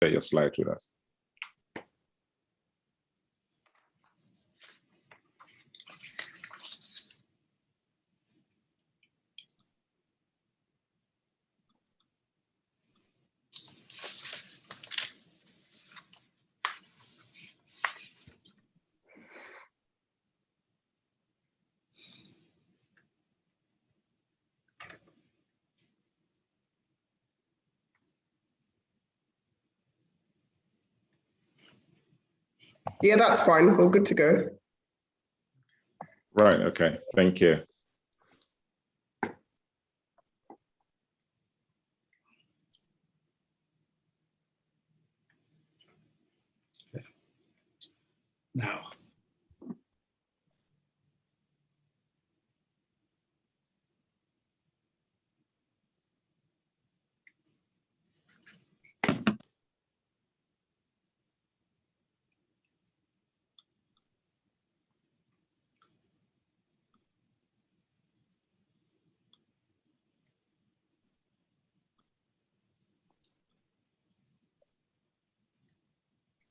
share your slides with us. Yeah, that's fine. We're good to go. Right, okay, thank you. Now.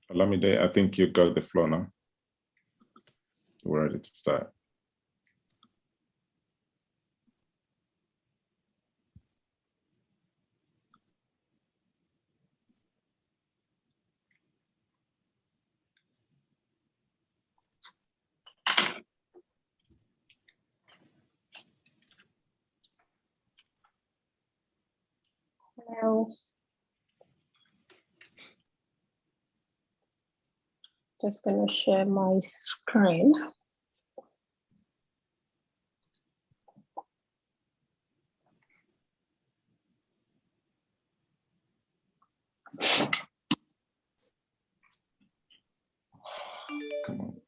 Olamide, I think you got the floor now. We're ready to start. Hello. Just going to share my screen. Come on.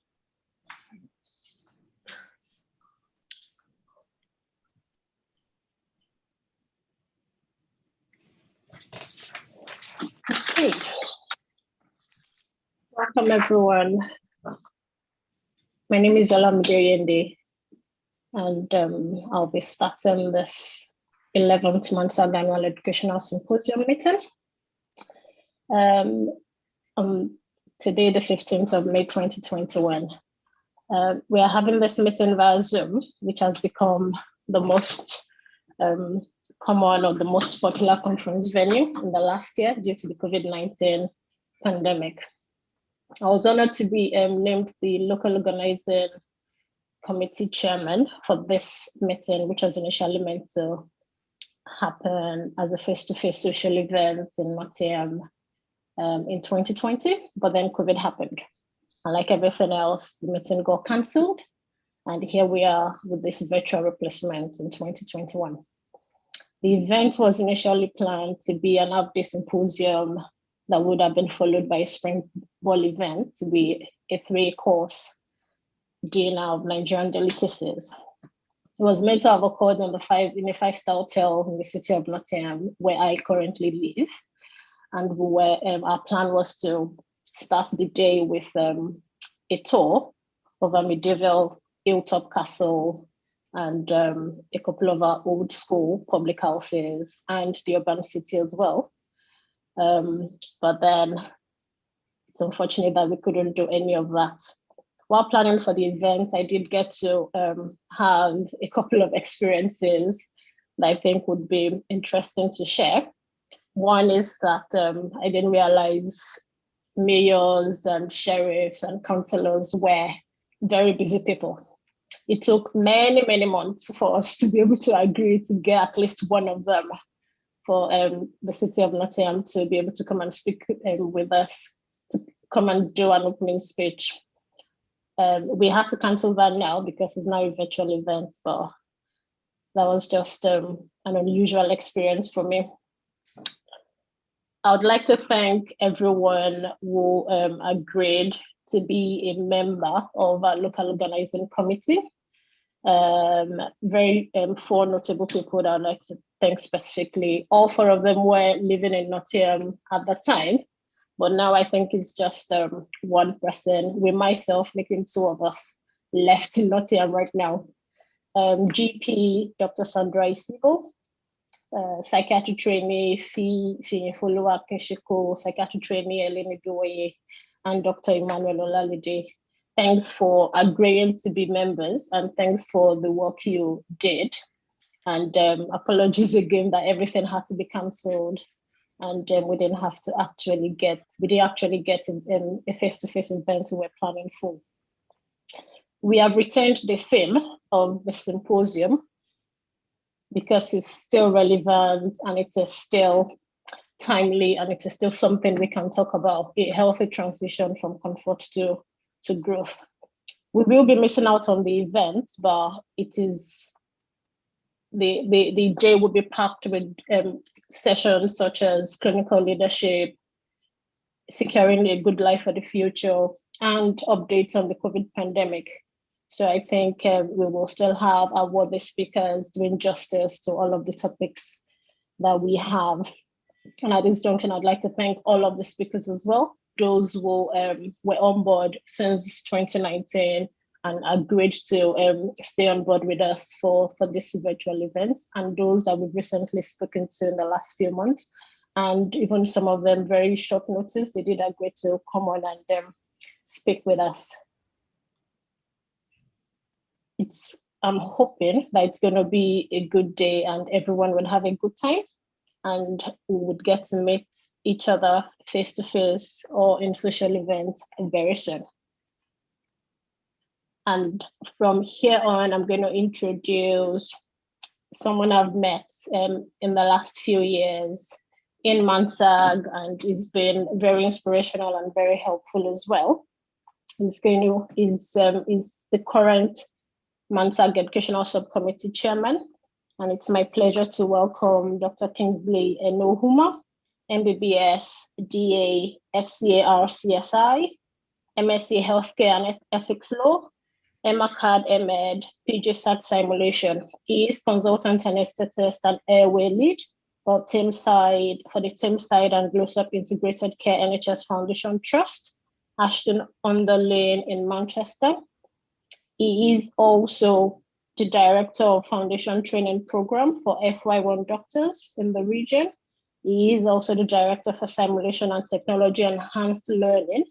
Okay. Welcome everyone. My name is Olamide, and I'll be starting this 11th MANSAG Annual Educational Symposium meeting. Today, the 15th of May, 2021. We are having this meeting via Zoom, which has become the most common or the most popular conference venue in the last year due to the COVID-19 pandemic. I was honored to be named the local organizing committee chairman for this meeting, which was initially meant to happen as a face-to-face social event in Nottingham in 2020, but then COVID happened. And like everything else, the meeting got cancelled. And here we are with this virtual replacement in 2021. The event was initially planned to be an half-day symposium that would have been followed by a spring ball event to be a 3-course dinner of Nigerian delicacies. It was meant to have occurred in a 5-star hotel in the city of Nottingham, where I currently live. And our plan was to start the day with a tour of a medieval hilltop castle and a couple of our old school public houses and the urban city as well. But then it's unfortunate that we couldn't do any of that. While planning for the event, I did get to have a couple of experiences that I think would be interesting to share. One is that I didn't realize mayors and sheriffs and councillors were very busy people. It took many, many months for us to be able to agree to get at least one of them for the city of Nottingham to be able to come and speak with us, to come and do an opening speech. We had to cancel that now because it's now a virtual event, but that was just an unusual experience for me. I would like to thank everyone who agreed to be a member of our local organizing committee. Very 4 notable people that I'd like to thank specifically. All 4 of them were living in Nottingham at the time, but now I think it's just one person, with myself making 2 of us left in Nottingham right now. GP Dr. Sandra Isibo, psychiatry trainee Fiyinfoluwa Kinshiko, psychiatry trainee Eleni Biwoye, and Dr. Emmanuel Olalide. Thanks for agreeing to be members, and thanks for the work you did. And apologies again that everything had to be cancelled, and we didn't actually get a face-to-face event we were planning for. We have retained the theme of the symposium because it's still relevant and it is still timely and it is still something we can talk about, a healthy transition from comfort to growth. We will be missing out on the event, but it is the day will be packed with sessions such as clinical leadership, securing a good life for the future, and updates on the COVID pandemic. So I think we will still have our worthy speakers doing justice to all of the topics that we have. And at this junction, I'd like to thank all of the speakers as well. Those who were on board since 2019 and agreed to stay on board with us for this virtual event, and those that we've recently spoken to in the last few months. And even some of them very short notice, they did agree to come on and speak with us. I'm hoping that it's going to be a good day and everyone will have a good time, and we would get to meet each other face to face or in social events very soon. And from here on, I'm going to introduce someone I've met in the last few years in MANSAG, and it's been very inspirational and very helpful as well. Is the current MANSAG Educational Subcommittee Chairman, and it's my pleasure to welcome Dr. Kingsley Enohuma, MBBS, DA, FCAR CSI, MSc Healthcare and Ethics Law, EMACAD MEd, PG SAT Simulation. He is consultant anesthetist and airway lead for the Thameside and Glossop Integrated Care NHS Foundation Trust, Ashton-under-Lyne in Manchester. He is also the Director of Foundation Training Program for FY1 doctors in the region. He is also the Director for Simulation and Technology Enhanced Learning.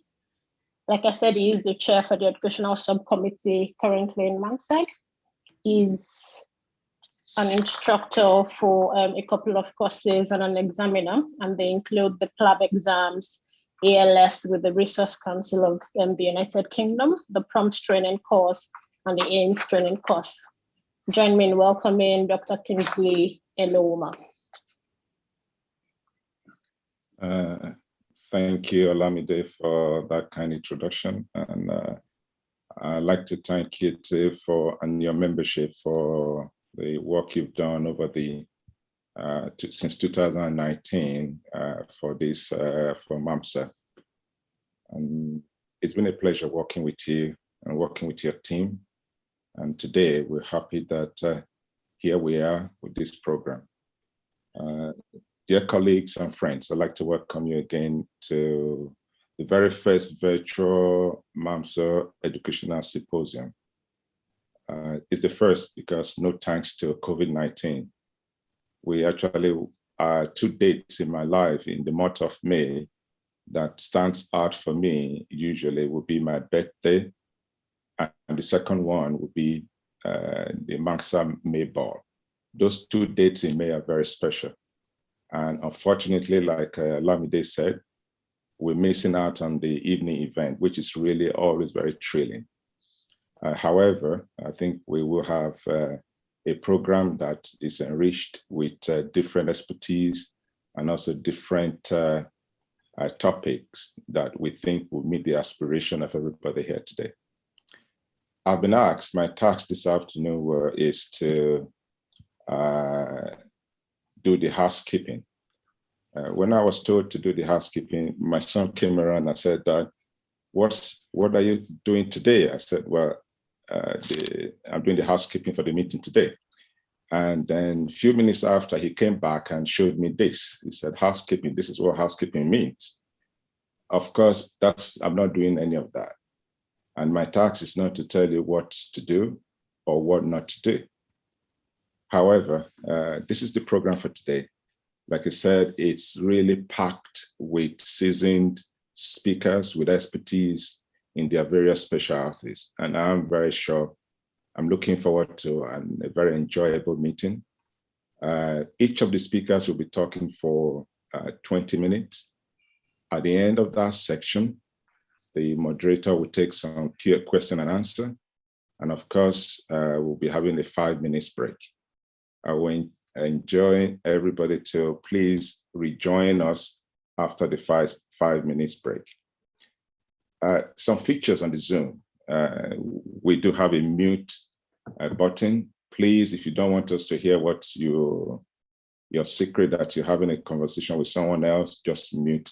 Like I said, he is the Chair for the Educational Subcommittee currently in MANSAG. He's an instructor for a couple of courses and an examiner, and they include the PLAB exams, ALS with the Resource Council of the United Kingdom, the Prompt Training course, and the AIMS training course. Join me in welcoming Dr. Kingsley Enohuma. Thank you, Olamide, for that kind introduction. And I'd like to thank you too and your membership for the work you've done over since 2019 for MAMSA. And it's been a pleasure working with you and working with your team. And today we're happy that here we are with this program. Dear colleagues and friends, I'd like to welcome you again to the very first virtual MAMSA Educational Symposium. It's the first because no thanks to COVID-19. We actually are 2 dates in my life in the month of May that stands out for me usually would be my birthday, and the second one would be the MAMSA May Ball. Those 2 dates in May are very special. And unfortunately, like Lamide said, we're missing out on the evening event, which is really always very thrilling. However, I think we will have a program that is enriched with different expertise and also different topics that we think will meet the aspiration of everybody here today. I've been asked, my task this afternoon is to do the housekeeping. When I was told to do the housekeeping, my son came around and said, "Dad, what are you doing today?" I said, "Well, I'm doing the housekeeping for the meeting today." And then a few minutes after, he came back and showed me this. He said, "Housekeeping, this is what housekeeping means." Of course, I'm not doing any of that. And my task is not to tell you what to do or what not to do. However, this is the program for today. Like I said, it's really packed with seasoned speakers with expertise in their various specialties. And I'm very sure, I'm looking forward to a very enjoyable meeting. Each of the speakers will be talking for 20 minutes. At the end of that section, the moderator will take some question and answer. And of course, we'll be having a 5 minutes break. I will enjoy everybody to please rejoin us after the five minutes break. Some features on the Zoom. We do have a mute button. Please, if you don't want us to hear what your secret that you're having a conversation with someone else, just mute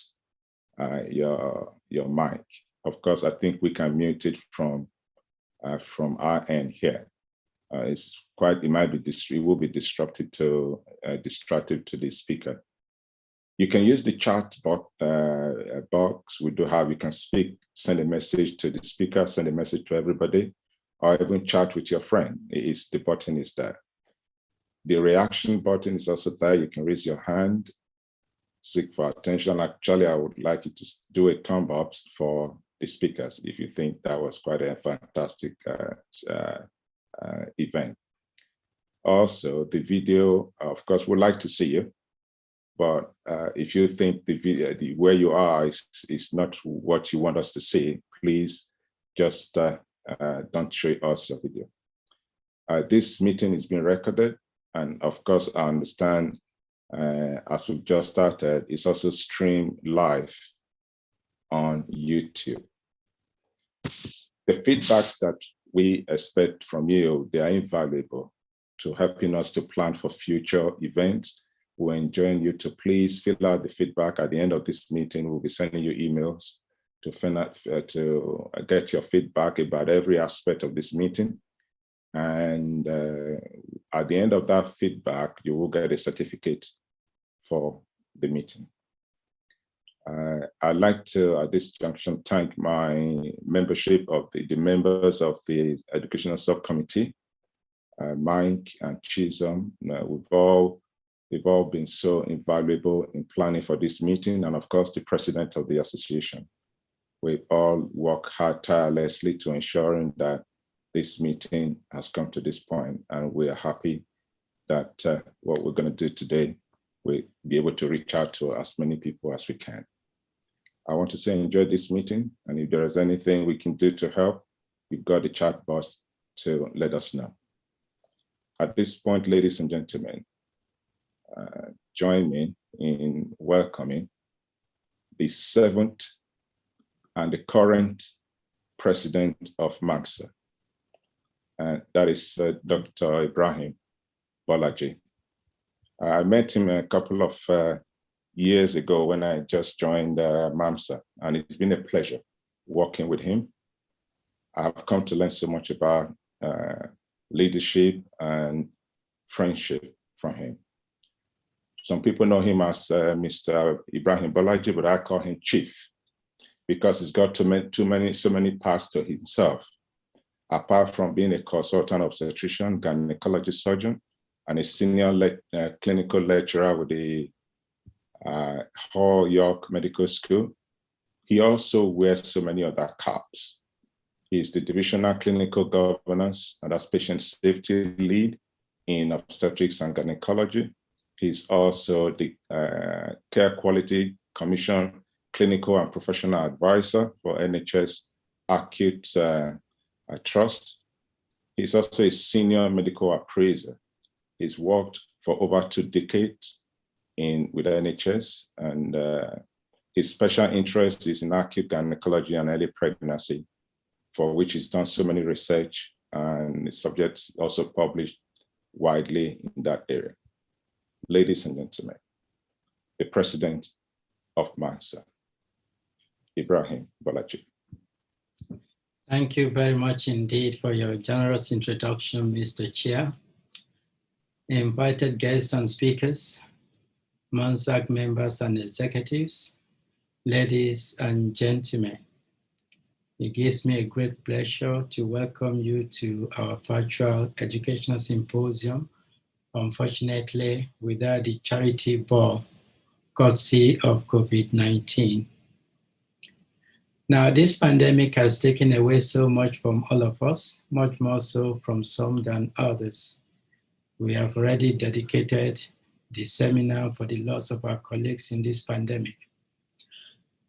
your mic. Of course, I think we can mute it from our end here. It will be distractive to the speaker. You can use the chat box. We do have, you can speak, send a message to the speaker, send a message to everybody, or even chat with your friend. The button is there. The reaction button is also there. You can raise your hand, seek for attention. Actually, I would like you to do a thumb up for the speakers if you think that was quite a fantastic event. Also, the video, of course, we'd like to see you, but if you think the video, where you are is not what you want us to see, please just don't show us your video. This meeting is being recorded, and of course, I understand, as we've just started, it's also streamed live on YouTube. The feedbacks that we expect from you, they are invaluable to helping us to plan for future events. We're enjoying you to please fill out the feedback at the end of this meeting. We'll be sending you emails to get your feedback about every aspect of this meeting. And at the end of that feedback, you will get a certificate for the meeting. I'd like to, at this junction, thank my membership of the members of the Educational Subcommittee, Mike and Chisholm. We've all been so invaluable in planning for this meeting, and of course, the president of the association. We all work hard tirelessly to ensuring that this meeting has come to this point, and we are happy that what we're going to do today, we'll be able to reach out to as many people as we can. I want to say enjoy this meeting, and if there is anything we can do to help, you've got the chat box to let us know. At this point, ladies and gentlemen, join me in welcoming the 7th and the current president of MANSAG, and that is Dr. Ibrahim Bolaji. I met him a couple of years ago when I just joined MANSAG, and it's been a pleasure working with him. I've come to learn so much about leadership and friendship from him. Some people know him as Mr. Ibrahim Bolaji, but I call him Chief because he's got so many parts to himself. Apart from being a consultant obstetrician, gynecology surgeon, and a senior clinical lecturer with the Hull York Medical School, he also wears so many other caps. He's the divisional clinical governance and as patient safety lead in obstetrics and gynecology. He's also the Care Quality Commission clinical and professional advisor for NHS Acute Trust. He's also a senior medical appraiser. He's worked for over 2 decades with NHS, and his special interest is in acute gynecology and early pregnancy, for which he's done so many research, and his subjects also published widely in that area. Ladies and gentlemen, the president of MANSAG, Ibrahim Bolaji. Thank you very much indeed for your generous introduction, Mr. Chair. Invited guests and speakers, MANSAG members and executives, ladies and gentlemen, it gives me a great pleasure to welcome you to our virtual educational symposium unfortunately without the charity ball courtesy of COVID-19. Now, this pandemic has taken away so much from all of us, much more so from some than others. We have already dedicated the seminar for the loss of our colleagues in this pandemic.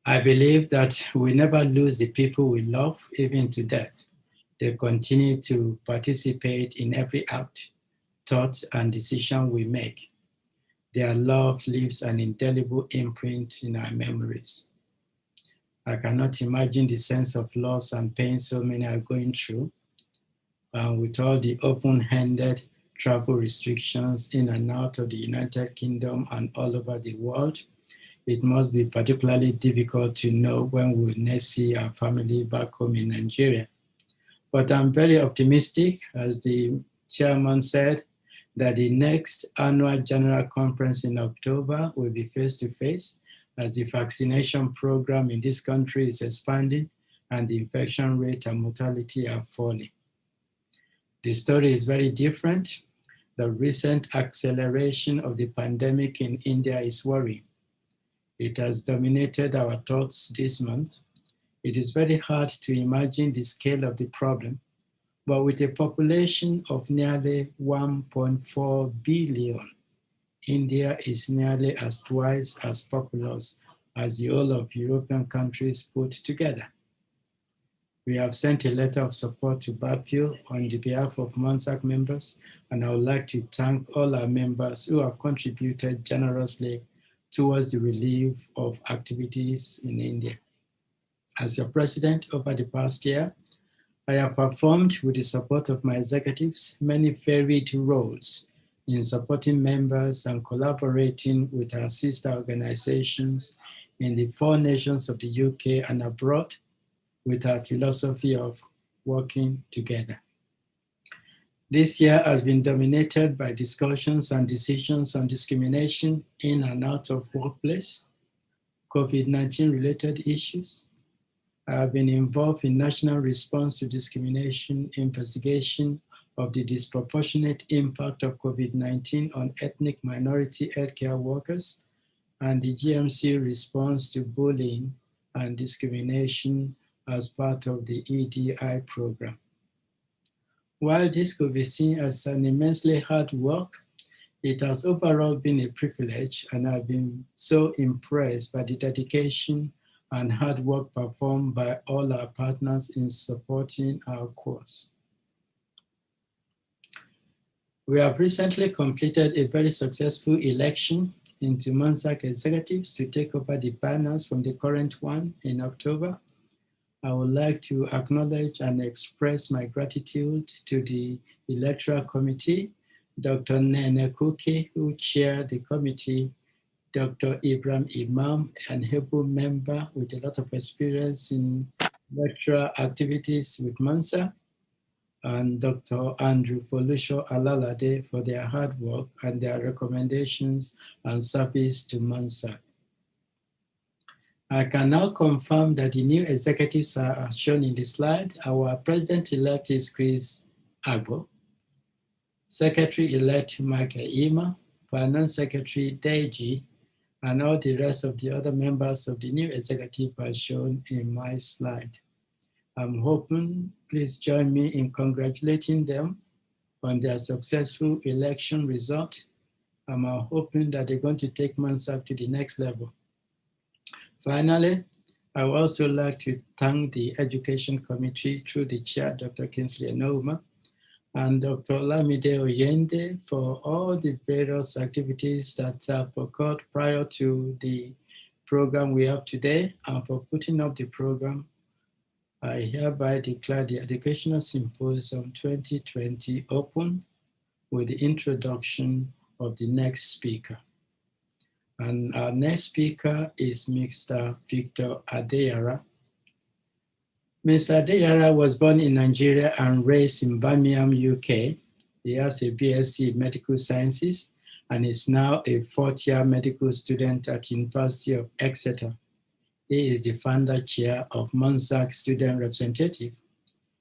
I believe that we never lose the people we love, even to death. They continue to participate in every act, thought, and decision we make. Their love leaves an indelible imprint in our memories. I cannot imagine the sense of loss and pain so many are going through. With all the open-handed travel restrictions in and out of the United Kingdom and all over the world, it must be particularly difficult to know when we'll next see our family back home in Nigeria. But I'm very optimistic, as the chairman said, that the next annual general conference in October will be face-to-face, as the vaccination program in this country is expanding and the infection rate and mortality are falling. The story is very different. The recent acceleration of the pandemic in India is worrying. It has dominated our thoughts this month. It is very hard to imagine the scale of the problem, but with a population of nearly 1.4 billion, India is nearly twice as populous as the whole of European countries put together. We have sent a letter of support to BAPIO on the behalf of MANSAG members, and I would like to thank all our members who have contributed generously towards the relief of activities in India. As your president over the past year, I have performed, with the support of my executives, many varied roles in supporting members and collaborating with our sister organizations in the 4 nations of the UK and abroad, with our philosophy of working together. This year has been dominated by discussions and decisions on discrimination in and out of workplace, COVID-19 related issues. I have been involved in national response to discrimination, investigation of the disproportionate impact of COVID-19 on ethnic minority healthcare workers, and the GMC response to bullying and discrimination as part of the EDI program. While this could be seen as an immensely hard work, it has overall been a privilege, and I've been so impressed by the dedication and hard work performed by all our partners in supporting our cause. We have recently completed a very successful election into MANSAG executives to take over the banners from the current one in October. I would like to acknowledge and express my gratitude to the Electoral Committee, Dr. Nene Kuki, who chaired the committee, Dr. Ibrahim Imam, an able member with a lot of experience in electoral activities with MANSAG, and Dr. Andrew Folusho Alalade for their hard work and their recommendations and service to MANSAG. I can now confirm that the new executives are shown in the slide. Our president-elect is Chris Agbo, Secretary-elect Michael Ima, Finance Secretary Deji, and all the rest of the other members of the new executive are shown in my slide. I'm hoping, please join me in congratulating them on their successful election result. I'm hoping that they're going to take MANSAG to the next level. Finally, I would also like to thank the Education Committee through the chair, Dr. Kingsley Enoma, and Dr. Olamide Oyende for all the various activities that have occurred prior to the program we have today, and for putting up the program. I hereby declare the Educational Symposium 2020 open with the introduction of the next speaker. And our next speaker is Mr. Victor Adeyara. Mr. Adeyara was born in Nigeria and raised in Birmingham, UK. He has a BSc in Medical Sciences and is now a 4th-year medical student at University of Exeter. He is the founder chair of MANSAG Student Representative.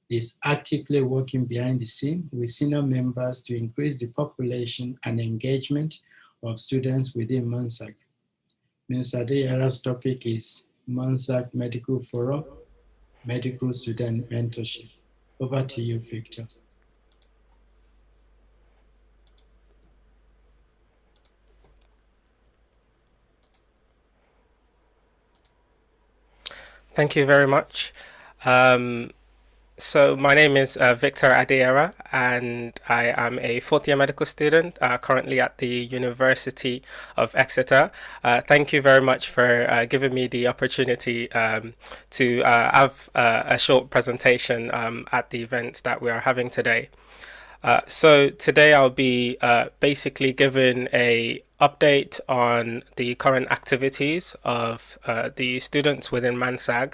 is actively working behind the scene with senior members to increase the population and engagement of students within MANSAG. Ms. Adeyara's topic is MANSAG Medical Forum, Medical Student Mentorship. Over to you, Victor. Thank you very much. So my name is Victor Adeyara, and I am a fourth-year medical student currently at the University of Exeter. Thank you very much for giving me the opportunity to have a short presentation at the event that we are having today. So today I'll be basically giving a update on the current activities of the students within MANSAG,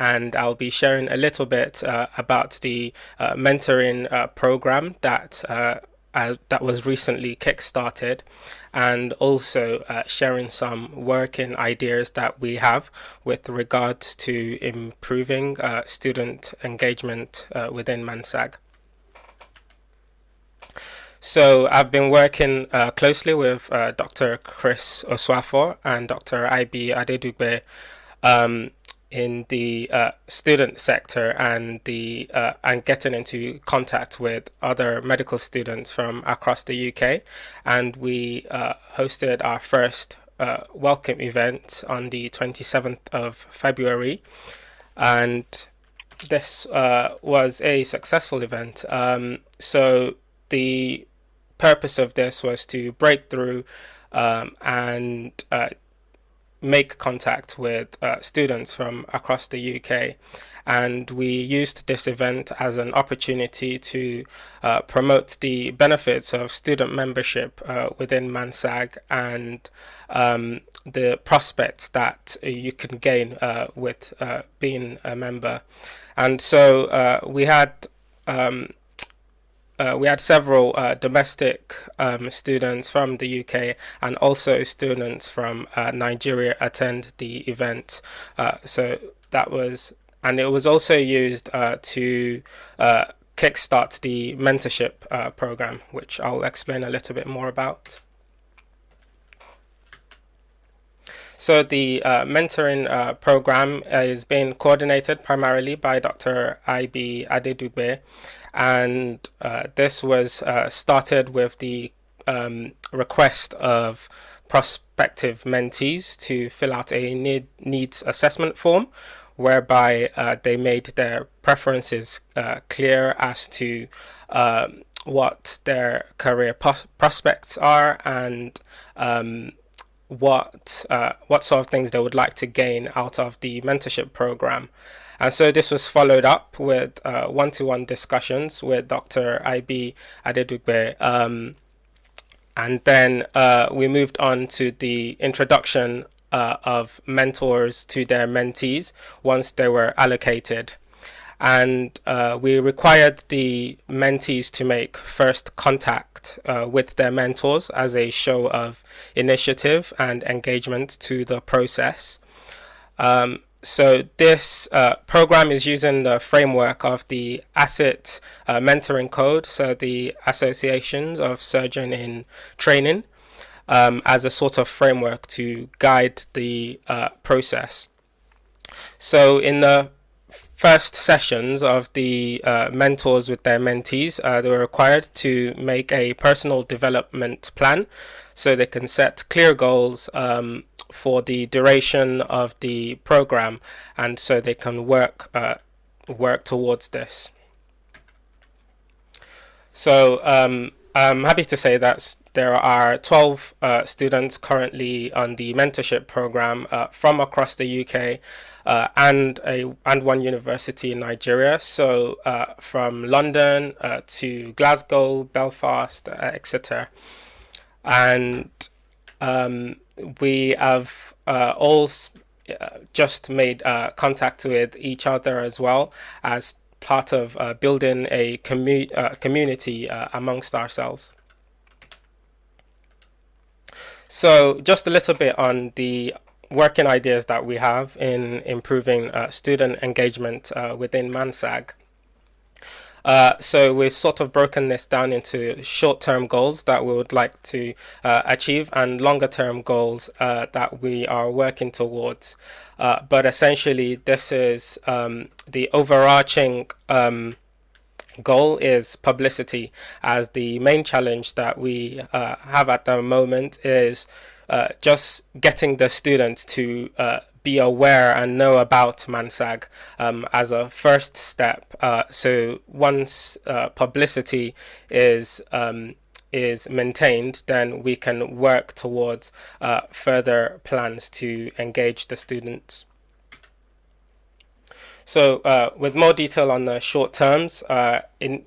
and I'll be sharing a little bit about the mentoring program that was recently kickstarted, and also sharing some working ideas that we have with regards to improving student engagement within MANSAG. So I've been working closely with Dr. Chris Oswafor and Dr. IB Adedugbe in the student sector, and getting into contact with other medical students from across the UK. And we hosted our first welcome event on the 27th of February. And this was a successful event. So the purpose of this was to break through and make contact with students from across the UK. And we used this event as an opportunity to promote the benefits of student membership within MANSAG, and the prospects that you can gain with being a member. And so we had several domestic students from the UK and also students from Nigeria attend the event. So that was, and it was also used to kickstart the mentorship program, which I'll explain a little bit more about. So the mentoring program is being coordinated primarily by Dr. IB Adedugbe, and this was started with the request of prospective mentees to fill out a needs assessment form, whereby they made their preferences clear as to what their career prospects are, and what sort of things they would like to gain out of the mentorship program. And so this was followed up with one-to-one discussions with Dr. IB Adedugbe, and then we moved on to the introduction of mentors to their mentees once they were allocated. And we required the mentees to make first contact with their mentors as a show of initiative and engagement to the process. So this program is using the framework of the ASSET mentoring code, so the Associations of Surgeon in Training, as a sort of framework to guide the process. So in the first sessions of the mentors with their mentees, they were required to make a personal development plan so they can set clear goals for the duration of the program, and so they can work towards this. So I'm happy to say that there are 12 students currently on the mentorship program from across the UK, and one university in Nigeria. So from London to Glasgow, Belfast, etc. And we have all just made contact with each other as well, as part of building a community amongst ourselves. So just a little bit on the working ideas that we have in improving student engagement within MANSAG. So we've sort of broken this down into short-term goals that we would like to achieve and longer-term goals that we are working towards. But essentially, this is the overarching goal is publicity, as the main challenge that we have at the moment is just getting the students to be aware and know about MANSAG as a first step. So once publicity is maintained, then we can work towards further plans to engage the students. So with more detail on the short terms,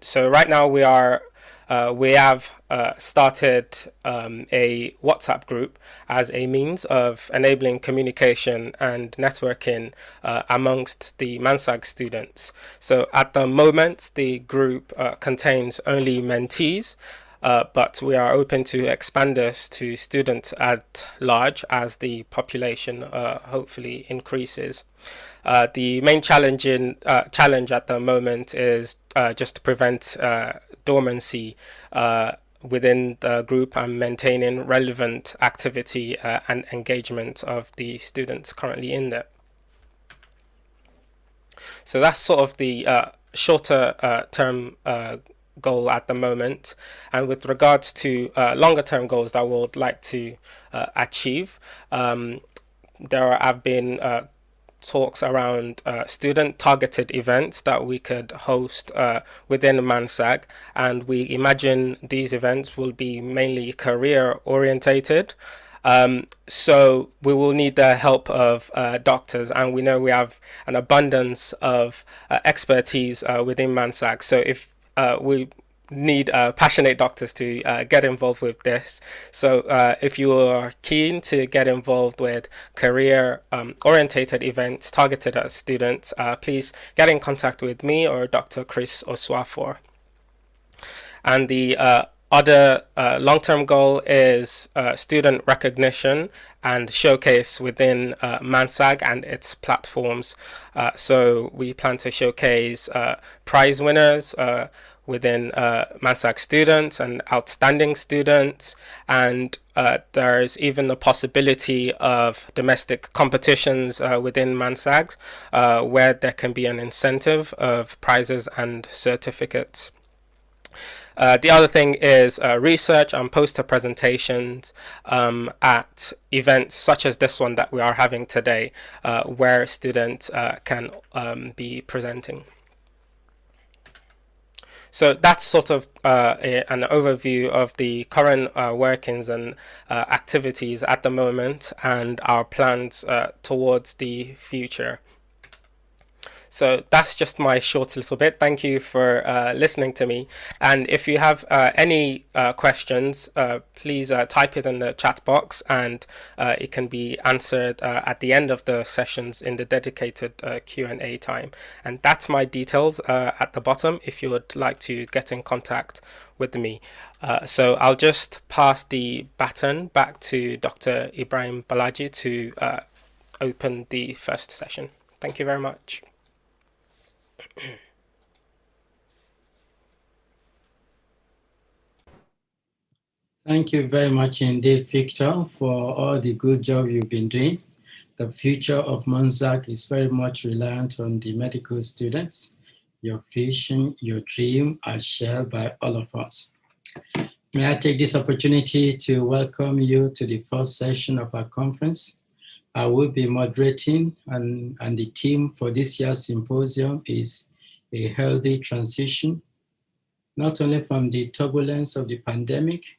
so right now we have started a WhatsApp group as a means of enabling communication and networking amongst the MANSAG students. So at the moment, the group contains only mentees, but we are open to expand this to students at large as the population hopefully increases. The main challenge at the moment is just to prevent dormancy within the group and maintaining relevant activity and engagement of the students currently in there. So that's sort of the shorter term goal at the moment. And with regards to longer term goals that we would like to achieve, there have been talks around student targeted events that we could host within MANSAG, and we imagine these events will be mainly career orientated. So we will need the help of doctors, and we know we have an abundance of expertise within MANSAG. So if we need passionate doctors to get involved with this. So if you are keen to get involved with career orientated events targeted at students, please get in contact with me or Dr. Chris Oswafor. And the other long-term goal is student recognition and showcase within MANSAG and its platforms. So we plan to showcase prize winners within MANSAG students and outstanding students, and there's even the possibility of domestic competitions within MANSAG where there can be an incentive of prizes and certificates. The other thing is research and poster presentations at events such as this one that we are having today, where students can be presenting. So that's sort of an overview of the current workings and activities at the moment and our plans towards the future. So that's just my short little bit. Thank you for listening to me. And if you have any questions, please type it in the chat box, and it can be answered at the end of the sessions in the dedicated Q&A time. And that's my details at the bottom if you would like to get in contact with me. So I'll just pass the baton back to Dr. Ibrahim Balaji to open the first session. Thank you very much. Thank you very much indeed, Victor, for all the good job you've been doing. The future of MANSAG is very much reliant on the medical students. Your vision, your dream are shared by all of us. May I take this opportunity to welcome you to the first session of our conference. I will be moderating, and the theme for this year's symposium is a healthy transition, not only from the turbulence of the pandemic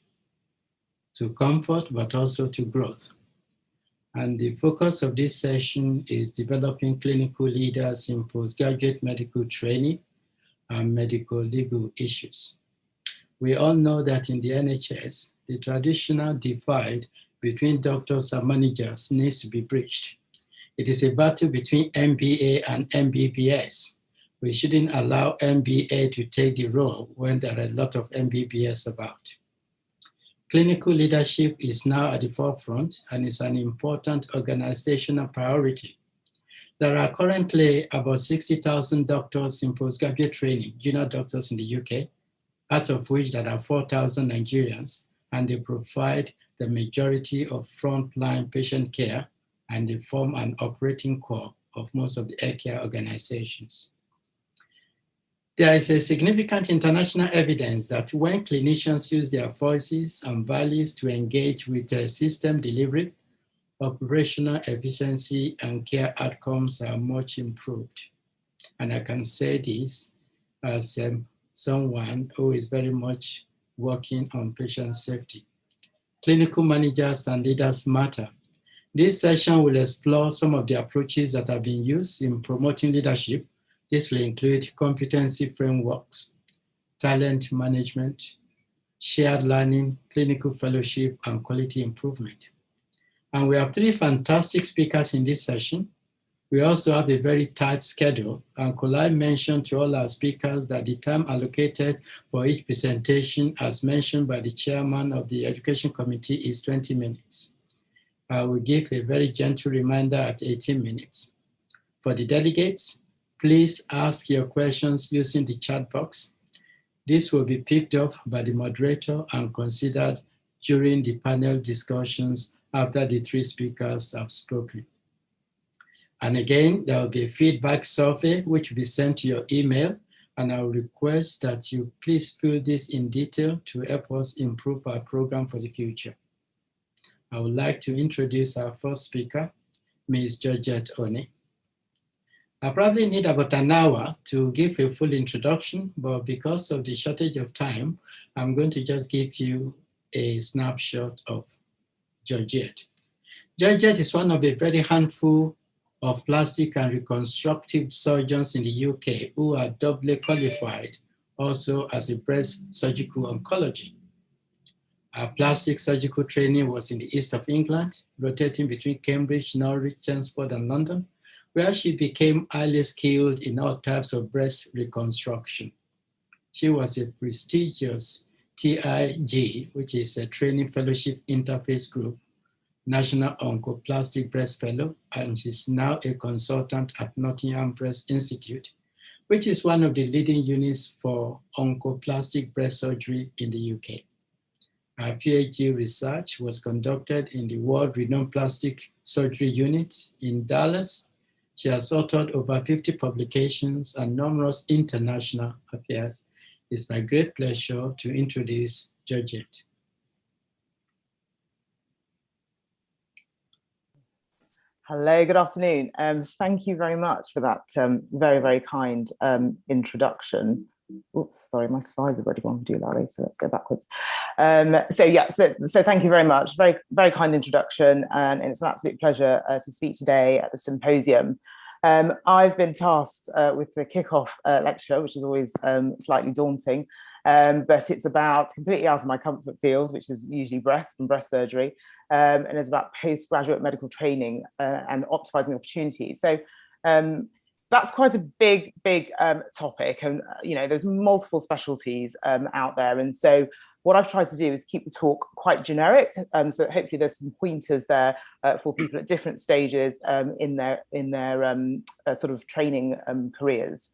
to comfort, but also to growth. And the focus of this session is developing clinical leaders in postgraduate medical training and medical legal issues. We all know that in the NHS, the traditional divide between doctors and managers needs to be bridged. It is a battle between MBA and MBBS. We shouldn't allow MBA to take the role when there are a lot of MBBS about. Clinical leadership is now at the forefront and is an important organizational priority. There are currently about 60,000 doctors in postgraduate training, junior doctors in the UK, out of which there are 4,000 Nigerians, and they provide the majority of frontline patient care, and they form an operating core of most of the healthcare organizations. There is a significant international evidence that when clinicians use their voices and values to engage with system delivery, operational efficiency and care outcomes are much improved. And I can say this as someone who is very much working on patient safety. Clinical managers and leaders matter. This session will explore some of the approaches that have been used in promoting leadership. This will include competency frameworks, talent management, shared learning, clinical fellowship, and quality improvement. And we have 3 fantastic speakers in this session. We also have a very tight schedule, and could I mention to all our speakers that the time allocated for each presentation, as mentioned by the chairman of the Education Committee, is 20 minutes. I will give a very gentle reminder at 18 minutes. For the delegates, please ask your questions using the chat box. This will be picked up by the moderator and considered during the panel discussions after the 3 speakers have spoken. And again, there will be a feedback survey which will be sent to your email, and I will request that you please fill this in detail to help us improve our program for the future. I would like to introduce our first speaker, Ms. Georgette One. I probably need about an hour to give a full introduction, but because of the shortage of time, I'm going to just give you a snapshot of Georgette. Georgette is one of a very handful of plastic and reconstructive surgeons in the UK who are doubly qualified also as a breast surgical oncology. Her plastic surgical training was in the east of England, rotating between Cambridge, Norwich, Chelmsford, and London, where she became highly skilled in all types of breast reconstruction. She was a prestigious TIG, which is a Training Fellowship Interface Group, National Oncoplastic Breast Fellow, and she's now a consultant at Nottingham Breast Institute, which is one of the leading units for oncoplastic breast surgery in the UK. Her PhD research was conducted in the world-renowned plastic surgery unit in Dallas. She has authored over 50 publications and numerous international affairs. It's my great pleasure to introduce Georgette. Hello, good afternoon. Thank you very much for that very, very kind introduction. Oops, sorry, my slides have already gone too loudly, so let's go backwards. So thank you very much. Very, very kind introduction, and it's an absolute pleasure to speak today at the symposium. I've been tasked with the kickoff lecture, which is always slightly daunting, but it's about completely out of my comfort field, which is usually breast and breast surgery, and it's about postgraduate medical training and optimizing opportunities. So that's quite a big topic, and there's multiple specialties out there, and so what I've tried to do is keep the talk quite generic, so that hopefully there's some pointers there for people at different stages in their sort of training careers.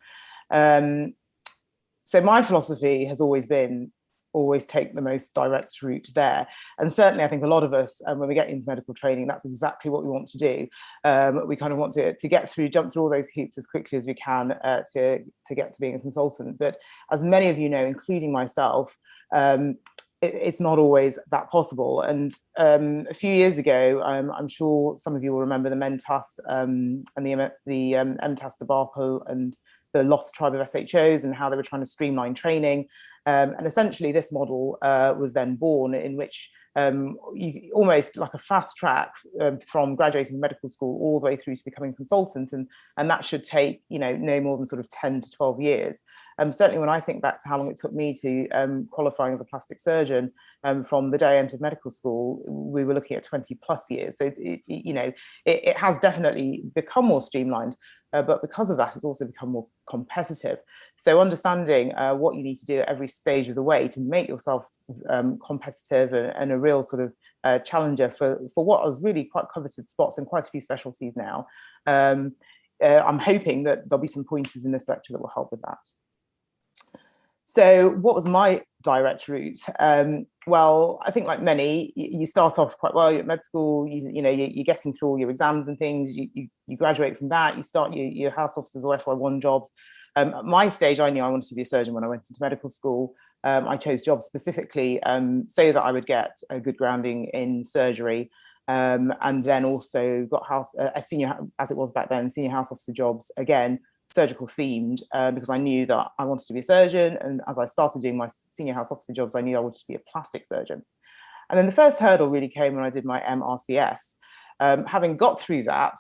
So my philosophy has always been take the most direct route there, and certainly I think a lot of us when we get into medical training, that's exactly what we want to do. We kind of want to jump through all those hoops as quickly as we can to get to being a consultant, but as many of you know, including myself, it's not always that possible. And a few years ago, I'm sure some of you will remember the MENTAS and the MTAS debacle and the lost tribe of SHOs and how they were trying to streamline training. And essentially this model was then born, in which you almost like a fast track from graduating medical school all the way through to becoming a consultant, and that should take no more than sort of 10 to 12 years. Certainly when I think back to how long it took me to qualifying as a plastic surgeon, from the day I entered medical school, we were looking at 20 plus years. So it has definitely become more streamlined, but because of that, it's also become more competitive. So understanding what you need to do at every stage of the way to make yourself competitive and a real sort of challenger for what is really quite coveted spots in quite a few specialties now, I'm hoping that there'll be some pointers in this lecture that will help with that. So what was my direct route? Well, I think like many, you start off quite well at med school, you're getting through all your exams and things, you graduate from that, you start your house officers or FY1 jobs. At my stage, I knew I wanted to be a surgeon when I went into medical school. I chose jobs specifically so that I would get a good grounding in surgery, and then also got a senior, as it was back then, senior house officer jobs, again, surgical themed, because I knew that I wanted to be a surgeon. And as I started doing my senior house officer jobs, I knew I wanted to be a plastic surgeon. And then the first hurdle really came when I did my MRCS. Having got through that,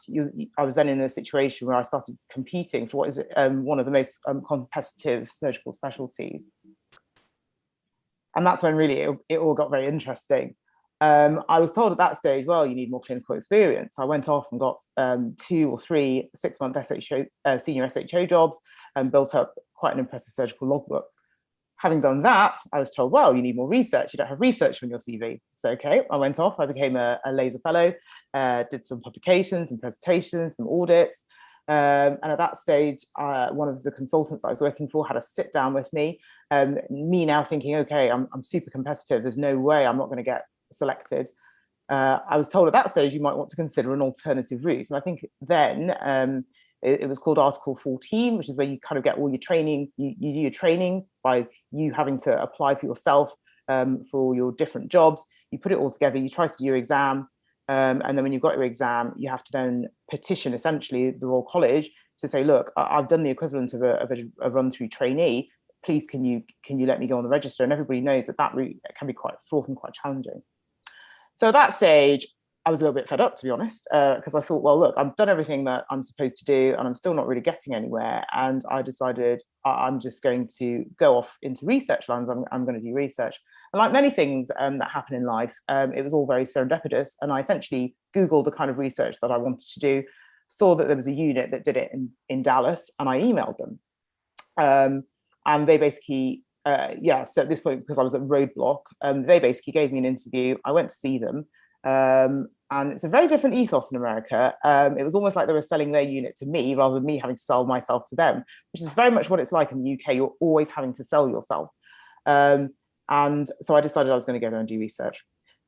I was then in a situation where I started competing for what is one of the most competitive surgical specialties. And that's when really it all got very interesting. I was told at that stage, well, you need more clinical experience. I went off and got 2 or 3 6-month senior SHO jobs and built up quite an impressive surgical logbook. Having done that, I was told, well, you need more research. You don't have research on your CV. So, okay, I went off, I became a laser fellow, did some publications and presentations, some audits. And at that stage, one of the consultants I was working for had a sit down with me, me now thinking, okay, I'm super competitive. There's no way I'm not going to get selected. I was told at that stage you might want to consider an alternative route. And I think then it was called Article 14, which is where you kind of get all your training. You do your training by you having to apply for yourself for your different jobs. You put it all together, you try to do your exam. And then when you've got your exam, you have to then petition essentially the Royal College to say, look, I've done the equivalent of a run-through trainee. Please, can you let me go on the register? And everybody knows that route can be quite fraught and quite challenging. So at that stage, I was a little bit fed up, to be honest, because I thought, well, look, I've done everything that I'm supposed to do and I'm still not really getting anywhere. And I decided I'm just going to go off into research lands. I'm going to do research. And like many things that happen in life, it was all very serendipitous. And I essentially Googled the kind of research that I wanted to do, saw that there was a unit that did it in Dallas, and I emailed them. And they basically, so at this point, because I was at Roadblock, they basically gave me an interview. I went to see them. And it's a very different ethos in America. It was almost like they were selling their unit to me rather than me having to sell myself to them, which is very much what it's like in the UK. You're always having to sell yourself. And so I decided I was going to go there and do research.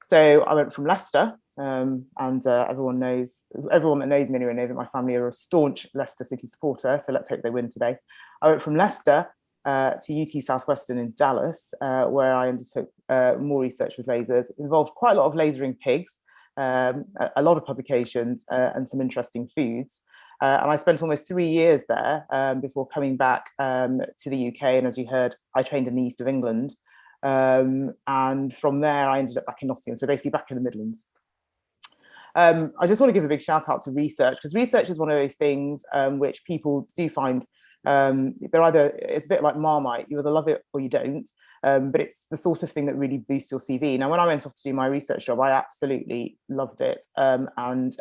So I went from Leicester, and everyone that knows me anyway knows that my family are a staunch Leicester City supporter. So let's hope they win today. I went from Leicester to UT Southwestern in Dallas, where I undertook more research with lasers. It involved quite a lot of lasering pigs, a lot of publications, and some interesting foods. And I spent almost 3 years there before coming back to the UK. And as you heard, I trained in the east of England. And from there, I ended up back in Nottingham, so basically back in the Midlands. I just want to give a big shout out to research, because research is one of those things which people do find it's a bit like Marmite, you either love it or you don't, but it's the sort of thing that really boosts your CV. Now, when I went off to do my research job, I absolutely loved it, and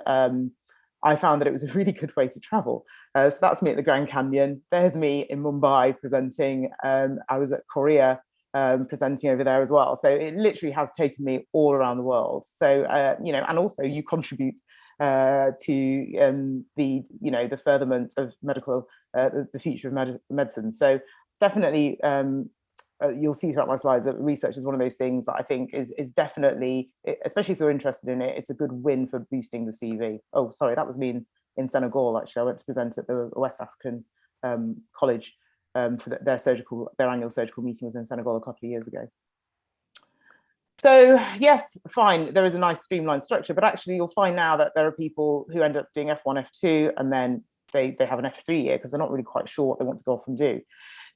I found that it was a really good way to travel. So that's me at the Grand Canyon. There's me in Mumbai presenting. I was at Korea presenting over there as well. So it literally has taken me all around the world. So and also you contribute to the furtherment of medical, the future of medicine. So definitely, you'll see throughout my slides that research is one of those things that I think is definitely, especially if you're interested in it, it's a good win for boosting the CV. Oh, sorry, that was me in Senegal. Actually, I went to present at the West African College for their annual surgical meeting was in Senegal a couple of years ago. So yes, fine, there is a nice streamlined structure, but actually you'll find now that there are people who end up doing F1, F2, and then they have an F3 year because they're not really quite sure what they want to go off and do.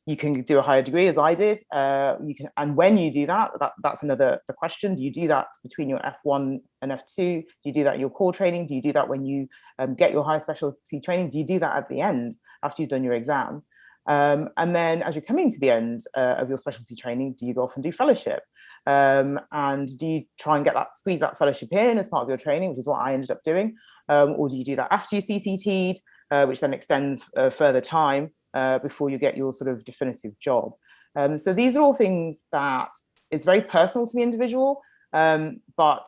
You can do a higher degree, as I did. And when you do that's the question. Do you do that between your F1 and F2? Do you do that in your core training? Do you do that when you get your higher specialty training? Do you do that at the end after you've done your exam? And then as you're coming to the end of your specialty training, do you go off and do fellowship? And do you try and squeeze that fellowship in as part of your training, which is what I ended up doing? Or do you do that after you CCT'd, which then extends further time before you get your sort of definitive job? So these are all things that is very personal to the individual, but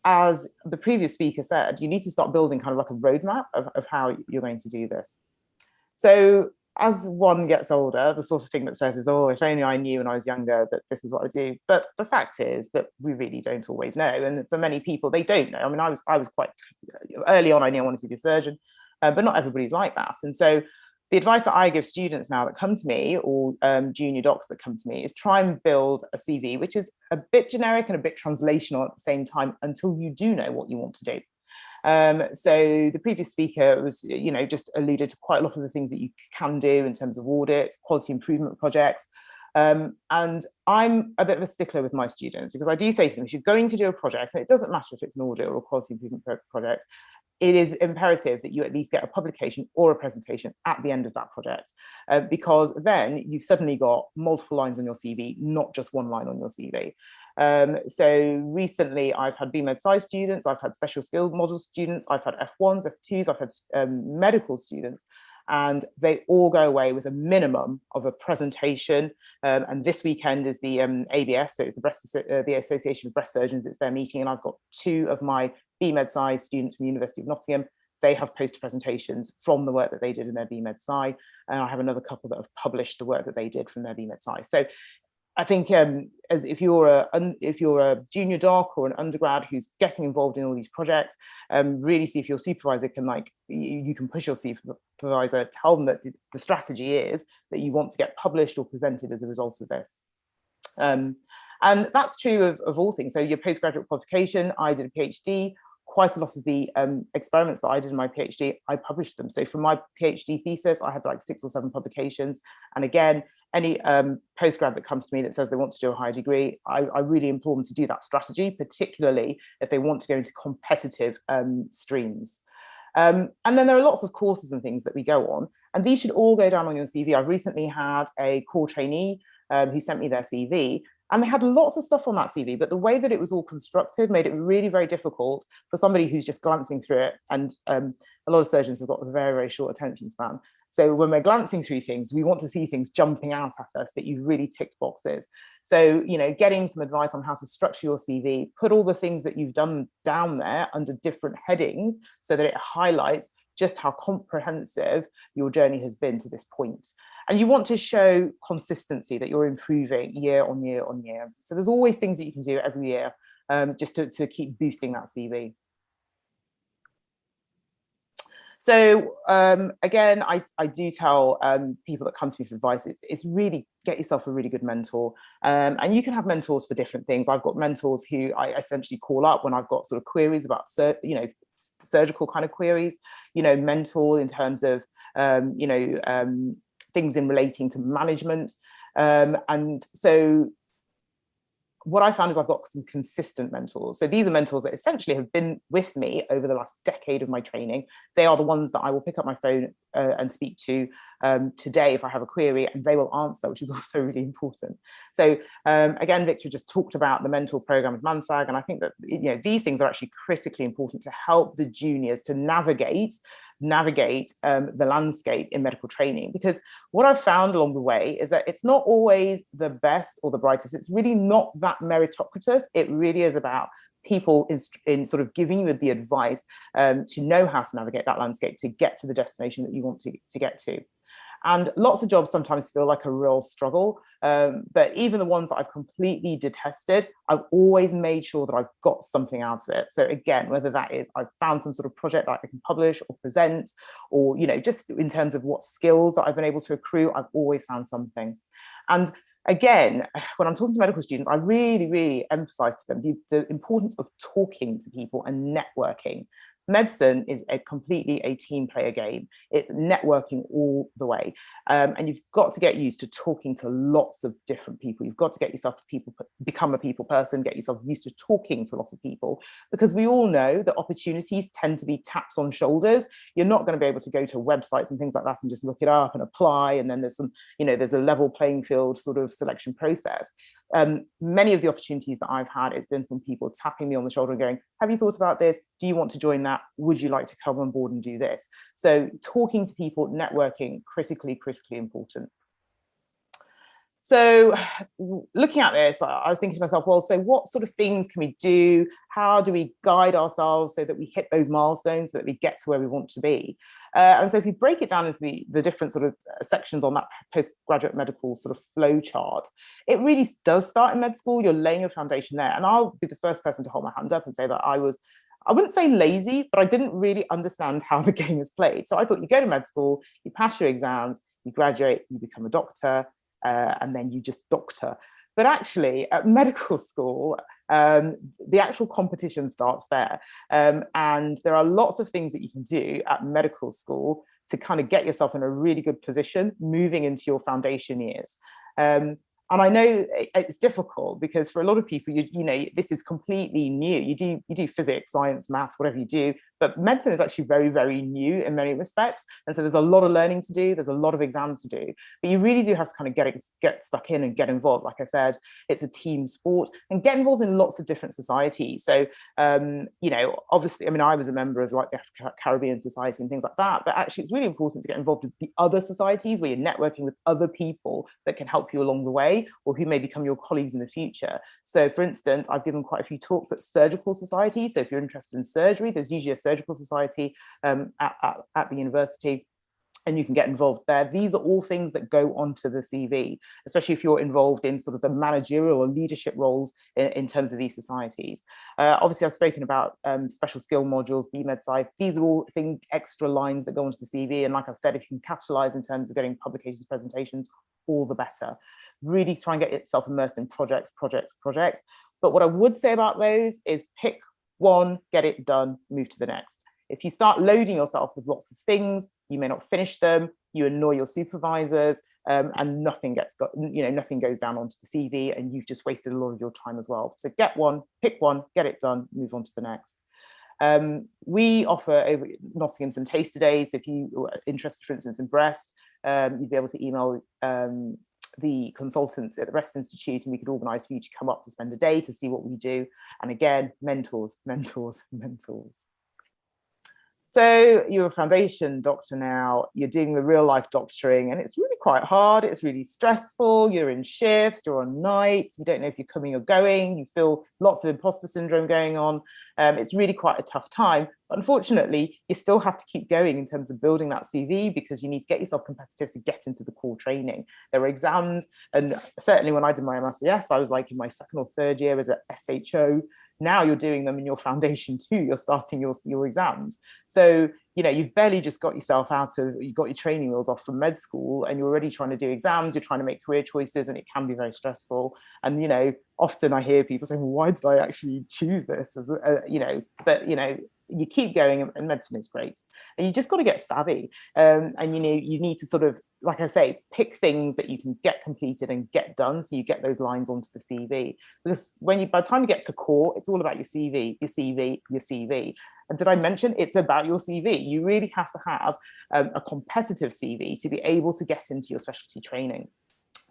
as the previous speaker said, you need to start building kind of like a roadmap of how you're going to do this. So as one gets older, the sort of thing that says is, oh, if only I knew when I was younger that this is what I would do. But the fact is that we really don't always know. And for many people, they don't know. I mean, I was quite early on, I knew I wanted to be a surgeon, but not everybody's like that. And so the advice that I give students now that come to me, or junior docs that come to me, is try and build a CV, which is a bit generic and a bit translational at the same time, until you do know what you want to do. So the previous speaker was, just alluded to quite a lot of the things that you can do in terms of audit, quality improvement projects. And I'm a bit of a stickler with my students, because I do say to them, if you're going to do a project, and it doesn't matter if it's an audit or a quality improvement project, it is imperative that you at least get a publication or a presentation at the end of that project, because then you've suddenly got multiple lines on your CV, not just one line on your CV. So recently I've had BMed-Sci students, I've had special skill model students, I've had F1s, F2s, I've had medical students, and they all go away with a minimum of a presentation. And this weekend is the ABS, so it's the Association of Breast Surgeons, it's their meeting, and I've got 2 of my BMed-Sci students from the University of Nottingham. They have posted presentations from the work that they did in their BMed-Sci, and I have another couple that have published the work that they did from their BMed-Sci. So I think as if you're a junior doc or an undergrad who's getting involved in all these projects, really see if your supervisor can, you can push your supervisor, tell them that the strategy is that you want to get published or presented as a result of this. And that's true of all things. So your postgraduate qualification, I did a PhD. Quite a lot of the experiments that I did in my PhD, I published them. So for my PhD thesis, I had like 6 or 7 publications. And again, any postgrad that comes to me that says they want to do a higher degree, I really implore them to do that strategy, particularly if they want to go into competitive streams. And then there are lots of courses and things that we go on, and these should all go down on your CV. I've recently had a core trainee who sent me their CV, and they had lots of stuff on that CV, but the way that it was all constructed made it really very difficult for somebody who's just glancing through it. And a lot of surgeons have got a very, very short attention span. So when we're glancing through things, we want to see things jumping out at us that you've really ticked boxes. So, getting some advice on how to structure your CV, put all the things that you've done down there under different headings so that it highlights just how comprehensive your journey has been to this point. And you want to show consistency, that you're improving year on year on year. So there's always things that you can do every year just to keep boosting that CV. So again, I do tell people that come to me for advice, it's really get yourself a really good mentor. And you can have mentors for different things. I've got mentors who I essentially call up when I've got sort of queries about, surgical kind of queries, mentor in terms of, things in relating to management. And so what I found is I've got some consistent mentors. So these are mentors that essentially have been with me over the last decade of my training. They are the ones that I will pick up my phone and speak to today if I have a query, and they will answer, which is also really important. So again, Victor just talked about the mentor program with MANSAG, and I think that these things are actually critically important to help the juniors to navigate the landscape in medical training. Because what I've found along the way is that it's not always the best or the brightest. It's really not that meritocratic. It really is about people in sort of giving you the advice to know how to navigate that landscape to get to the destination that you want to get to. And lots of jobs sometimes feel like a real struggle, but even the ones that I've completely detested, I've always made sure that I've got something out of it. So again, whether that is I've found some sort of project that I can publish or present, or just in terms of what skills that I've been able to accrue, I've always found something. And again, when I'm talking to medical students, I really, really emphasize to them the importance of talking to people and networking. Medicine is completely a team player game. It's networking all the way. And you've got to get used to talking to lots of different people. You've got to get yourself to become a people person, get yourself used to talking to lots of people, because we all know that opportunities tend to be taps on shoulders. You're not going to be able to go to websites and things like that and just look it up and apply. And then there's some, there's a level playing field sort of selection process. Many of the opportunities that I've had, it's been from people tapping me on the shoulder and going, have you thought about this? Do you want to join that? Would you like to come on board and do this? So talking to people, networking, critically important. So looking at this, I was thinking to myself, well, so what sort of things can we do? How do we guide ourselves so that we hit those milestones, so that we get to where we want to be? And so if you break it down into the different sort of sections on that postgraduate medical sort of flow chart, it really does start in med school. You're laying your foundation there. And I'll be the first person to hold my hand up and say that I wouldn't say lazy, but I didn't really understand how the game is played. So I thought you go to med school, you pass your exams, you graduate, you become a doctor, and then you just doctor. But actually, at medical school, the actual competition starts there. And there are lots of things that you can do at medical school to kind of get yourself in a really good position moving into your foundation years. And I know it's difficult because for a lot of people, you know, this is completely new. You do physics, science, maths, whatever you do, but medicine is actually very, very new in many respects. And so there's a lot of learning to do. There's a lot of exams to do, but you really do have to kind of get stuck in and get involved. Like I said, it's a team sport, and get involved in lots of different societies. So, you know, obviously, I mean, I was a member of like the Caribbean Society and things like that, but actually it's really important to get involved with the other societies where you're networking with other people that can help you along the way, or who may become your colleagues in the future. So for instance, I've given quite a few talks at surgical society. So if you're interested in surgery, there's usually a surgical society at the university, and you can get involved there. These are all things that go onto the CV, especially if you're involved in sort of the managerial or leadership roles in terms of these societies. Obviously, I've spoken about special skill modules, BMedSci. These are all extra lines that go onto the CV. And like I said, if you can capitalize in terms of getting publications, presentations, all the better. Really try and get yourself immersed in projects. But what I would say about those is pick one, get it done, move to the next. If you start loading yourself with lots of things, you may not finish them, you annoy your supervisors, and nothing goes down onto the CV, and you've just wasted a lot of your time as well. So get one, pick one, get it done, move on to the next. We offer over Nottingham some taster days. If you are interested, for instance, in breast, you'd be able to email the consultants at the Breast Institute, and we could organise for you to come up to spend a day to see what we do. And again, mentors. So you're a foundation doctor now, you're doing the real life doctoring, and it's really quite hard. It's really stressful. You're in shifts, you're on nights, you don't know if you're coming or going, you feel lots of imposter syndrome going on. It's really quite a tough time. But unfortunately, you still have to keep going in terms of building that CV, because you need to get yourself competitive to get into the core training. There are exams, and certainly when I did my MSCS, I was like in my second or third year as a SHO. Now you're doing them in your foundation too. You're starting your exams. So, you know, you've barely just got yourself you got your training wheels off from med school, and you're already trying to do exams, you're trying to make career choices, and it can be very stressful. And, you know, often I hear people saying, well, why did I actually choose this? You keep going, and medicine is great. And you just got to get savvy. And, you know, you need to sort of, like I say, pick things that you can get completed and get done, so you get those lines onto the CV. Because by the time you get to core, it's all about your CV. And did I mention it's about your CV? You really have to have a competitive CV to be able to get into your specialty training.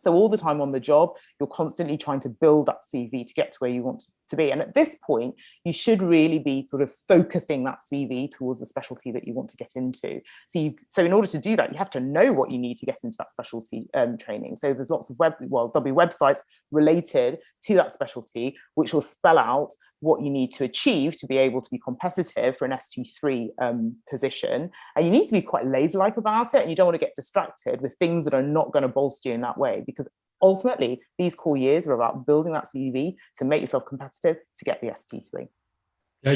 So all the time on the job, you're constantly trying to build that CV to get to where you want to be. And at this point, you should really be sort of focusing that CV towards the specialty that you want to get into. So in order to do that, you have to know what you need to get into that specialty training. So there's lots of there'll be websites related to that specialty, which will spell out what you need to achieve to be able to be competitive for an ST3 position. And you need to be quite laser-like about it, and you don't want to get distracted with things that are not going to bolster you in that way, because ultimately these core years are about building that CV to make yourself competitive to get the ST3.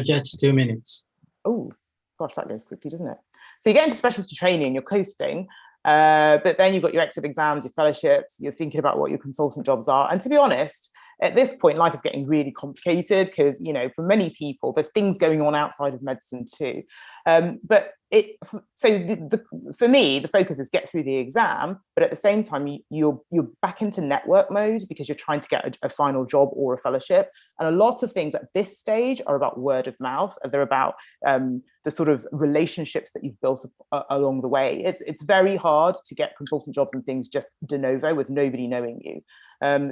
Just 2 minutes. Oh gosh, that goes quickly, doesn't it? So you get into specialty training, you're coasting, but then you've got your exit exams, your fellowships, you're thinking about what your consultant jobs are. And to be honest, at this point, life is getting really complicated, because, you know, for many people, there's things going on outside of medicine too. For me, the focus is get through the exam, but at the same time, you're back into network mode, because you're trying to get a final job or a fellowship. And a lot of things at this stage are about word of mouth. They're about the sort of relationships that you've built along the way. It's very hard to get consultant jobs and things just de novo with nobody knowing you.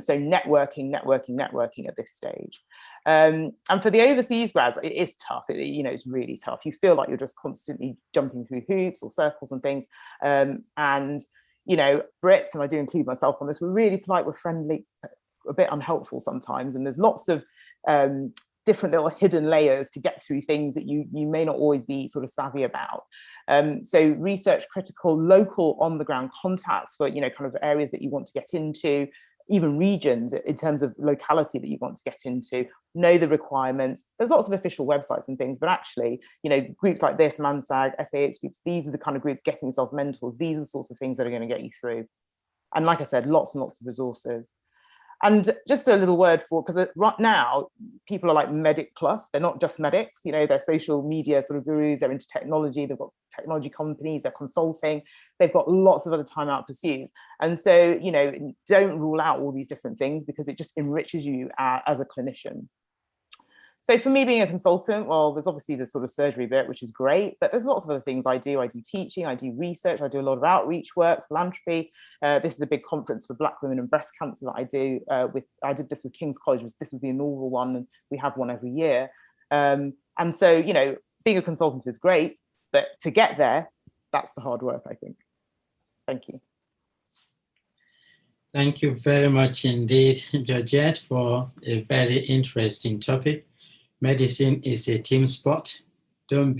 So networking at this stage. And for the overseas grads, it is tough. It's really tough. You feel like you're just constantly jumping through hoops or circles and things. And you know, Brits, and I do include myself on this, we're really polite, we're friendly, a bit unhelpful sometimes, and there's lots of different little hidden layers to get through things that you may not always be sort of savvy about. So research critical, local on the ground contacts for, you know, kind of areas that you want to get into, even regions in terms of locality that you want to get into, know the requirements. There's lots of official websites and things, but actually, you know, groups like this, MANSAG, SAH groups, these are the kind of groups getting yourself mentors. These are the sorts of things that are going to get you through. And like I said, lots and lots of resources. And just a little word for, because right now, people are like medic plus, they're not just medics, you know, they're social media sort of gurus, they're into technology, they've got technology companies, they're consulting, they've got lots of other time out pursuits. And so, you know, don't rule out all these different things because it just enriches you as a clinician. So for me being a consultant, well, there's obviously the sort of surgery bit, which is great, but there's lots of other things I do. I do teaching, I do research, I do a lot of outreach work, philanthropy. This is a big conference for Black women and breast cancer that I do. I did this with King's College. This was the inaugural one, and we have one every year. And so, you know, being a consultant is great, but to get there, that's the hard work, I think. Thank you. Thank you very much indeed, Georgette, for a very interesting topic. Medicine is a team sport. Don't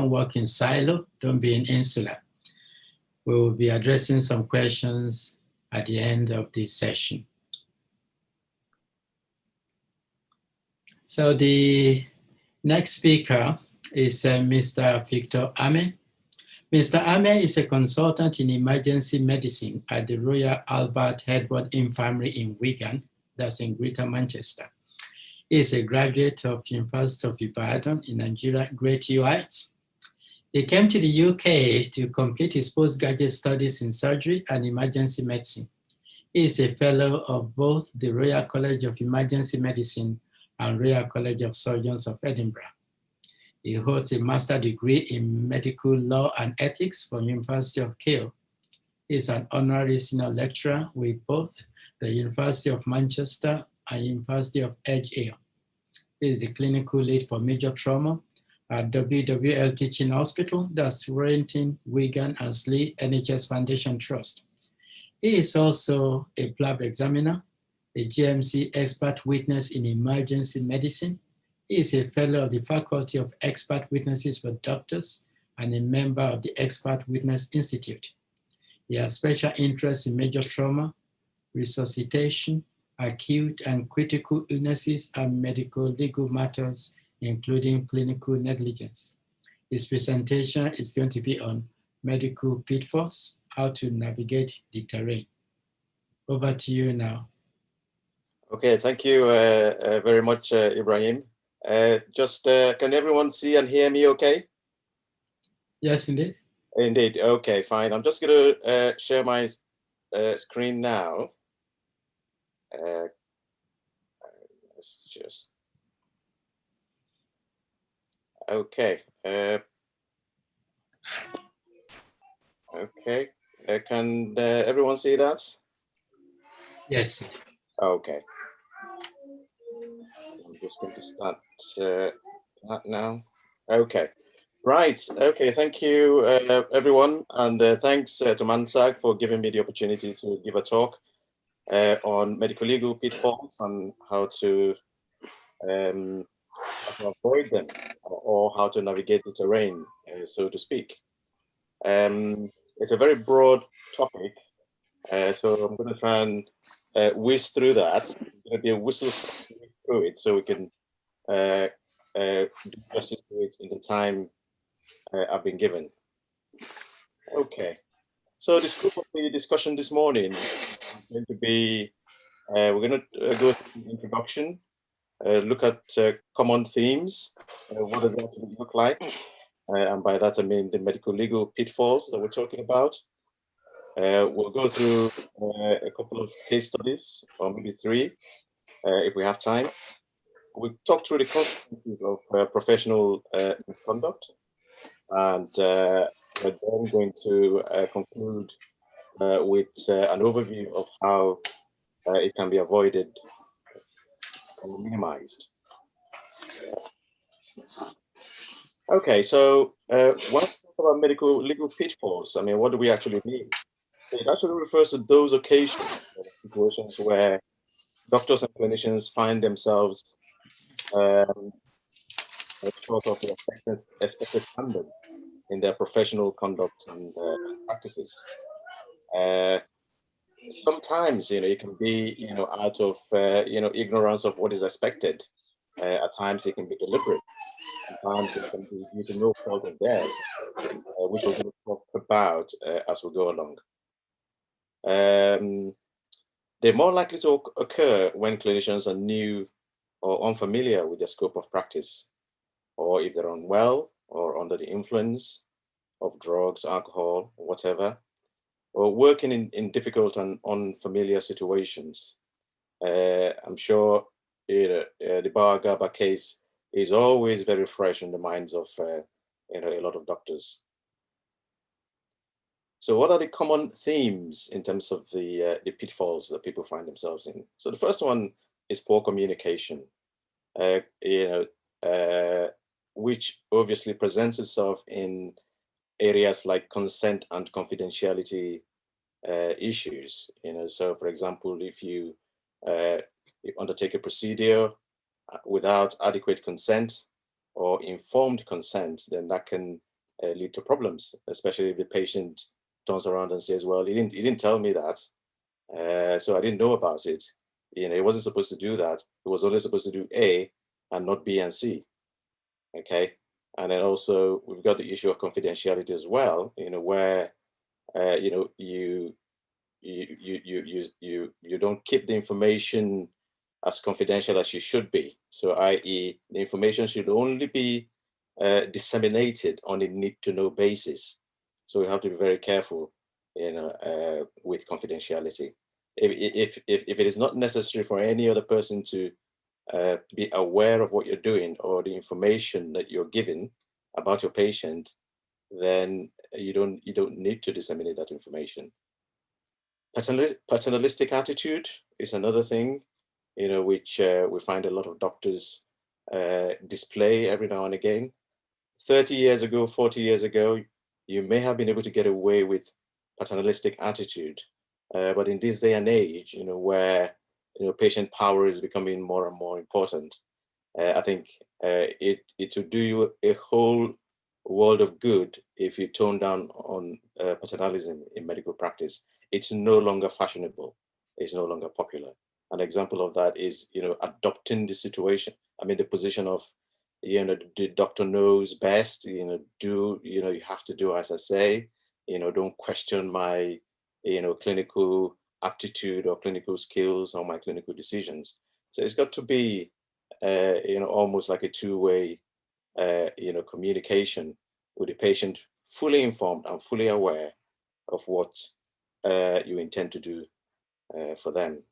work in silo, don't be an insular. We will be addressing some questions at the end of this session. So the next speaker is Mr. Victor Ame. Mr. Ame is a consultant in emergency medicine at the Royal Albert Edward Infirmary in Wigan, that's in Greater Manchester. He is a graduate of University of Ibadan in Nigeria, Great UI. He came to the UK to complete his postgraduate studies in surgery and emergency medicine. He is a fellow of both the Royal College of Emergency Medicine and Royal College of Surgeons of Edinburgh. He holds a master's degree in medical law and ethics from University of Keele. He is an honorary senior lecturer with both the University of Manchester and University of Edge Hill. He is the clinical lead for major trauma at WWL Teaching Hospital, that's Warrington, Wigan and Slee NHS Foundation Trust. He is also a PLAB examiner, a GMC expert witness in emergency medicine. He is a fellow of the Faculty of Expert Witnesses for Doctors and a member of the Expert Witness Institute. He has special interest in major trauma, resuscitation, acute and critical illnesses, and medical legal matters, including clinical negligence. His presentation is going to be on medical pitfalls, how to navigate the terrain. Over to you now. Okay, thank you very much, Ibrahim. Can everyone see and hear me okay? Yes, indeed. Indeed, okay, fine. I'm just going to share my screen now. Let's just, okay. Okay, can everyone see that? Yes. Okay. I'm just going to start that now. Okay, right. Okay, thank you, everyone. And thanks to MANSAG for giving me the opportunity to give a talk on medical legal pitfalls and how to avoid them or how to navigate the terrain, so to speak. It's a very broad topic, so I'm going to try and whiz through that. It's going to be a whistle through it so we can do justice to it in the time I've been given. Okay, so the scope of the discussion this morning is going to be, we're going to go through the introduction, look at common themes, what does that look like? And by that I mean the medical legal pitfalls that we're talking about. We'll go through a couple of case studies, or maybe 3, if we have time. We'll talk through the consequences of professional misconduct, and we're then going to conclude with an overview of how it can be avoided or minimized. Okay, so when we talk about medical legal pitfalls, I mean, what do we actually mean? It actually refers to those occasions, situations where doctors and clinicians find themselves short of the expected standard in their professional conduct and practices. Sometimes, it can be, out of, ignorance of what is expected. At times it can be deliberate. Sometimes it can be due to no fault of theirs, which we're going to talk about as we go along. They're more likely to occur when clinicians are new or unfamiliar with the scope of practice, or if they're unwell or under the influence of drugs, alcohol, whatever, or working in difficult and unfamiliar situations. I'm sure the Bar Gaba case is always very fresh in the minds of a lot of doctors. So what are the common themes in terms of the pitfalls that people find themselves in? So the first one is poor communication, which obviously presents itself in areas like consent and confidentiality issues. So for example, if you undertake a procedure without adequate consent or informed consent, then that can lead to problems, especially if the patient turns around and says, well, he didn't tell me that, so I didn't know about it. He wasn't supposed to do that. He was only supposed to do A and not B and C. Okay, and then also we've got the issue of confidentiality as well. Where you don't keep the information as confidential as you should be. So, i.e., the information should only be disseminated on a need-to-know basis. So we have to be very careful, with confidentiality. If it is not necessary for any other person to be aware of what you're doing or the information that you're giving about your patient, then you don't need to disseminate that information. Paternalistic attitude is another thing, which we find a lot of doctors display every now and again. 30 years ago, 40 years ago, you may have been able to get away with paternalistic attitude. But in this day and age, where patient power is becoming more and more important, I think it would do you a whole world of good if you tone down on paternalism in medical practice. It's no longer fashionable. It's no longer popular. An example of that is, adopting the situation. I mean, the position of, the doctor knows best. You have to do as I say. Don't question my, clinical aptitude or clinical skills or my clinical decisions. So it's got to be, almost like a two-way, communication with the patient, fully informed and fully aware of what you intend to do for them.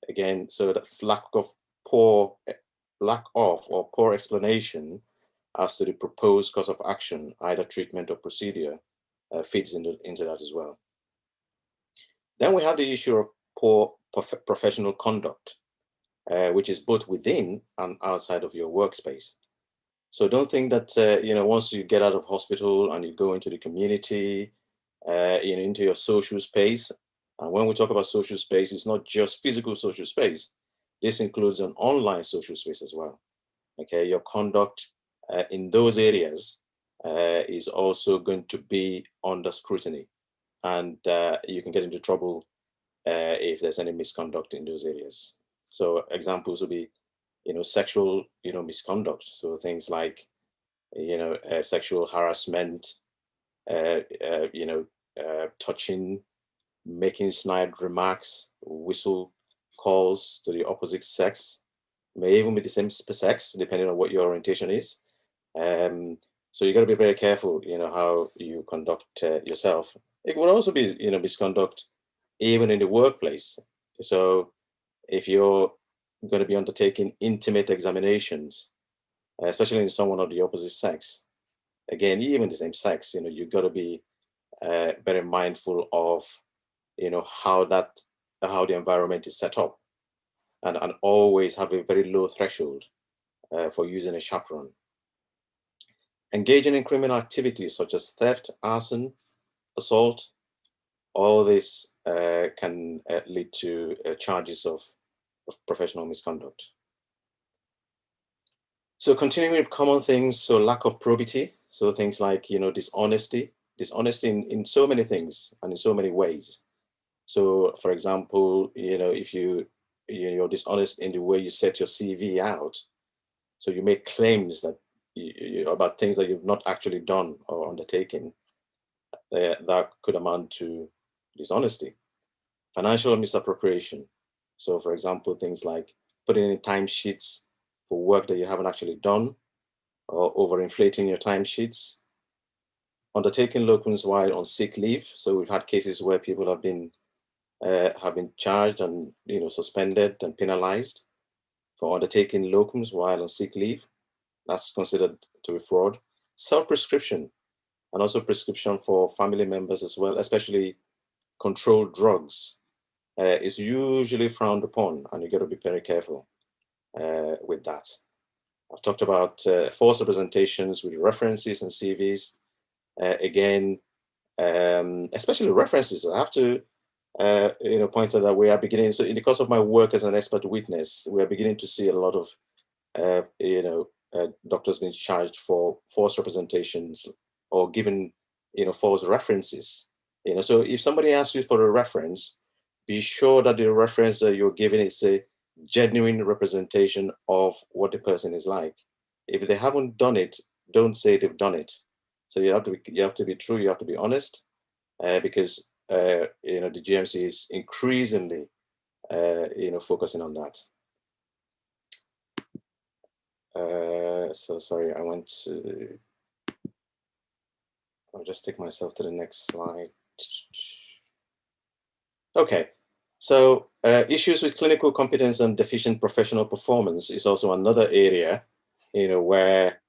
Again, so that lack of or poor explanation as to the proposed course of action, either treatment or procedure, fits into that as well. Then we have the issue of poor professional conduct, which is both within and outside of your workspace. So don't think that, once you get out of hospital and you go into the community, into your social space. And when we talk about social space, it's not just physical social space. This includes an online social space as well. Okay, your conduct in those areas is also going to be under scrutiny. And you can get into trouble if there's any misconduct in those areas. So examples would be, sexual, misconduct. So things like, sexual harassment, touching, making snide remarks, whistle calls to the opposite sex, may even be the same sex, depending on what your orientation is. So you got to be very careful, how you conduct yourself. It would also be, misconduct even in the workplace. So if you're going to be undertaking intimate examinations, especially in someone of the opposite sex, again, even the same sex, you've got to be very mindful of, how the environment is set up, and always have a very low threshold for using a chaperone. Engaging in criminal activities such as theft, arson, assault, all this can lead to charges of professional misconduct. So continuing with common things, so lack of probity, so things like, dishonesty in so many things and in so many ways. So for example, if you're dishonest in the way you set your CV out, so you make claims that about things that you've not actually done or undertaken, that could amount to dishonesty. Financial misappropriation. So for example, things like putting in timesheets for work that you haven't actually done, or overinflating your timesheets, undertaking locums while on sick leave. So we've had cases where people have been charged and suspended and penalized for undertaking locums while on sick leave. That's considered to be fraud. Self-prescription, and also prescription for family members as well, especially controlled drugs, is usually frowned upon, and you got to be very careful with that. I've talked about false representations with references and CVs. Again, especially references. I have to point out that we are beginning. So in the course of my work as an expert witness, we are beginning to see a lot of doctors being charged for false representations or given false references. So if somebody asks you for a reference, be sure that the reference that you're giving is a genuine representation of what the person is like. If they haven't done it, don't say they've done it. So you have to be true. You have to be honest, because the GMC is increasingly focusing on that. So sorry, I'll just take myself to the next slide. Okay, so issues with clinical competence and deficient professional performance is also another area, where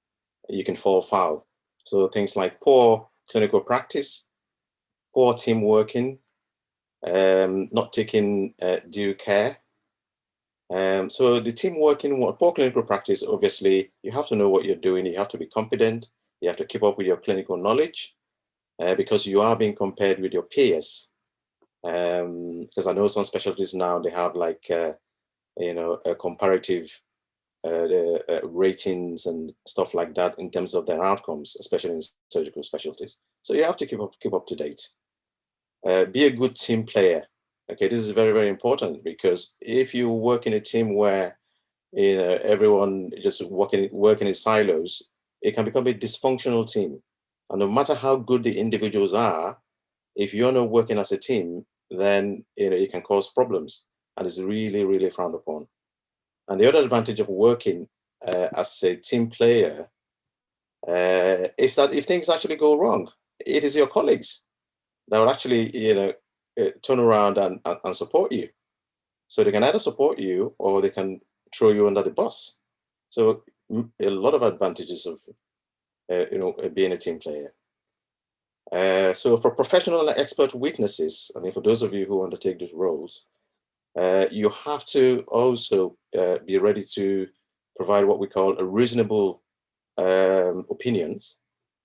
you can fall foul. So things like poor clinical practice, poor team working, not taking due care. So the team working, poor clinical practice, obviously, you have to know what you're doing. You have to be competent. You have to keep up with your clinical knowledge, because you are being compared with your peers. Because I know some specialties now, they have like, a comparative ratings and stuff like that in terms of their outcomes, especially in surgical specialties. So you have to keep up to date. Be a good team player. Okay, this is very, very important, because if you work in a team where everyone just working in silos, it can become a dysfunctional team. And no matter how good the individuals are, if you're not working as a team, then it can cause problems, and it's really, really frowned upon. And the other advantage of working as a team player is that if things actually go wrong, it is your colleagues that will actually turn around and support you. So they can either support you or they can throw you under the bus. So a lot of advantages of being a team player. So for professional and expert witnesses, I mean, for those of you who undertake these roles, you have to also be ready to provide what we call a reasonable opinions,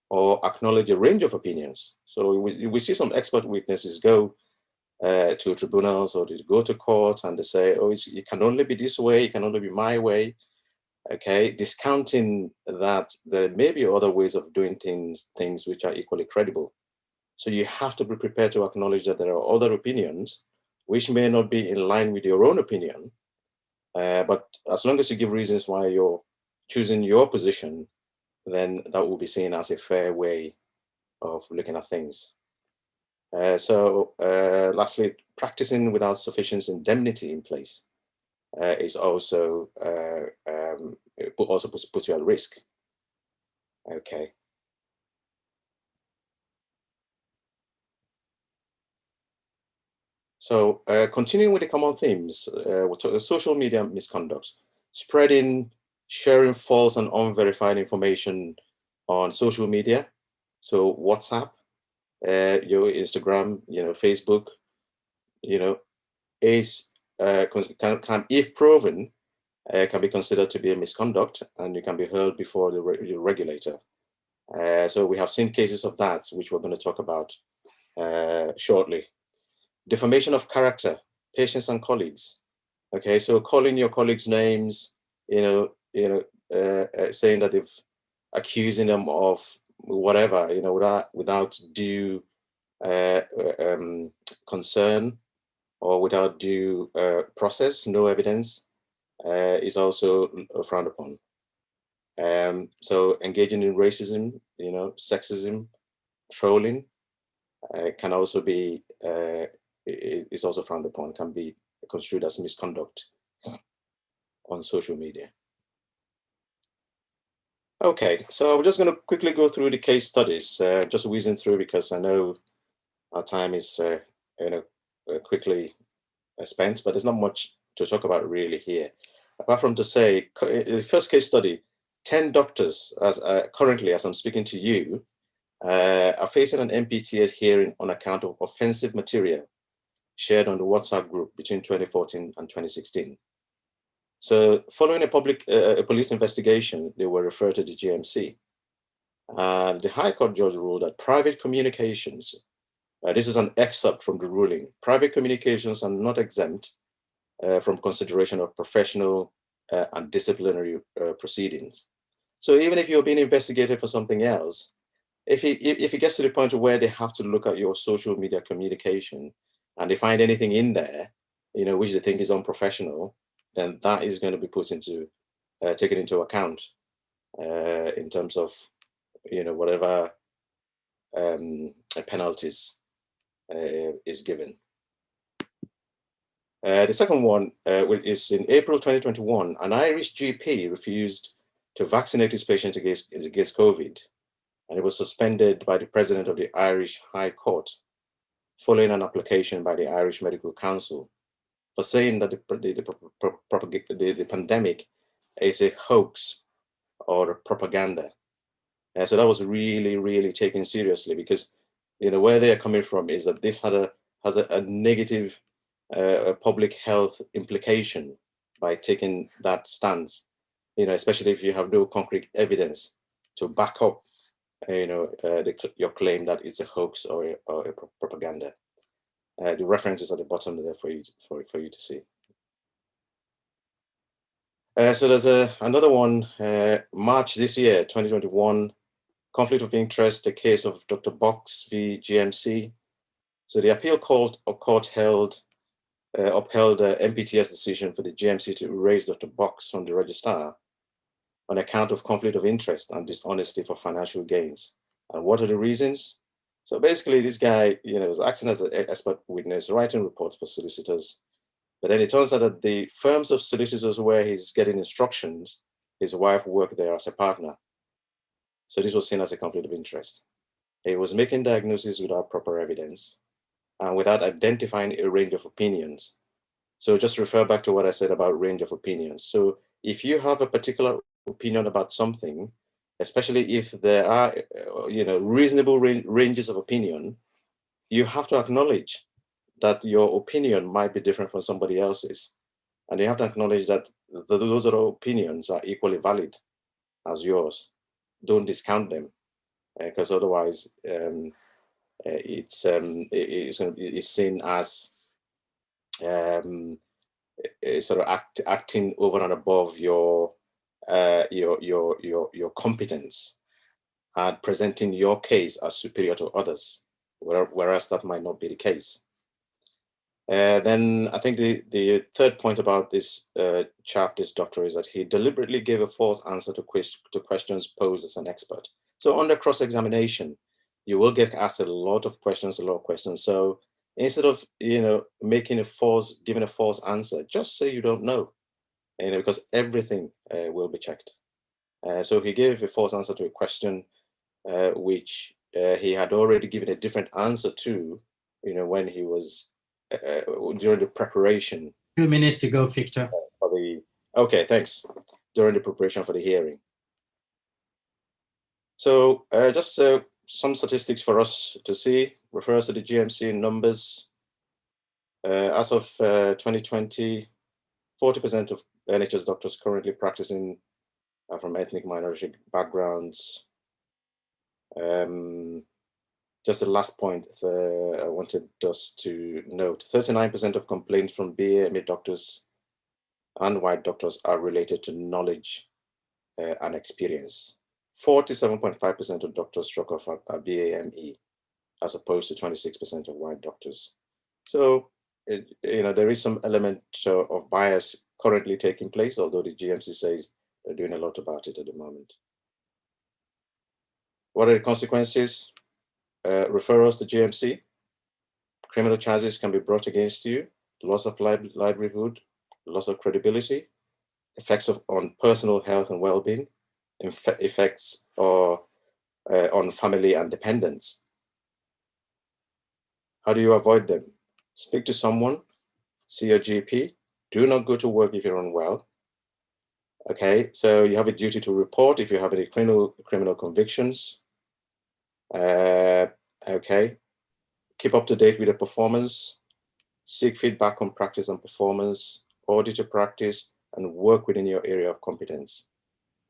or acknowledge a range of opinions. So we see some expert witnesses go to tribunals, or they go to court and they say, oh, it can only be this way, it can only be my way. Okay, discounting that there may be other ways of doing things which are equally credible. So you have to be prepared to acknowledge that there are other opinions which may not be in line with your own opinion. But as long as you give reasons why you're choosing your position, then that will be seen as a fair way of looking at things. So lastly, practicing without sufficient indemnity in place is also puts you at risk. Okay. So continuing with the common themes, social media misconduct, spreading, sharing false and unverified information on social media. So WhatsApp, your Instagram, Facebook, is can, if proven, can be considered to be a misconduct, and you can be heard before the regulator. So we have seen cases of that, which we're going to talk about shortly. defamation of character, patients and colleagues. Okay, so calling your colleagues names, saying that if accusing them of whatever, without due concern or without due process, no evidence, is also frowned upon. So engaging in racism, sexism, trolling can also be, is also frowned upon, can be construed as misconduct on social media. Okay, so we're just going to quickly go through the case studies, just whizzing through because I know our time is quickly spent, but there's not much to talk about really here. Apart from to say, the first case study, 10 doctors, currently as I'm speaking to you, are facing an MPTS hearing on account of offensive material shared on the WhatsApp group between 2014 and 2016. So following a police investigation, they were referred to the GMC. And the High Court judge ruled that private communications, this is an excerpt from the ruling, private communications are not exempt from consideration of professional and disciplinary proceedings. So even if you're being investigated for something else, if it gets to the point where they have to look at your social media communication and they find anything in there, which they think is unprofessional, then that is going to be put into, taken into account in terms of, whatever penalties is given. The second one is in April 2021, an Irish GP refused to vaccinate his patient against COVID, and it was suspended by the president of the Irish High Court following an application by the Irish Medical Council for saying that the pandemic is a hoax or a propaganda. So that was really, really taken seriously because, where they are coming from is that this has a negative public health implication by taking that stance, especially if you have no concrete evidence to back up, your claim that it's a hoax or a propaganda. The reference is at the bottom there for you to see. So there's another one, March this year, 2021, conflict of interest, the case of Dr. Box v. GMC. So the appeal court upheld MPTS decision for the GMC to erase Dr. Box from the registrar on account of conflict of interest and dishonesty for financial gains. And what are the reasons? So basically, this guy, was acting as an expert witness, writing reports for solicitors. But then it turns out that the firms of solicitors where he's getting instructions, his wife worked there as a partner. So this was seen as a conflict of interest. He was making diagnoses without proper evidence and without identifying a range of opinions. So just refer back to what I said about range of opinions. So if you have a particular opinion about something, especially if there are, reasonable ranges of opinion, you have to acknowledge that your opinion might be different from somebody else's. And you have to acknowledge that those other opinions are equally valid as yours. Don't discount them, because otherwise it's seen as sort of acting over and above your competence and presenting your case as superior to others, whereas that might not be the case. Then I think the third point about this this doctor, is that he deliberately gave a false answer to questions posed as an expert. So under cross-examination, you will get asked a lot of questions. So instead of giving a false answer, just say you don't know, because everything will be checked. So he gave a false answer to a question which he had already given a different answer to, when he was during the preparation. 2 minutes to go, Victor. Okay, thanks. During the preparation for the hearing. So just some statistics for us to see, refers to the GMC numbers. As of 2020, 40% of NHS doctors currently practicing are from ethnic minority backgrounds. The just the last point I wanted us to note, 39% of complaints from BAME doctors and white doctors are related to knowledge and experience. 47.5% of doctors struck off are BAME, as opposed to 26% of white doctors. So, there is some element of bias currently taking place, although the GMC says they're doing a lot about it at the moment. What are the consequences? Referrals to GMC, criminal charges can be brought against you, loss of livelihood, loss of credibility, effects on personal health and well-being, effects on family and dependents. How do you avoid them? Speak to someone, see your GP, do not go to work if you're unwell. Okay, so you have a duty to report if you have any criminal convictions. Okay, keep up to date with the performance, seek feedback on practice and performance, audit your practice, and work within your area of competence.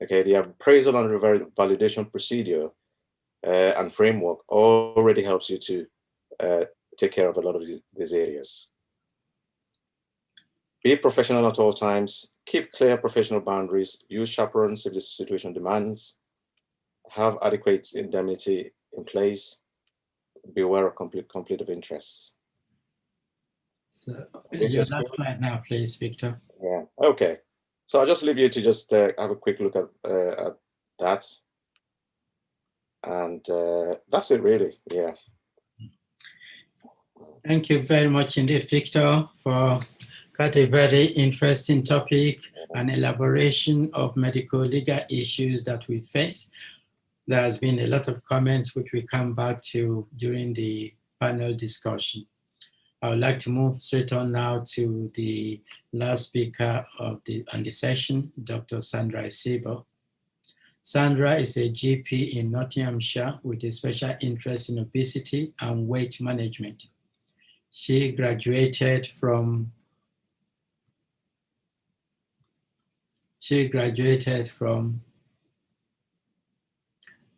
Okay, the appraisal and validation procedure and framework already helps you to take care of a lot of these areas. Be professional at all times, keep clear professional boundaries, use chaperones if the situation demands, have adequate indemnity in place, be aware of conflict of interests. So your last slide now, please, Victor. Yeah, okay. So I'll just leave you to just have a quick look at that. And that's it really, yeah. Thank you very much indeed, Victor, for quite a very interesting topic and elaboration of medical legal issues that we face. There has been a lot of comments which we come back to during the panel discussion. I would like to move straight on now to the last speaker on the session, Dr. Sandra Isibo. Sandra is a GP in Nottinghamshire with a special interest in obesity and weight management. She graduated from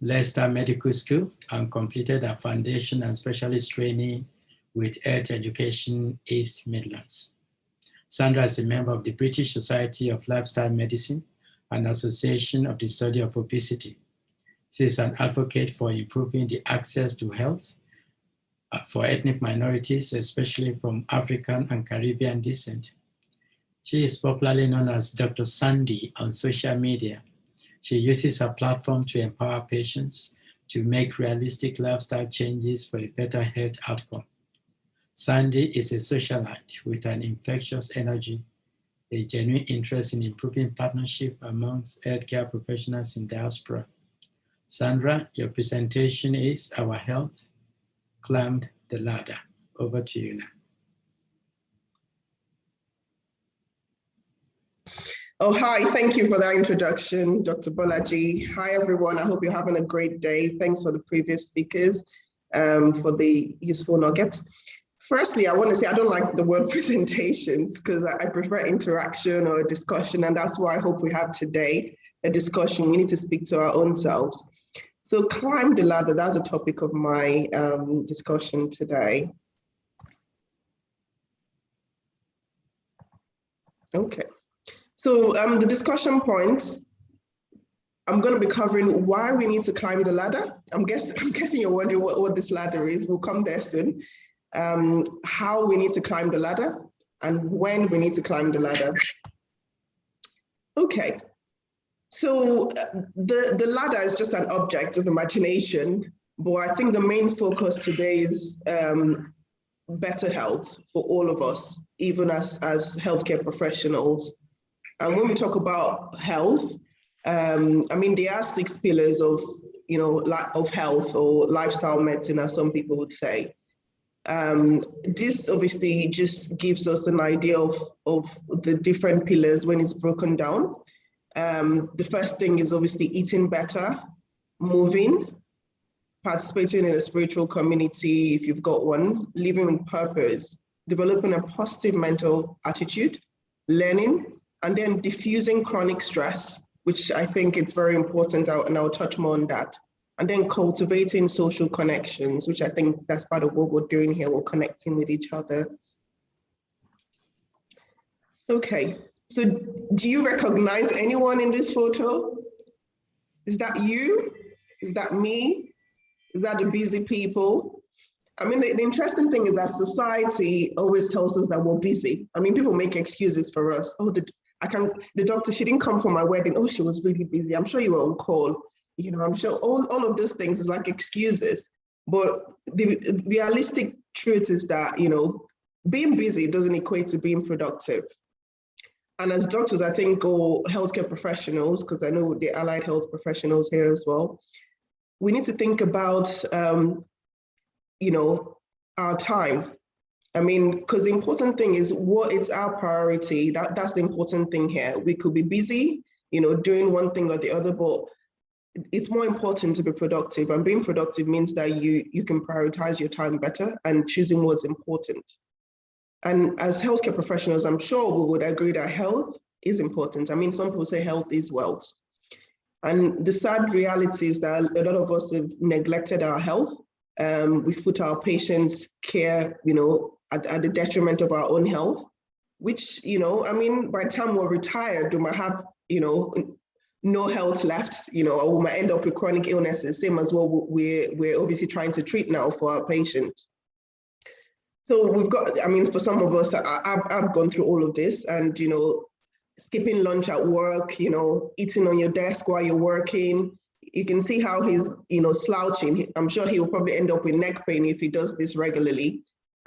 Leicester Medical School and completed a foundation and specialist training with Health Education East Midlands. Sandra is a member of the British Society of Lifestyle Medicine and Association of the Study of Obesity. She is an advocate for improving the access to health for ethnic minorities, especially from African and Caribbean descent. She is popularly known as Dr. Sandy on social media. She uses her platform to empower patients to make realistic lifestyle changes for a better health outcome. Sandy is a socialite with an infectious energy, a genuine interest in improving partnership amongst healthcare professionals in diaspora. Sandra, your presentation is Our Health Climbed the Ladder. Over to you now. Oh, hi. Thank you for that introduction, Dr. Bolaji. Hi, everyone. I hope you're having a great day. Thanks for the previous speakers for the useful nuggets. Firstly, I want to say I don't like the word presentations because I prefer interaction or a discussion, and that's why I hope we have today a discussion. We need to speak to our own selves. So climb the ladder, that's a topic of my discussion today. Okay. So the discussion points, I'm going to be covering why we need to climb the ladder. I'm guessing you're wondering what this ladder is. We'll come there soon. How we need to climb the ladder and when we need to climb the ladder. Okay. So the ladder is just an object of imagination, but I think the main focus today is better health for all of us, even as healthcare professionals. And when we talk about health, I mean, there are 6 pillars of, of health or lifestyle medicine, as some people would say. This obviously just gives us an idea of the different pillars when it's broken down. The first thing is obviously eating better, moving, participating in a spiritual community if you've got one, living with purpose, developing a positive mental attitude, learning, and then diffusing chronic stress, which I think it's very important, and I'll touch more on that, And then cultivating social connections, which I think that's part of what we're doing here. We're connecting with each other. Okay, so do you recognize anyone in this photo? Is that you? Is that me? Is that the busy people? I mean, the interesting thing is that society always tells us that we're busy. I mean, people make excuses for us. Oh, the doctor, she didn't come for my wedding. Oh, she was really busy. I'm sure you were on call. You know, I'm sure all of those things is like excuses. But the realistic truth is that, you know, being busy doesn't equate to being productive. And as doctors, I think, or healthcare professionals, because I know the allied health professionals here as well, we need to think about, you know, our time. I mean, because the important thing is what is our priority. That's the important thing here. We could be busy, you know, doing one thing or the other, but it's more important to be productive. And being productive means that you can prioritize your time better and choosing what's important. And as healthcare professionals, I'm sure we would agree that health is important. I mean, some people say health is wealth. And the sad reality is that a lot of us have neglected our health. We've put our patients' care, you know, at the detriment of our own health, which, you know, I mean, by the time we're retired, we might have, you know, no health left, you know, or we might end up with chronic illnesses, same as what we're obviously trying to treat now for our patients. So we've got, I mean, for some of us, I've gone through all of this, and, you know, skipping lunch at work, you know, eating on your desk while you're working. You can see how he's, you know, slouching. I'm sure he will probably end up with neck pain if he does this regularly.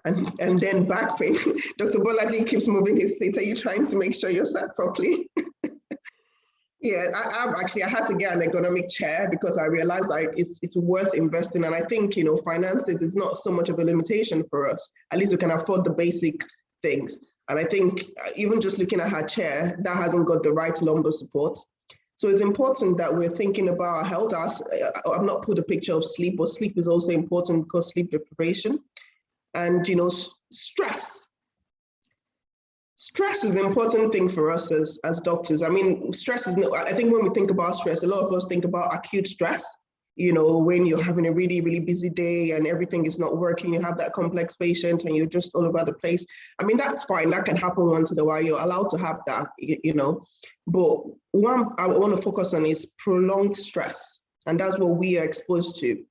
And then back pain. Dr. Bolaji keeps moving his seat. Are you trying to make sure you're sat properly? Yeah, I had to get an ergonomic chair because I realized that it's worth investing. And I think, you know, finances is not so much of a limitation for us. At least we can afford the basic things. And I think even just looking at her chair, that hasn't got the right lumbar support. So it's important that we're thinking about our health. I've not put a picture of sleep, but sleep is also important because sleep deprivation. And, you know, stress. Stress is an important thing for us as doctors. I mean, stress is, I think when we think about stress, a lot of us think about acute stress. You know, when you're having a really, really busy day and everything is not working, you have that complex patient and you're just all over the place. I mean, that's fine. That can happen once in a while. You're allowed to have that, you know. But one I want to focus on is prolonged stress. And that's what we are exposed to.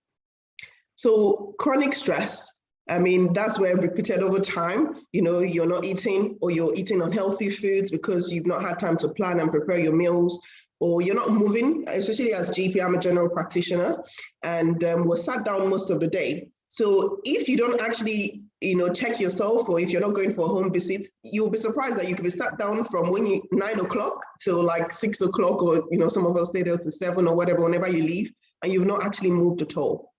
So chronic stress, I mean, that's where repeated over time, you know, you're not eating or you're eating unhealthy foods because you've not had time to plan and prepare your meals, or you're not moving, especially as GP, I'm a general practitioner, and we're sat down most of the day. So if you don't actually, you know, check yourself, or if you're not going for home visits, you'll be surprised that you can be sat down from 9 o'clock till like 6 o'clock, or, you know, some of us stay there to 7 or whatever, whenever you leave, and you've not actually moved at all.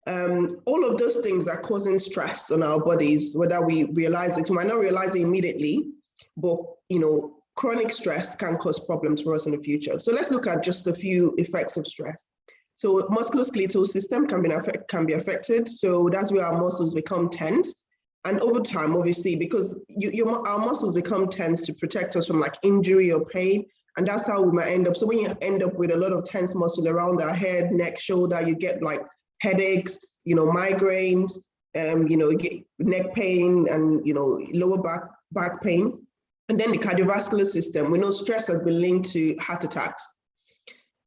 All of those things are causing stress on our bodies, whether we realize it. We might not realize it immediately, but, you know, chronic stress can cause problems for us in the future. So let's look at just a few effects of stress. So musculoskeletal system can be affected. So that's where our muscles become tense. And over time, obviously, because our muscles become tense to protect us from like injury or pain. And that's how we might end up. So when you end up with a lot of tense muscle around our head, neck, shoulder, you get like headaches, you know, migraines, you know, neck pain, and, you know, lower back pain. And then the cardiovascular system, we know stress has been linked to heart attacks.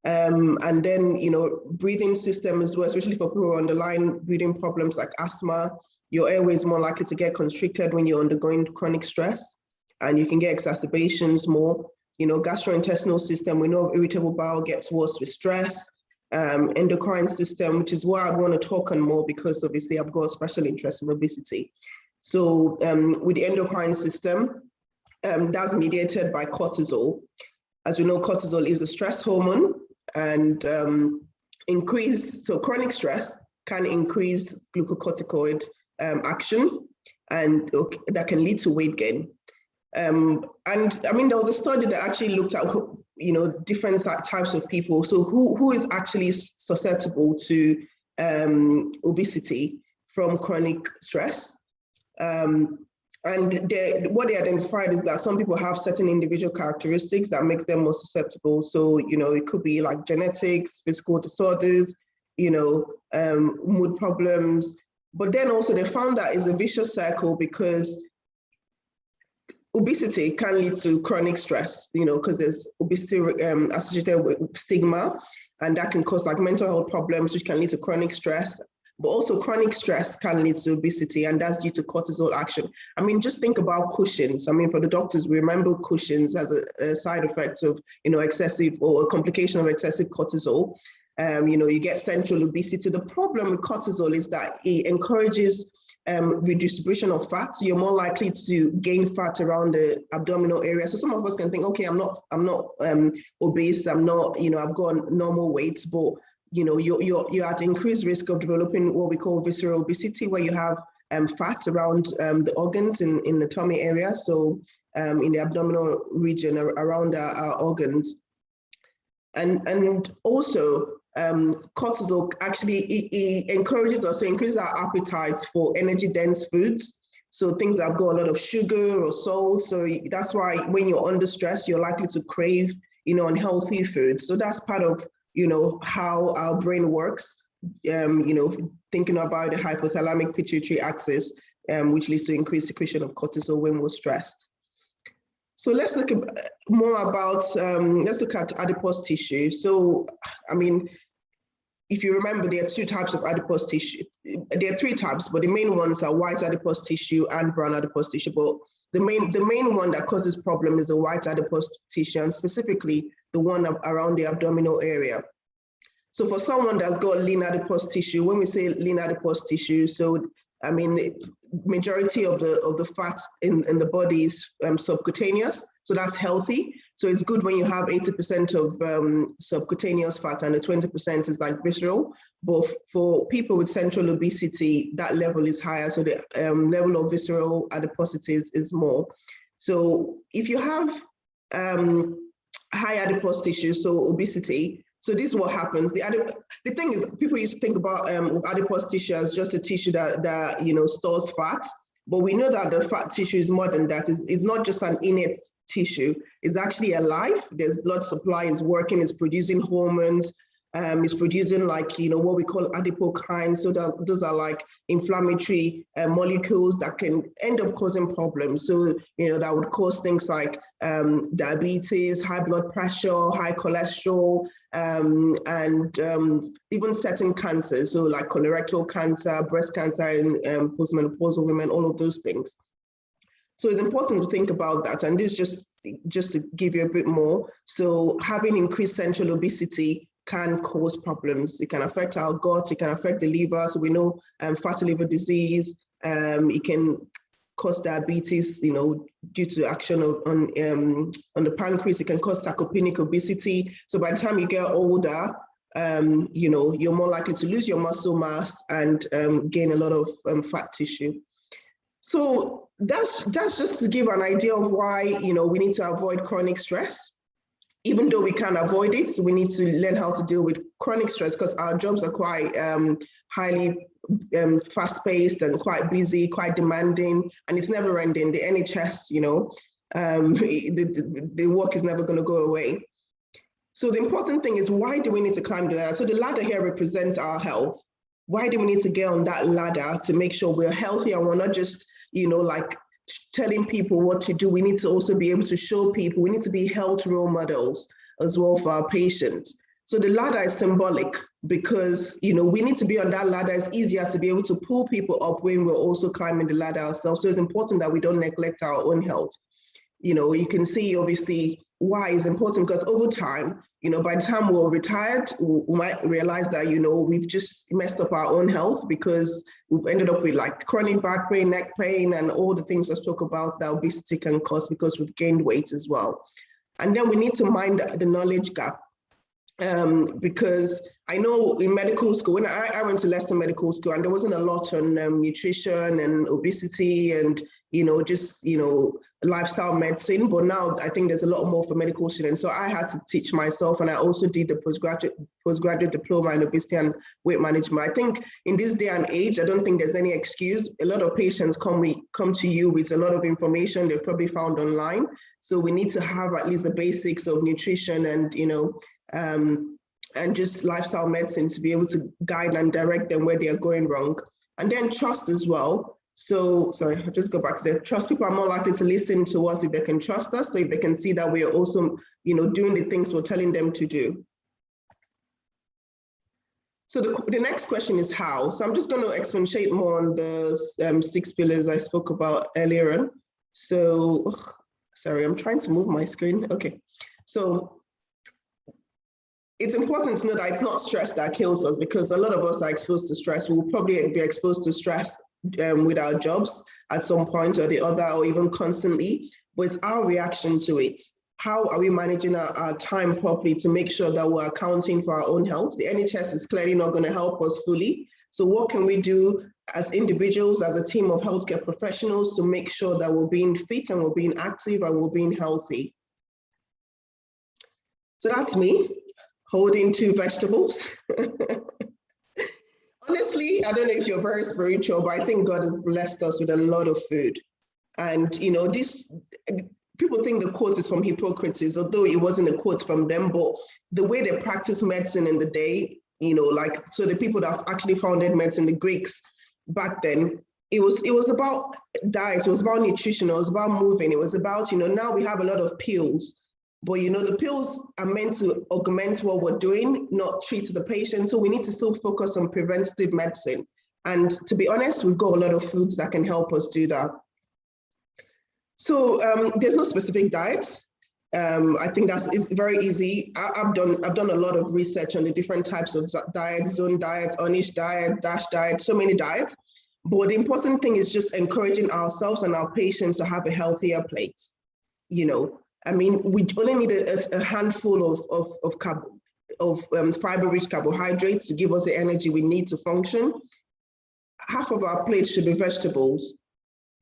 And then, you know, breathing system as well, especially for people who are underlying breathing problems like asthma. Your airway is more likely to get constricted when you're undergoing chronic stress, and you can get exacerbations more. You know, gastrointestinal system, we know irritable bowel gets worse with stress. Endocrine system, which is why I want to talk on more, because obviously I've got a special interest in obesity. So with the endocrine system, that's mediated by cortisol. As we know, cortisol is a stress hormone, and so chronic stress can increase glucocorticoid action, and that can lead to weight gain. And I mean, there was a study that actually looked at, you know, different types of people. So who is actually susceptible to obesity from chronic stress? And what they identified is that some people have certain individual characteristics that makes them more susceptible. So, it could be like genetics, physical disorders, mood problems. But then also they found that it's a vicious cycle because obesity can lead to chronic stress, because there's obesity associated with stigma, and that can cause like mental health problems, which can lead to chronic stress. But also chronic stress can lead to obesity, and that's due to cortisol action. I mean, just think about Cushing's. I mean, for the doctors, we remember Cushing's as a side effect of, excessive or a complication of excessive cortisol. You get central obesity. The problem with cortisol is that it encourages redistribution of fat. So you're more likely to gain fat around the abdominal area. So some of us can think, okay, I'm not obese. I'm not, I've got normal weight, but you're at increased risk of developing what we call visceral obesity, where you have fat around the organs in the tummy area. So in the abdominal region around our organs. And also cortisol actually it encourages us to increase our appetites for energy dense foods. So things that have got a lot of sugar or salt. So that's why when you're under stress, you're likely to crave, unhealthy foods. So that's part of, how our brain works, thinking about the hypothalamic pituitary axis, which leads to increased secretion of cortisol when we're stressed. So let's look more about, let's look at adipose tissue. So, I mean, if you remember, there are two types of adipose tissue. There are three types, but the main ones are white adipose tissue and brown adipose tissue. But the main one that causes problem is the white adipose tissue, and specifically the one around the abdominal area. So for someone that's got lean adipose tissue, when we say lean adipose tissue, so I mean, the majority of the fat in the body is subcutaneous, so that's healthy. So it's good when you have 80% of subcutaneous fat and the 20% is like visceral. But for people with central obesity, that level is higher, so the level of visceral adiposity is more. So if you have high adipose tissue, so obesity, so this is what happens. The thing is, people used to think about adipose tissue as just a tissue that stores fat, but we know that the fat tissue is more than that. It's not just an innate tissue. It's actually alive. There's blood supply, is working, it's producing hormones, it's producing what we call adipokines. So those are like inflammatory molecules that can end up causing problems. So, that would cause things like diabetes, high blood pressure, high cholesterol, and even certain cancers. So like colorectal cancer, breast cancer in postmenopausal women, all of those things. So it's important to think about that. And this just to give you a bit more. So having increased central obesity can cause problems. It can affect our gut, it can affect the liver. So we know fatty liver disease, it can cause diabetes, due to action on the pancreas. It can cause sarcopenic obesity. So by the time you get older, you're more likely to lose your muscle mass and gain a lot of fat tissue. So that's just to give an idea of why, we need to avoid chronic stress. Even though we can't avoid it, we need to learn how to deal with chronic stress because our jobs are quite highly fast-paced and quite busy, quite demanding, and it's never ending. The NHS, the work is never going to go away. So the important thing is, why do we need to climb the ladder? So the ladder here represents our health. Why do we need to get on that ladder to make sure we're healthy and we're not just, telling people what to do? We need to also be able to show people, we need to be health role models as well for our patients. So the ladder is symbolic because, we need to be on that ladder. It's easier to be able to pull people up when we're also climbing the ladder ourselves. So it's important that we don't neglect our own health. You can see obviously why it's important because over time, by the time we're retired, we might realize that, we've just messed up our own health because we've ended up with like chronic back pain, neck pain, and all the things I spoke about that obesity can cause because we've gained weight as well. And then we need to mind the knowledge gap. Because I know in medical school, when I went to Leicester Medical School, and there wasn't a lot on nutrition and obesity and, just, lifestyle medicine, but now I think there's a lot more for medical students. So I had to teach myself, and I also did the postgraduate diploma in obesity and weight management. I think in this day and age, I don't think there's any excuse. A lot of patients come to you with a lot of information they've probably found online. So we need to have at least the basics of nutrition and just lifestyle medicine to be able to guide and direct them where they are going wrong. And then trust as well. So, sorry, I'll just go back to the trust. People are more likely to listen to us if they can trust us, so if they can see that we are also, doing the things we're telling them to do. So the next question is how. So I'm just going to expatiate more on the 6 pillars I spoke about earlier on. So, sorry, I'm trying to move my screen. Okay, so it's important to know that it's not stress that kills us, because a lot of us are exposed to stress. We'll probably be exposed to stress with our jobs at some point or the other, or even constantly, but it's our reaction to it. How are we managing our time properly to make sure that we're accounting for our own health? The NHS is clearly not going to help us fully. So what can we do as individuals, as a team of healthcare professionals, to make sure that we're being fit and we're being active and we're being healthy? So that's me holding 2 vegetables. Honestly, I don't know if you're very spiritual, but I think God has blessed us with a lot of food. And, this, people think the quote is from Hippocrates, although it wasn't a quote from them, but the way they practice medicine in the day, so the people that actually founded medicine, the Greeks back then, it was about diet, it was about nutrition, it was about moving, it was about, now we have a lot of pills. But the pills are meant to augment what we're doing, not treat the patient. So we need to still focus on preventative medicine. And to be honest, we've got a lot of foods that can help us do that. So there's no specific diet. I think it's very easy. I've done a lot of research on the different types of diets, zone diets, Onish diet, DASH diet, so many diets. But the important thing is just encouraging ourselves and our patients to have a healthier plate, I mean, we only need a handful of fiber-rich carbohydrates to give us the energy we need to function. Half of our plate should be vegetables,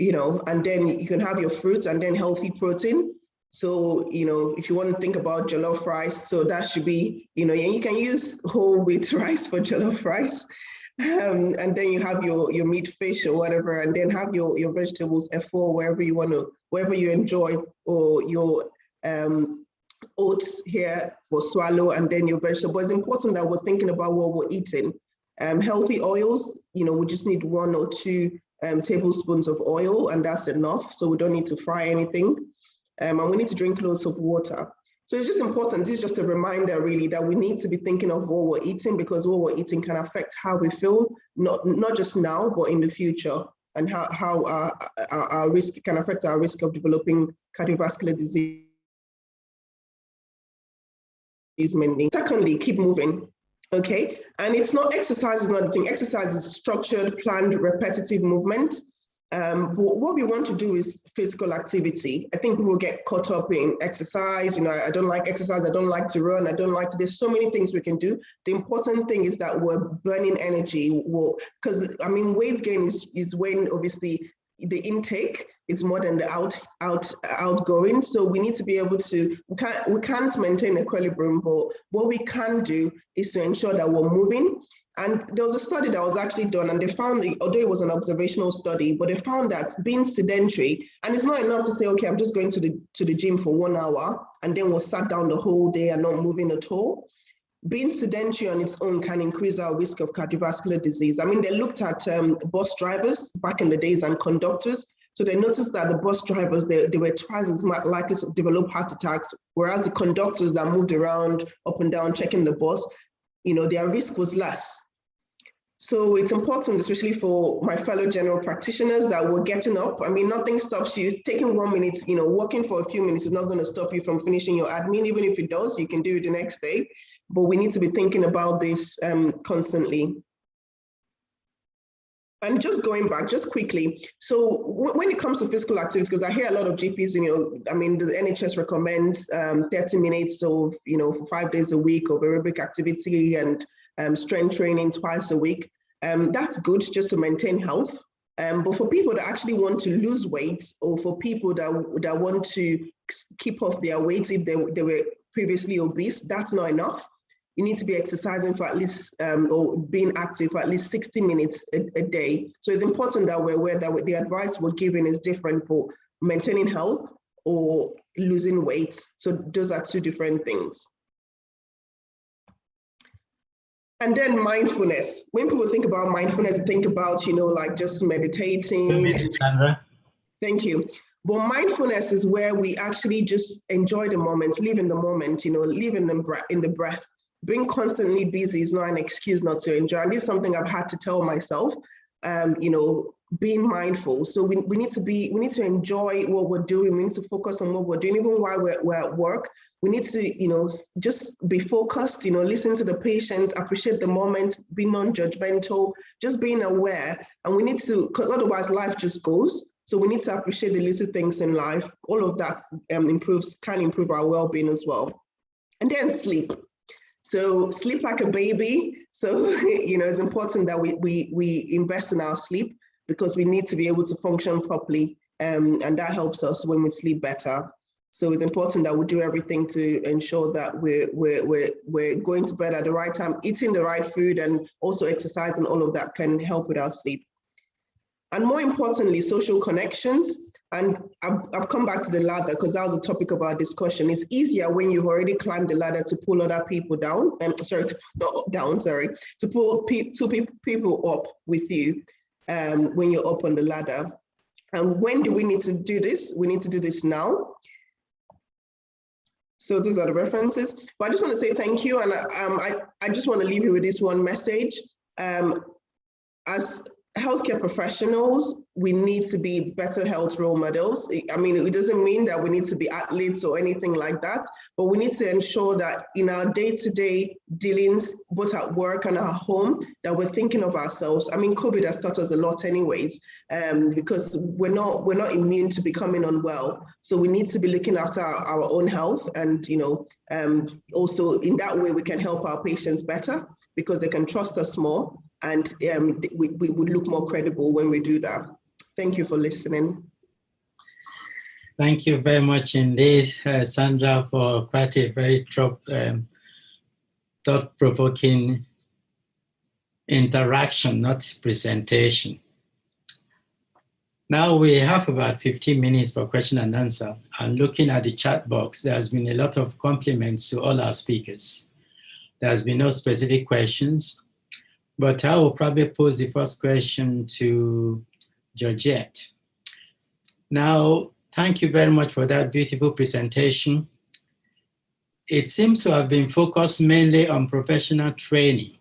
and then you can have your fruits and then healthy protein. So, if you want to think about jollof rice, so that should be, and you can use whole wheat rice for jollof rice. And then you have your meat, fish or whatever, and then have your vegetables, F4, wherever you enjoy, or your oats here for swallow, and then your vegetable. It's important that we're thinking about what we're eating. Healthy oils, we just need 1 or 2 tablespoons of oil, and that's enough. So we don't need to fry anything. And we need to drink loads of water. So it's just important. This is just a reminder, really, that we need to be thinking of what we're eating, because what we're eating can affect how we feel, not just now, but in the future, and how our risk can affect our risk of developing cardiovascular disease. Secondly, keep moving. Okay, and exercise is not the thing. Exercise is structured, planned, repetitive movement. But what we want to do is physical activity. I think people get caught up in exercise. I don't like exercise. I don't like to run. I don't like to. There's so many things we can do. The important thing is that we're burning energy. Because weight gain is when obviously the intake is more than the outgoing. So we need to be able to. We can't maintain equilibrium, but what we can do is to ensure that we're moving. And there was a study that was actually done, and they found, although it was an observational study, but they found that being sedentary, and it's not enough to say, okay, I'm just going to the gym for 1 hour, and then we're sat down the whole day and not moving at all. Being sedentary on its own can increase our risk of cardiovascular disease. They looked at bus drivers back in the days and conductors. So they noticed that the bus drivers, they were twice as likely to develop heart attacks, whereas the conductors that moved around up and down checking the bus, their risk was less. So it's important, especially for my fellow general practitioners, that we're getting up. Nothing stops you. Taking 1 minute, walking for a few minutes is not going to stop you from finishing your admin. Even if it does, you can do it the next day. But we need to be thinking about this constantly. And just going back, just quickly. So when it comes to physical activities, because I hear a lot of GPs, the NHS recommends 30 minutes of, for 5 days a week of aerobic activity and strength training twice a week. That's good just to maintain health. But for people that actually want to lose weight, or for people that want to keep off their weight if they were previously obese, that's not enough. You need to be exercising for at least, or being active for at least 60 minutes a day. So it's important that we're aware that the advice we're giving is different for maintaining health or losing weight. So those are two different things. And then mindfulness. When people think about mindfulness, they think about, like just meditating. Sandra. Thank you. But mindfulness is where we actually just enjoy the moment, live in the moment, live in the breath. Being constantly busy is not an excuse not to enjoy. And this is something I've had to tell myself, being mindful. So we need to enjoy what we're doing. We need to focus on what we're doing, even while we're at work. We need to, just be focused, listen to the patient, appreciate the moment, be non-judgmental, just being aware. And we need to, because otherwise life just goes. So we need to appreciate the little things in life. All of that can improve our well-being as well. And then sleep. So sleep like a baby. So, it's important that we invest in our sleep, because we need to be able to function properly. And that helps us when we sleep better. So it's important that we do everything to ensure that we're going to bed at the right time, eating the right food, and also exercising. All of that can help with our sleep. And more importantly, social connections. And I've come back to the ladder, because that was the topic of our discussion. It's easier when you've already climbed the ladder to pull other people down. To pull two people up with you when you're up on the ladder. And when do we need to do this? We need to do this now. So those are the references. But I just want to say thank you. And I just want to leave you with this one message. As healthcare professionals, we need to be better health role models. I mean, it doesn't mean that we need to be athletes or anything like that, but we need to ensure that in our day-to-day dealings, both at work and at home, that we're thinking of ourselves. I mean, COVID has taught us a lot anyways, because we're not immune to becoming unwell. So we need to be looking after our own health, and also in that way, we can help our patients better, because they can trust us more. And we would look more credible when we do that. Thank you for listening. Thank you very much indeed, Sandra, for quite a very thought-provoking interaction, not presentation. Now we have about 15 minutes for question and answer. And looking at the chat box, there has been a lot of compliments to all our speakers. There has been no specific questions. But I will probably pose the first question to Georgette. Now, thank you very much for that beautiful presentation. It seems to have been focused mainly on professional training.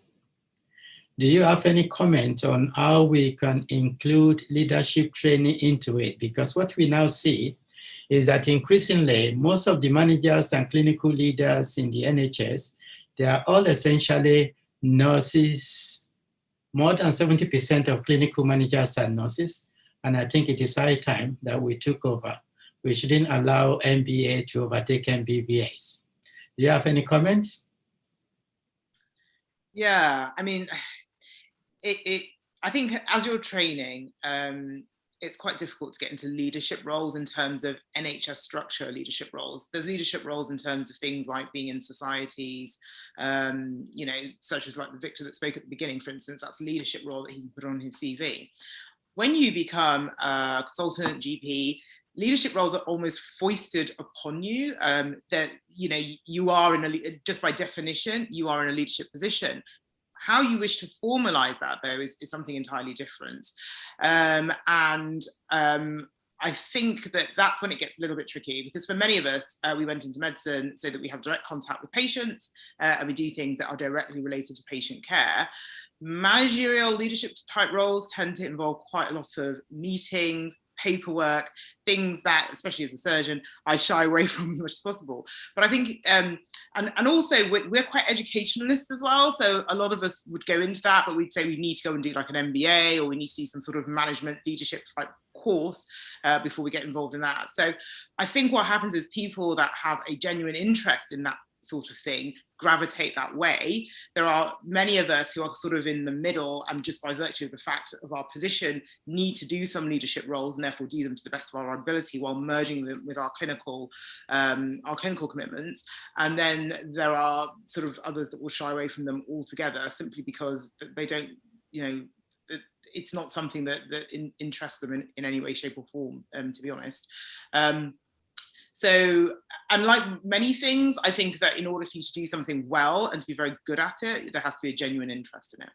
Do you have any comment on how we can include leadership training into it? Because what we now see is that increasingly, most of the managers and clinical leaders in the NHS, they are all essentially nurses. More than 70% of clinical managers are nurses, and I think it is high time that we took over. We shouldn't allow MBA to overtake MBBS. Do you have any comments? Yeah, I mean, I think as you're training, it's quite difficult to get into leadership roles in terms of NHS structure leadership roles. There's leadership roles in terms of things like being in societies, such as like the Victor that spoke at the beginning, for instance, that's a leadership role that he can put on his CV. When you become a consultant GP, leadership roles are almost foisted upon you, that, you are just by definition, you are in a leadership position. How you wish to formalize that, though, is something entirely different. I think that's when it gets a little bit tricky, because for many of us, we went into medicine so that we have direct contact with patients and we do things that are directly related to patient care. Managerial leadership type roles tend to involve quite a lot of meetings, paperwork, things that, especially as a surgeon, I shy away from as much as possible. But I think, and also we're quite educationalists as well. So a lot of us would go into that, but we'd say we need to go and do like an MBA, or we need to do some sort of management leadership type course before we get involved in that. So I think what happens is people that have a genuine interest in that sort of thing gravitate that way. There are many of us who are sort of in the middle, and just by virtue of the fact of our position, need to do some leadership roles and therefore do them to the best of our ability while merging them with our clinical commitments. And then there are sort of others that will shy away from them altogether simply because they don't, you know, it's not something that interests them in any way, shape or form, to be honest. So, unlike many things, I think that in order for you to do something well and to be very good at it, there has to be a genuine interest in it.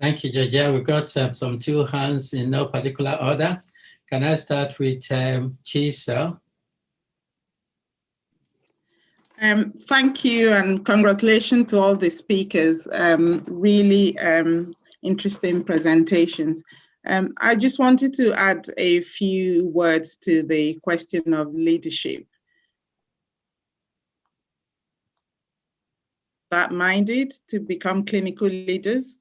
Thank you, Georgia. We've got some two hands in no particular order. Can I start with Chisa? Thank you and congratulations to all the speakers. Really interesting presentations. I just wanted to add a few words to the question of leadership. That-minded to become clinical leaders,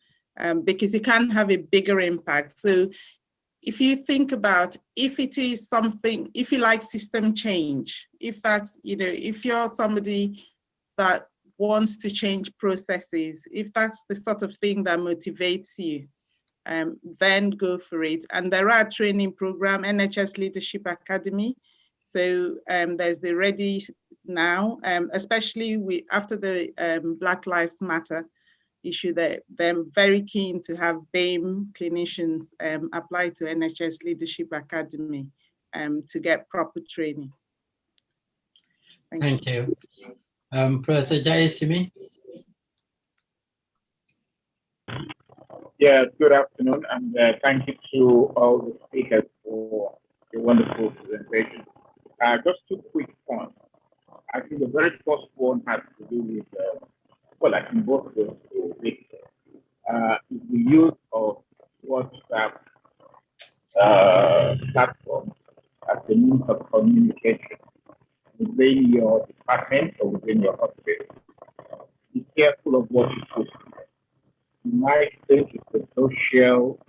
because it can have a bigger impact. So if you think about, if it is something, if you like system change, if that's, you know, if you're somebody that wants to change processes, if that's the sort of thing that motivates you, then go for it. And there are training program, NHS Leadership Academy. So there's the Ready Now, especially after the Black Lives Matter issue, that they're very keen to have BAME clinicians apply to NHS Leadership Academy to get proper training. Thank you. Professor Jayasimi? Yeah, good afternoon, and thank you to all the speakers for a wonderful presentation. Just 2 quick points. I think the very first one has to do with, well, I think both of those is the use of WhatsApp platform as a means of communication within your department or within your hospital. Be careful of what you put. You might think it's a social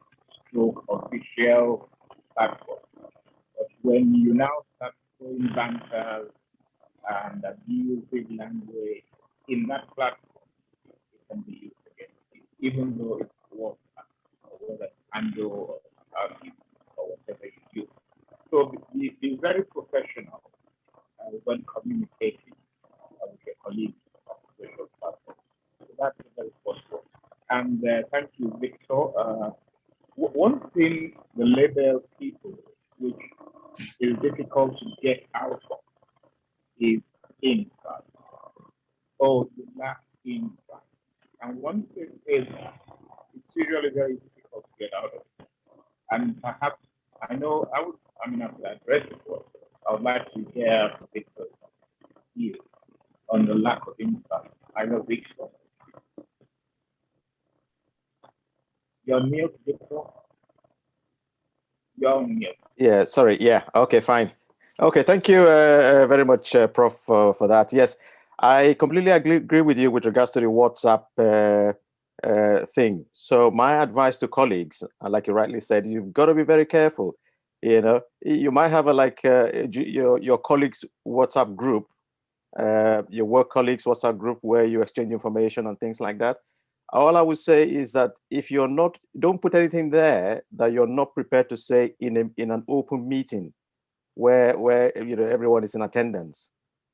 stroke official platform, but when you now start throwing banters and abusive language in that platform, it can be used against you, even though it's WhatsApp or whether Android or whatever you use. So be very professional when communicating with your colleagues on social platforms. So that's the very first one. And thank you, Victor. One thing the label people, which is difficult to get out of, is insight. Oh, the lack insight. And one thing is, it's usually very difficult to get out of. And perhaps, I know, after that address report, I would like to hear Victor's view on the lack of insight. I know Victor. You're mute, Victor. You're mute. Yeah, sorry. Yeah, okay, fine. Okay, thank you very much, Prof, for that. Yes, I completely agree with you with regards to the WhatsApp thing. So my advice to colleagues, like you rightly said, you've got to be very careful. You know, you might have your colleagues' WhatsApp group, your work colleagues' WhatsApp group where you exchange information and things like that. All I would say is that if you're not, don't put anything there that you're not prepared to say in an open meeting where you know everyone is in attendance.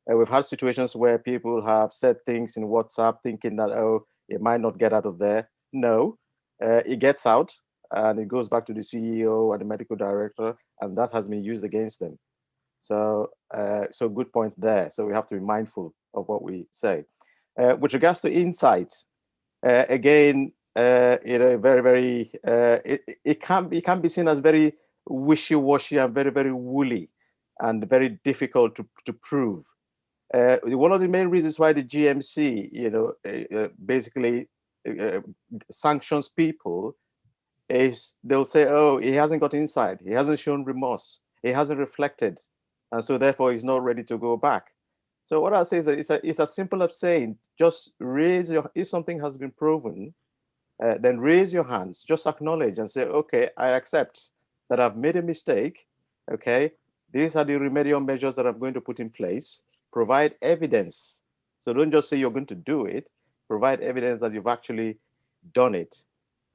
We've had situations where people have said things in WhatsApp thinking that, oh, it might not get out of there. No, it gets out and it goes back to the CEO and the medical director, and that has been used against them. So, so good point there. So we have to be mindful of what we say. With regards to insights, again, you know, very, it can be seen as very wishy-washy and very woolly and very difficult to prove. One of the main reasons why the GMC, you know, basically sanctions people is they'll say, oh, he hasn't got insight, he hasn't shown remorse, he hasn't reflected, and so therefore he's not ready to go back. So what I say is that it's as simple as saying, just raise your, if something has been proven, then raise your hands, just acknowledge and say, okay, I accept that I've made a mistake. Okay, these are the remedial measures that I'm going to put in place. Provide evidence So don't just say you're going to do it, provide evidence that you've actually done it,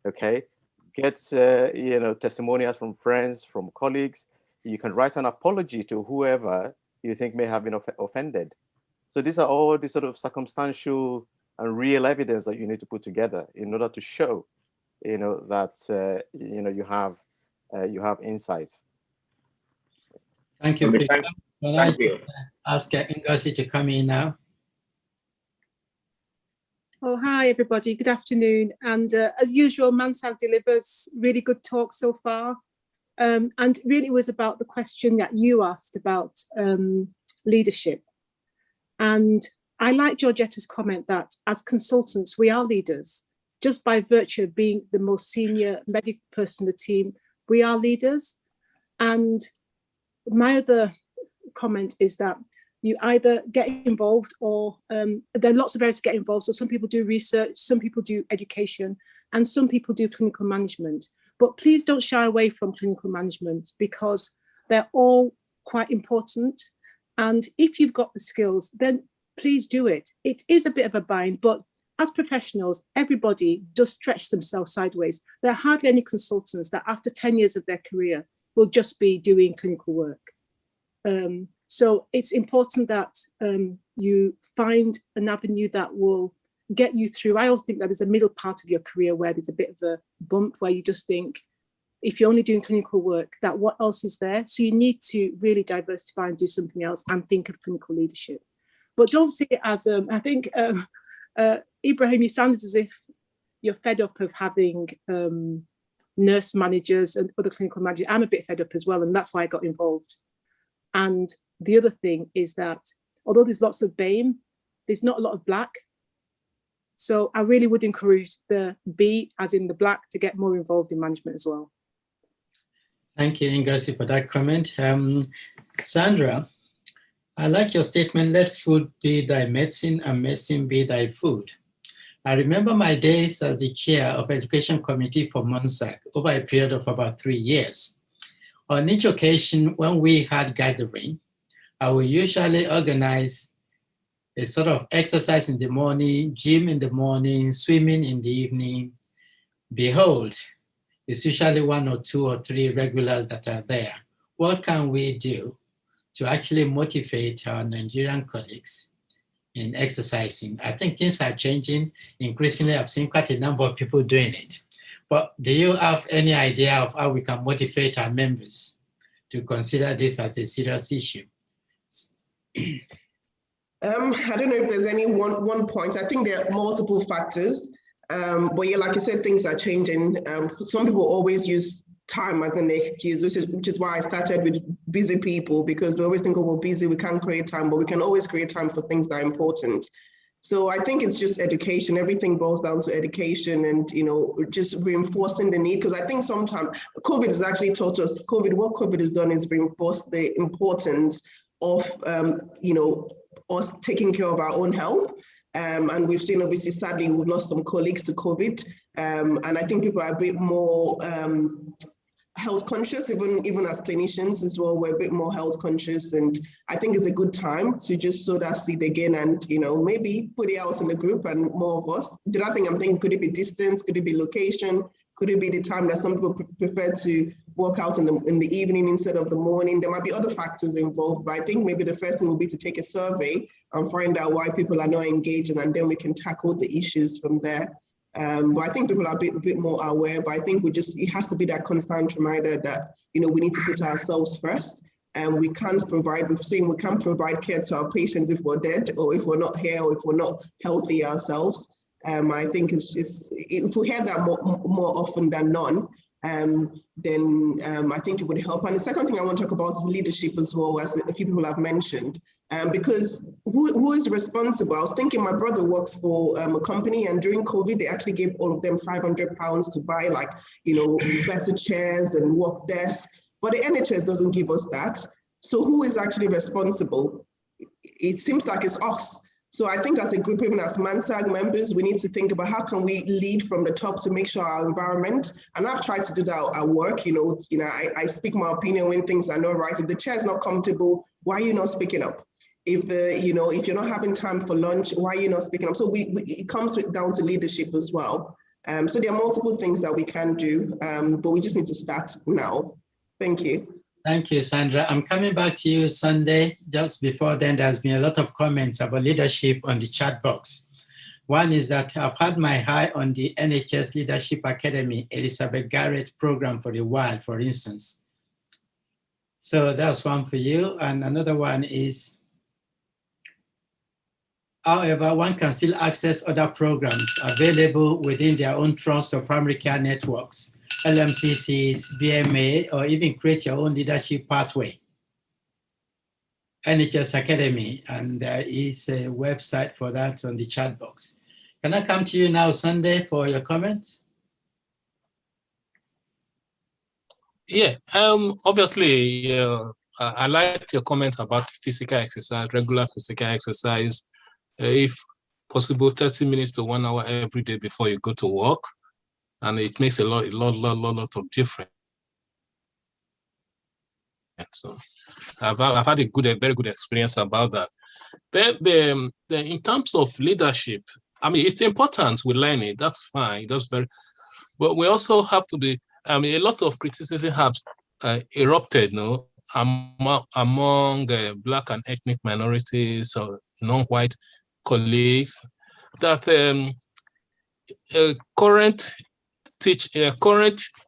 okay? Get testimonials from friends, from colleagues. You can write an apology to whoever you think may have been offended. So these are all the sort of circumstantial and real evidence that you need to put together in order to show, that you have insights. Thank you. Okay, thank you. Ask Ngozi to come in now. Oh, hi, everybody. Good afternoon. And as usual, MANSAG delivers really good talk so far. And really it was about the question that you asked about leadership. And I like Georgetta's comment that as consultants, we are leaders. Just by virtue of being the most senior medical person in the team, we are leaders. And my other comment is that you either get involved or there are lots of areas to get involved. So some people do research, some people do education, and some people do clinical management. But please don't shy away from clinical management because they're all quite important. And if you've got the skills, then please do it. It is a bit of a bind, but as professionals, everybody does stretch themselves sideways. There are hardly any consultants that after 10 years of their career will just be doing clinical work. So it's important that you find an avenue that will get you through. I always think that there's a middle part of your career where there's a bit of a bump where you just think, if you're only doing clinical work, that what else is there? So you need to really diversify and do something else and think of clinical leadership. But don't see it as, I think, Ibrahim, you sounded as if you're fed up of having nurse managers and other clinical managers. I'm a bit fed up as well, and that's why I got involved. And the other thing is that although there's lots of BAME, there's not a lot of Black. So I really would encourage the B, as in the Black, to get more involved in management as well. Thank you, Ngozi, for that comment. Sandra, I like your statement, let food be thy medicine and medicine be thy food. I remember my days as the chair of Education Committee for MANSAG over a period of about 3 years. On each occasion when we had gathering, I will usually organize a sort of exercise in the morning, gym in the morning, swimming in the evening. Behold, it's usually 1 or 2 or 3 regulars that are there. What can we do to actually motivate our Nigerian colleagues in exercising? I think things are changing. Increasingly, I've seen quite a number of people doing it. But do you have any idea of how we can motivate our members to consider this as a serious issue? I don't know if there's any one point. I think there are multiple factors. But yeah, like you said, things are changing. Some people always use time as an excuse, which is why I started with busy people, because we always think, oh, we're busy, we can't create time, but we can always create time for things that are important. So I think it's just education. Everything boils down to education and, just reinforcing the need. Because I think sometimes COVID has actually taught us, what COVID has done is reinforce the importance of, us taking care of our own health. And we've seen, obviously, sadly, we've lost some colleagues to COVID. And I think people are a bit more health conscious, even as clinicians as well, we're a bit more health conscious. And I think it's a good time to just sow that seed again and, maybe put it else in the group and more of us. The other thing I'm thinking, could it be distance? Could it be location? Could it be the time that some people prefer to work out in the evening instead of the morning? There might be other factors involved, but I think maybe the first thing will be to take a survey and find out why people are not engaging, and then we can tackle the issues from there. But I think people are a bit more aware, but I think it has to be that constant reminder that, we need to put ourselves first. And we can't provide, we've seen we can't provide care to our patients if we're dead or if we're not here or if we're not healthy ourselves. I think if we hear that more often than none, then I think it would help. And the second thing I want to talk about is leadership as well, as a few people have mentioned. Because who is responsible? I was thinking my brother works for a company, and during COVID, they actually gave all of them £500 to buy better chairs and work desks. But the NHS doesn't give us that. So who is actually responsible? It seems like it's us. So I think as a group, even as MANSAG members, we need to think about how can we lead from the top to make sure our environment, and I've tried to do that at work, I speak my opinion when things are not right. If the chair is not comfortable, why are you not speaking up? if you're not having time for lunch, why are you not speaking up? So it comes down to leadership as well. So there are multiple things that we can do, but we just need to start now. Thank you. Thank you, Sandra. I'm coming back to you Sunday. Just before then, there's been a lot of comments about leadership on the chat box. One is that I've had my eye on the NHS Leadership Academy, Elizabeth Garrett program for a while, for instance. So that's one for you. And another one is, however, one can still access other programs available within their own trust or primary care networks, LMCCs, BMA, or even create your own leadership pathway. NHS Academy, and there is a website for that on the chat box. Can I come to you now, Sunday, for your comments? Yeah, obviously, I like your comment about physical exercise, regular physical exercise. If possible, 30 minutes to 1 hour every day before you go to work. And it makes a lot of difference. So I've had a very good experience about that. Then in terms of leadership, I mean, it's important we learn it. That's fine. But we also have to be. I mean, a lot of criticism has erupted, among Black and ethnic minorities or non-white colleagues that current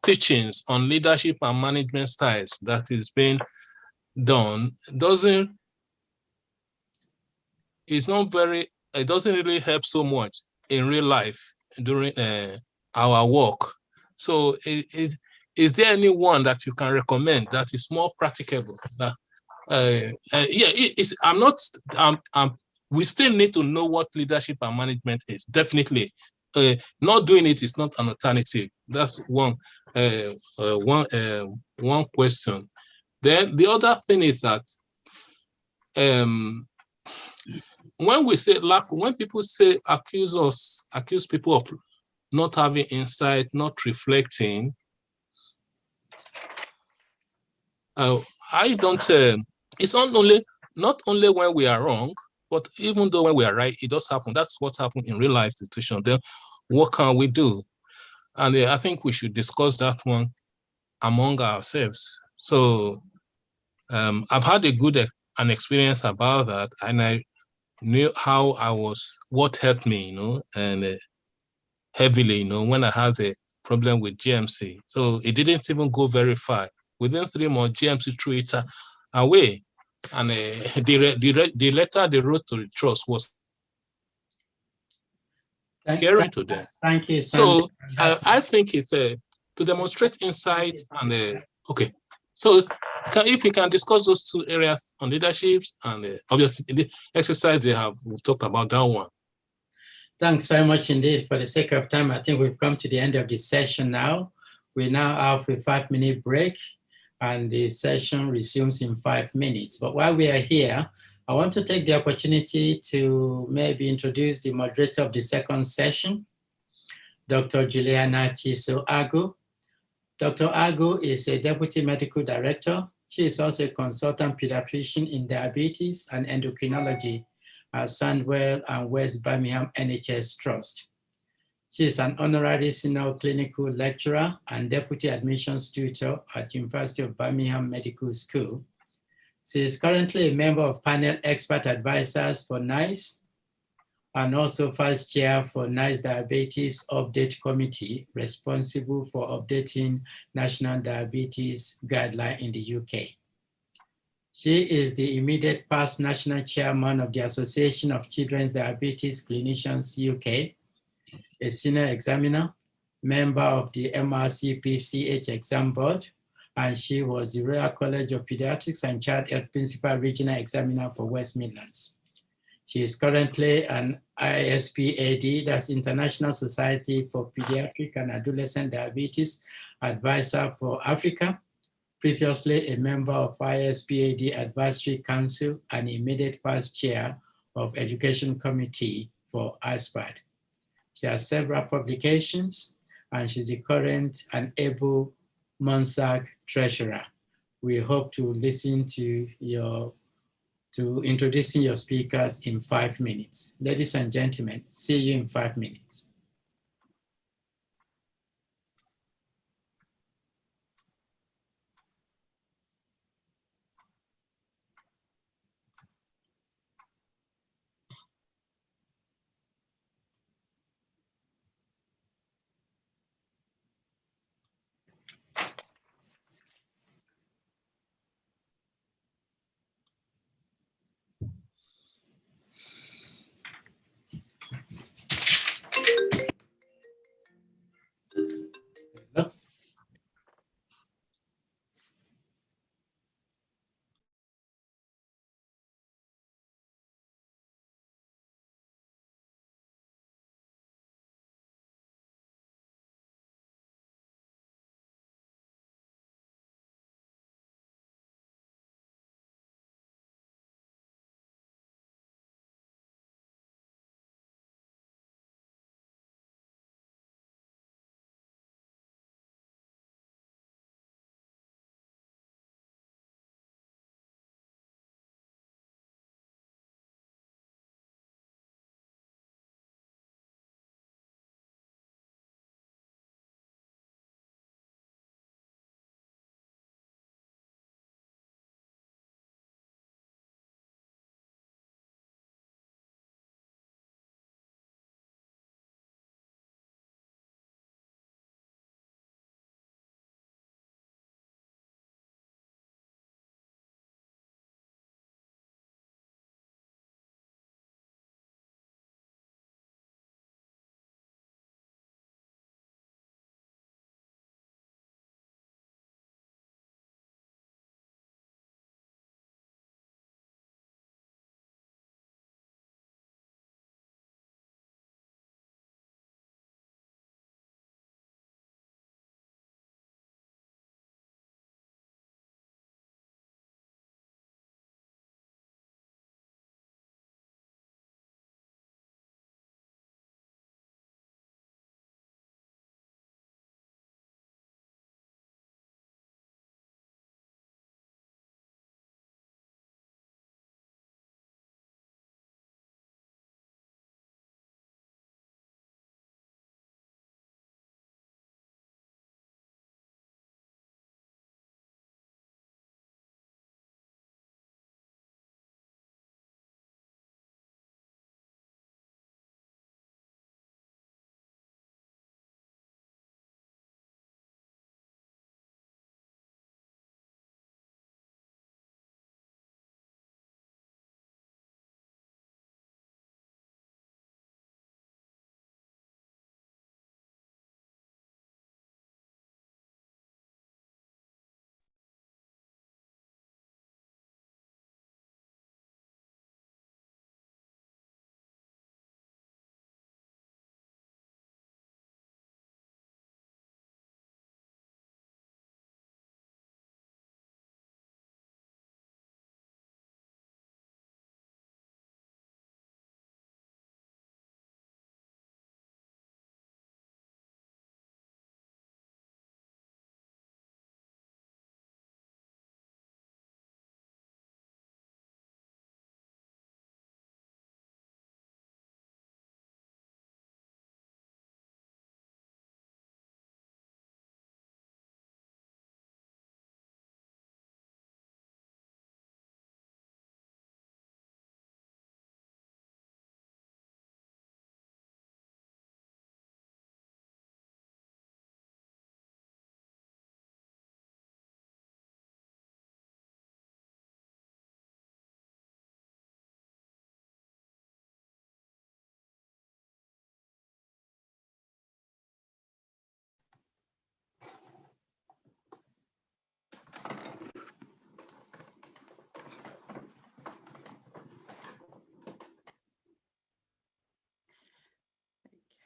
teachings on leadership and management styles that is being done it doesn't really help so much in real life during our work. So is there anyone that you can recommend that is more practicable? That we still need to know what leadership and management is, definitely. Not doing it is not an alternative. That's one question. Then the other thing is that when we say when people say accuse people of not having insight, not reflecting, I don't. It's not only when we are wrong, but even though when we are right, it does happen. That's what's happened in real life situation. Then what can we do? And I think we should discuss that one among ourselves. So I've had an experience about that, and I knew what helped me, and heavily, when I had a problem with GMC. So it didn't even go very far. Within 3 months, GMC threw it away. And the letter they wrote to the trust was scary to them. Thank you. So I think it's to demonstrate insight and okay. So if we can discuss those 2 areas on leadership and obviously the exercise we've talked about that one. Thanks very much indeed. For the sake of time, I think we've come to the end of this session now. We now have a 5-minute break and the session resumes in 5 minutes. But while we are here, I want to take the opportunity to maybe introduce the moderator of the second session, Dr. Juliana Chiso-Agu. Dr. Agu is a Deputy Medical Director. She is also a consultant pediatrician in diabetes and endocrinology at Sandwell and West Birmingham NHS Trust. She is an honorary senior clinical lecturer and deputy admissions tutor at University of Birmingham Medical School. She is currently a member of panel expert advisors for NICE and also vice chair for NICE Diabetes Update Committee, responsible for updating National Diabetes Guideline in the UK. She is the immediate past national chairman of the Association of Children's Diabetes Clinicians UK, a senior examiner, member of the MRCPCH exam board, and she was the Royal College of Pediatrics and Child Health Principal Regional Examiner for West Midlands. She is currently an ISPAD, that's International Society for Pediatric and Adolescent Diabetes Advisor for Africa, previously a member of ISPAD Advisory Council and immediate past chair of Education Committee for ISPAD. She has several publications and she's the current and able MANSAG treasurer. We hope to listen to your to introducing your speakers in 5 minutes. Ladies and gentlemen, see you in 5 minutes.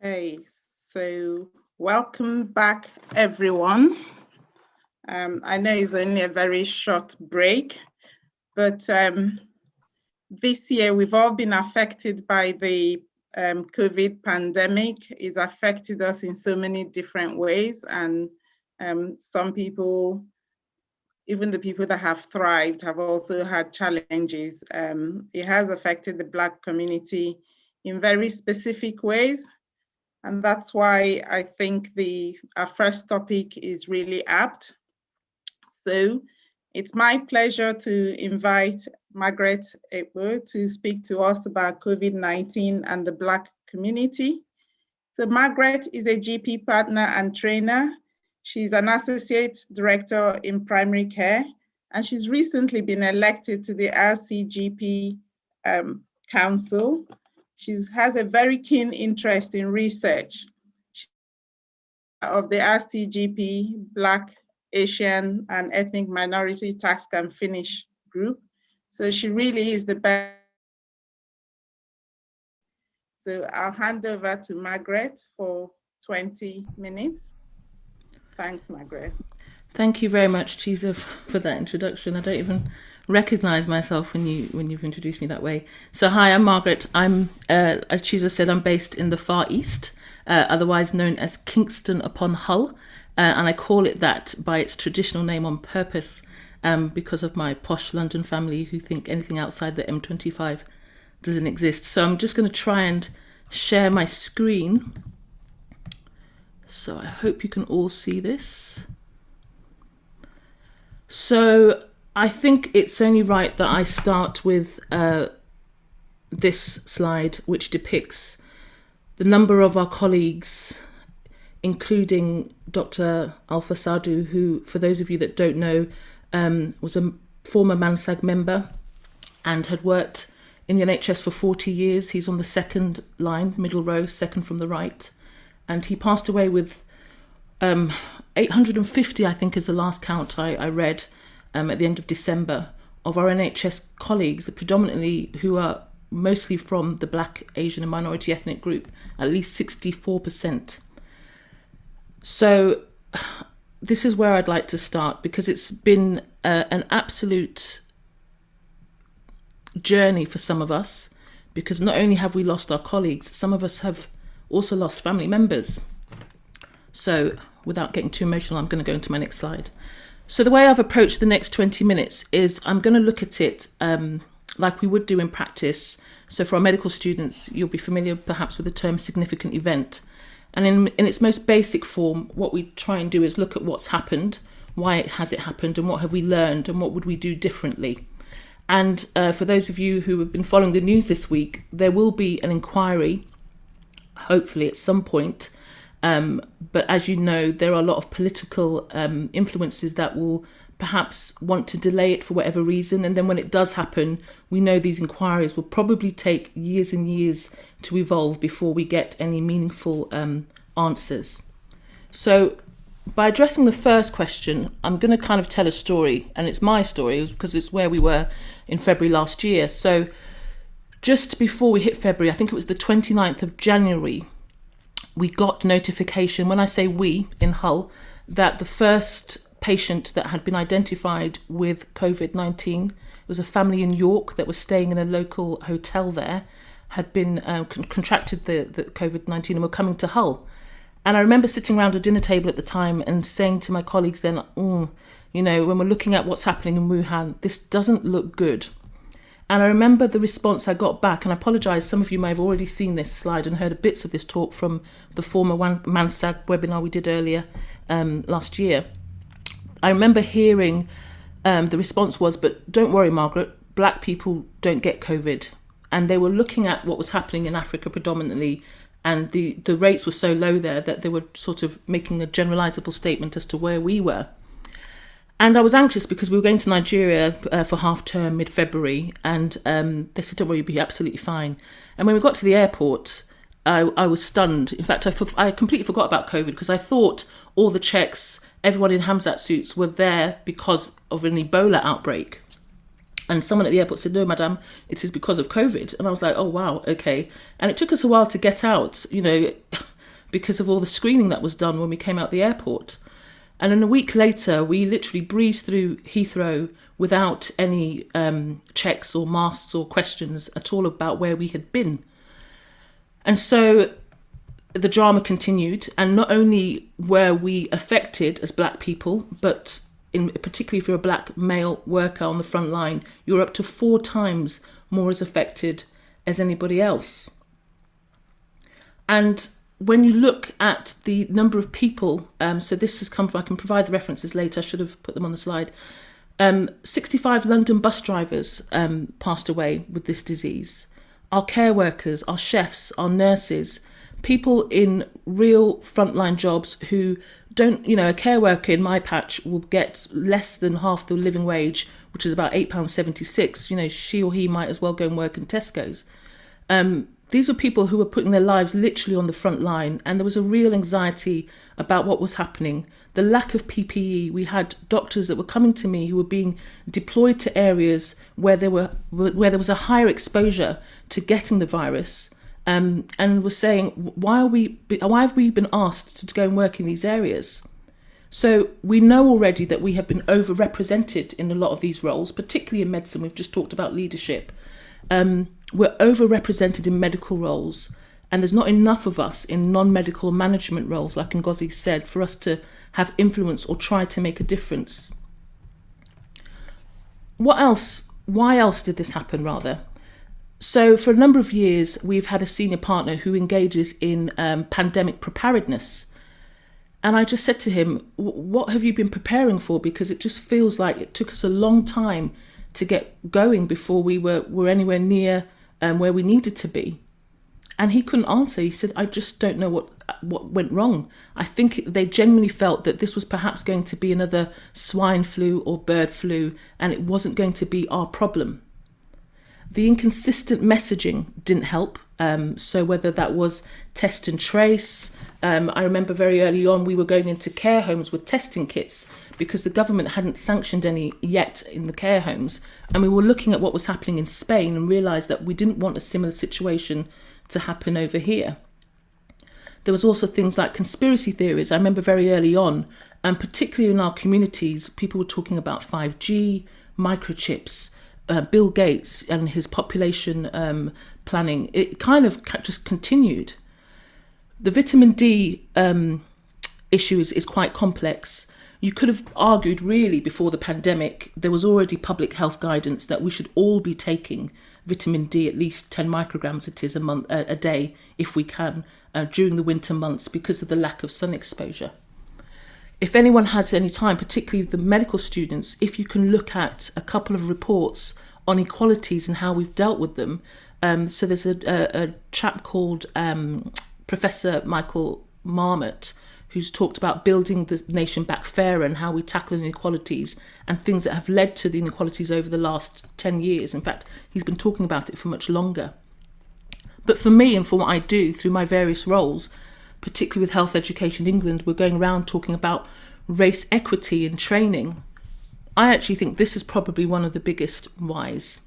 Okay, so welcome back, everyone. I know it's only a very short break, but this year we've all been affected by the COVID pandemic. It's affected us in so many different ways, and some people even the people that have thrived have also had challenges. It has affected the Black community in very specific ways. And that's why I think our first topic is really apt. So it's my pleasure to invite Margaret Ekbo to speak to us about COVID-19 and the Black community. So Margaret is a GP partner and trainer. She's an associate director in primary care, and she's recently been elected to the RCGP Council. She has a very keen interest in research. She's of the RCGP, Black, Asian, and Ethnic Minority Task and Finish group. So she really is the best. So I'll hand over to Margaret for 20 minutes. Thanks, Margaret. Thank you very much, Chiza, for that introduction. I don't even recognize myself when you've introduced me that way. So hi, I'm Margaret. I'm, as Chiza said, I'm based in the Far East, otherwise known as Kingston upon Hull. And I call it that by its traditional name on purpose because of my posh London family who think anything outside the M25 doesn't exist. So I'm just going to try and share my screen. So I hope you can all see this. So I think it's only right that I start with this slide, which depicts the number of our colleagues, including Dr. Alpha Sadhu, who, for those of you that don't know, was a former MANSAG member and had worked in the NHS for 40 years. He's on the second line, middle row, second from the right. And he passed away with 850, I think is the last count I read at the end of December, of our NHS colleagues, predominantly who are mostly from the Black, Asian and minority ethnic group, at least 64%. So this is where I'd like to start, because it's been an absolute journey for some of us, because not only have we lost our colleagues, some of us have also lost family members. So without getting too emotional, I'm going to go into my next slide. So the way I've approached the next 20 minutes is I'm going to look at it like we would do in practice. So for our medical students, you'll be familiar perhaps with the term significant event. And in its most basic form, what we try and do is look at what's happened, why has it happened, and what have we learned, and what would we do differently. And for those of you who have been following the news this week, there will be an inquiry, hopefully at some point. But as you know, there are a lot of political influences that will perhaps want to delay it for whatever reason. And then when it does happen, we know these inquiries will probably take years and years to evolve before we get any meaningful answers. So by addressing the first question, I'm going to kind of tell a story, and it's my story because it's where we were in February last year. So just before we hit February, I think it was the 29th of January, we got notification, when I say we, in Hull, that the first patient that had been identified with COVID-19 was a family in York that was staying in a local hotel there, had been contracted the COVID-19 and were coming to Hull. And I remember sitting around a dinner table at the time and saying to my colleagues then, you know, when we're looking at what's happening in Wuhan, this doesn't look good. And I remember the response I got back, and I apologise, some of you may have already seen this slide and heard bits of this talk from the former MANSAG webinar we did earlier last year. I remember hearing the response was, but don't worry, Margaret, Black people don't get COVID. And they were looking at what was happening in Africa predominantly, and the rates were so low there that they were sort of making a generalisable statement as to where we were. And I was anxious because we were going to Nigeria for half term mid-February, and they said, don't worry, you'll be absolutely fine. And when we got to the airport, I was stunned. In fact, I completely forgot about COVID because I thought all the checks, everyone in Hamzat suits were there because of an Ebola outbreak. And someone at the airport said, no, madam, it is because of COVID. And I was like, oh, wow, okay. And it took us a while to get out, you know, because of all the screening that was done when we came out the airport. And then a week later, we literally breezed through Heathrow without any checks or masks or questions at all about where we had been. And so the drama continued. And not only were we affected as Black people, but particularly if you're a black male worker on the front line, you're up to 4 times more as affected as anybody else. And when you look at the number of people, so this has come from, I can provide the references later, I should have put them on the slide. 65 London bus drivers passed away with this disease. Our care workers, our chefs, our nurses, people in real frontline jobs who don't, you know, a care worker in my patch will get less than half the living wage, which is about £8.76. You know, she or he might as well go and work in Tesco's. These were people who were putting their lives literally on the front line, and there was a real anxiety about what was happening. The lack of PPE, we had doctors that were coming to me who were being deployed to areas where there was a higher exposure to getting the virus, and were saying, why have we been asked to go and work in these areas? So we know already that we have been overrepresented in a lot of these roles, particularly in medicine. We've just talked about leadership. We're overrepresented in medical roles, and there's not enough of us in non-medical management roles, like Ngozi said, for us to have influence or try to make a difference. What else? Why else did this happen, rather? So for a number of years, we've had a senior partner who engages in pandemic preparedness. And I just said to him, what have you been preparing for? Because it just feels like it took us a long time to get going before we were anywhere near where we needed to be. And he couldn't answer. He said, I just don't know what went wrong. I think they genuinely felt that this was perhaps going to be another swine flu or bird flu, and it wasn't going to be our problem. The inconsistent messaging didn't help. So whether that was test and trace, I remember very early on we were going into care homes with testing kits because the government hadn't sanctioned any yet in the care homes. And we were looking at what was happening in Spain and realised that we didn't want a similar situation to happen over here. There was also things like conspiracy theories. I remember very early on, and particularly in our communities, people were talking about 5G, microchips, Bill Gates and his population planning. It kind of just continued. The vitamin D issue is quite complex. You could have argued really before the pandemic, there was already public health guidance that we should all be taking vitamin D, at least 10 micrograms it is a day, if we can, during the winter months because of the lack of sun exposure. If anyone has any time, particularly the medical students, if you can look at a couple of reports on inequalities and how we've dealt with them. So there's a chap called Professor Michael Marmot, who's talked about building the nation back fairer and how we tackle inequalities and things that have led to the inequalities over the last 10 years. In fact, he's been talking about it for much longer. But for me and for what I do through my various roles, particularly with Health Education England, we're going around talking about race equity in training. I actually think this is probably one of the biggest whys.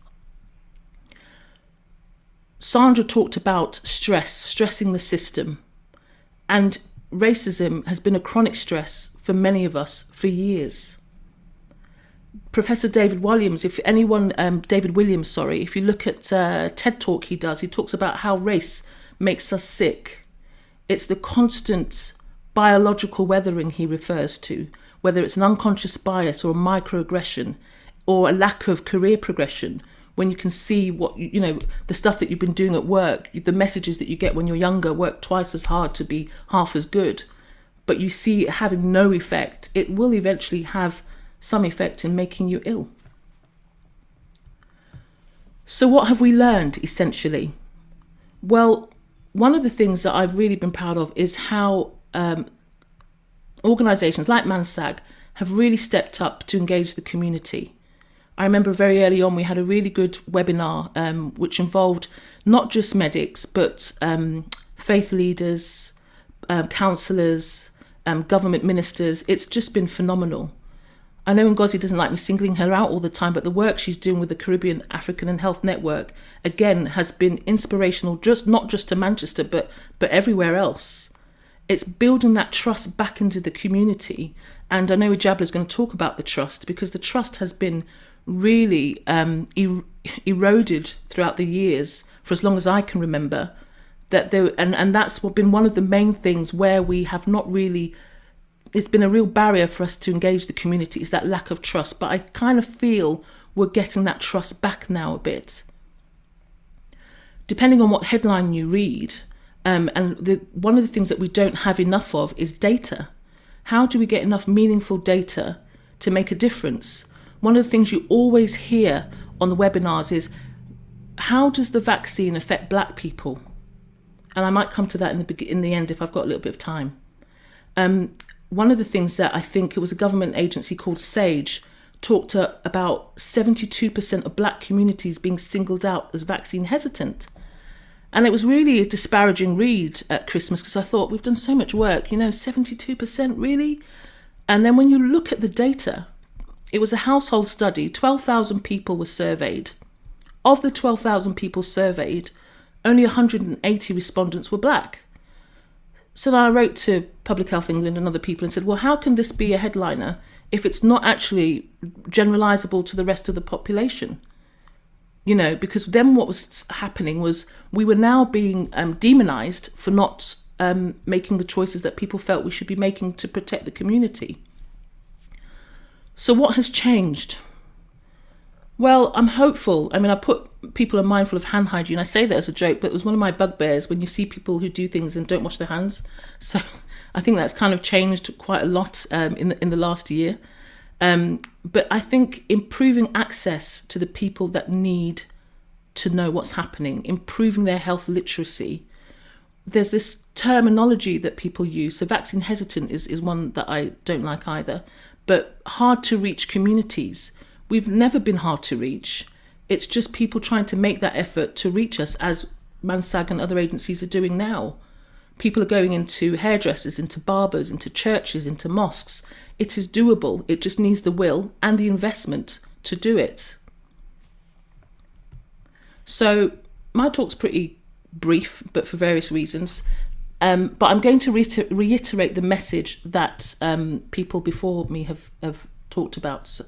Sandra talked about stressing the system, and racism has been a chronic stress for many of us for years. Professor David Williams, if you look at TED Talk he talks about how race makes us sick. It's the constant biological weathering he refers to, whether it's an unconscious bias or a microaggression or a lack of career progression. When you can see what, the stuff that you've been doing at work, the messages that you get when you're younger, work twice as hard to be half as good, but you see it having no effect, it will eventually have some effect in making you ill. So what have we learned, essentially? Well, one of the things that I've really been proud of is how organisations like MANSAG have really stepped up to engage the community. I remember very early on we had a really good webinar which involved not just medics but faith leaders, counsellors, government ministers. It's just been phenomenal. I know Ngozi doesn't like me singling her out all the time, but the work she's doing with the Caribbean, African and Health Network, again, has been inspirational, not just to Manchester, but everywhere else. It's building that trust back into the community. And I know Ijabla is going to talk about the trust, because the trust has been really eroded throughout the years, for as long as I can remember. And that's been one of the main things where we have not really it's been a real barrier for us to engage the community, is that lack of trust. But I kind of feel we're getting that trust back now a bit. Depending on what headline you read, one of the things that we don't have enough of is data. How do we get enough meaningful data to make a difference? One of the things you always hear on the webinars is, how does the vaccine affect Black people? And I might come to that in the end if I've got a little bit of time. One of the things that I think, it was a government agency called SAGE, talked about 72% of Black communities being singled out as vaccine hesitant. And it was really a disparaging read at Christmas, because I thought, we've done so much work, 72% really? And then when you look at the data, it was a household study, 12,000 people were surveyed. Of the 12,000 people surveyed, only 180 respondents were Black. So then I wrote to Public Health England and other people and said, well, how can this be a headliner if it's not actually generalisable to the rest of the population? Because then what was happening was we were now being demonised for not making the choices that people felt we should be making to protect the community. So what has changed? Well, I'm hopeful. I mean, people are mindful of hand hygiene. I say that as a joke, but it was one of my bugbears when you see people who do things and don't wash their hands. So I think that's kind of changed quite a lot in the last year. But I think improving access to the people that need to know what's happening, improving their health literacy. There's this terminology that people use. So vaccine hesitant is one that I don't like either. But hard to reach communities. We've never been hard to reach. It's just people trying to make that effort to reach us, as MANSAG and other agencies are doing now. People are going into hairdressers, into barbers, into churches, into mosques. It is doable. It just needs the will and the investment to do it. So my talk's pretty brief, but for various reasons. But I'm going to reiterate the message that people before me have talked about,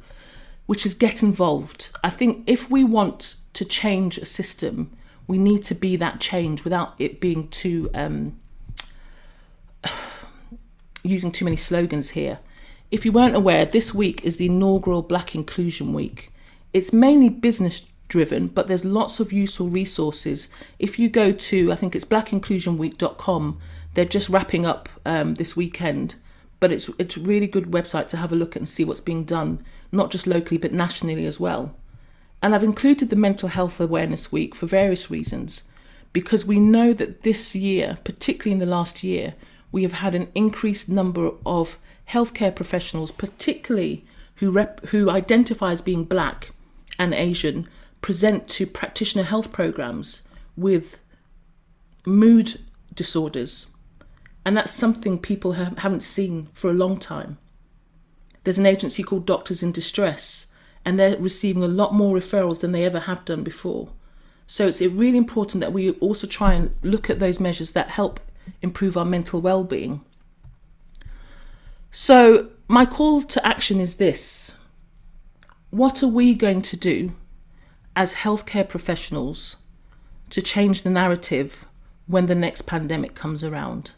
which is get involved. I think if we want to change a system, we need to be that change without it being too, using too many slogans here. If you weren't aware, this week is the inaugural Black Inclusion Week. It's mainly business driven, but there's lots of useful resources. If you go to, I think it's blackinclusionweek.com, they're just wrapping up this weekend, but it's a really good website to have a look at and see what's being done, not just locally, but nationally as well. And I've included the Mental Health Awareness Week for various reasons, because we know that this year, particularly in the last year, we have had an increased number of healthcare professionals, particularly who identify as being Black and Asian, present to practitioner health programs with mood disorders. And that's something people haven't seen for a long time. There's an agency called Doctors in Distress, and they're receiving a lot more referrals than they ever have done before. So it's really important that we also try and look at those measures that help improve our mental well-being. So my call to action is this. What are we going to do as healthcare professionals to change the narrative when the next pandemic comes around?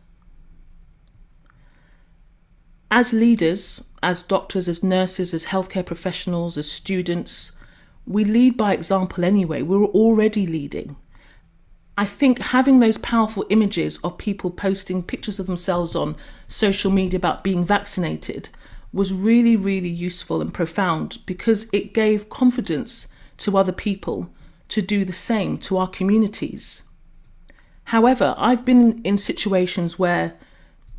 As leaders, as doctors, as nurses, as healthcare professionals, as students, we lead by example anyway. We're already leading. I think having those powerful images of people posting pictures of themselves on social media about being vaccinated was really, really useful and profound, because it gave confidence to other people to do the same to our communities. However, I've been in situations where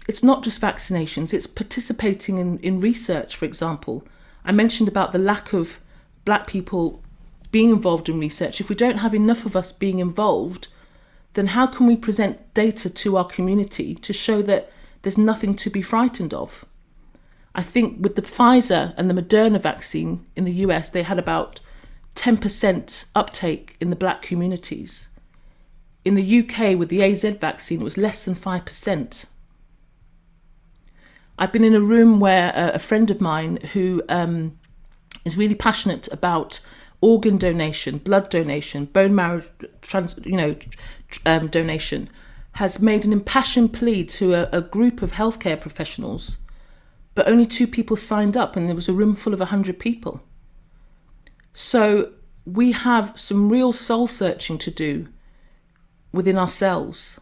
it's not just vaccinations, it's participating in research, for example. I mentioned about the lack of Black people being involved in research. If we don't have enough of us being involved, then how can we present data to our community to show that there's nothing to be frightened of? I think with the Pfizer and the Moderna vaccine in the US, they had about 10% uptake in the Black communities. In the UK, with the AZ vaccine, it was less than 5%. I've been in a room where a friend of mine who is really passionate about organ donation, blood donation, bone marrow donation, has made an impassioned plea to a group of healthcare professionals but only 2 people signed up, and there was a room full of 100 people. So we have some real soul searching to do within ourselves.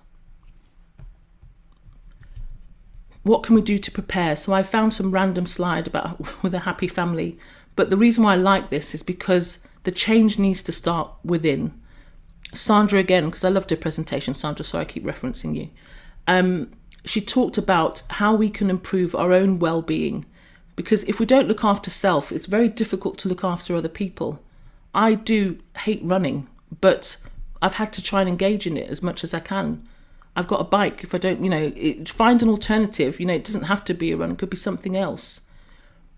What can we do to prepare? So I found some random slide about with a happy family. But the reason why I like this is because the change needs to start within. Sandra, again, because I loved her presentation. Sandra, sorry, I keep referencing you. She talked about how we can improve our own well-being. Because if we don't look after self, it's very difficult to look after other people. I do hate running, but I've had to try and engage in it as much as I can. I've got a bike. If I don't, find an alternative. It doesn't have to be a run. It could be something else.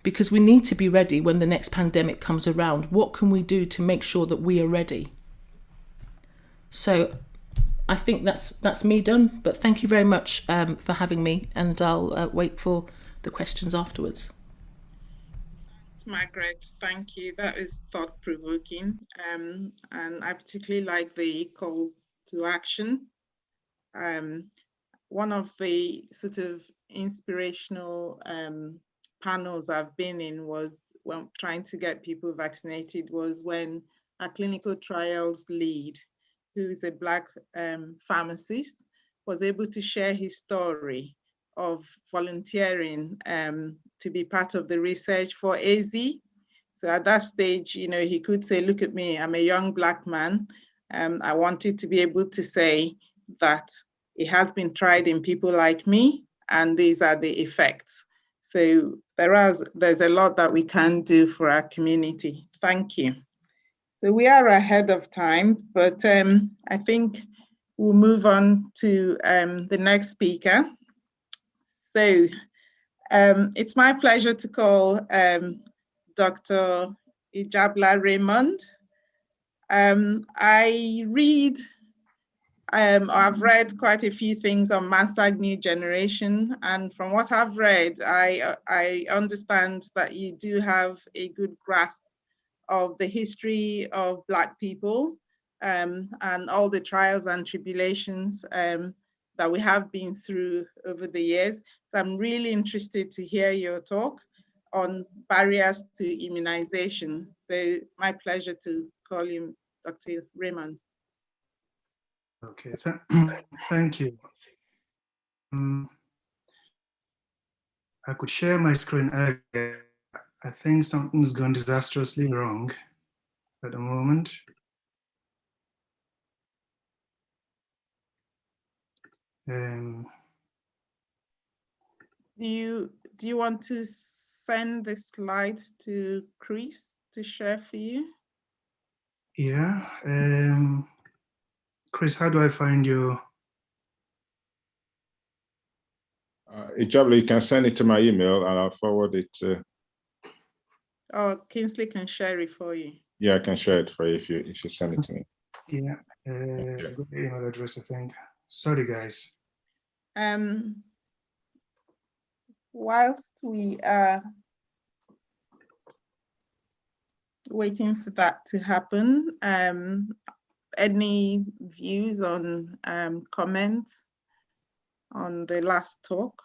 Because we need to be ready when the next pandemic comes around. What can we do to make sure that we are ready? So I think that's me done. But thank you very much for having me. And I'll wait for the questions afterwards. Margaret, thank you. That is thought-provoking. And I particularly like the call to action. One of the sort of inspirational panels I've been in was when trying to get people vaccinated was when our clinical trials lead, who is a Black pharmacist, was able to share his story of volunteering to be part of the research for AZ. So at that stage, he could say, look at me, I'm a young Black man. I wanted to be able to say that it has been tried in people like me, and these are the effects. So there's a lot that we can do for our community. Thank you. So we are ahead of time, but I think we'll move on to the next speaker. So it's my pleasure to call Dr. Ijabla Raymond. I've read quite a few things on MANSAG New Generation, and from what I've read, I understand that you do have a good grasp of the history of Black people and all the trials and tribulations that we have been through over the years. So I'm really interested to hear your talk on barriers to immunization. So my pleasure to call you Dr. Raymond. Okay, thank you. I could share my screen earlier. I think something's gone disastrously wrong at the moment. Do you want to send the slides to Chris to share for you? Yeah. Chris, how do I find you? Ijabla, you can send it to my email and I'll forward it. Or Kingsley can share it for you. Yeah, I can share it for you if you send it to me. Yeah, I got the email address, I think. Sorry, guys. Whilst we are waiting for that to happen, any views on comments on the last talk?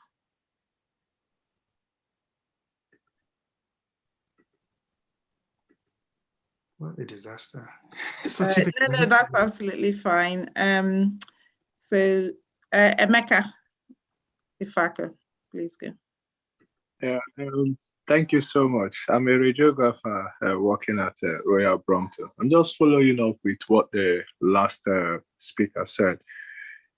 What a disaster. No, that's absolutely fine. So Emeka Ifaka, please go. Yeah, thank you so much. I'm a radiographer working at Royal Brompton. I'm just following up with what the last speaker said.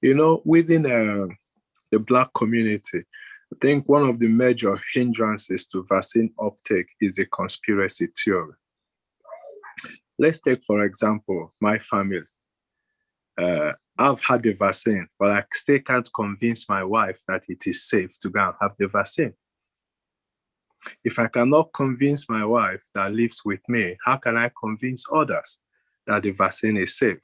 Within the Black community, I think one of the major hindrances to vaccine uptake is the conspiracy theory. Let's take, for example, my family. I've had the vaccine, but I still can't convince my wife that it is safe to go and have the vaccine. If I cannot convince my wife that lives with me, how can I convince others that the vaccine is safe?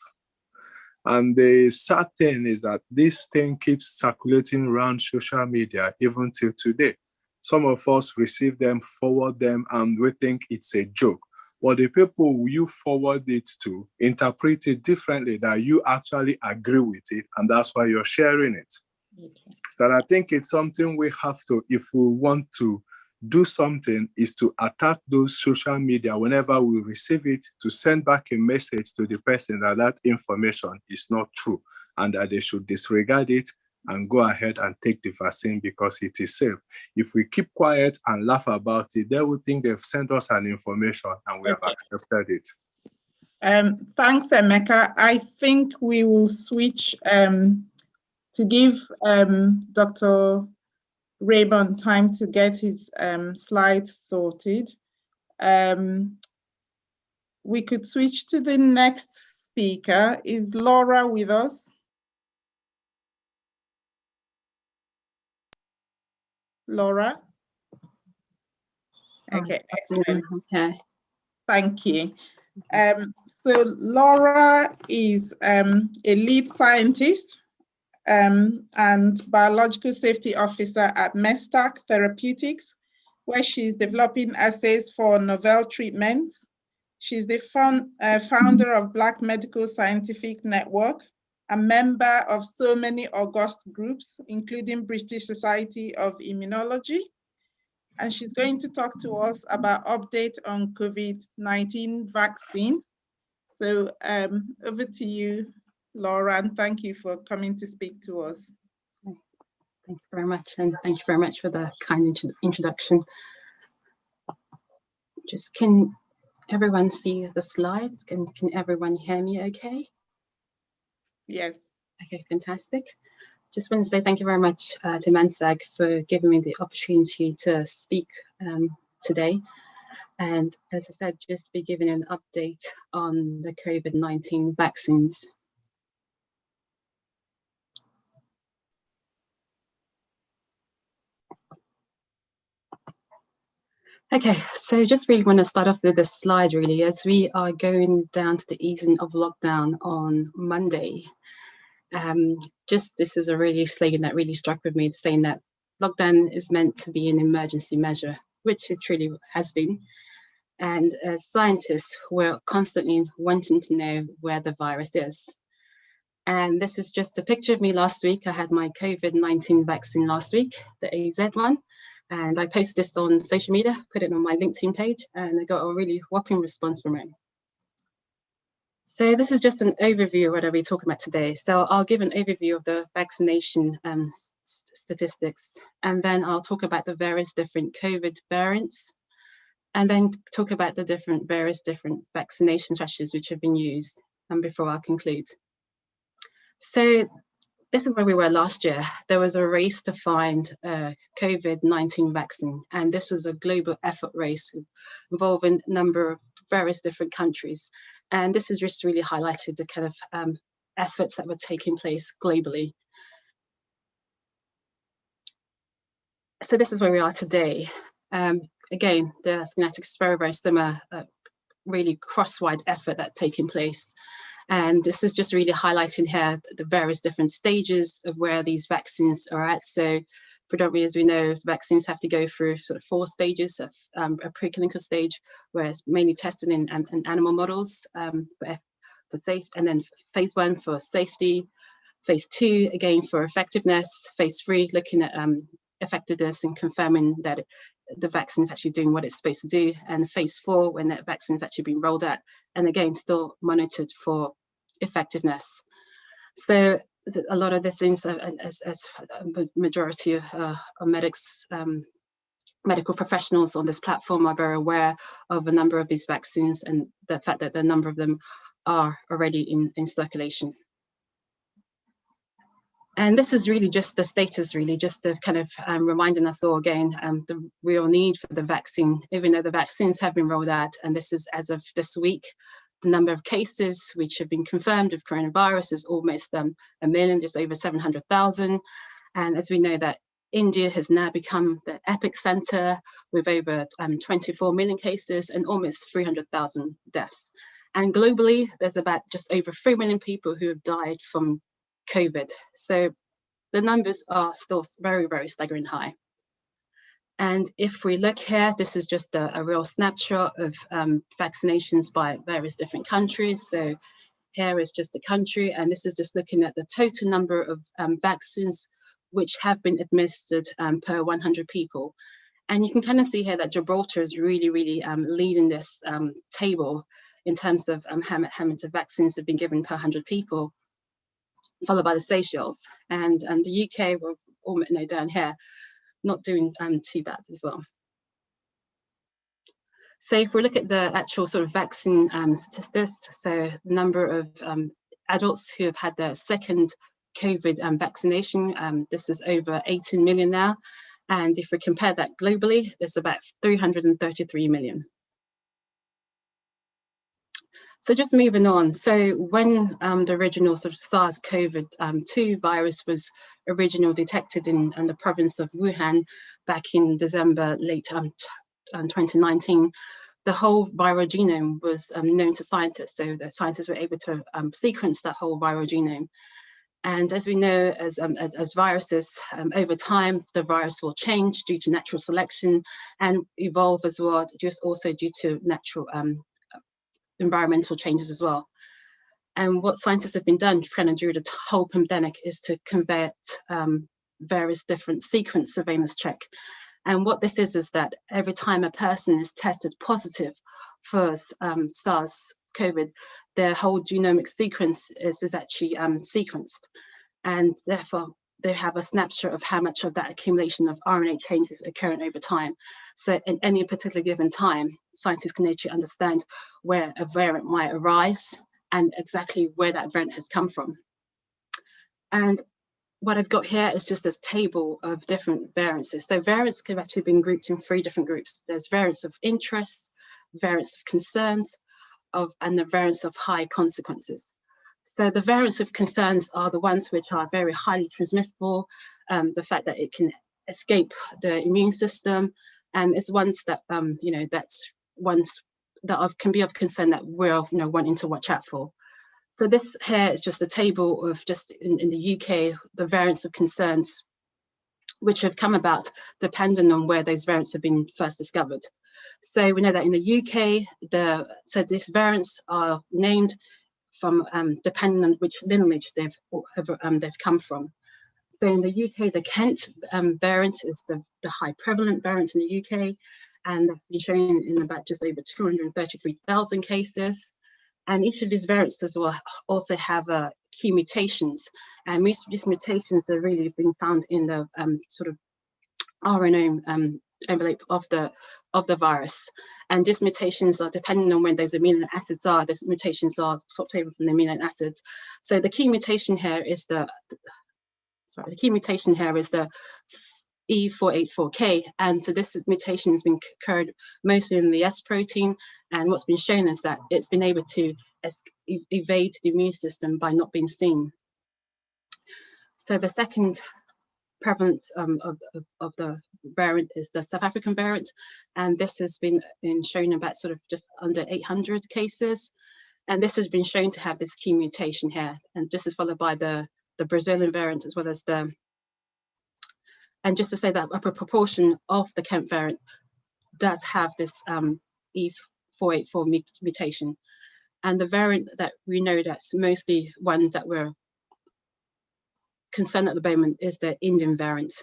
And the sad thing is that this thing keeps circulating around social media even till today. Some of us receive them, forward them, and we think it's a joke. But the people you forward it to interpret it differently, that you actually agree with it, and that's why you're sharing it. Okay. So I think it's something we have to, if we want to do something is to attack those social media whenever we receive it, to send back a message to the person that that information is not true and that they should disregard it and go ahead and take the vaccine because it is safe. If we keep quiet and laugh about it, they will think they've sent us an information and we have accepted it. Thanks, Emeka. I think we will switch to give Dr. Raymond time to get his slides sorted. We could switch to the next speaker. Is Laura with us? Laura? Okay, excellent. Okay. Thank you. So Laura is a lead scientist and biological safety officer at MANSAG Therapeutics, where she's developing assays for novel treatments. She's the founder of Black Medical Scientific Network, a member of so many august groups, including British Society of Immunology. And she's going to talk to us about update on COVID-19 vaccine. So over to you, Laura, and thank you for coming to speak to us. Thank you very much, and thank you very much for the kind introduction. Just can everyone see the slides? Can everyone hear me okay? Yes. Okay, fantastic. Just want to say thank you very much to MANSAG for giving me the opportunity to speak today. And as I said, just to be giving an update on the COVID-19 vaccines. Okay, so just really want to start off with this slide really, as we are going down to the easing of lockdown on Monday. This is a really slogan that really struck with me, saying that lockdown is meant to be an emergency measure, which it truly has been. And as scientists, we're constantly wanting to know where the virus is. And this is just a picture of me last week. I had my COVID-19 vaccine last week, the AZ one. And I posted this on social media, put it on my LinkedIn page, and I got a really whopping response from it. So this is just an overview of what I'll be talking about today. So I'll give an overview of the vaccination statistics, and then I'll talk about the various different COVID variants, and then talk about the various different vaccination strategies which have been used, and before I conclude. So this is where we were last year. There was a race to find a COVID-19 vaccine, and this was a global effort race involving a number of various different countries. And this has just really highlighted the kind of efforts that were taking place globally. So this is where we are today. Again, the schematic is very, very similar, really cross-wide effort that's taking place. And this is just really highlighting here the various different stages of where these vaccines are at. So predominantly, as we know, vaccines have to go through sort of 4 stages of a preclinical stage, where it's mainly tested in animal models for safe, and then phase 1 for safety, phase 2 again for effectiveness, phase 3 looking at effectiveness and confirming that the vaccine is actually doing what it's supposed to do, and phase 4 when that vaccine is actually being rolled out, and again still monitored for effectiveness. So a lot of the things, as a majority of medics, medical professionals on this platform are very aware of a number of these vaccines and the fact that the number of them are already in circulation. And this is really just the status, really, just the kind of reminding us all again, the real need for the vaccine, even though the vaccines have been rolled out. And this is as of this week, the number of cases which have been confirmed of coronavirus is almost 1 million, just over 700,000. And as we know that India has now become the epicenter with over 24 million cases and almost 300,000 deaths. And globally, there's about just over 3 million people who have died from COVID. So the numbers are still very, very staggering high. And if we look here, this is just a real snapshot of vaccinations by various different countries. So here is just the country, and this is just looking at the total number of vaccines which have been administered per 100 people. And you can kind of see here that Gibraltar is really, really leading this table in terms of how much vaccines have been given per 100 people, followed by the Seychelles. And the UK, we're all down here, not doing too bad as well. So if we look at the actual sort of vaccine statistics, so the number of adults who have had their second COVID vaccination, this is over 18 million now. And if we compare that globally, there's about 333 million. So just moving on. So when the original sort of SARS-CoV-2 virus was originally detected in the province of Wuhan back in December, late 2019, the whole viral genome was known to scientists. So the scientists were able to sequence that whole viral genome. And as we know, as viruses, over time, the virus will change due to natural selection and evolve as well, just also due to natural environmental changes as well. And what scientists have been done kind of during the whole pandemic is to convert various different sequence surveillance check. And what this is that every time a person is tested positive for SARS-CoV, their whole genomic sequence is actually sequenced. And therefore, they have a snapshot of how much of that accumulation of RNA changes occurring over time. So in any particular given time, scientists can actually understand where a variant might arise and exactly where that variant has come from. And what I've got here is just this table of different variances. So variants have actually been grouped in 3 different groups. There's variants of interest, variants of concerns, and the variants of high consequences. So the variants of concerns are the ones which are very highly transmissible, the fact that it can escape the immune system, and it's ones that, that's ones that can be of concern that we're wanting to watch out for. So this here is just a table of just in the UK, the variants of concerns which have come about depending on where those variants have been first discovered. So we know that in the UK, so these variants are named from depending on which lineage they've come from. So in the UK, the Kent variant is the high prevalent variant in the UK, and that's been shown in about just over 233,000 cases. And each of these variants as well also have key mutations, and most of these mutations are really being found in the sort of RNA envelope of the virus. And these mutations are depending on when those amino acids are. These mutations are swapped over from the amino acids. So the key mutation here is the E484K, and so this mutation has been occurred mostly in the S protein, and what's been shown is that it's been able to evade the immune system by not being seen. So the second prevalence of the variant is the South African variant, and this has been shown about sort of just under 800 cases, and this has been shown to have this key mutation here, and this is followed by the Brazilian variant as well as the. And just to say that a proportion of the Kent variant does have this E484 mutation. And the variant that we know that's mostly one that we're concerned at the moment is the Indian variant.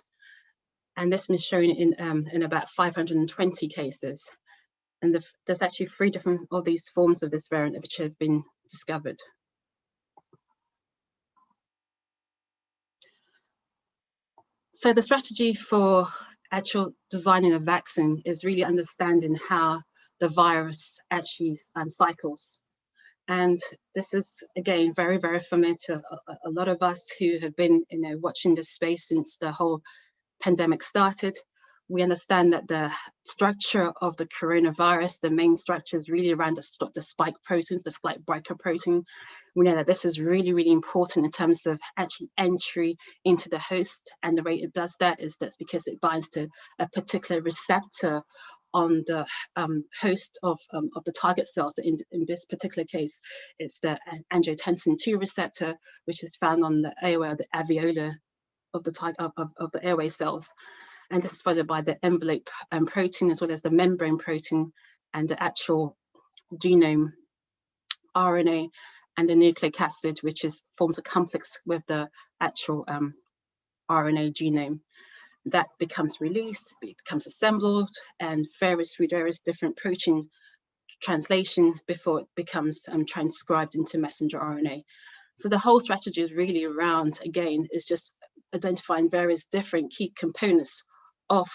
And this is shown in about 520 cases. And there's actually 3 different of these forms of this variant which have been discovered. So the strategy for actual designing a vaccine is really understanding how the virus actually cycles. And this is, again, very, very familiar to a lot of us who have been watching this space since the whole pandemic started. We understand that the structure of the coronavirus, the main structure is really around the spike proteins, the spike breaker protein. We know that this is really, really important in terms of actually entry into the host. And the way it does that is that's because it binds to a particular receptor on the host of the target cells. In this particular case, it's the angiotensin II receptor, which is found on the airway, the alveolar of the airway cells. And this is followed by the envelope protein as well as the membrane protein and the actual genome RNA and the nucleic acid, which forms a complex with the actual RNA genome. that becomes released, becomes assembled, and through various different protein translation before it becomes transcribed into messenger RNA. So the whole strategy is really around, again, is just identifying various different key components of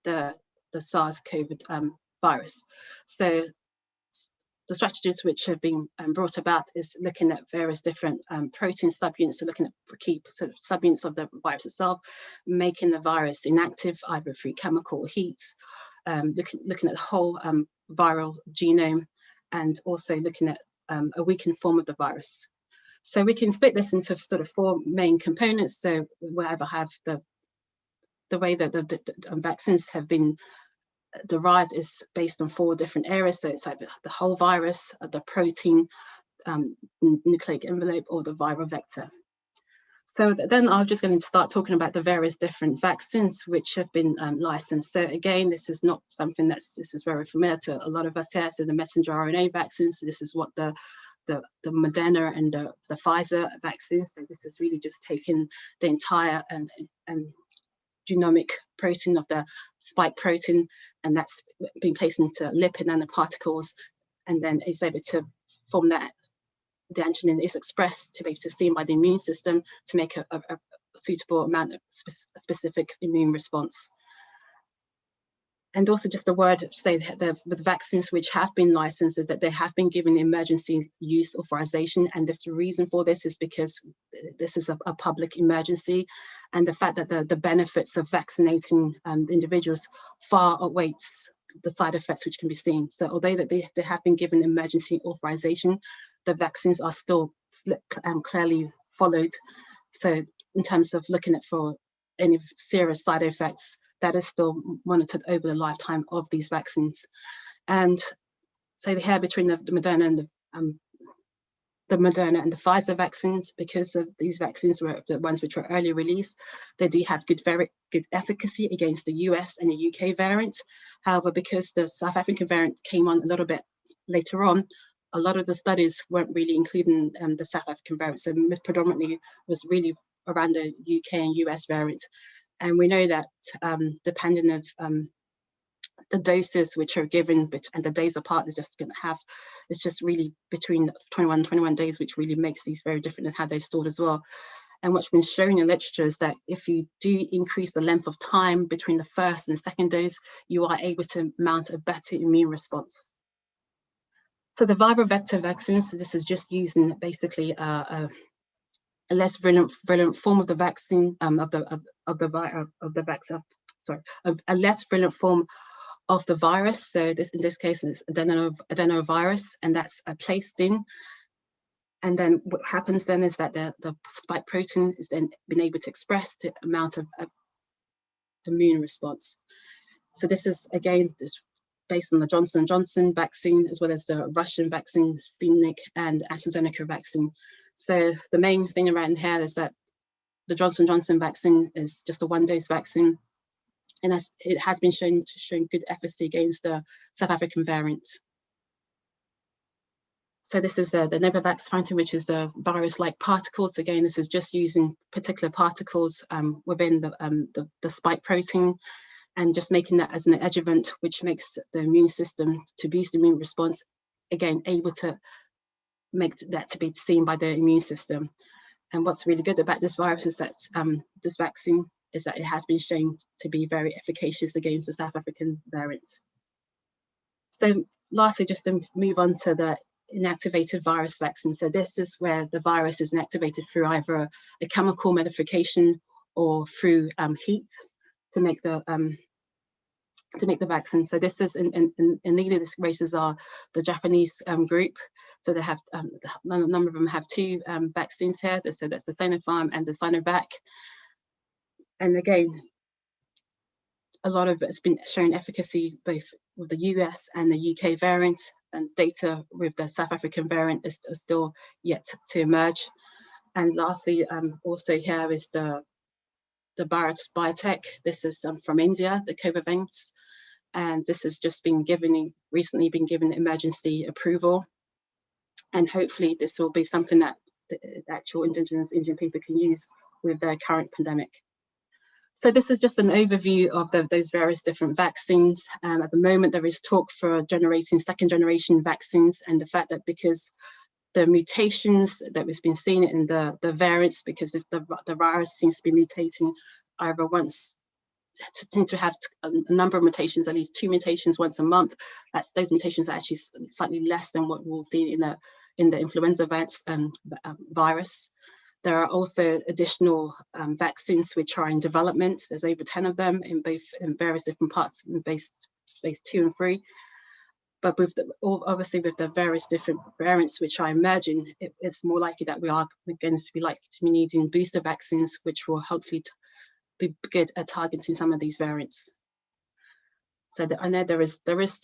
the SARS-CoV virus. So the strategies which have been brought about is looking at various different protein subunits, so looking at key sort of subunits of the virus itself, making the virus inactive either through chemical heat, looking at the whole viral genome, and also looking at a weakened form of the virus. So we can split this into sort of 4 main components. So we'll have the way that the vaccines have been derived is based on 4 different areas. So it's like the whole virus, the protein, nucleic envelope, or the viral vector. So then I'm just going to start talking about the various different vaccines which have been licensed. So again, this is not something this is very familiar to a lot of us here. So the messenger RNA vaccines, this is what the Moderna and the Pfizer vaccines. So this is really just taking the entire genomic protein of the spike protein, and that's been placed into lipid nanoparticles, and then is able to form that the antigen is expressed to be able to seen by the immune system to make a suitable amount of specific immune response. And also just a word to say that with vaccines which have been licensed is that they have been given emergency use authorization. And the reason for this is because this is a public emergency. And the fact that the benefits of vaccinating individuals far outweighs the side effects which can be seen. So although that they have been given emergency authorization, the vaccines are still clearly followed. So in terms of looking at for any serious side effects, that is still monitored over the lifetime of these vaccines. And so here between the Moderna and the Pfizer vaccines, because of these vaccines were the ones which were early released, they do have very good efficacy against the US and the UK variant. However, because the South African variant came on a little bit later on, a lot of the studies weren't really including the South African variant. So predominantly was really around the UK and US variant. And we know that depending on the doses which are given and the days apart is just going to have, it's just really between 21 days, which really makes these very different in how they're stored as well. And what's been shown in literature is that if you do increase the length of time between the first and second dose, you are able to mount a better immune response. So the viral vector vaccines, so this is just using basically a less virulent form of the vaccine, a less virulent form of the virus. So this, in this case, is adenovirus, and that's placed in. And then what happens then is that the spike protein is then been able to express the amount of immune response. So this is, again, this based on the Johnson & Johnson vaccine, as well as the Russian vaccine, Sputnik, and AstraZeneca vaccine. So the main thing around here is that the Johnson & Johnson vaccine is just a 1-dose vaccine, and it has been shown good efficacy against the South African variant. So this is the Novavax vaccine, which is the virus-like particles. Again, this is just using particular particles within the spike protein, and just making that as an adjuvant, which makes the immune system, to boost the immune response, again, able to make that to be seen by the immune system. And what's really good about this virus is that this vaccine is that it has been shown to be very efficacious against the South African variant. So lastly, just to move on to the inactivated virus vaccine. So this is where the virus is inactivated through either a chemical modification or through heat to make the vaccine. So this is in neither these races are the Japanese group. So they have a number of them have 2 vaccines here. So that's the Sinopharm and the Sinovac. And again, a lot of it's been shown efficacy both with the US and the UK variant, and data with the South African variant is still yet to emerge. And lastly, also here is the Bharat Biotech. This is from India, the Covaxin, and this has just been recently been given emergency approval. And hopefully this will be something that the actual Indian people can use with their current pandemic. So this is just an overview of those various different vaccines. At the moment, there is talk for generating second generation vaccines, and the fact that because the mutations that we've been seeing in the variants, because if the virus seems to be mutating either once, seem to have a number of mutations, at least 2 mutations once a month. Those mutations are actually slightly less than what we'll see in the influenza virus. There are also additional vaccines which are in development. There's over 10 of them in various different parts in phase 2 and 3. But obviously with the various different variants which are emerging, it's more likely that we're going to be needing booster vaccines, which will hopefully be good at targeting some of these variants. So I know there is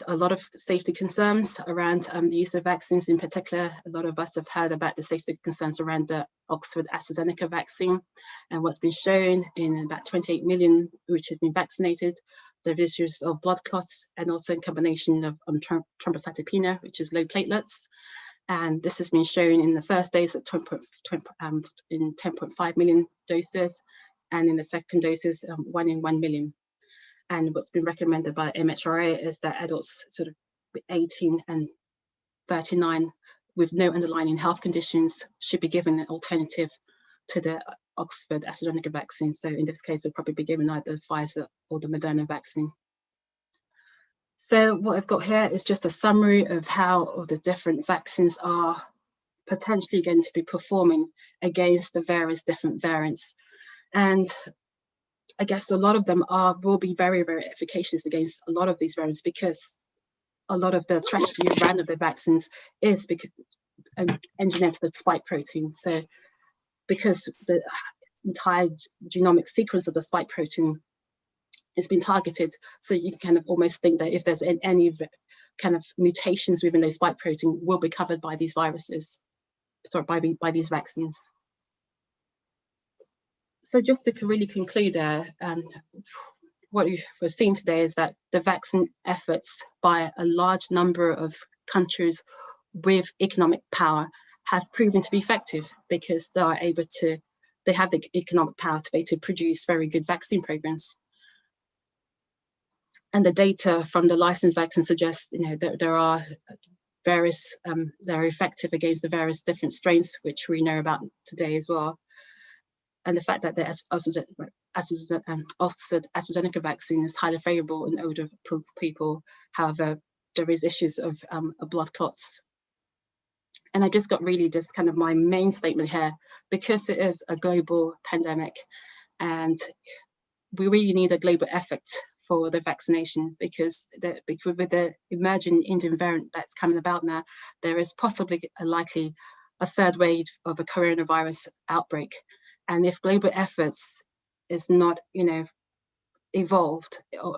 a lot of safety concerns around the use of vaccines. In particular, a lot of us have heard about the safety concerns around the Oxford AstraZeneca vaccine, and what's been shown in about 28 million which have been vaccinated, the issues of blood clots, and also in combination of thrombocytopenia, which is low platelets. And this has been shown in the first days at 10.5 million doses, and in the second doses, 1 in 1 million. And what's been recommended by MHRA is that adults sort of 18 and 39 with no underlying health conditions should be given an alternative to the Oxford AstraZeneca vaccine. So in this case, they'll probably be given either Pfizer or the Moderna vaccine. So what I've got here is just a summary of how all the different vaccines are potentially going to be performing against the various different variants. And I guess a lot of them will be very, very efficacious against a lot of these variants, because a lot of the strategy around the vaccines is engineered to the spike protein. So because the entire genomic sequence of the spike protein has been targeted, so you can kind of almost think that if there's any kind of mutations within those spike protein will be covered by these viruses, sorry, by these vaccines. So just to really conclude there, what we're seeing today is that the vaccine efforts by a large number of countries with economic power have proven to be effective, because they have the economic power to be able to produce very good vaccine programs. And the data from the licensed vaccine suggests, that there are various, they're effective against the various different strains, which we know about today as well. And the fact that the Oxford AstraZeneca vaccine is highly favorable in older people. However, there is issues of blood clots. And I just got really just kind of my main statement here, because it is a global pandemic and we really need a global effort for the vaccination, because with the emerging Indian variant that's coming about now, there is possibly likely a third wave of a coronavirus outbreak. And if global efforts is not, evolved or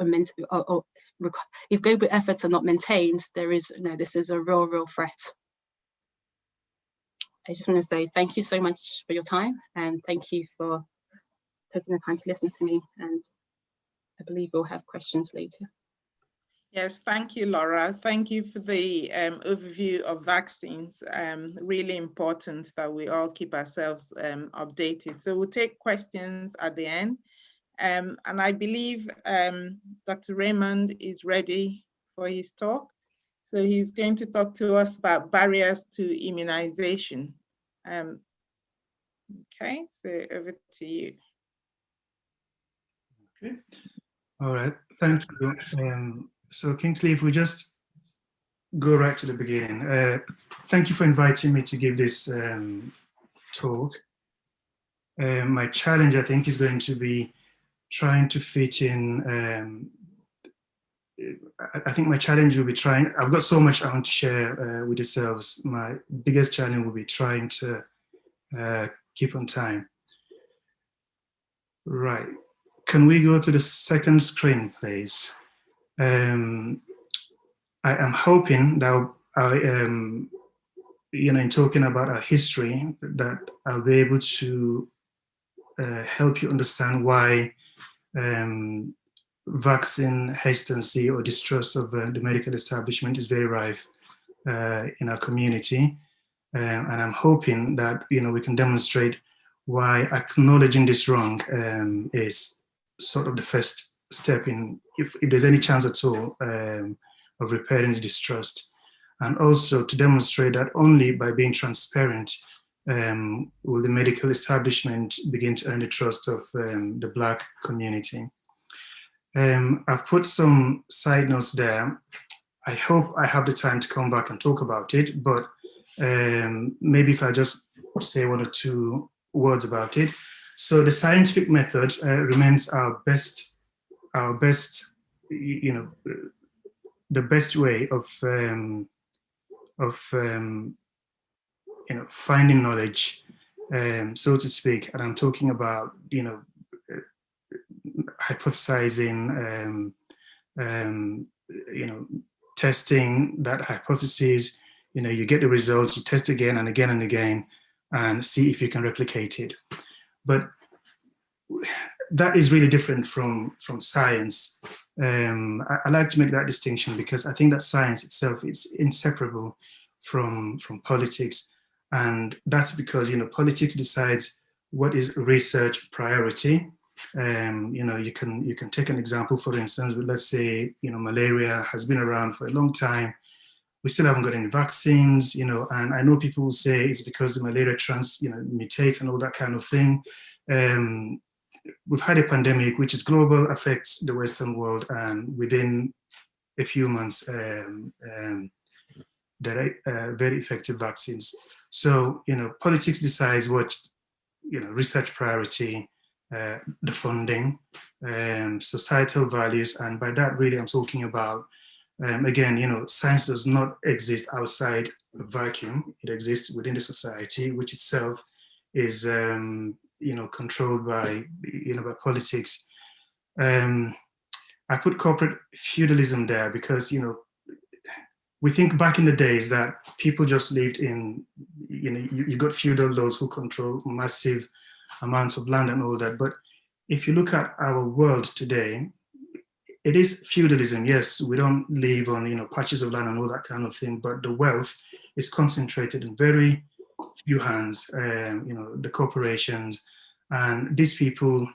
if global efforts are not maintained, this is a real threat. I just want to say thank you so much for your time, and thank you for taking the time to listen to me. And I believe we'll have questions later. Yes, thank you, Laura. Thank you for the overview of vaccines. Really important that we all keep ourselves updated. So we'll take questions at the end. And I believe Dr. Raymond is ready for his talk. So he's going to talk to us about barriers to immunization. Okay, so over to you. Okay, all right, thank you. So Kingsley, if we just go right to the beginning. Thank you for inviting me to give this talk. My challenge, I think, is going to be trying to fit in. I think my challenge will be I've got so much I want to share with yourselves. My biggest challenge will be trying to keep on time. Right, can we go to the second screen, please? I am hoping that in talking about our history, that I'll be able to help you understand why vaccine hesitancy or distrust of the medical establishment is very rife in our community. And I'm hoping that we can demonstrate why acknowledging this wrong is sort of the first step in, if there's any chance at all, of repairing the distrust. And also to demonstrate that only by being transparent will the medical establishment begin to earn the trust of the Black community. I've put some side notes there. I hope I have the time to come back and talk about it, but maybe if I just say one or two words about it. So the scientific method remains our best, you know, the best way of you know, finding knowledge, so to speak. And I'm talking about, you know, hypothesizing, you know, testing that hypothesis. You know, you get the results, you test again and again and again, and see if you can replicate it. But that is really different from science. I like to make that distinction because I think that science itself is inseparable from politics. And that's because, you know, politics decides what is research priority. You know, you can take an example, for instance, let's say, you know, malaria has been around for a long time. We still haven't got any vaccines, you know, and I know people will say it's because the malaria mutates and all that kind of thing. We've had a pandemic, which is global, affects the Western world, and within a few months, there are very effective vaccines. So, you know, politics decides what, you know, research priority, the funding, societal values, and by that really I'm talking about, again, you know, science does not exist outside a vacuum. It exists within the society, which itself is, you know, controlled by, you know, by politics. I put corporate feudalism there because, you know, we think back in the days that people just lived in, you know, you got feudal lords who control massive amounts of land and all that. But if you look at our world today, it is feudalism. Yes, we don't live on, you know, patches of land and all that kind of thing, but the wealth is concentrated in very few hands, you know, the corporations. And these people,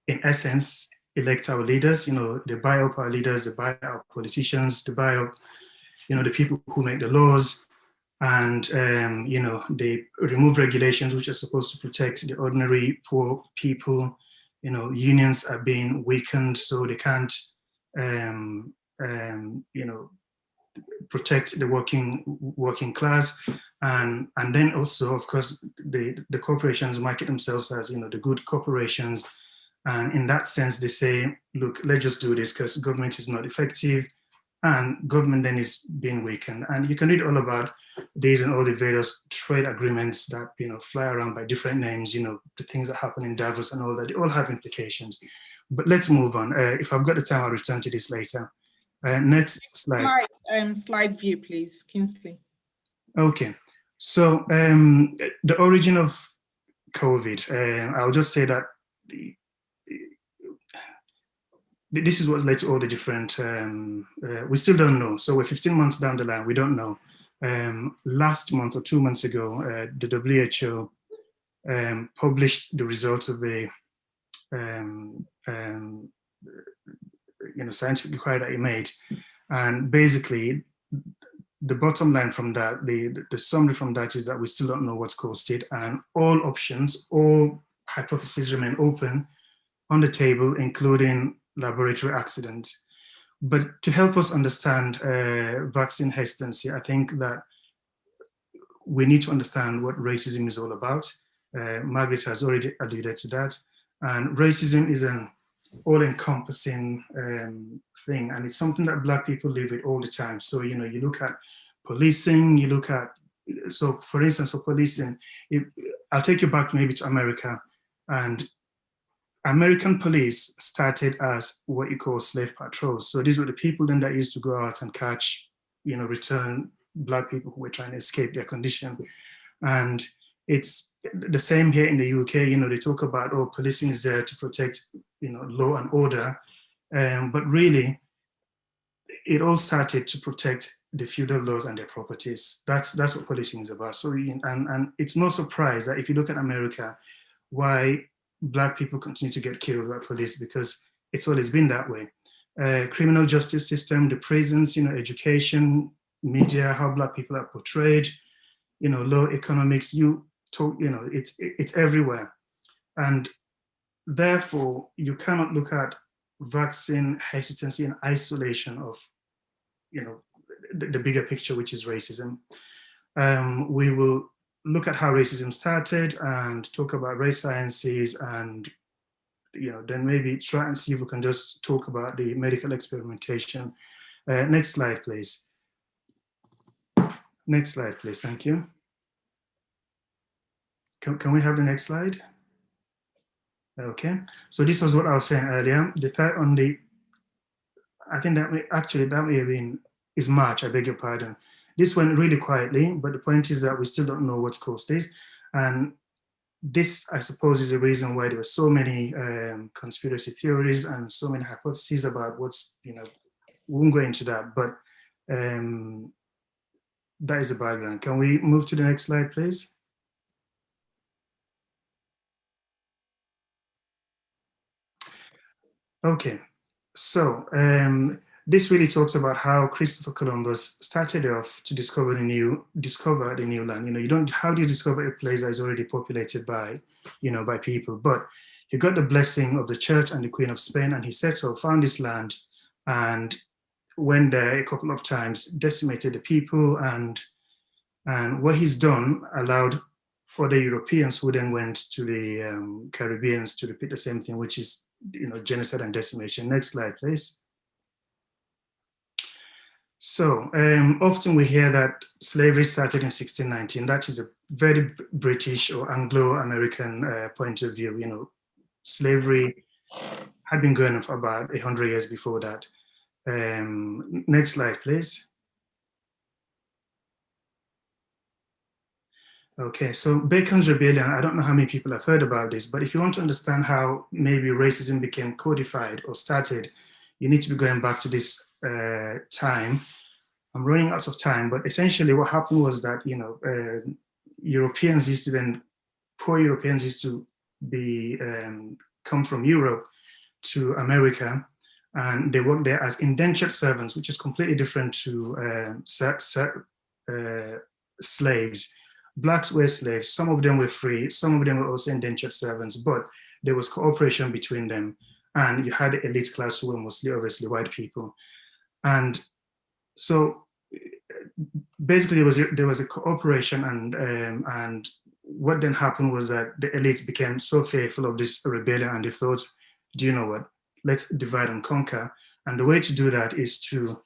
in essence, elect our leaders. You know, they buy up our leaders, they buy our politicians, they buy up, you know, the people who make the laws. And, you know, they remove regulations which are supposed to protect the ordinary poor people. You know, unions are being weakened, so they can't, you know, protect the working class. And then also, of course, the corporations market themselves as, you know, the good corporations. And in that sense, they say, look, let's just do this because government is not effective. And government then is being weakened. And you can read all about these and all the various trade agreements that, you know, fly around by different names, you know, the things that happen in Davos and all that, they all have implications. But let's move on. If I've got the time, I'll return to this later. Next slide. Slide view, please, Kingsley. Okay. So the origin of COVID, I'll just say that this is what led to all the different, we still don't know. So we're 15 months down the line, we don't know. Last month or 2 months ago, the WHO published the results of a you know, scientific inquiry that he made. And basically, the bottom line from that, the summary from that is that we still don't know what's caused it, and all options, all hypotheses remain open on the table, including laboratory accident. But to help us understand vaccine hesitancy, I think that we need to understand what racism is all about. Margaret has already alluded to that. And racism is an all-encompassing thing, and it's something that Black people live with all the time. So, you know, you look at policing, you look at, so for instance, for policing, I'll take you back maybe to America, and American police started as what you call slave patrols. So these were the people then that used to go out and catch, you know, return Black people who were trying to escape their condition. And it's the same here in the UK. You know, they talk about, oh, policing is there to protect, you know, law and order. But really, it all started to protect the feudal lords and their properties. That's what policing is about. So, and it's no surprise that if you look at America, why Black people continue to get killed by police because it's always been that way. Criminal justice system, the prisons, education, media, how Black people are portrayed, low economics, it's everywhere. And therefore, you cannot look at vaccine hesitancy in isolation of, the bigger picture, which is racism. We will look at how racism started and talk about race sciences, and then maybe try and see if we can just talk about the medical experimentation. Next slide, please. Next slide, please. Thank you. Can we have the next slide? Okay. So this was what I was saying earlier. The fact on the, I think that may have been is March. I beg your pardon. This went really quietly, but the point is that we still don't know what's caused this. And this, I suppose, is the reason why there were so many conspiracy theories and so many hypotheses about what's, we won't go into that, but that is the background. Can we move to the next slide, please? Okay, so this really talks about how Christopher Columbus started off to discover the new land. How do you discover a place that is already populated by, by people? But he got the blessing of the church and the Queen of Spain, and he settled, found this land, and went there a couple of times, decimated the people, and what he's done allowed other Europeans who then went to the Caribbeans to repeat the same thing, which is genocide and decimation. Next slide, please. So often we hear that slavery started in 1619. That is a very British or Anglo-American point of view. Slavery had been going on for about 100 years before that. Next slide, please. Okay, so Bacon's Rebellion, I don't know how many people have heard about this, but if you want to understand how maybe racism became codified or started, you need to be going back to this time. I'm running out of time, but essentially what happened was that, Europeans used to then, poor Europeans used to be, come from Europe to America, and they worked there as indentured servants, which is completely different to slaves. Blacks were slaves, some of them were free, some of them were also indentured servants, but there was cooperation between them. And you had the elite class who were mostly obviously white people. And so basically there was a cooperation, and what then happened was that the elites became so fearful of this rebellion, and they thought, do you know what, let's divide and conquer. And the way to do that is to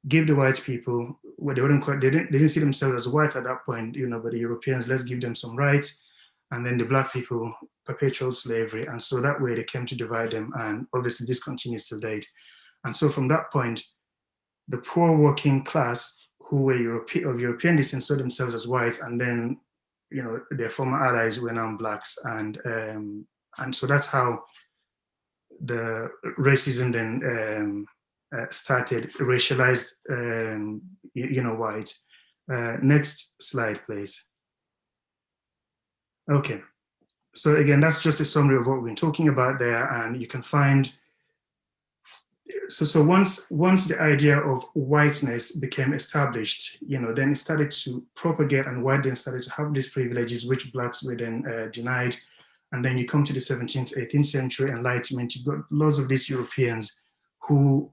give the white people, well, they didn't see themselves as whites at that point, but the Europeans, let's give them some rights. And then the black people, perpetual slavery. And so that way they came to divide them. And obviously this continues to date. And so from that point, the poor working class who were of European descent saw themselves as whites, and then, their former allies were now blacks. And so that's how the racism then started, racialized, white. Next slide, please. Okay, so again, that's just a summary of what we've been talking about there, and you can find, so once the idea of whiteness became established, then it started to propagate, and white then started to have these privileges which blacks were then denied. And then you come to the 17th, 18th century Enlightenment, you've got lots of these Europeans who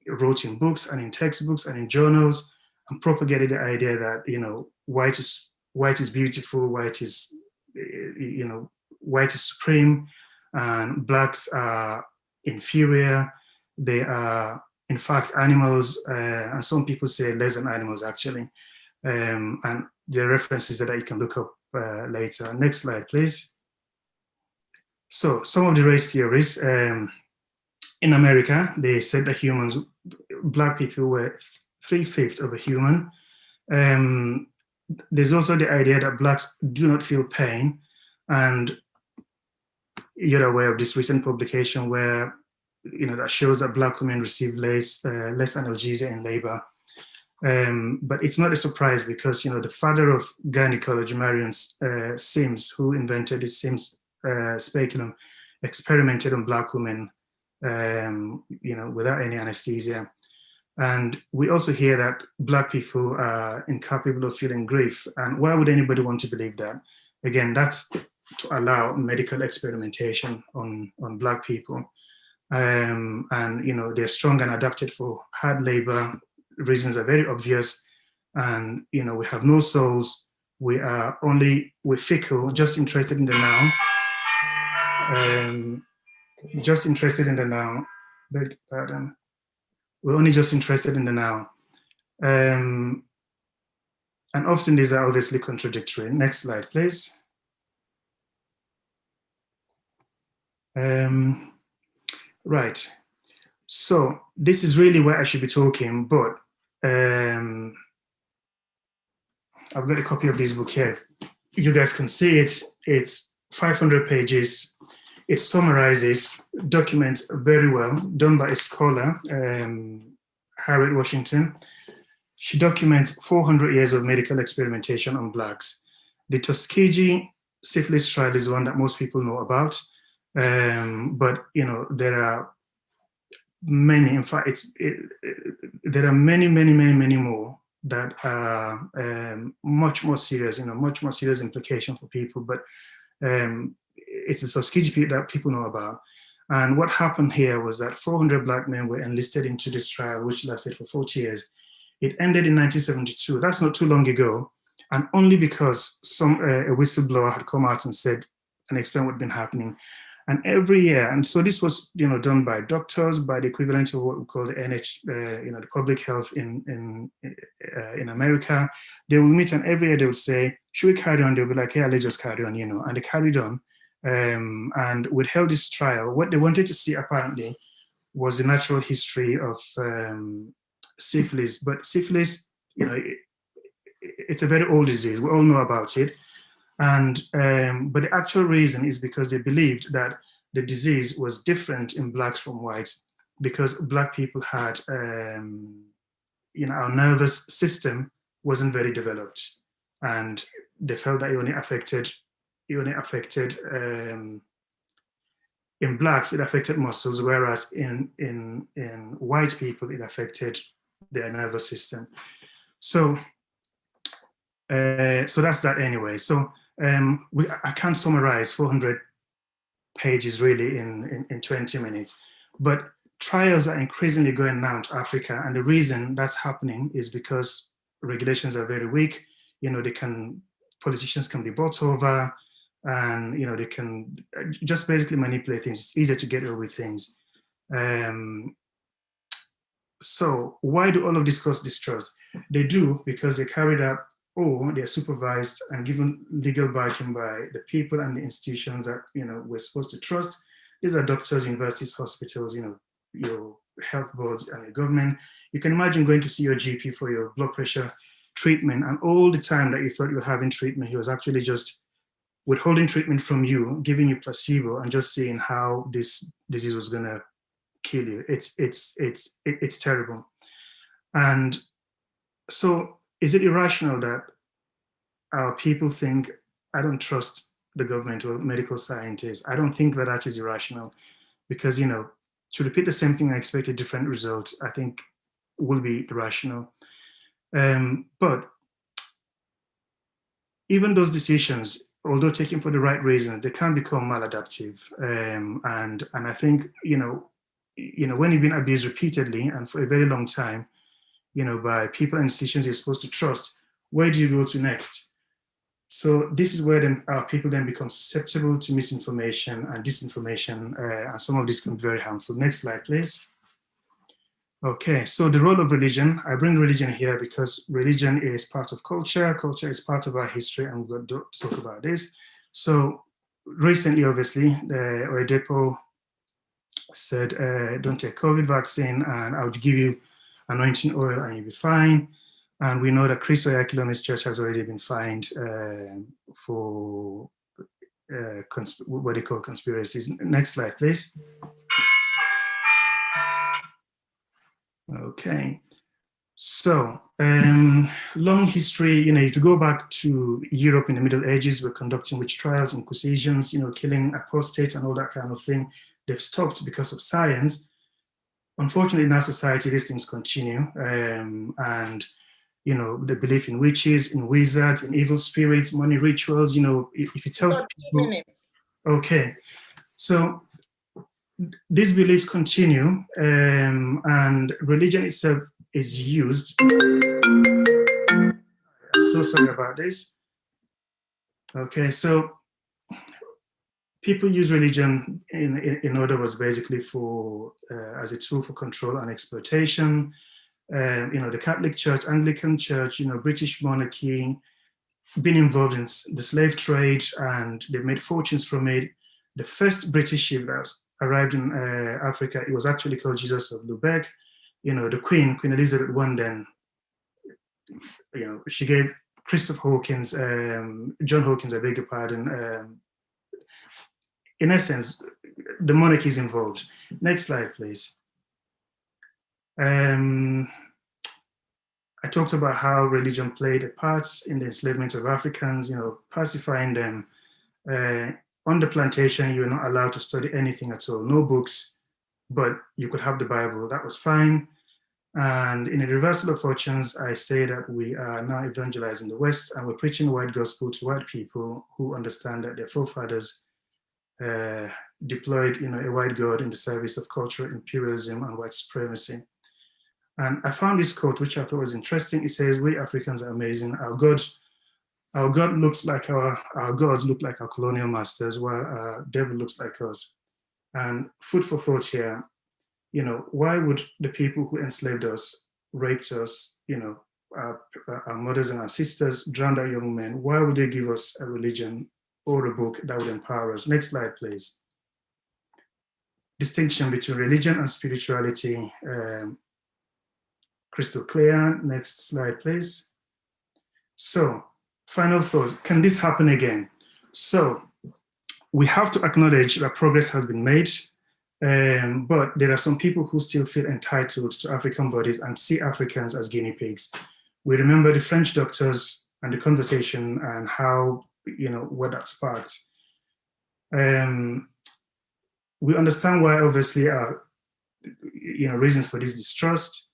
wrote in books and in textbooks and in journals and propagated the idea that, white is beautiful, white is supreme, and blacks are inferior. They are, in fact, animals, and some people say less than animals, actually. And there are references that you can look up later. Next slide, please. So some of the race theories, in America, they said that black people were 3/5 of a human. There's also the idea that blacks do not feel pain. And you're aware of this recent publication where, that shows that black women receive less analgesia in labor. But it's not a surprise because, the father of gynecology, Marion Sims, who invented the Sims speculum experimented on Black women, without any anesthesia. And we also hear that Black people are incapable of feeling grief. And why would anybody want to believe that? Again, that's to allow medical experimentation on Black people. And they're strong and adapted for hard labor. Reasons are very obvious. And we have no souls. We're fickle, just interested in the now. Just interested in the now. Beg pardon. We're only just interested in the now. And often these are obviously contradictory. Next slide, please. Right. So this is really where I should be talking, but I've got a copy of this book here. You guys can see it. It's 500 pages. It summarizes documents very well, done by a scholar, Harriet Washington. She documents 400 years of medical experimentation on Blacks. The Tuskegee syphilis trial is one that most people know about, but there are many. In fact, there are many more that are much more serious, much more serious implication for people. But it's the Tuskegee that people know about. And what happened here was that 400 Black men were enlisted into this trial, which lasted for 40 years. It ended in 1972. That's not too long ago. And only because a whistleblower had come out and said and explained what had been happening. And every year, and so this was done by doctors, by the equivalent of what we call the the public health in America. They will meet, and every year they would say, should we carry on? They'll be like, yeah, let's just carry on, and they carried on. And we held this trial. What they wanted to see apparently was the natural history of syphilis. But syphilis, it's a very old disease. We all know about it. And but the actual reason is because they believed that the disease was different in Blacks from whites, because Black people had, our nervous system wasn't very developed, and they felt that it only affected in Blacks, it affected muscles, whereas in white people, it affected their nervous system. So that's that anyway. So I can't summarize 400 pages really in 20 minutes, but trials are increasingly going now to Africa. And the reason that's happening is because regulations are very weak. Politicians can be bought over, and they can just basically manipulate things. It's easier to get away with things. So why do all of this cause distrust? They do because they carried out, or they're supervised and given legal backing by the people and the institutions that we're supposed to trust. These are doctors, universities, hospitals, your health boards and the government. You can imagine going to see your GP for your blood pressure treatment, and all the time that you thought you were having treatment, he was actually just withholding treatment from you, giving you placebo, and just seeing how this disease was going to kill you. It's terrible. And so, is it irrational that our people think, I don't trust the government or medical scientists? I don't think that is irrational, because to repeat the same thing and expect a different result, I think will be irrational. But even those decisions, although taken for the right reason, they can become maladaptive. And I think when you've been abused repeatedly and for a very long time, by people and institutions you're supposed to trust, where do you go to next? So this is where our people then become susceptible to misinformation and disinformation, and some of this can be very harmful. Next slide, please. Okay, so the role of religion. I bring religion here because religion is part of culture. Culture is part of our history, and we're going to talk about this. So recently, obviously, Oyedepo said, don't take COVID vaccine, and I would give you anointing oil and you'll be fine. And we know that Chris Oyakhilom's church has already been fined for what they call conspiracies. Next slide, please. Okay. So, long history, if you go back to Europe in the Middle Ages, we're conducting witch trials, inquisitions, killing apostates and all that kind of thing. They've stopped because of science. Unfortunately, in our society, these things continue. And, the belief in witches, in wizards, in evil spirits, money rituals, if you tell people, okay. So these beliefs continue, and religion itself is used. I'm so sorry about this. Okay, so people use religion in other words, basically for as a tool for control and exploitation. The Catholic Church, Anglican Church, British monarchy, been involved in the slave trade, and they've made fortunes from it. The first British ship that arrived in Africa, it was actually called Jesus of Lubeck. The Queen Elizabeth I, then, she gave John Hawkins, I beg your pardon. In essence, the monarchy is involved. Next slide, please. I talked about how religion played a part in the enslavement of Africans, pacifying them. On the plantation, you were not allowed to study anything at all, no books, but you could have the Bible. That was fine. And in a reversal of fortunes, I say that we are now evangelizing the West, and we're preaching the white gospel to white people who understand that their forefathers deployed, a white God in the service of cultural imperialism and white supremacy. And I found this quote, which I thought was interesting. It says, "We Africans are amazing. Our God looks like our gods look like our colonial masters, while our devil looks like us." And food for thought here. Why would the people who enslaved us, raped us, our mothers and our sisters, drowned our young men, why would they give us a religion or a book that would empower us? Next slide, please. Distinction between religion and spirituality, crystal clear. Next slide, please. So, final thoughts. Can this happen again? So, we have to acknowledge that progress has been made. But there are some people who still feel entitled to African bodies and see Africans as guinea pigs. We remember the French doctors and the conversation and how, what that sparked. We understand why obviously are, reasons for this distrust.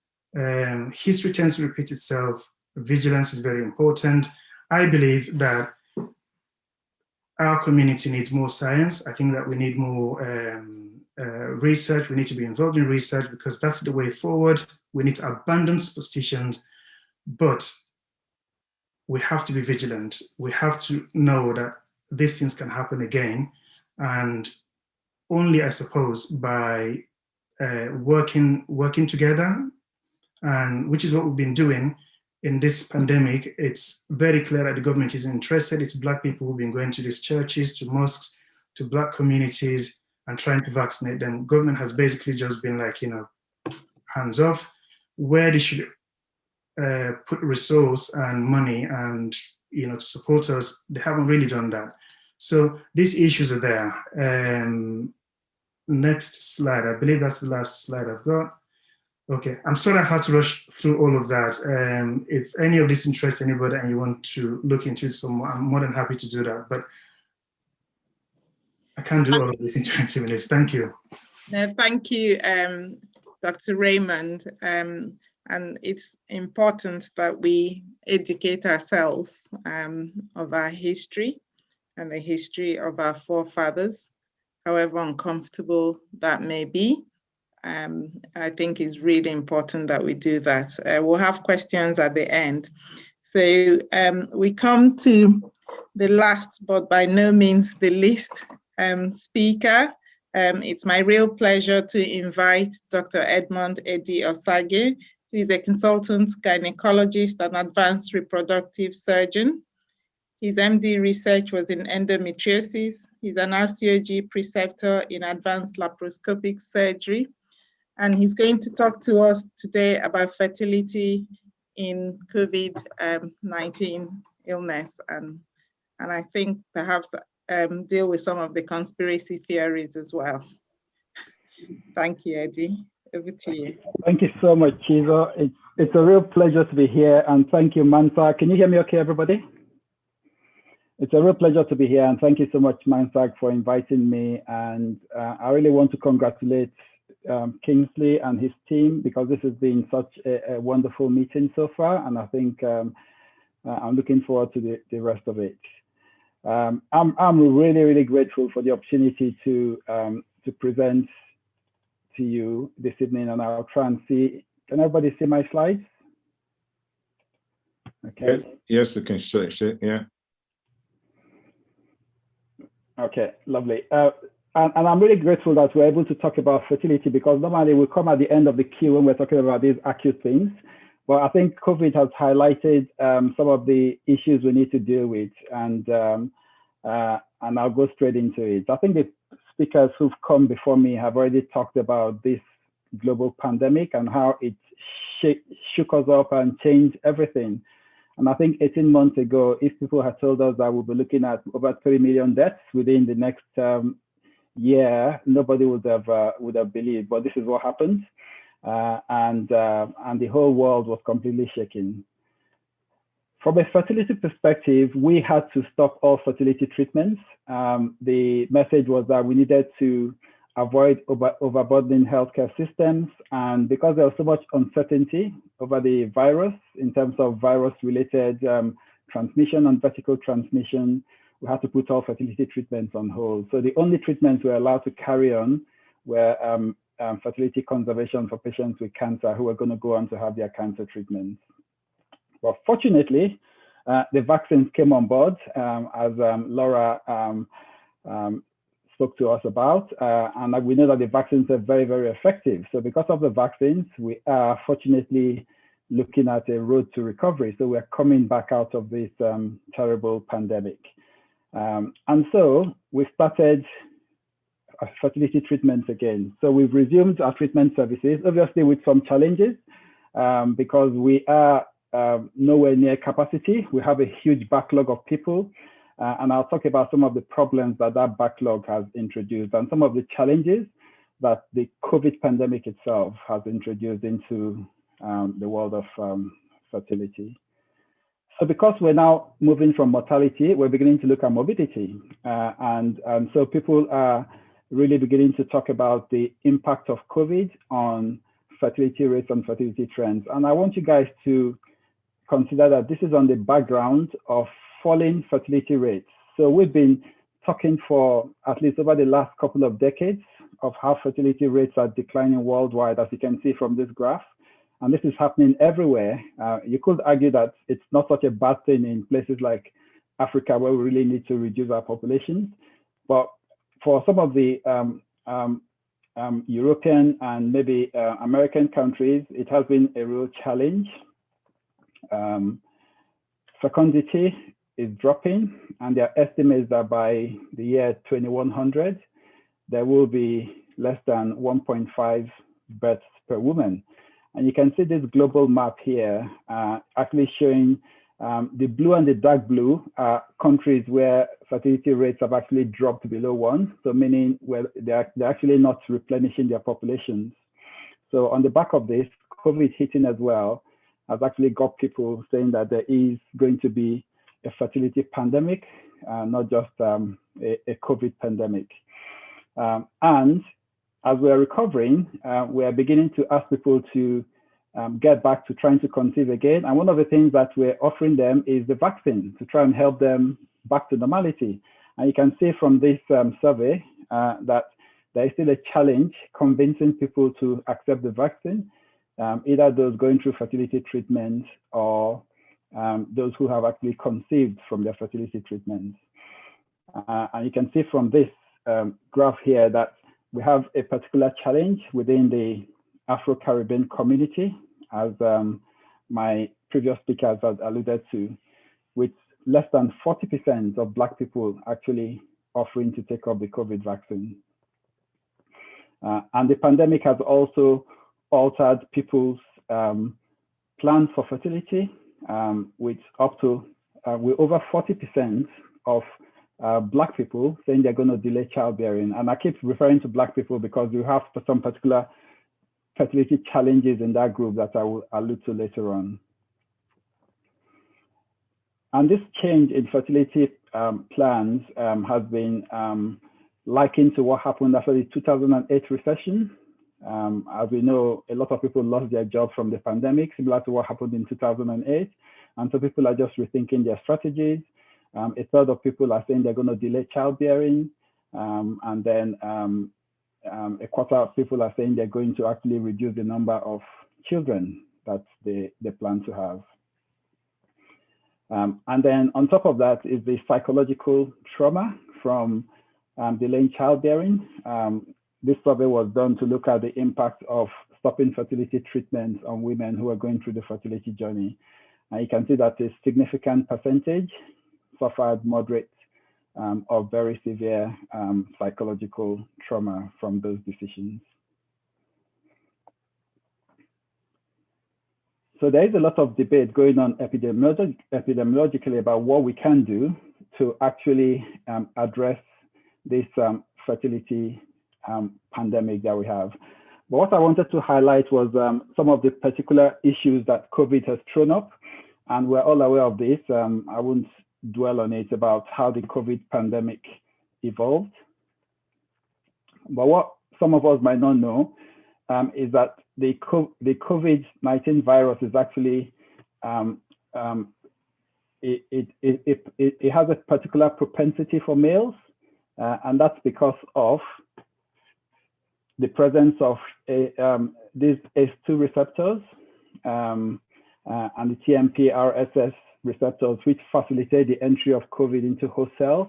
History tends to repeat itself. Vigilance is very important. I believe that our community needs more science. I think that we need more research. We need to be involved in research because that's the way forward. We need to abandon superstitions, but we have to be vigilant. We have to know that these things can happen again, and only, I suppose, by working together, and which is what we've been doing in this pandemic. It's very clear that the government is interested. It's Black people who've been going to these churches, to mosques, to Black communities, and trying to vaccinate them. Government has basically just been like, hands off. Where they should put resource and money and, to support us, they haven't really done that. So these issues are there. Next slide, I believe that's the last slide I've got. Okay, I'm sorry I had to rush through all of that. If any of this interests anybody and you want to look into it some more, I'm more than happy to do that. But I can't do all of this in 20 minutes. Thank you. No, thank you, Dr. Raymond. And it's important that we educate ourselves of our history and the history of our forefathers, however uncomfortable that may be. I think it's really important that we do that. We'll have questions at the end. So we come to the last, but by no means the least, speaker. It's my real pleasure to invite Dr. Edmond Eddie Osage, who is a consultant gynecologist and advanced reproductive surgeon. His MD research was in endometriosis. He's an RCOG preceptor in advanced laparoscopic surgery. And he's going to talk to us today about fertility in COVID-19 illness. And I think perhaps deal with some of the conspiracy theories as well. Thank you, Eddie. Over to you. Thank you so much, Chizo. It's a real pleasure to be here, and thank you, MANSAG. Can you hear me okay, everybody? It's a real pleasure to be here, and thank you so much, MANSAG, for inviting me. And I really want to congratulate Kingsley and his team, because this has been such a wonderful meeting so far, and I think I'm looking forward to the rest of it. I'm really, really grateful for the opportunity to present to you this evening, and I'll try and see. Can everybody see my slides? Okay. Yes, you can share, yeah. Okay, lovely. And I'm really grateful that we're able to talk about fertility, because normally we come at the end of the queue when we're talking about these acute things. But I think COVID has highlighted some of the issues we need to deal with, and I'll go straight into it. I think the speakers who've come before me have already talked about this global pandemic and how it shook us up and changed everything. And I think 18 months ago, if people had told us that we'll be looking at over 3 million deaths within the next year, nobody would have believed. But this is what happened, and the whole world was completely shaken. From a fertility perspective, we had to stop all fertility treatments. The message was that we needed to avoid overburdening healthcare systems. And because there was so much uncertainty over the virus in terms of virus-related transmission and vertical transmission, we had to put all fertility treatments on hold. So the only treatments we were allowed to carry on were fertility conservation for patients with cancer who were going to go on to have their cancer treatments. But fortunately, the vaccines came on board, as Laura spoke to us about, and we know that the vaccines are very, very effective. So because of the vaccines, we are fortunately looking at a road to recovery. So we're coming back out of this terrible pandemic. And so we started fertility treatments again. So we've resumed our treatment services, obviously with some challenges, because we are nowhere near capacity. We have a huge backlog of people. And I'll talk about some of the problems that backlog has introduced and some of the challenges that the COVID pandemic itself has introduced into the world of fertility. So because we're now moving from mortality, we're beginning to look at morbidity. And so people are really beginning to talk about the impact of COVID on fertility rates and fertility trends. And I want you guys to consider that this is on the background of falling fertility rates. So we've been talking for at least over the last couple of decades of how fertility rates are declining worldwide, as you can see from this graph. And this is happening everywhere. You could argue that it's not such a bad thing in places like Africa, where we really need to reduce our populations. But for some of the European and maybe American countries, it has been a real challenge. Fecundity is dropping, and there are estimates that by the year 2100, there will be less than 1.5 births per woman. And you can see this global map here, actually showing the blue and the dark blue are countries where fertility rates have actually dropped below 1. So meaning where they're actually not replenishing their populations. So on the back of this, COVID hitting as well has actually got people saying that there is going to be a fertility pandemic, not just a COVID pandemic. And as we are recovering, we are beginning to ask people to get back to trying to conceive again. And one of the things that we're offering them is the vaccine to try and help them back to normality. And you can see from this survey that there is still a challenge convincing people to accept the vaccine, either those going through fertility treatment or those who have actually conceived from their fertility treatments. And you can see from this graph here that we have a particular challenge within the Afro-Caribbean community, as my previous speakers had alluded to, with less than 40% of Black people actually offering to take up the COVID vaccine. And the pandemic has also altered people's plans for fertility, with up to with over 40% of Black people saying they're going to delay childbearing. And I keep referring to Black people because you have some particular fertility challenges in that group that I will allude to later on. And this change in fertility plans has been likened to what happened after the 2008 recession. As we know, a lot of people lost their jobs from the pandemic, similar to what happened in 2008. And so people are just rethinking their strategies. A third of people are saying they're going to delay childbearing. And then a quarter of people are saying they're going to actually reduce the number of children that they plan to have. And then on top of that is the psychological trauma from delaying childbearing. This survey was done to look at the impact of stopping fertility treatments on women who are going through the fertility journey. And you can see that a significant percentage suffered moderate or very severe psychological trauma from those decisions. So there is a lot of debate going on epidemiologically about what we can do to actually address this fertility pandemic that we have. But what I wanted to highlight was some of the particular issues that COVID has thrown up. And we're all aware of this. I won't dwell on it about how the COVID pandemic evolved. But what some of us might not know is that the COVID-19 virus is actually, it has a particular propensity for males, and that's because of the presence of these ACE2 receptors and the TMPRSS receptors, which facilitate the entry of COVID into host cells.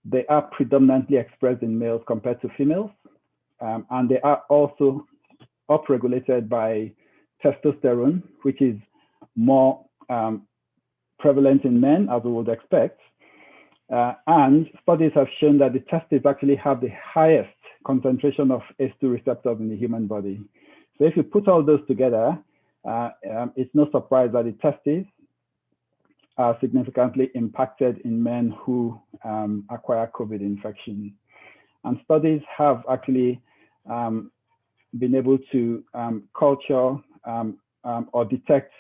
They are predominantly expressed in males compared to females, and they are also upregulated by testosterone, which is more prevalent in men, as we would expect. And studies have shown that the testes actually have the highest concentration of ACE2 receptors in the human body. So if you put all those together, it's no surprise that the testes are significantly impacted in men who acquire COVID infection. And studies have actually been able to culture or detect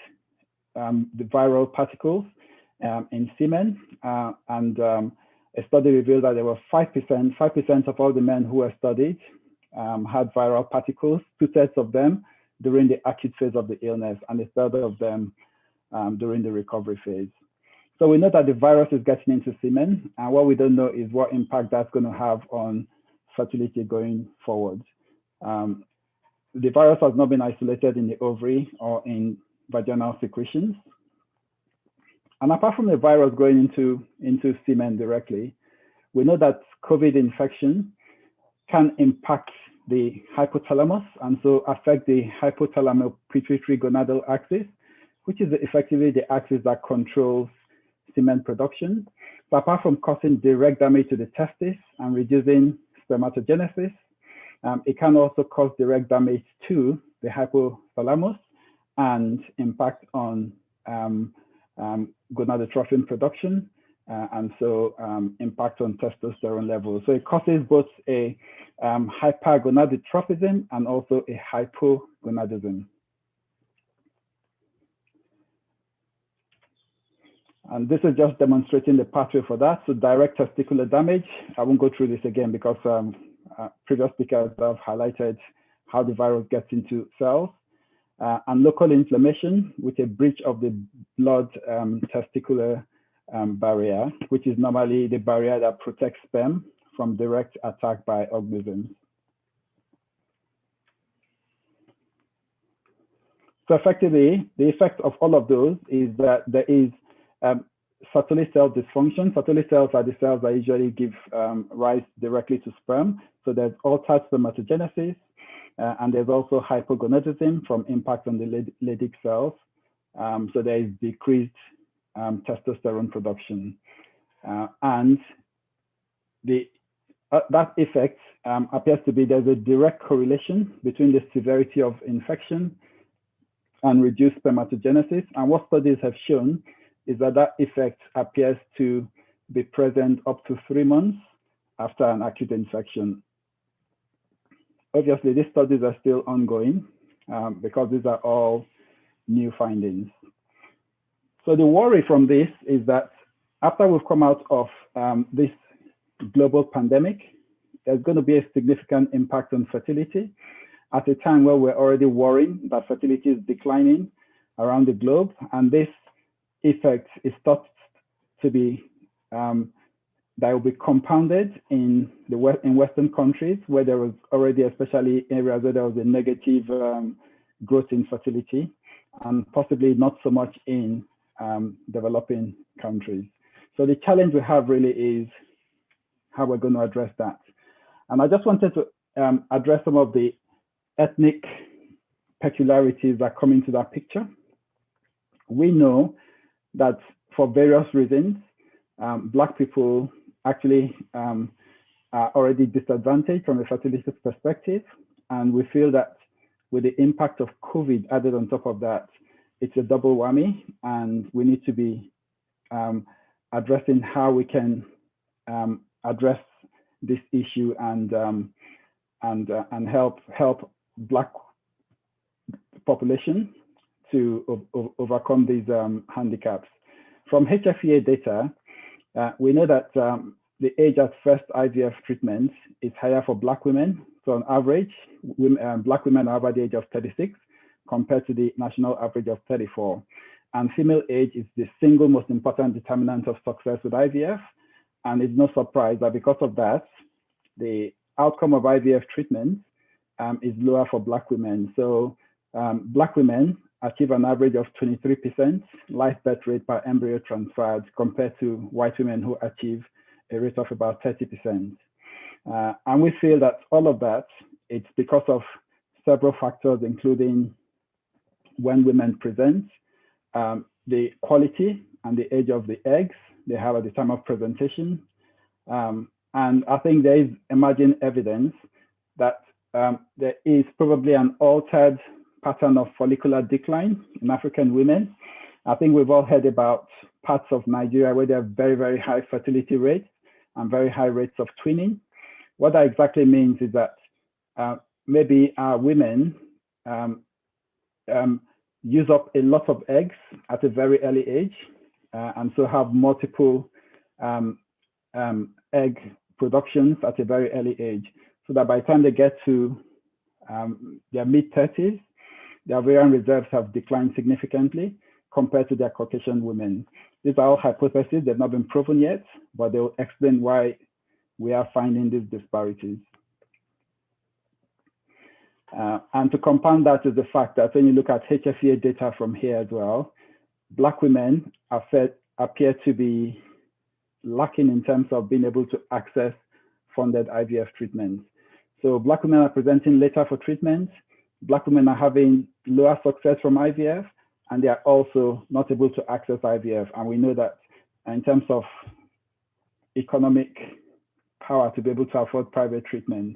the viral particles in semen. And a study revealed that there were 5% of all the men who were studied had viral particles, 2/3 of them during the acute phase of the illness, and 1/3 of them during the recovery phase. So we know that the virus is getting into semen, and what we don't know is what impact that's going to have on fertility going forward. The virus has not been isolated in the ovary or in vaginal secretions. And apart from the virus going into semen directly, we know that COVID infection can impact the hypothalamus and so affect the hypothalamo-pituitary gonadal axis, which is effectively the axis that controls semen production. So apart from causing direct damage to the testis and reducing spermatogenesis, it can also cause direct damage to the hypothalamus and impact on gonadotrophin production, and so impact on testosterone levels. So it causes both a hypergonadotrophism and also a hypogonadism. And this is just demonstrating the pathway for that. So direct testicular damage, I won't go through this again because previous speakers have highlighted how the virus gets into cells. And local inflammation with a breach of the blood testicular barrier, which is normally the barrier that protects sperm from direct attack by organisms. So effectively, the effect of all of those is that there is Sertoli cell dysfunction. Sertoli cells are the cells that usually give rise directly to sperm. So there's altered spermatogenesis, and there's also hypogonadism from impact on the Leydig cells. So there is decreased testosterone production. And that effect appears to be there's a direct correlation between the severity of infection and reduced spermatogenesis. And what studies have shown is that that effect appears to be present up to 3 months after an acute infection. Obviously, these studies are still ongoing, because these are all new findings. So the worry from this is that after we've come out of this global pandemic, there's going to be a significant impact on fertility at a time where we're already worrying that fertility is declining around the globe. And this effect is thought to be, that will be compounded in Western countries where there was already, especially areas where there was a negative growth in fertility, and possibly not so much in developing countries. So the challenge we have really is how we're going to address that. And I just wanted to address some of the ethnic peculiarities that come into that picture. We know that for various reasons, Black people actually are already disadvantaged from a fertility perspective. And we feel that with the impact of COVID added on top of that, it's a double whammy, and we need to be addressing how we can address this issue and help Black population to overcome these handicaps. From HFEA data, we know that the age at first IVF treatment is higher for Black women. So on average, Black women are over the age of 36 compared to the national average of 34. And female age is the single most important determinant of success with IVF. And it's no surprise that because of that, the outcome of IVF treatment is lower for Black women. So Black women achieve an average of 23% live birth rate per embryo transferred compared to white women who achieve a rate of about 30%. And we feel that all of that, it's because of several factors, including when women present, the quality and the age of the eggs they have at the time of presentation. And I think there is emerging evidence that there is probably an altered pattern of follicular decline in African women. I think we've all heard about parts of Nigeria where there are very, very high fertility rates and very high rates of twinning. What that exactly means is that maybe our women use up a lot of eggs at a very early age, and so have multiple egg productions at a very early age, so that by the time they get to their mid-30s, their ovarian reserves have declined significantly compared to their Caucasian women. These are all hypotheses, they've not been proven yet, but they'll explain why we are finding these disparities. And to compound that is the fact that when you look at HFEA data from here as well, Black women appear to be lacking in terms of being able to access funded IVF treatments. So Black women are presenting later for treatment, Black women are having lower success from IVF, and they are also not able to access IVF. And we know that in terms of economic power to be able to afford private treatment,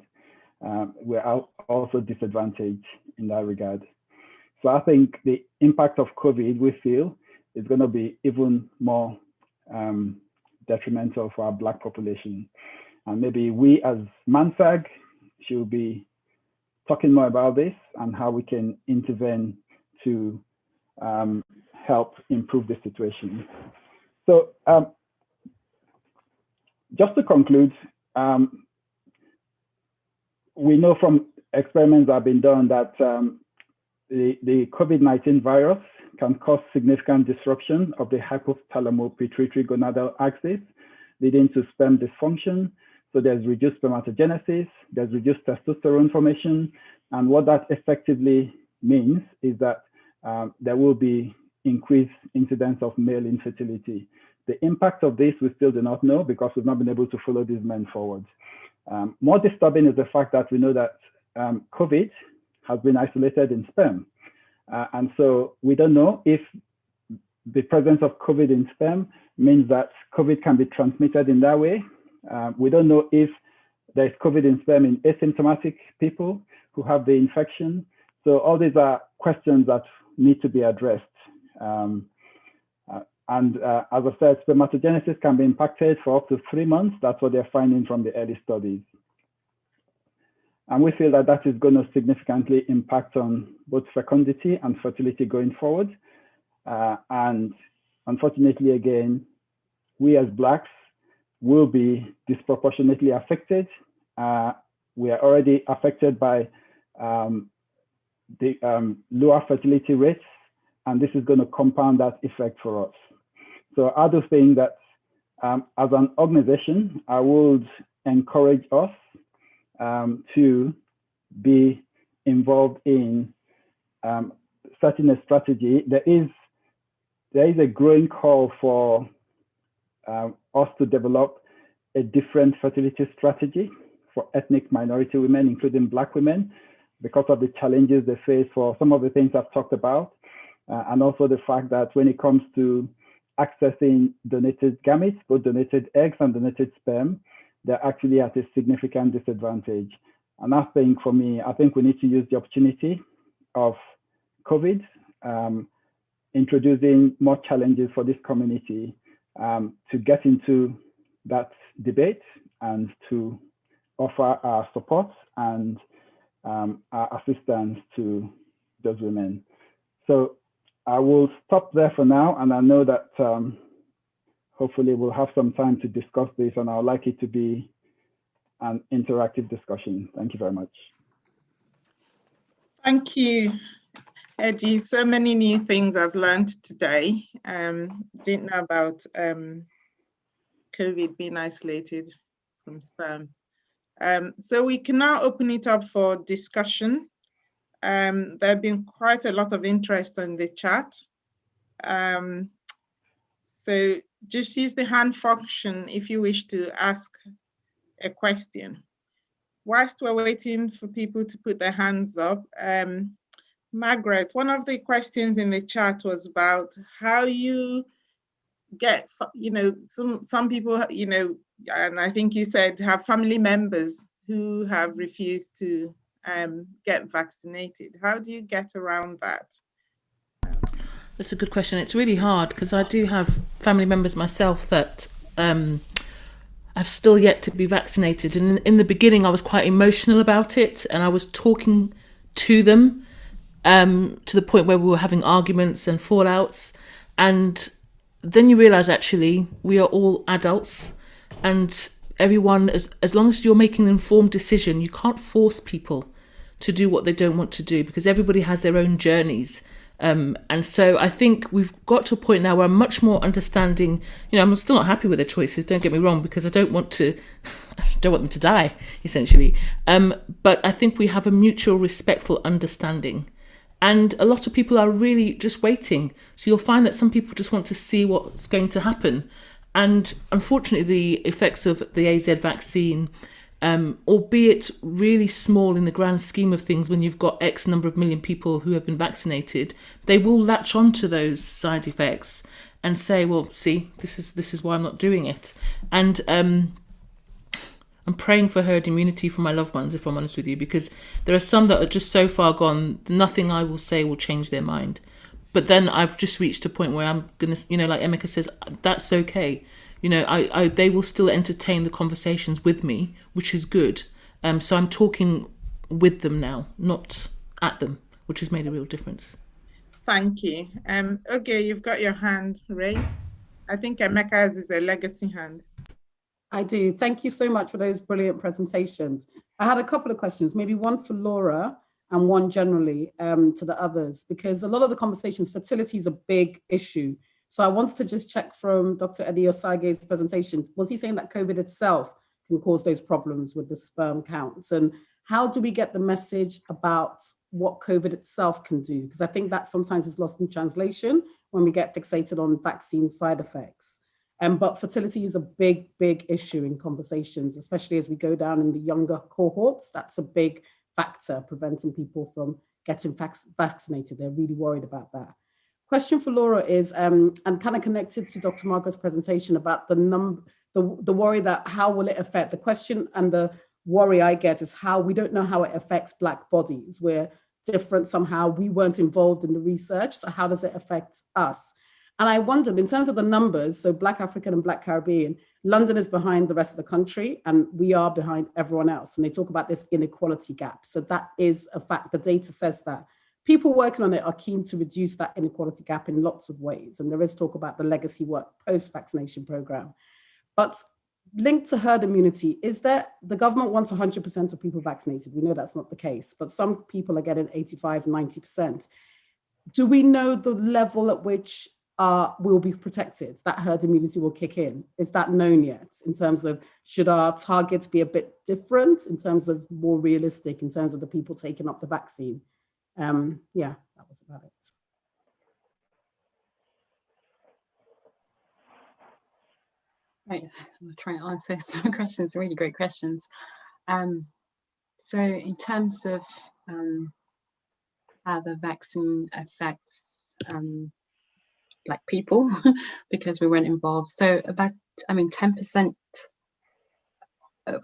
we're also disadvantaged in that regard. So I think the impact of COVID, we feel, is going to be even more detrimental for our Black population. And maybe we as MANSAG should be talking more about this and how we can intervene to help improve the situation. So just to conclude, we know from experiments that have been done that the COVID-19 virus can cause significant disruption of the hypothalamo-pituitary gonadal axis, leading to sperm dysfunction. So there's reduced spermatogenesis, there's reduced testosterone formation. And what that effectively means is that there will be increased incidence of male infertility. The impact of this we still do not know because we've not been able to follow these men forward. More disturbing is the fact that we know that COVID has been isolated in sperm. And so we don't know if the presence of COVID in sperm means that COVID can be transmitted in that way. We don't know if there's COVID in sperm in asymptomatic people who have the infection. So all these are questions that need to be addressed. As I said, spermatogenesis can be impacted for up to 3 months. That's what they're finding from the early studies. And we feel that that is going to significantly impact on both fecundity and fertility going forward. And unfortunately, again, we as Blacks will be disproportionately affected. We are already affected by the lower fertility rates, and this is going to compound that effect for us. So I do think that as an organization, I would encourage us to be involved in setting a strategy. There is a growing call for us to develop a different fertility strategy for ethnic minority women, including Black women, because of the challenges they face for some of the things I've talked about, and also the fact that when it comes to accessing donated gametes, both donated eggs and donated sperm, they're actually at a significant disadvantage. And I think for me, I think we need to use the opportunity of COVID, introducing more challenges for this community to get into that debate and to offer our support and our assistance to those women. So I will stop there for now, and I know that hopefully we'll have some time to discuss this, and I would like it to be an interactive discussion. Thank you very much. Thank you, Eddie. So many new things I've learned today. Didn't know about COVID being isolated from sperm. So we can now open it up for discussion. There have been quite a lot of interest in the chat. So just use the hand function if you wish to ask a question. Whilst we're waiting for people to put their hands up, Margaret, one of the questions in the chat was about how you get, some people, and I think you said have family members who have refused to get vaccinated. How do you get around that? That's a good question. It's really hard because I do have family members myself that I've still yet to be vaccinated. And in the beginning, I was quite emotional about it, and I was talking to them to the point where we were having arguments and fallouts. And then you realise actually we are all adults, and everyone, as long as you're making an informed decision, you can't force people to do what they don't want to do because everybody has their own journeys. And so I think we've got to a point now where I'm much more understanding. I'm still not happy with their choices, don't get me wrong, because I don't want them to die, essentially. But I think we have a mutual respectful understanding. And a lot of people are really just waiting. So you'll find that some people just want to see what's going to happen. And unfortunately, the effects of the AZ vaccine, albeit really small in the grand scheme of things, when you've got X number of million people who have been vaccinated, they will latch onto those side effects and say, well, see, this is why I'm not doing it. And I'm praying for herd immunity for my loved ones, if I'm honest with you, because there are some that are just so far gone, nothing I will say will change their mind. But then I've just reached a point where I'm going to, like Emeka says, that's okay. They will still entertain the conversations with me, which is good. So I'm talking with them now, not at them, which has made a real difference. Thank you. Okay, you've got your hand raised. I think Emeka's is a legacy hand. I do. Thank you so much for those brilliant presentations. I had a couple of questions, maybe one for Laura and one generally to the others, because a lot of the conversations, fertility is a big issue. So I wanted to just check from Dr. Eddie Osage's presentation, was he saying that COVID itself can cause those problems with the sperm counts? And how do we get the message about what COVID itself can do? Because I think that sometimes is lost in translation when we get fixated on vaccine side effects. But fertility is a big, big issue in conversations, especially as we go down in the younger cohorts. That's a big factor preventing people from getting vaccinated. They're really worried about that. Question for Laura is, and kind of connected to Dr. Margaret's presentation about the worry that how will it affect? The question and the worry I get is how we don't know how it affects Black bodies. We're different somehow. We weren't involved in the research. So how does it affect us? And I wondered, in terms of the numbers, so Black African and Black Caribbean, London is behind the rest of the country and we are behind everyone else. And they talk about this inequality gap. So that is a fact. The data says that. People working on it are keen to reduce that inequality gap in lots of ways. And there is talk about the legacy work post-vaccination program. But linked to herd immunity, is that the government wants 100% of people vaccinated. We know that's not the case, but some people are getting 85, 90%. Do we know the level at which we'll be protected, that herd immunity will kick in? Is that known yet in terms of, should our targets be a bit different in terms of more realistic in terms of the people taking up the vaccine? Yeah, that was about it. Right, I'm trying to answer some questions, really great questions. So in terms of how the vaccine affects Black people, because we weren't involved. So about, 10%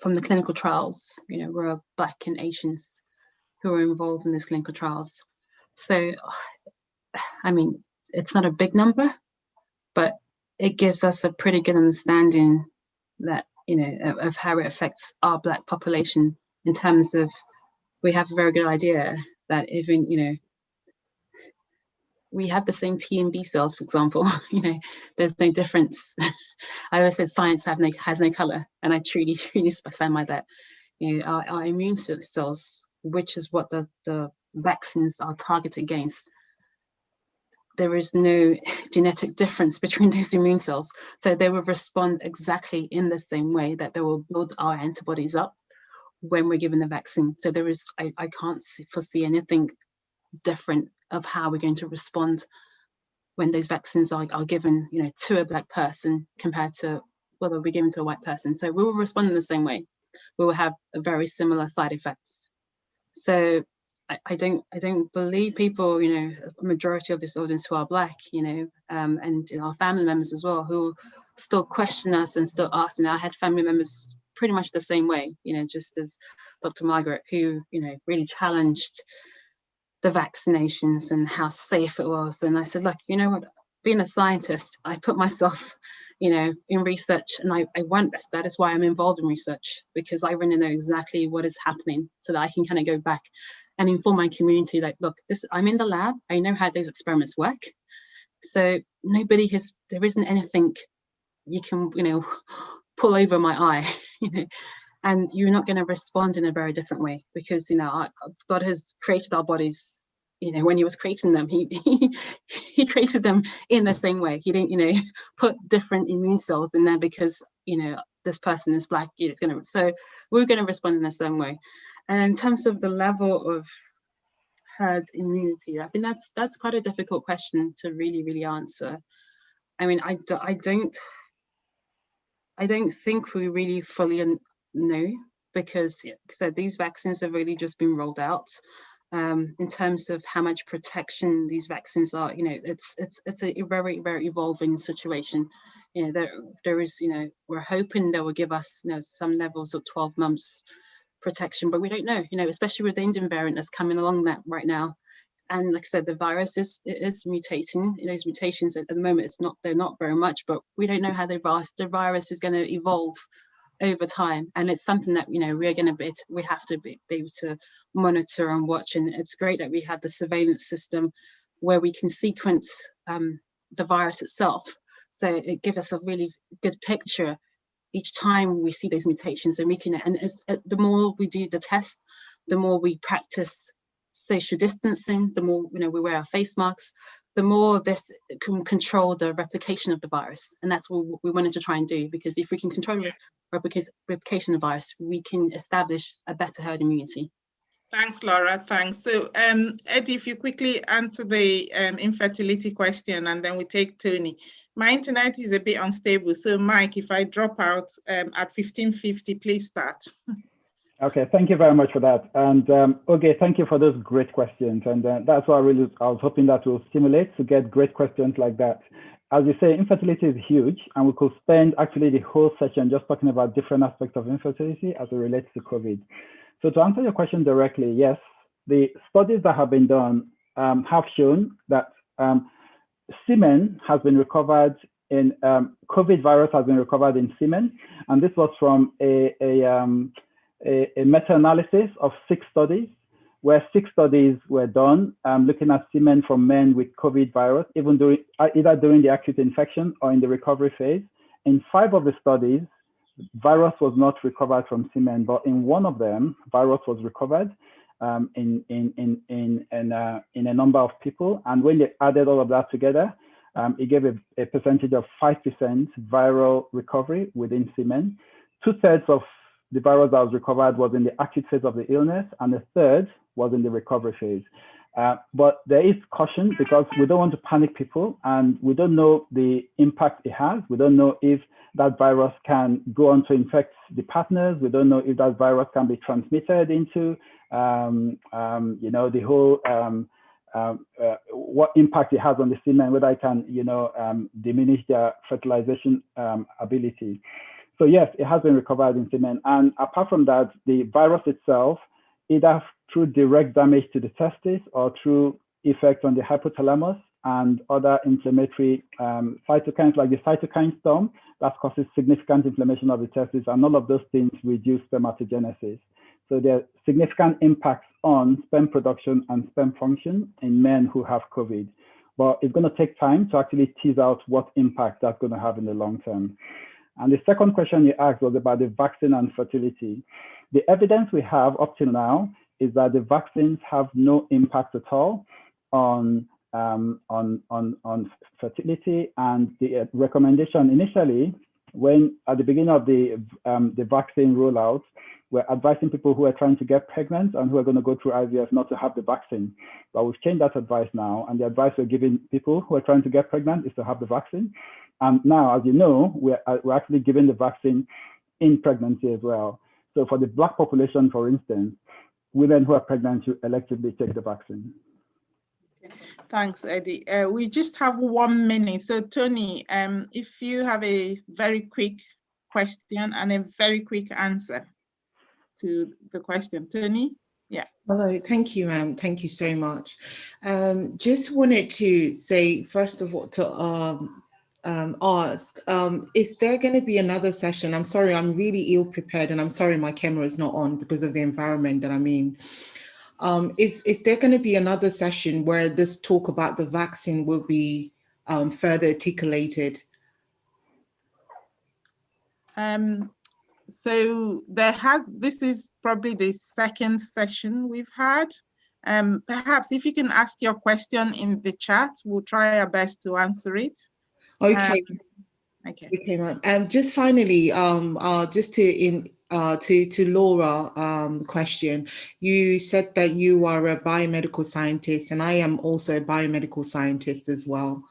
from the clinical trials, were Black and Asians who were involved in these clinical trials. So, it's not a big number, but it gives us a pretty good understanding that, of how it affects our Black population, in terms of, we have a very good idea that even, we have the same T and B cells, for example, there's no difference. I always said science has no color, and I truly stand by that. Our immune cells, which is what the vaccines are targeted against, there is no genetic difference between those immune cells. So they will respond exactly in the same way, that they will build our antibodies up when we're given the vaccine. So there is, I can't foresee anything different of how we're going to respond when those vaccines are given, to a Black person compared to whether we're given to a white person. So we will respond in the same way. We will have a very similar side effects. So I don't believe people, a majority of this audience who are Black, and our family members as well, who still question us and still ask. I had family members pretty much the same way, just as Dr. Margaret, who, really challenged the vaccinations and how safe it was. And I said, look, you know what, being a scientist, I put myself, in research, and I want this. That is why I'm involved in research, because I want to know exactly what is happening so that I can kind of go back and inform my community, like, look, I'm in the lab, I know how those experiments work. So there isn't anything you can, pull over my eye, and you're not going to respond in a very different way, because, God has created our bodies, when he was creating them, he created them in the same way. He didn't, put different immune cells in there because, this person is Black, so we're going to respond in the same way. And in terms of the level of herd immunity, I think that's quite a difficult question to really answer. I don't think we really fully know, because these vaccines have really just been rolled out. In terms of how much protection these vaccines are, it's a very, very evolving situation. There is, we're hoping they will give us, some levels of 12 months protection, but we don't know, especially with the Indian variant that's coming along that right now. And like I said, the virus is mutating. Those mutations at the moment, they're not very much, but we don't know how the virus is going to evolve over time. And it's something that, we have to be able to monitor and watch. And it's great that we have the surveillance system where we can sequence the virus itself. So it gives us a really good picture each time we see those mutations, and the more we do the test, the more we practice social distancing, the more we wear our face masks, the more this can control the replication of the virus. And that's what we wanted to try and do, because if we can control the replication of the virus, we can establish a better herd immunity. Thanks, Laura. Thanks. So, Eddie, if you quickly answer the infertility question, and then we take Tony. My internet is a bit unstable. So, Mike, if I drop out at 15:50, please start. Okay, thank you very much for that. And okay, thank you for those great questions. And that's what I was hoping that will stimulate to get great questions like that. As you say, infertility is huge, and we could spend actually the whole session just talking about different aspects of infertility as it relates to COVID. So to answer your question directly, yes, the studies that have been done have shown that semen has been recovered COVID virus has been recovered in semen, and this was from a meta-analysis of 6 studies, where 6 studies were done looking at semen from men with COVID virus, either during the acute infection or in the recovery phase. In 5 of the studies, virus was not recovered from semen, but in 1 of them, virus was recovered in a number of people. And when they added all of that together, it gave a percentage of 5% viral recovery within semen. 2/3 of the virus that was recovered was in the acute phase of the illness, and 1/3 was in the recovery phase. But there is caution because we don't want to panic people, and we don't know the impact it has. We don't know if that virus can go on to infect the partners. We don't know if that virus can be transmitted into, the whole, what impact it has on the semen, whether it can, diminish their fertilization ability. So yes, it has been recovered in semen. And apart from that, the virus itself, either through direct damage to the testis or through effect on the hypothalamus and other inflammatory cytokines like the cytokine storm, that causes significant inflammation of the testis, and all of those things reduce spermatogenesis. So there are significant impacts on sperm production and sperm function in men who have COVID. But it's going to take time to actually tease out what impact that's going to have in the long term. And the second question you asked was about the vaccine and fertility. The evidence we have up till now is that the vaccines have no impact at all on fertility. And the recommendation initially, when at the beginning of the vaccine rollout, we're advising people who are trying to get pregnant and who are going to go through IVF not to have the vaccine. But we've changed that advice now, and the advice we're giving people who are trying to get pregnant is to have the vaccine. And now, as you know, we're actually giving the vaccine in pregnancy as well. So for the Black population, for instance, women who are pregnant should electively take the vaccine. Thanks, Eddie. We just have 1 minute. So Tony, if you have a very quick question and a very quick answer to the question. Tony? Yeah. Hello, thank you, ma'am. Thank you so much. Just wanted to say, first of all, to ask, is there going to be another session? I'm sorry, I'm really ill prepared, and I'm sorry my camera is not on because of the environment that I'm in. Is there going to be another session where this talk about the vaccine will be further articulated? So this is probably the second session we've had. Perhaps if you can ask your question in the chat, we'll try our best to answer it. Okay. Okay, ma'am. Just finally, just to Laura question, you said that you are a biomedical scientist, and I am also a biomedical scientist as well.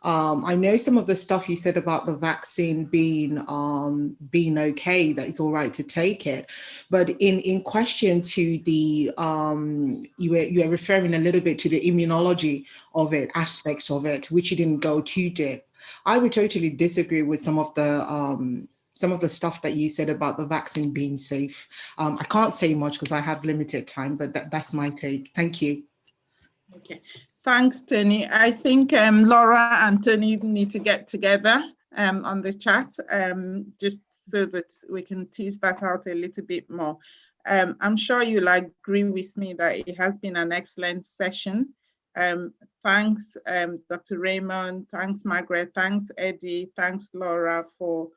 I know some of the stuff you said about the vaccine being okay, that it's all right to take it, but in question to the you were referring a little bit to the immunology of it, aspects of it, which you didn't go too deep. I would totally disagree with some of the stuff that you said about the vaccine being safe. I can't say much because I have limited time, but that's my take. Thank you. Okay, thanks, Tony. I think Laura and Tony need to get together on the chat just so that we can tease that out a little bit more. I'm sure you'll agree with me that it has been an excellent session. Thanks, Dr. Raymond. Thanks, Margaret. Thanks, Eddie. Thanks, Laura, for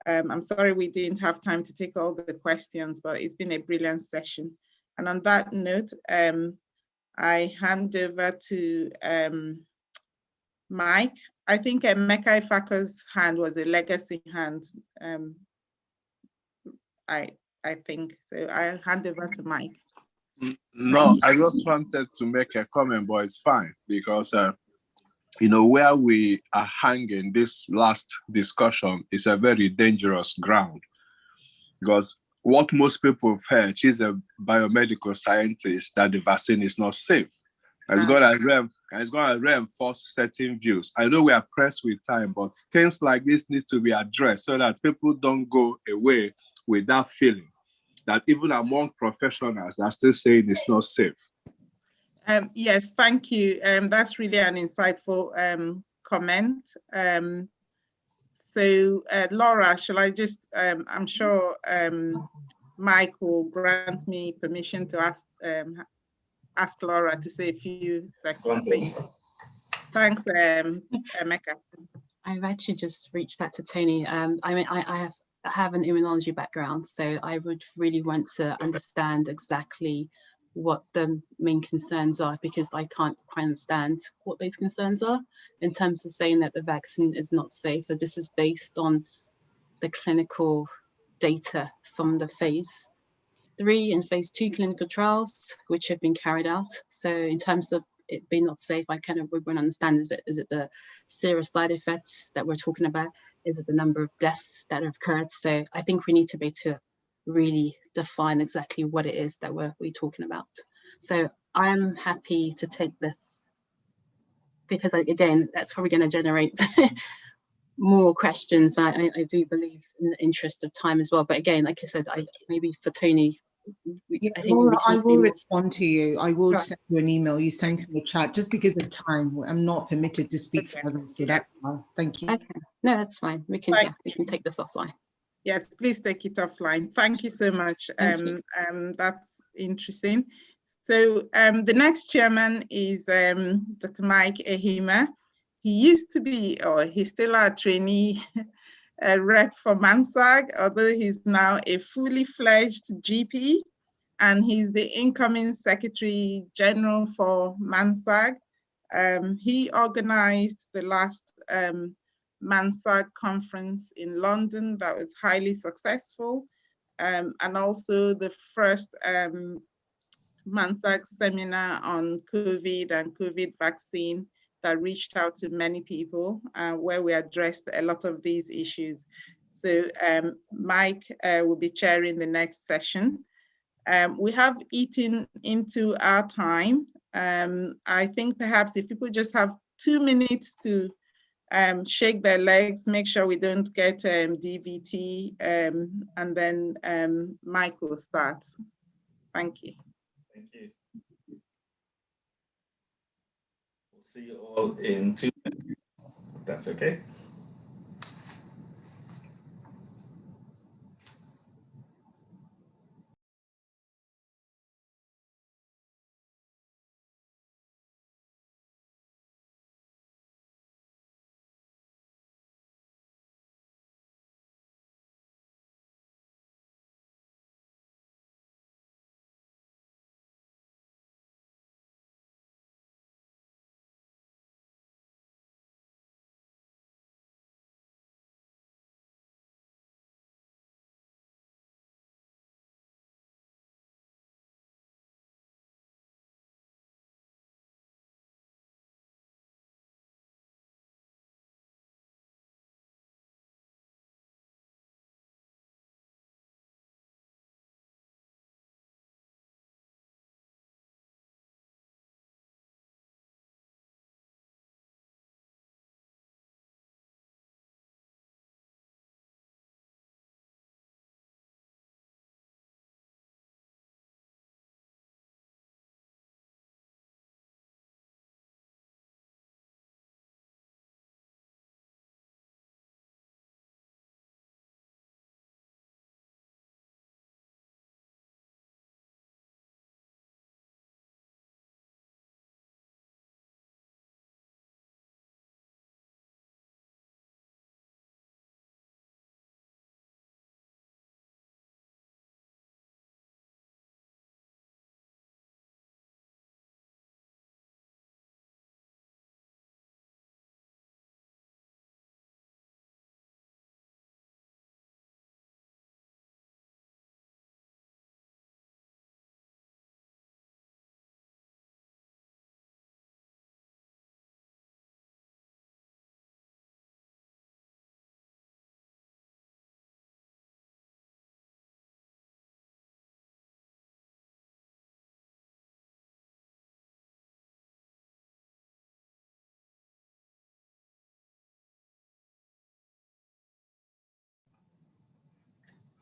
I'm sorry we didn't have time to take all the questions, but it's been a brilliant session. And on that note, I hand over to Mike. I think Emeka Ifaka's hand was a legacy hand. I think so. I'll hand over to Mike. No, I just wanted to make a comment, but it's fine because where we are hanging this last discussion is a very dangerous ground, because what most people have heard, she's a biomedical scientist, that the vaccine is not safe. It's going to reinforce certain views. I know we are pressed with time, but things like this need to be addressed so that people don't go away with that feeling that even among professionals are still saying it's not safe. Yes, thank you. That's really an insightful comment. So Laura, shall I just, I'm sure Mike will grant me permission to ask Laura to say a few things. Thanks, Emeka. I've actually just reached back to Tony. I mean, I have an immunology background, so I would really want to understand exactly what the main concerns are, because I can't quite understand what those concerns are in terms of saying that the vaccine is not safe. So this is based on the clinical data from the phase 3 and phase 2 clinical trials, which have been carried out. So in terms of it being not safe, I kind of would want to understand, is it the serious side effects that we're talking about? Is it the number of deaths that have occurred? So I think we need to be able to really define exactly what it is that we're talking about. So I'm happy to take this, because again, that's probably going to generate more questions. I do believe, in the interest of time as well. But again, like I said, maybe for Tony, I think Laura, I will respond to you. I will send you an email. You sent me a chat. Just because of time, I'm not permitted to speak further. So that's fine. Thank you. Okay. No, that's fine. We can take this offline. Yes, please take it offline. Thank you so much. That's interesting. So the next chairman is Dr. Mike Ehima. He used to be, or he's still a trainee rep for MANSAG, although he's now a fully fledged GP, and he's the incoming Secretary General for MANSAG. He organized the last MANSAG conference in London that was highly successful, and also the first MANSAG seminar on COVID and COVID vaccine that reached out to many people, where we addressed a lot of these issues. So Mike will be chairing the next session. We have eaten into our time. I think perhaps if people just have 2 minutes to shake their legs, make sure we don't get DVT, and then Mike will start. Thank you. Thank you. We'll see you all in 2 minutes, if that's okay.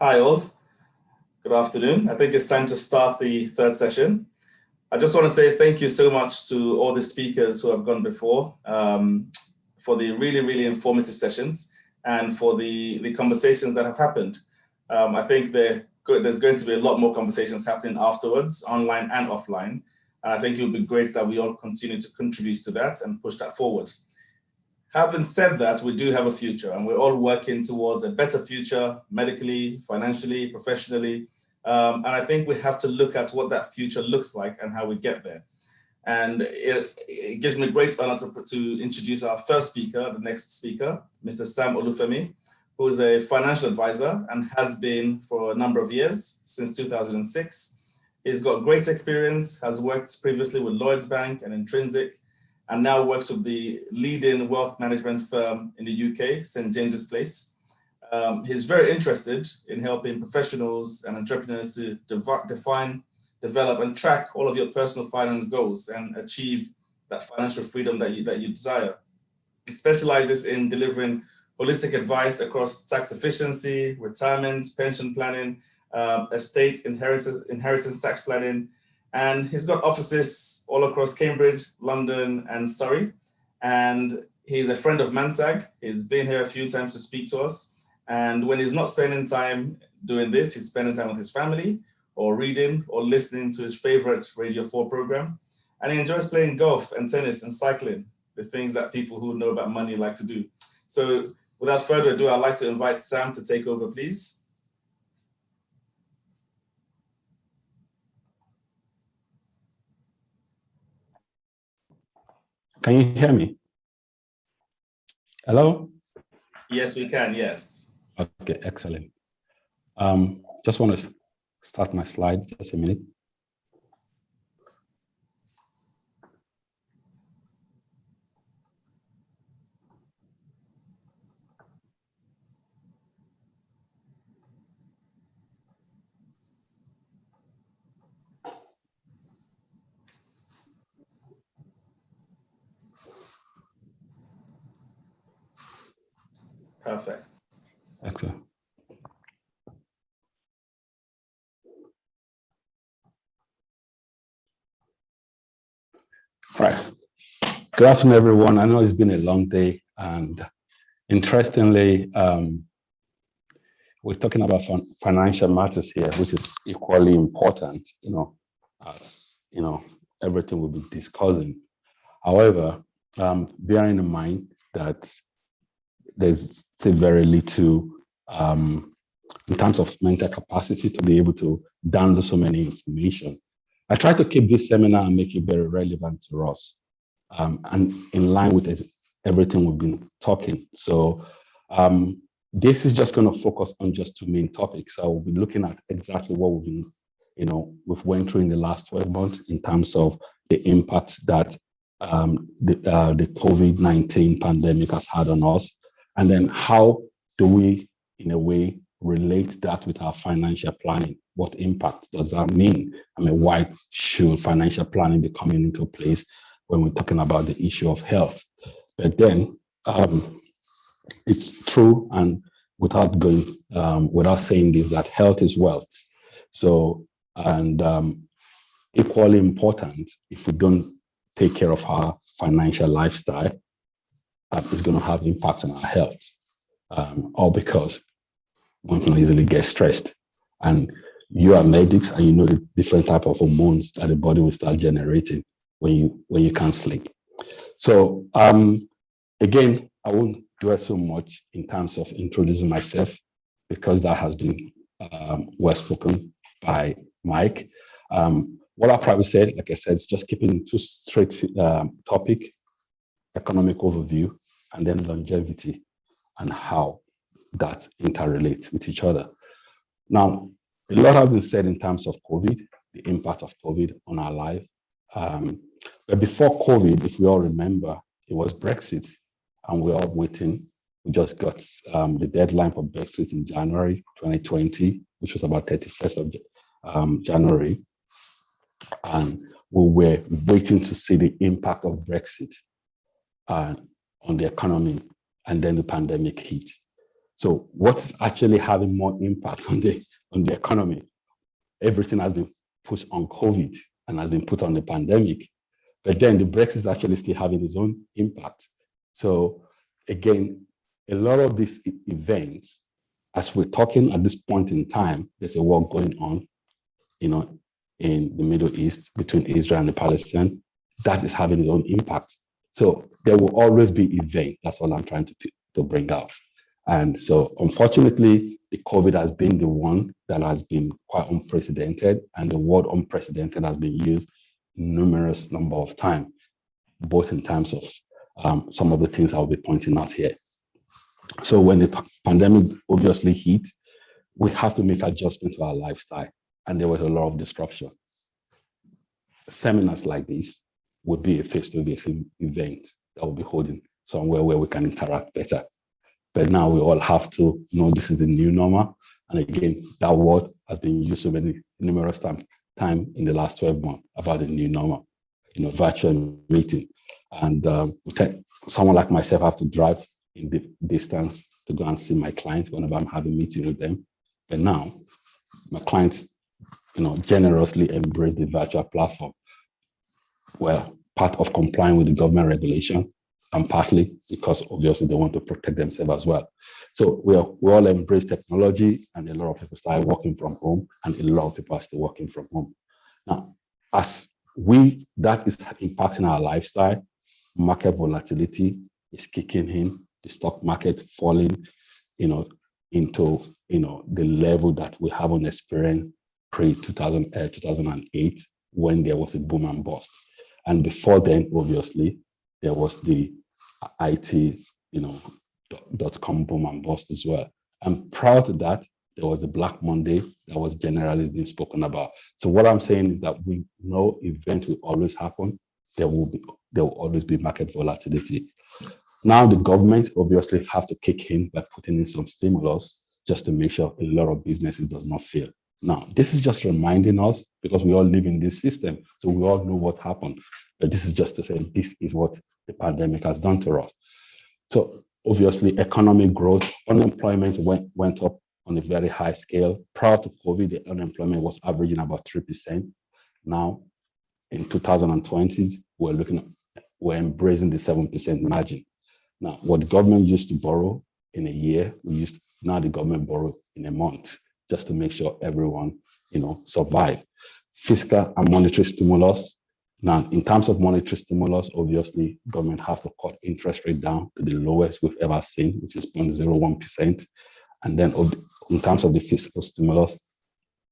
Hi all, good afternoon. I think it's time to start the third session. I just want to say thank you so much to all the speakers who have gone before for the really, really informative sessions. and for the conversations that have happened. I think there's going to be a lot more conversations happening afterwards, online and offline. And I think it would be great that we all continue to contribute to that and push that forward. Having said that, we do have a future, and we're all working towards a better future, medically, financially, professionally. And I think we have to look at what that future looks like and how we get there. And it gives me great honor to introduce our first speaker, the next speaker, Mr. Sam Olufemi, who is a financial advisor and has been for a number of years, since 2006. He's got great experience, has worked previously with Lloyds Bank and Intrinsic, and now works with the leading wealth management firm in the UK, St. James's Place. He's very interested in helping professionals and entrepreneurs to define, develop, and track all of your personal finance goals and achieve that financial freedom that you desire. He specializes in delivering holistic advice across tax efficiency, retirement, pension planning, estate, inheritance tax planning. And he's got offices all across Cambridge, London, and Surrey. And he's a friend of MANSAG. He's been here a few times to speak to us. And when he's not spending time doing this, he's spending time with his family, or reading, or listening to his favorite Radio 4 program. And he enjoys playing golf and tennis and cycling, the things that people who know about money like to do. So without further ado, I'd like to invite Sam to take over, please. Can you hear me? Hello? Yes, we can, yes. Okay, excellent. Just want to start my slide, just a minute. Perfect. Excellent. Right. Good afternoon, everyone. I know it's been a long day, and interestingly, we're talking about financial matters here, which is equally important, as everything we'll be discussing. However, bearing in mind that there's still very little in terms of mental capacity to be able to download so many information. I try to keep this seminar and make it very relevant to us and in line with everything we've been talking. So this is just going to focus on just two main topics. I will be looking at exactly what we've been, we've went through in the last 12 months in terms of the impact that the COVID-19 pandemic has had on us. And then how do we, in a way, relate that with our financial planning? What impact does that mean? I mean, why should financial planning be coming into place when we're talking about the issue of health? But then it's true, and without saying this, that health is wealth. So, and equally important, if we don't take care of our financial lifestyle, it's going to have impact on our health, all because one can easily get stressed. And you are medics, and you know the different type of hormones that the body will start generating when you can't sleep. So again, I won't dwell so much in terms of introducing myself, because that has been well spoken by Mike. What I probably said, like I said, is just keeping two straight topic: economic overview, and then longevity, and how that interrelates with each other. Now, a lot has been said in terms of COVID, the impact of COVID on our life. But before COVID, if we all remember, it was Brexit, and we're all waiting. We just got the deadline for Brexit in January 2020, which was about 31st of January. And we were waiting to see the impact of Brexit on the economy, and then the pandemic hit. So what's actually having more impact on the economy? Everything has been put on COVID and has been put on the pandemic. But then the Brexit is actually still having its own impact. So again, a lot of these events, as we're talking at this point in time, there's a war going on, in the Middle East between Israel and the Palestinians. That is having its own impact. So there will always be events. That's all I'm trying to bring out. And so unfortunately, the COVID has been the one that has been quite unprecedented, and the word unprecedented has been used numerous number of times, both in terms of some of the things I'll be pointing out here. So when the pandemic obviously hit, we have to make adjustments to our lifestyle, and there was a lot of disruption. Seminars like this would be a face-to-face event that we'll be holding somewhere where we can interact better. But now we all have to know this is the new normal. And again, that word has been used so numerous times in the last 12 months about the new normal, virtual meeting. And someone like myself have to drive in the distance to go and see my clients whenever I'm having a meeting with them. But now my clients, generously embrace the virtual platform. Well, part of complying with the government regulation, and partly because obviously they want to protect themselves as well. So we all embrace technology, and a lot of people start working from home, and a lot of people are still working from home. Now, that is impacting our lifestyle. Market volatility is kicking in, the stock market falling, into the level that we haven't experienced pre-2008 when there was a boom and bust. And before then, obviously, there was the IT, .com boom and bust as well. And prior to that, there was the Black Monday that was generally being spoken about. So what I'm saying is that we know events will always happen. There will always be market volatility. Now the government obviously have to kick in by putting in some stimulus just to make sure a lot of businesses does not fail. Now, this is just reminding us, because we all live in this system, so we all know what happened. But this is just to say this is what the pandemic has done to us. So obviously, economic growth, unemployment went up on a very high scale. Prior to COVID, the unemployment was averaging about 3%. Now, in 2020, we're embracing the 7% margin. Now, what the government used to borrow in a year, now the government borrow in a month, just to make sure everyone, survive. Fiscal and monetary stimulus. Now, in terms of monetary stimulus, obviously, government have to cut interest rate down to the lowest we've ever seen, which is 0.01%. And then in terms of the fiscal stimulus,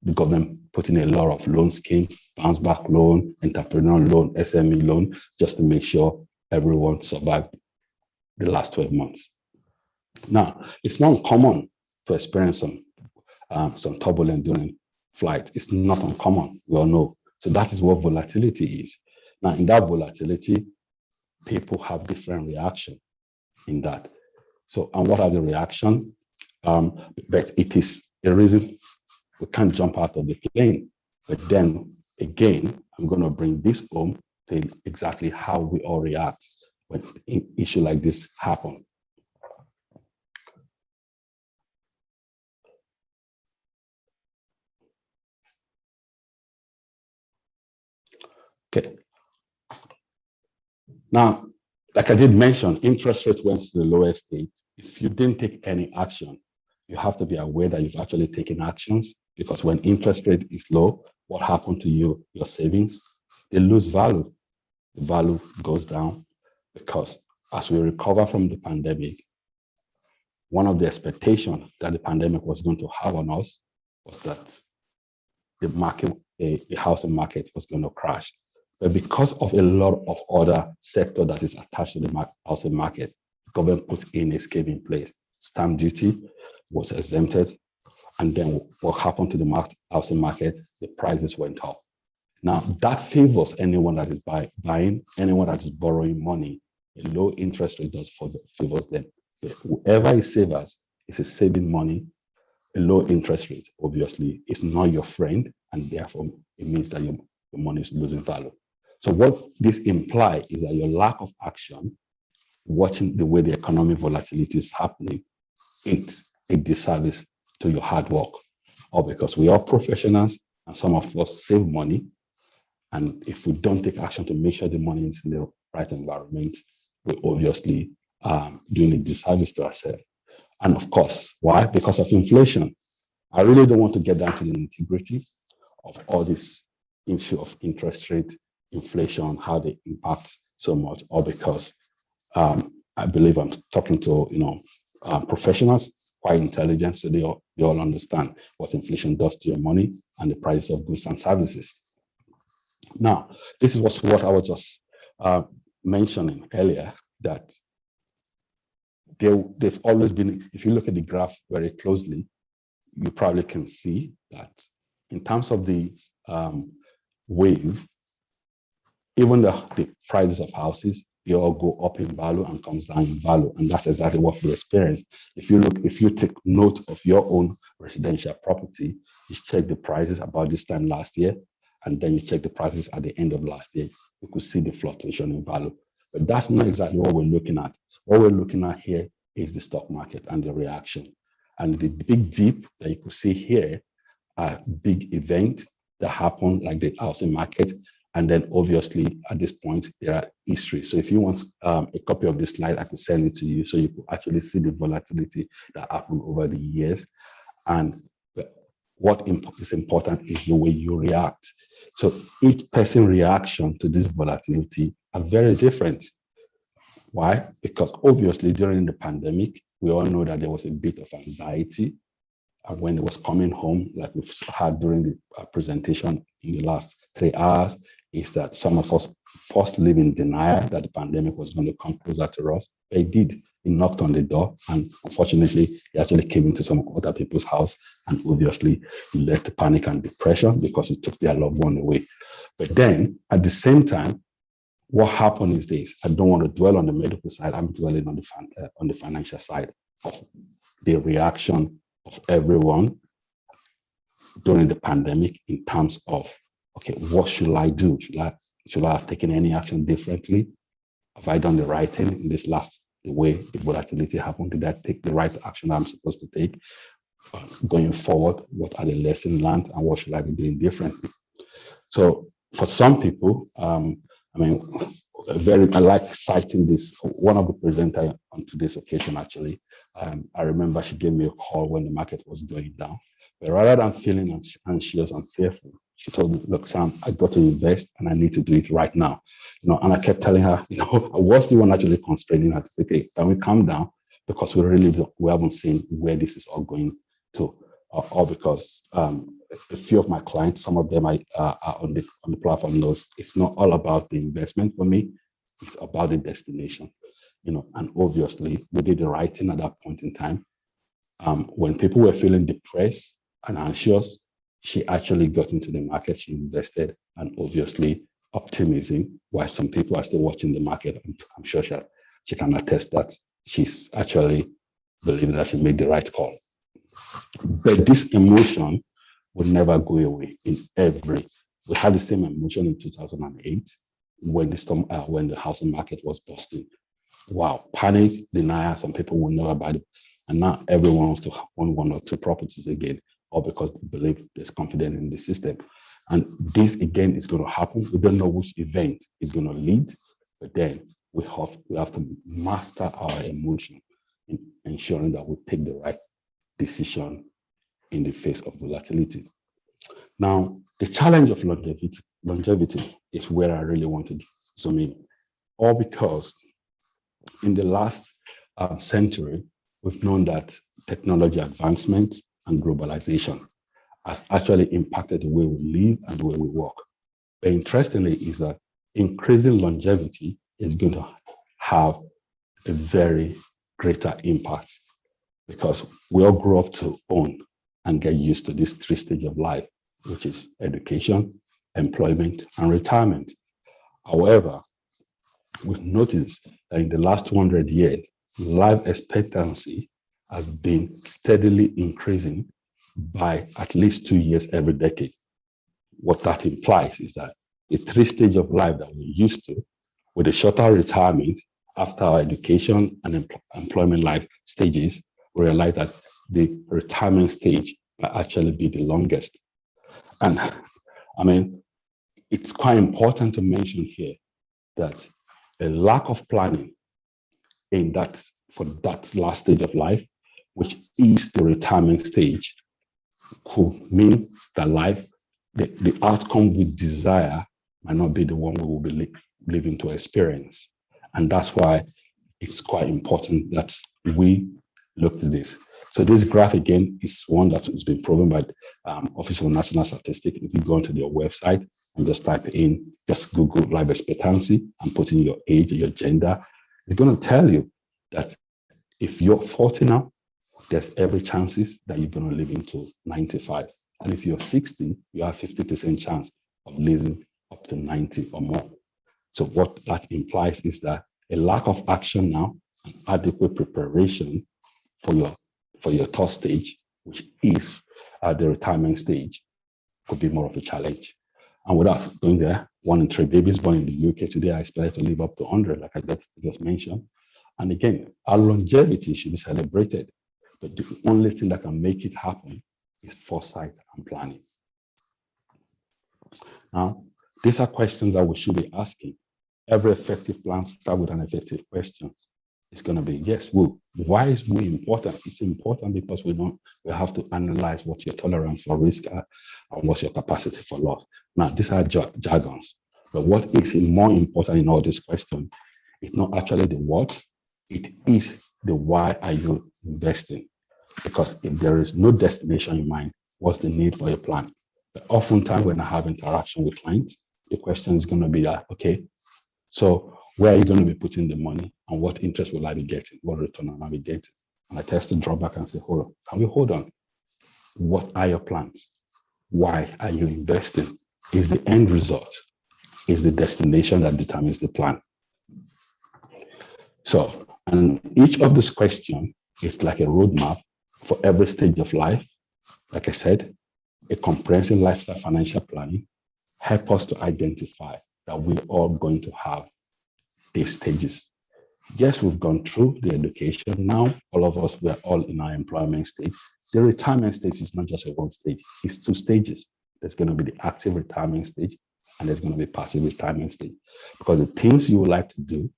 the government put in a lot of loan schemes, bounce back loan, entrepreneur loan, SME loan, just to make sure everyone survived the last 12 months. Now, it's not uncommon to experience some turbulence during flight. It's not uncommon, we all know. So that is what volatility is. Now, in that volatility, people have different reaction in that. So, and what are the reactions? But it is a reason we can't jump out of the plane. But then again, I'm going to bring this home to exactly how we all react when an issue like this happens. Okay. Now, like I did mention, interest rate went to the lowest state. If you didn't take any action, you have to be aware that you've actually taken actions, because when interest rate is low, what happened to your savings? They lose value. The value goes down, because as we recover from the pandemic, one of the expectations that the pandemic was going to have on us was that the housing market was going to crash. But because of a lot of other sector that is attached to the housing market, the government put in a scheme in place. Stamp duty was exempted. And then what happened to the housing market? The prices went up. Now, that favors anyone that is buying, anyone that is borrowing money. A low interest rate does favors them. But whoever is savers is saving money. A low interest rate, obviously, is not your friend, and therefore it means that your money is losing value. So what this implies is that your lack of action, watching the way the economic volatility is happening, it's a disservice to your hard work. Or because we are professionals and some of us save money, and if we don't take action to make sure the money is in the right environment, we obviously doing a disservice to ourselves. And of course, why? Because of inflation. I really don't want to get down to the nitty-gritty of all this issue of interest rate, inflation, how they impact so much, or because I believe I'm talking to professionals, quite intelligent, so they all understand what inflation does to your money and the price of goods and services. Now, this is what I was just mentioning earlier, that they've always been, if you look at the graph very closely, you probably can see that in terms of the wave, even the prices of houses, they all go up in value and comes down in value. And that's exactly what we experience. If you take note of your own residential property, you check the prices about this time last year, and then you check the prices at the end of last year, you could see the fluctuation in value. But that's not exactly what we're looking at. What we're looking at here is the stock market and the reaction. And the big dip that you could see here are big events that happen, like the housing market. And then obviously at this point, there are history. So if you want a copy of this slide, I could send it to you so you could actually see the volatility that happened over the years. And what is important is the way you react. So each person's reaction to this volatility are very different. Why? Because obviously during the pandemic, we all know that there was a bit of anxiety. And when it was coming home, like we've had during the presentation in the last 3 hours, is that some of us first live in denial that the pandemic was going to come closer to us. They did. It knocked on the door, and unfortunately, it actually came into some other people's house, and obviously, it led to panic and depression because it took their loved one away. But then, at the same time, what happened is this. I don't want to dwell on the medical side. I'm dwelling on the financial side of the reaction of everyone during the pandemic in terms of, okay, what should I do? Should I have taken any action differently? Have I done the right thing in this last, the way the volatility happened? Did I take the right action I'm supposed to take? Going forward, what are the lessons learned and what should I be doing differently? So for some people, I like citing this. One of the presenters on today's occasion, actually, I remember she gave me a call when the market was going down. But rather than feeling anxious and fearful, she told me, look, Sam, I got to invest and I need to do it right now. And I kept telling her, I was the one actually constraining her to say, okay, can we calm down? Because we haven't seen where this is all going to. Or because a few of my clients, some of them are on the platform, knows it's not all about the investment for me, it's about the destination. And obviously we did the right thing at that point in time. When people were feeling depressed and anxious, she actually got into the market, she invested, and obviously optimism, while some people are still watching the market, I'm sure she can attest that she's actually believing that she made the right call. But this emotion will never go away we had the same emotion in 2008 when the housing market was busting. Wow, panic, denial, some people will know about it. And now everyone wants to own 1 or 2 properties again, or because they believe there's confidence in the system. And this again is going to happen. We don't know which event is going to lead, but then we have to master our emotion in ensuring that we take the right decision in the face of volatility. Now, the challenge of longevity is where I really want to zoom in, all because in the last century, we've known that technology advancement and globalization has actually impacted the way we live and the way we work. But interestingly is that increasing longevity is going to have a very greater impact because we all grow up to own and get used to this 3 stages of life, which is education, employment, and retirement. However, we've noticed that in the last 200 years, life expectancy has been steadily increasing by at least 2 years every decade. What that implies is that the 3 stages of life that we're used to, with a shorter retirement after our education and employment life stages, we realize that the retirement stage might actually be the longest. And it's quite important to mention here that a lack of planning for that last stage of life which is the retirement stage, could mean that the outcome we desire might not be the one we will be living to experience. And that's why it's quite important that we look at this. So this graph again is one that has been proven by Office of National Statistics. If you go onto their website and just type in, just Google life expectancy and put in your age, your gender, it's going to tell you that if you're 40 now, there's every chances that you're going to live into 95. And if you're 60, you have 50% chance of living up to 90 or more. So what that implies is that a lack of action now and adequate preparation for your third stage, which is the retirement stage, could be more of a challenge. And without going there, 1 in 3 babies born in the UK today are expected to live up to 100, like I just mentioned. And again, our longevity should be celebrated. But the only thing that can make it happen is foresight and planning. Now, these are questions that we should be asking. Every effective plan starts with an effective question. It's going to be, yes, Woo. Why is Woo important? It's important because we have to analyze what your tolerance for risk are and what's your capacity for loss. Now, these are jargons. But what is more important in all these questions is not actually the what, it is the why are you investing? Because if there is no destination in mind, what's the need for your plan? But oftentimes when I have interaction with clients, the question is going to be that, okay, so where are you going to be putting the money and what interest will I be getting? What return will I be getting? And I test to draw back and say, hold on, can we hold on? What are your plans? Why are you investing? Is the end result, is the destination that determines the plan. So, and each of these questions is like a roadmap for every stage of life. Like I said, a comprehensive lifestyle financial planning help us to identify that we're all going to have these stages. Yes, we've gone through the education. Now, all of us, we're all in our employment stage. The retirement stage is not just a one stage, it's 2 stages. There's going to be the active retirement stage and there's going to be passive retirement stage. Because the things you would like to do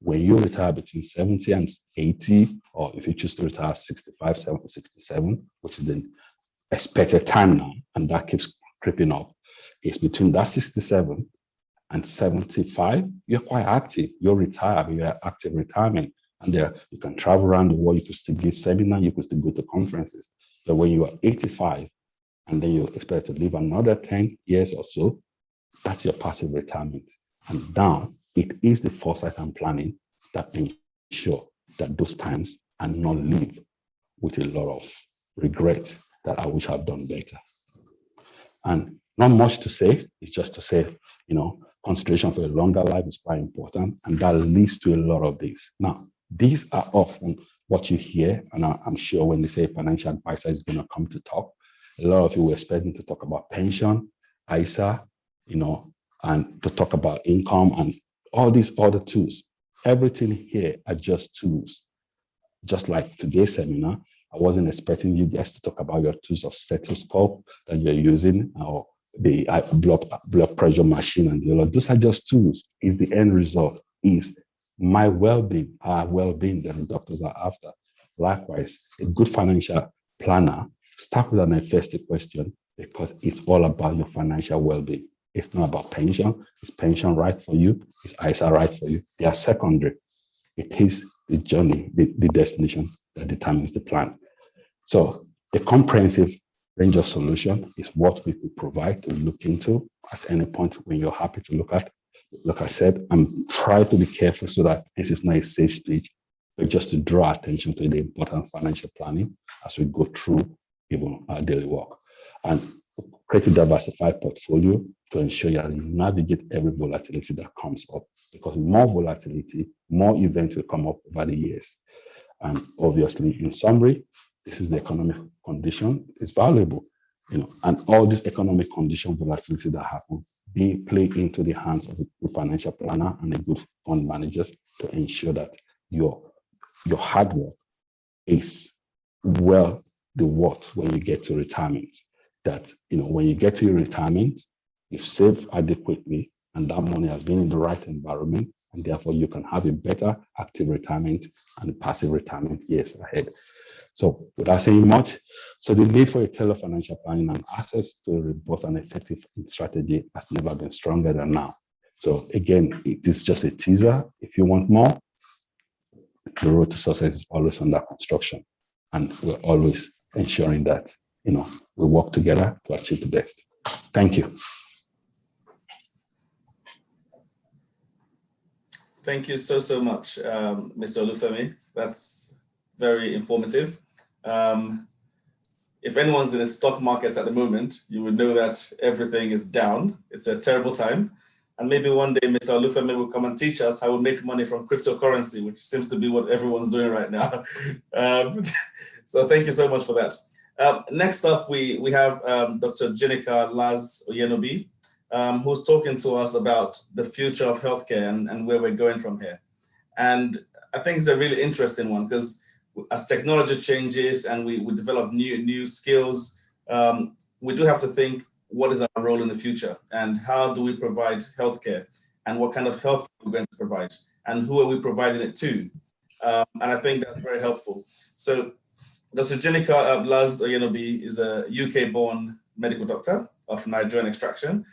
when you retire between 70 and 80, or if you choose to retire 65, 70, 67, which is the expected time now, and that keeps creeping up, is between that 67 and 75, you're quite active. You're retired, you're active retirement. And there you can travel around the world, you could still give seminars, you could still go to conferences. But when you are 85, and then you're expected to live another 10 years or so, that's your passive retirement. And now it is the foresight and planning that ensure that those times are not lived with a lot of regret that I wish I've done better. And not much to say, it's just to say, consideration for a longer life is quite important, and that leads to a lot of this. Now, these are often what you hear, and I'm sure when they say financial advisor is going to come to talk, a lot of you were expecting to talk about pension, ISA, and to talk about income and all these other tools. Everything here are just tools. Just like today's seminar, I wasn't expecting you guys to talk about your tools of stethoscope that you're using, or the blood pressure machine and the other. Those are just tools. Is the end result is my well-being, our well-being that the doctors are after. Likewise, a good financial planner start with an effective question because it's all about your financial well-being. It's not about pension. Is pension right for you? Is ISA right for you? They are secondary. It is the journey, the destination that determines the plan. So a comprehensive range of solution is what we could provide to look into at any point when you're happy to look at. Like I said, I'm trying to be careful so that this is not a safe speech, but just to draw attention to the important financial planning as we go through even our daily work. And create a diversified portfolio to ensure that you navigate every volatility that comes up, because more volatility, more events will come up over the years. And obviously, in summary, this is the economic condition. It's valuable, and all this economic condition volatility that happens, they play into the hands of a good financial planner and a good fund managers to ensure that your hard work is well the worth when you get to retirement. That when you get to your retirement, you've saved adequately, and that money has been in the right environment, and therefore you can have a better active retirement and passive retirement years ahead. So without saying much, so the need for a tailored financial planning and access to a robust and effective strategy has never been stronger than now. So again, it is just a teaser. If you want more, the road to success is always under construction. And we're always ensuring that, we work together to achieve the best. Thank you. Thank you so much, Mr. Olufemi. That's very informative. If anyone's in the stock markets at the moment, you would know that everything is down. It's a terrible time. And maybe one day Mr. Olufemi will come and teach us how we make money from cryptocurrency, which seems to be what everyone's doing right now. So thank you so much for that. Next up, we have Dr. Jenica Laz Oyenobi, who's talking to us about the future of healthcare and where we're going from here. And I think it's a really interesting one because as technology changes and we develop new skills, we do have to think, what is our role in the future and how do we provide healthcare and what kind of health we're going to provide and who are we providing it to? And I think that's very helpful. So Dr. Jenica Laz Oyenobi is a UK-born medical doctor of Nigerian extraction.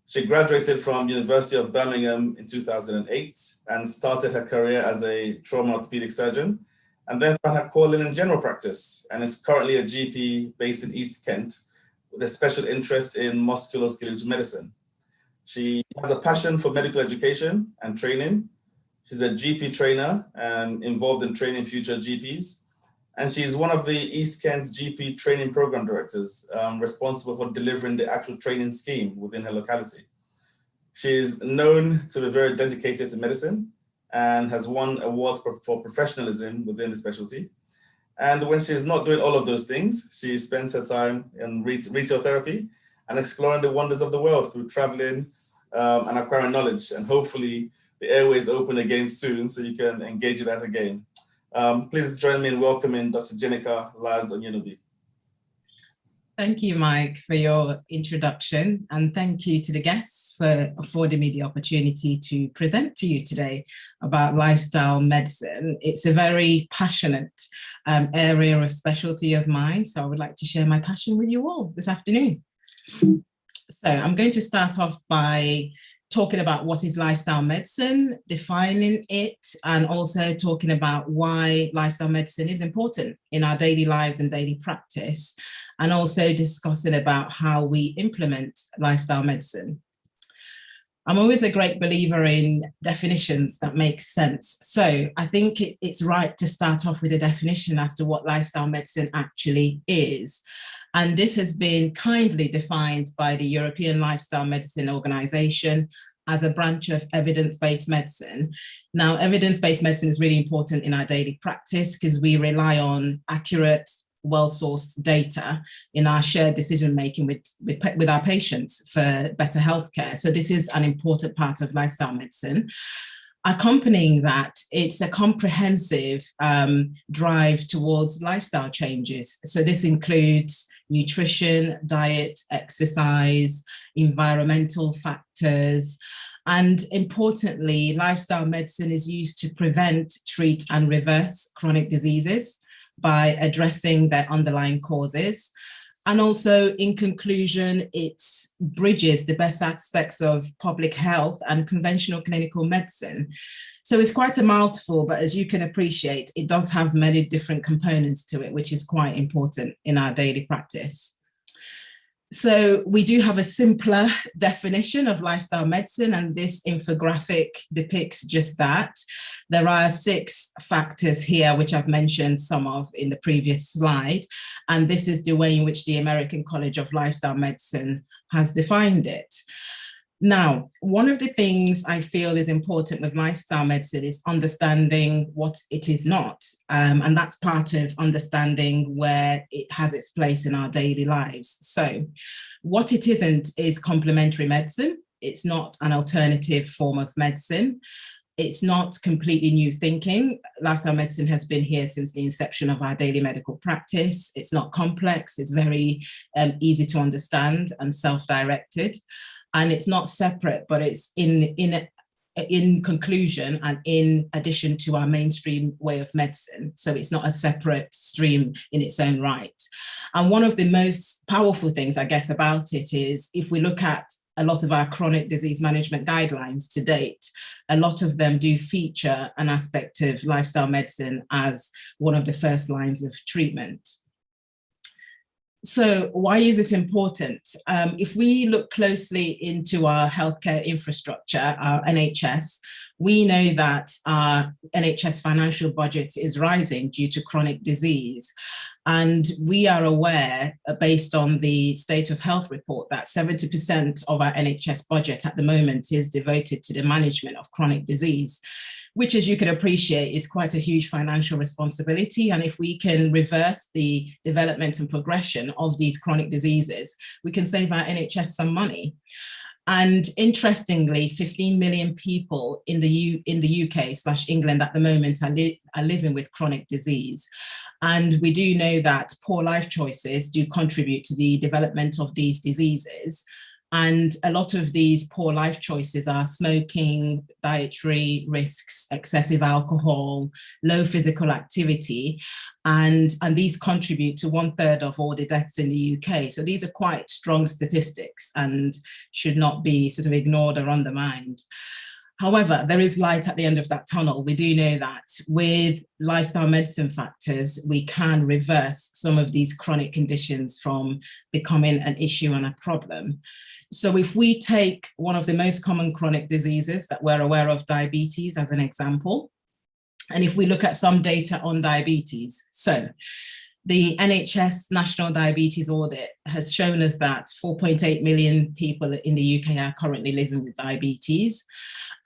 She graduated from University of Birmingham in 2008 and started her career as a trauma orthopedic surgeon, and then found her calling in general practice and is currently a GP based in East Kent with a special interest in musculoskeletal medicine. She has a passion for medical education and training. She's a GP trainer and involved in training future GPs. And she's one of the East Kent's GP training program directors, responsible for delivering the actual training scheme within her locality. She's known to be very dedicated to medicine and has won awards for professionalism within the specialty. And when she's not doing all of those things, she spends her time in retail therapy and exploring the wonders of the world through traveling and acquiring knowledge. And hopefully the airways open again soon so you can engage with that again. Please join me in welcoming Dr. Jenica Laz Oyenobi. Thank you, Mike, for your introduction, and thank you to the guests for affording me the opportunity to present to you today about lifestyle medicine. It's a very passionate area of specialty of mine, so I would like to share my passion with you all this afternoon. So I'm going to start off by talking about what is lifestyle medicine, defining it, and also talking about why lifestyle medicine is important in our daily lives and daily practice, and also discussing about how we implement lifestyle medicine. I'm always a great believer in definitions that make sense. So I think it's right to start off with a definition as to what lifestyle medicine actually is. And this has been kindly defined by the European Lifestyle Medicine Organization as a branch of evidence-based medicine. Now, evidence-based medicine is really important in our daily practice because we rely on accurate, well-sourced data in our shared decision-making with our patients for better healthcare. So this is an important part of lifestyle medicine. Accompanying that, it's a comprehensive drive towards lifestyle changes. So this includes nutrition, diet, exercise, environmental factors, and importantly, lifestyle medicine is used to prevent, treat, and reverse chronic diseases by addressing their underlying causes. And also, in conclusion, it bridges the best aspects of public health and conventional clinical medicine. So it's quite a mouthful, but as you can appreciate, it does have many different components to it, which is quite important in our daily practice. So we do have a simpler definition of lifestyle medicine, and this infographic depicts just that. There are 6 factors here, which I've mentioned some of in the previous slide, and this is the way in which the American College of Lifestyle Medicine has defined it. Now, one of the things I feel is important with lifestyle medicine is understanding what it is not. And that's part of understanding where it has its place in our daily lives. So what it isn't is complementary medicine. It's not an alternative form of medicine. It's not completely new thinking. Lifestyle medicine has been here since the inception of our daily medical practice. It's not complex. It's very easy to understand and self-directed. And it's not separate, but it's in in conclusion and in addition to our mainstream way of medicine. So it's not a separate stream in its own right. And one of the most powerful things, I guess, about it is if we look at a lot of our chronic disease management guidelines to date, a lot of them do feature an aspect of lifestyle medicine as one of the first lines of treatment. So why is it important? If we look closely into our healthcare infrastructure, our NHS, we know that our NHS financial budget is rising due to chronic disease. And we are aware, based on the State of Health report, that 70% of our NHS budget at the moment is devoted to the management of chronic disease, which, as you can appreciate, is quite a huge financial responsibility. And if we can reverse the development and progression of these chronic diseases, we can save our NHS some money. And interestingly, 15 million people in the UK/England at the moment are living with chronic disease. And we do know that poor life choices do contribute to the development of these diseases. And a lot of these poor life choices are smoking, dietary risks, excessive alcohol, low physical activity, and these contribute to 1/3 of all the deaths in the UK. So these are quite strong statistics and should not be sort of ignored or undermined. However, there is light at the end of that tunnel. We do know that with lifestyle medicine factors, we can reverse some of these chronic conditions from becoming an issue and a problem. So if we take one of the most common chronic diseases that we're aware of, diabetes, as an example, and if we look at some data on diabetes, so the NHS National Diabetes Audit has shown us that 4.8 million people in the UK are currently living with diabetes,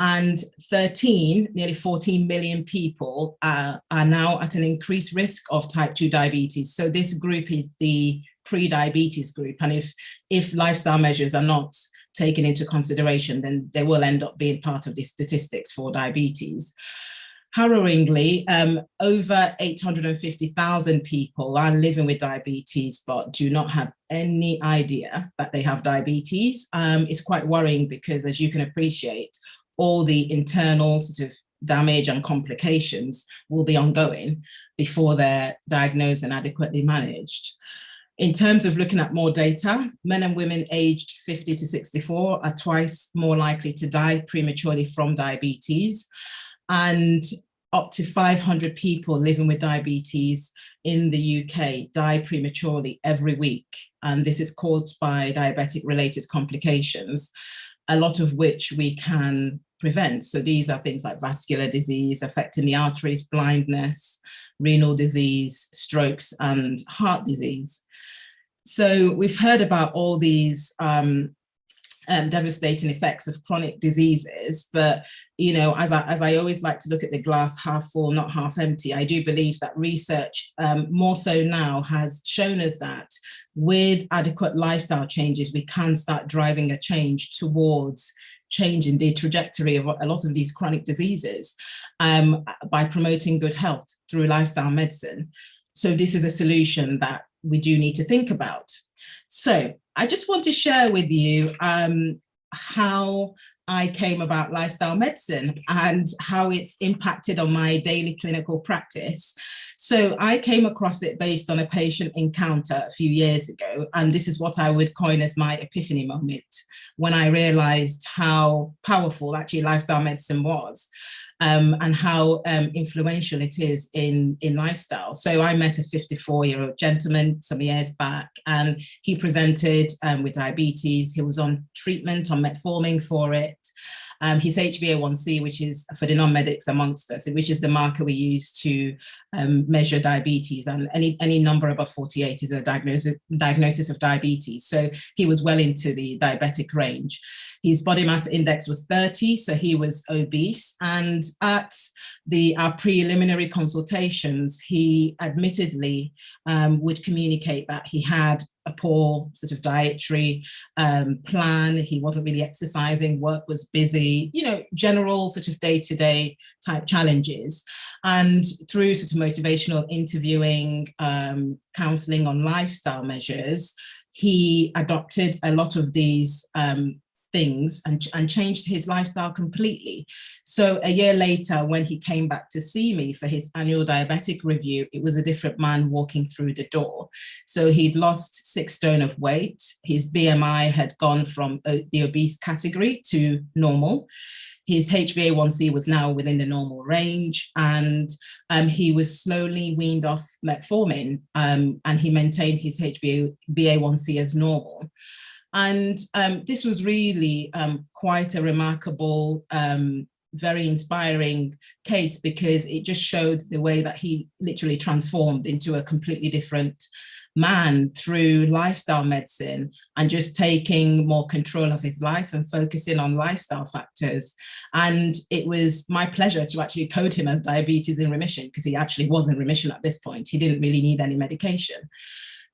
and nearly 14 million people are now at an increased risk of type 2 diabetes. So this group is the pre-diabetes group, and if lifestyle measures are not taken into consideration, then they will end up being part of the statistics for diabetes. Harrowingly, over 850,000 people are living with diabetes but do not have any idea that they have diabetes. It's quite worrying because, as you can appreciate, all the internal sort of damage and complications will be ongoing before they're diagnosed and adequately managed. In terms of looking at more data, men and women aged 50 to 64 are twice more likely to die prematurely from diabetes, and up to 500 people living with diabetes in the UK die prematurely every week. And this is caused by diabetic-related complications, a lot of which we can prevent. So these are things like vascular disease affecting the arteries, blindness, renal disease, strokes, and heart disease. So we've heard about all these devastating effects of chronic diseases, but as I always like to look at the glass half full, not half empty, I do believe that research more so now has shown us that with adequate lifestyle changes, we can start driving a change towards changing the trajectory of a lot of these chronic diseases by promoting good health through lifestyle medicine. So this is a solution that we do need to think about. So I just want to share with you how I came about lifestyle medicine and how it's impacted on my daily clinical practice. So I came across it based on a patient encounter a few years ago, and this is what I would coin as my epiphany moment, when I realized how powerful actually lifestyle medicine was. And how influential it is in lifestyle. So I met a 54-year-old gentleman some years back, and he presented with diabetes. He was on treatment, on metformin for it. His HbA1c, which is for the non-medics amongst us, which is the marker we use to measure diabetes, and any number above 48 is a diagnosis of diabetes. So he was well into the diabetic range. His body mass index was 30, so he was obese. And at our preliminary consultations, he admittedly would communicate that he had a poor sort of dietary plan. He wasn't really exercising, work was busy, general sort of day-to-day type challenges. And through sort of motivational interviewing, counseling on lifestyle measures, he adopted a lot of these things and changed his lifestyle completely. So a year later, when he came back to see me for his annual diabetic review, it was a different man walking through the door. So he'd lost 6 stone of weight. His BMI had gone from the obese category to normal. His HbA1c was now within the normal range, and he was slowly weaned off metformin, and he maintained his HbA1c as normal. And this was really quite a remarkable, very inspiring case, because it just showed the way that he literally transformed into a completely different man through lifestyle medicine and just taking more control of his life and focusing on lifestyle factors. And it was my pleasure to actually code him as diabetes in remission, because he actually was in remission at this point. He didn't really need any medication.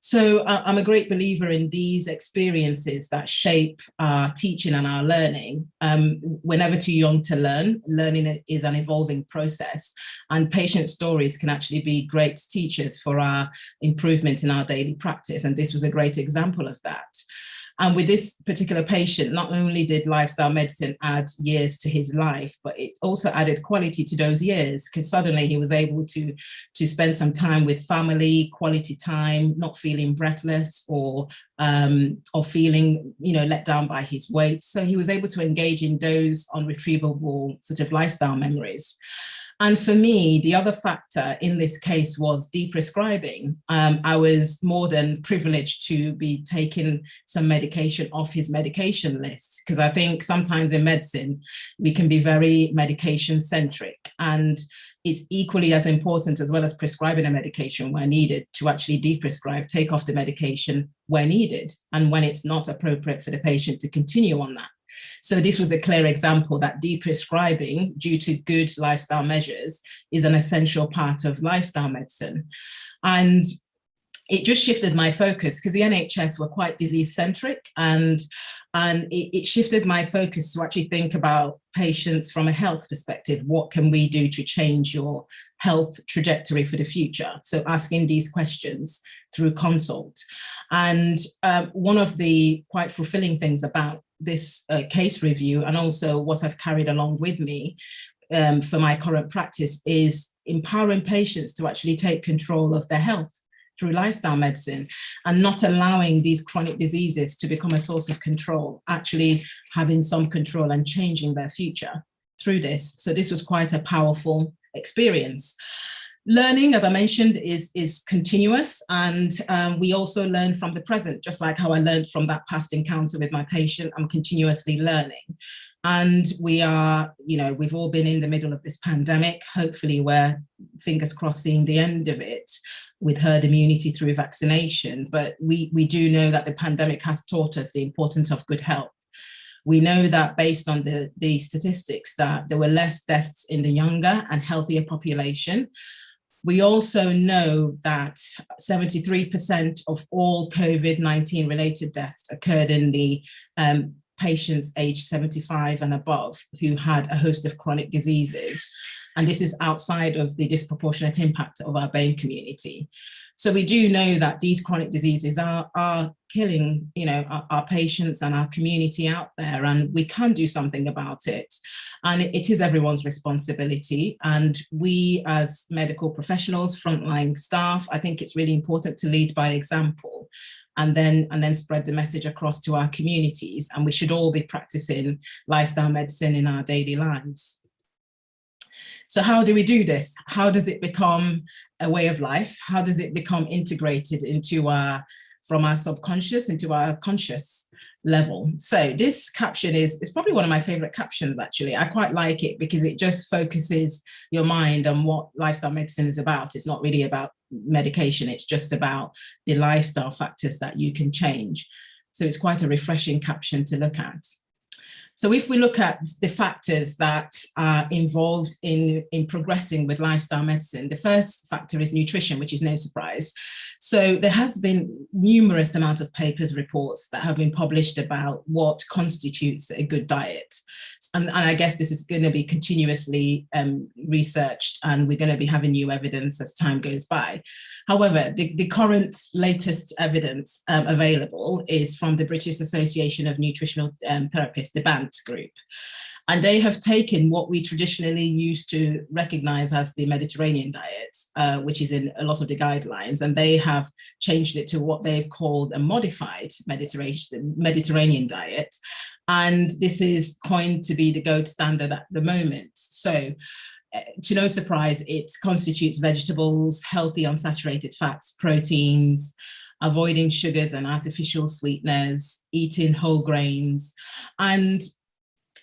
So I'm a great believer in these experiences that shape our teaching and our learning. We're never too young to learn. Learning is an evolving process, and patient stories can actually be great teachers for our improvement in our daily practice. And this was a great example of that. And with this particular patient, not only did lifestyle medicine add years to his life, but it also added quality to those years, because suddenly he was able to spend some time with family, quality time, not feeling breathless or feeling, let down by his weight. So he was able to engage in those unretrievable sort of lifestyle memories. And for me, the other factor in this case was deprescribing. I was more than privileged to be taking some medication off his medication list, because I think sometimes in medicine, we can be very medication centric, and it's equally as important, as well as prescribing a medication where needed, to actually deprescribe, take off the medication where needed, and when it's not appropriate for the patient to continue on that. So this was a clear example that deprescribing due to good lifestyle measures is an essential part of lifestyle medicine. And it just shifted my focus, because the NHS were quite disease-centric, and it shifted my focus to actually think about patients from a health perspective. What can we do to change your health trajectory for the future? So asking these questions through consult. And one of the quite fulfilling things about this case review, and also what I've carried along with me for my current practice, is empowering patients to actually take control of their health through lifestyle medicine, and not allowing these chronic diseases to become a source of control, actually having some control and changing their future through this. So this was quite a powerful experience. Learning, as I mentioned, is continuous, and we also learn from the present. Just like how I learned from that past encounter with my patient, I'm continuously learning. And we are, we've all been in the middle of this pandemic. Hopefully we're, fingers crossed, seeing the end of it with herd immunity through vaccination. But we do know that the pandemic has taught us the importance of good health. We know that based on the statistics, that there were less deaths in the younger and healthier population. We also know that 73% of all COVID-19 related deaths occurred in the patients aged 75 and above who had a host of chronic diseases. And this is outside of the disproportionate impact of our BAME community. So we do know that these chronic diseases are killing, our patients and our community out there, and we can do something about it. And it is everyone's responsibility. And we as medical professionals, frontline staff, I think it's really important to lead by example, and then spread the message across to our communities. And we should all be practicing lifestyle medicine in our daily lives. So how do we do this? How does it become a way of life? How does it become integrated into from our subconscious into our conscious level? So this caption is probably one of my favorite captions, actually. I quite like it because it just focuses your mind on what lifestyle medicine is about. It's not really about medication. It's just about the lifestyle factors that you can change. So it's quite a refreshing caption to look at. So if we look at the factors that are involved in progressing with lifestyle medicine, the first factor is nutrition, which is no surprise. So there has been numerous amount of papers, reports that have been published about what constitutes a good diet. And I guess this is going to be continuously researched, and we're going to be having new evidence as time goes by. However, the current latest evidence available is from the British Association of Nutritional Therapists, the BANT group. And they have taken what we traditionally used to recognize as the Mediterranean diet, which is in a lot of the guidelines, and they have changed it to what they've called a modified Mediterranean diet. And this is coined to be the gold standard at the moment. So to no surprise, it constitutes vegetables, healthy unsaturated fats, proteins, avoiding sugars and artificial sweeteners, eating whole grains. And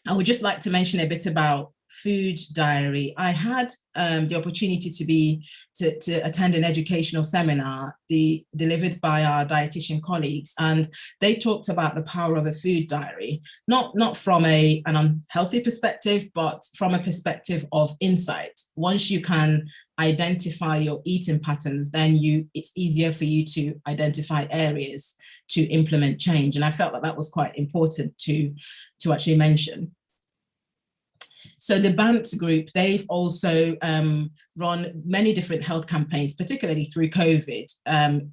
I would just like to mention a bit about food diary. I had the opportunity to attend an educational seminar delivered by our dietitian colleagues, and they talked about the power of a food diary, not from an unhealthy perspective, but from a perspective of insight. Once you can identify your eating patterns, then it's easier for you to identify areas to implement change. And I felt that was quite important to actually mention. So the BANT group, they've also run many different health campaigns, particularly through COVID,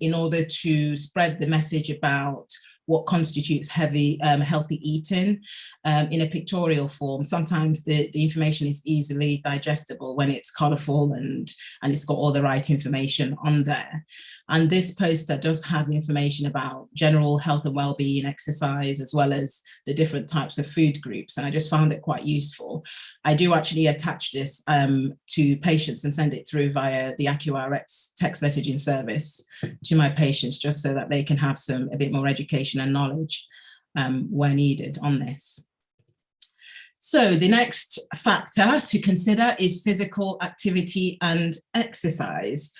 in order to spread the message about what constitutes healthy eating in a pictorial form. Sometimes the information is easily digestible when it's colorful and it's got all the right information on there. And this poster does have information about general health and well-being, exercise, as well as the different types of food groups. And I just found it quite useful. I do actually attach this to patients and send it through via the AccuRx text messaging service to my patients, just so that they can have a bit more education and knowledge where needed on this. So the next factor to consider is physical activity and exercise.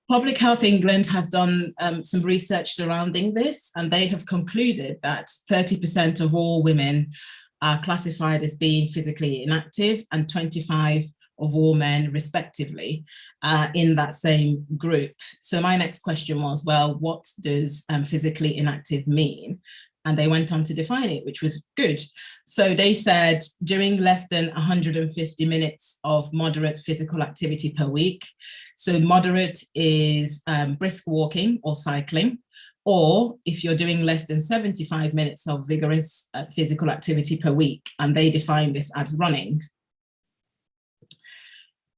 Public Health England has done some research surrounding this, and they have concluded that 30% of all women are classified as being physically inactive, and 25% of all men, respectively, in that same group. So my next question was, well, what does physically inactive mean? And they went on to define it, which was good. So they said doing less than 150 minutes of moderate physical activity per week. So moderate is brisk walking or cycling, or if you're doing less than 75 minutes of vigorous physical activity per week, and they define this as running.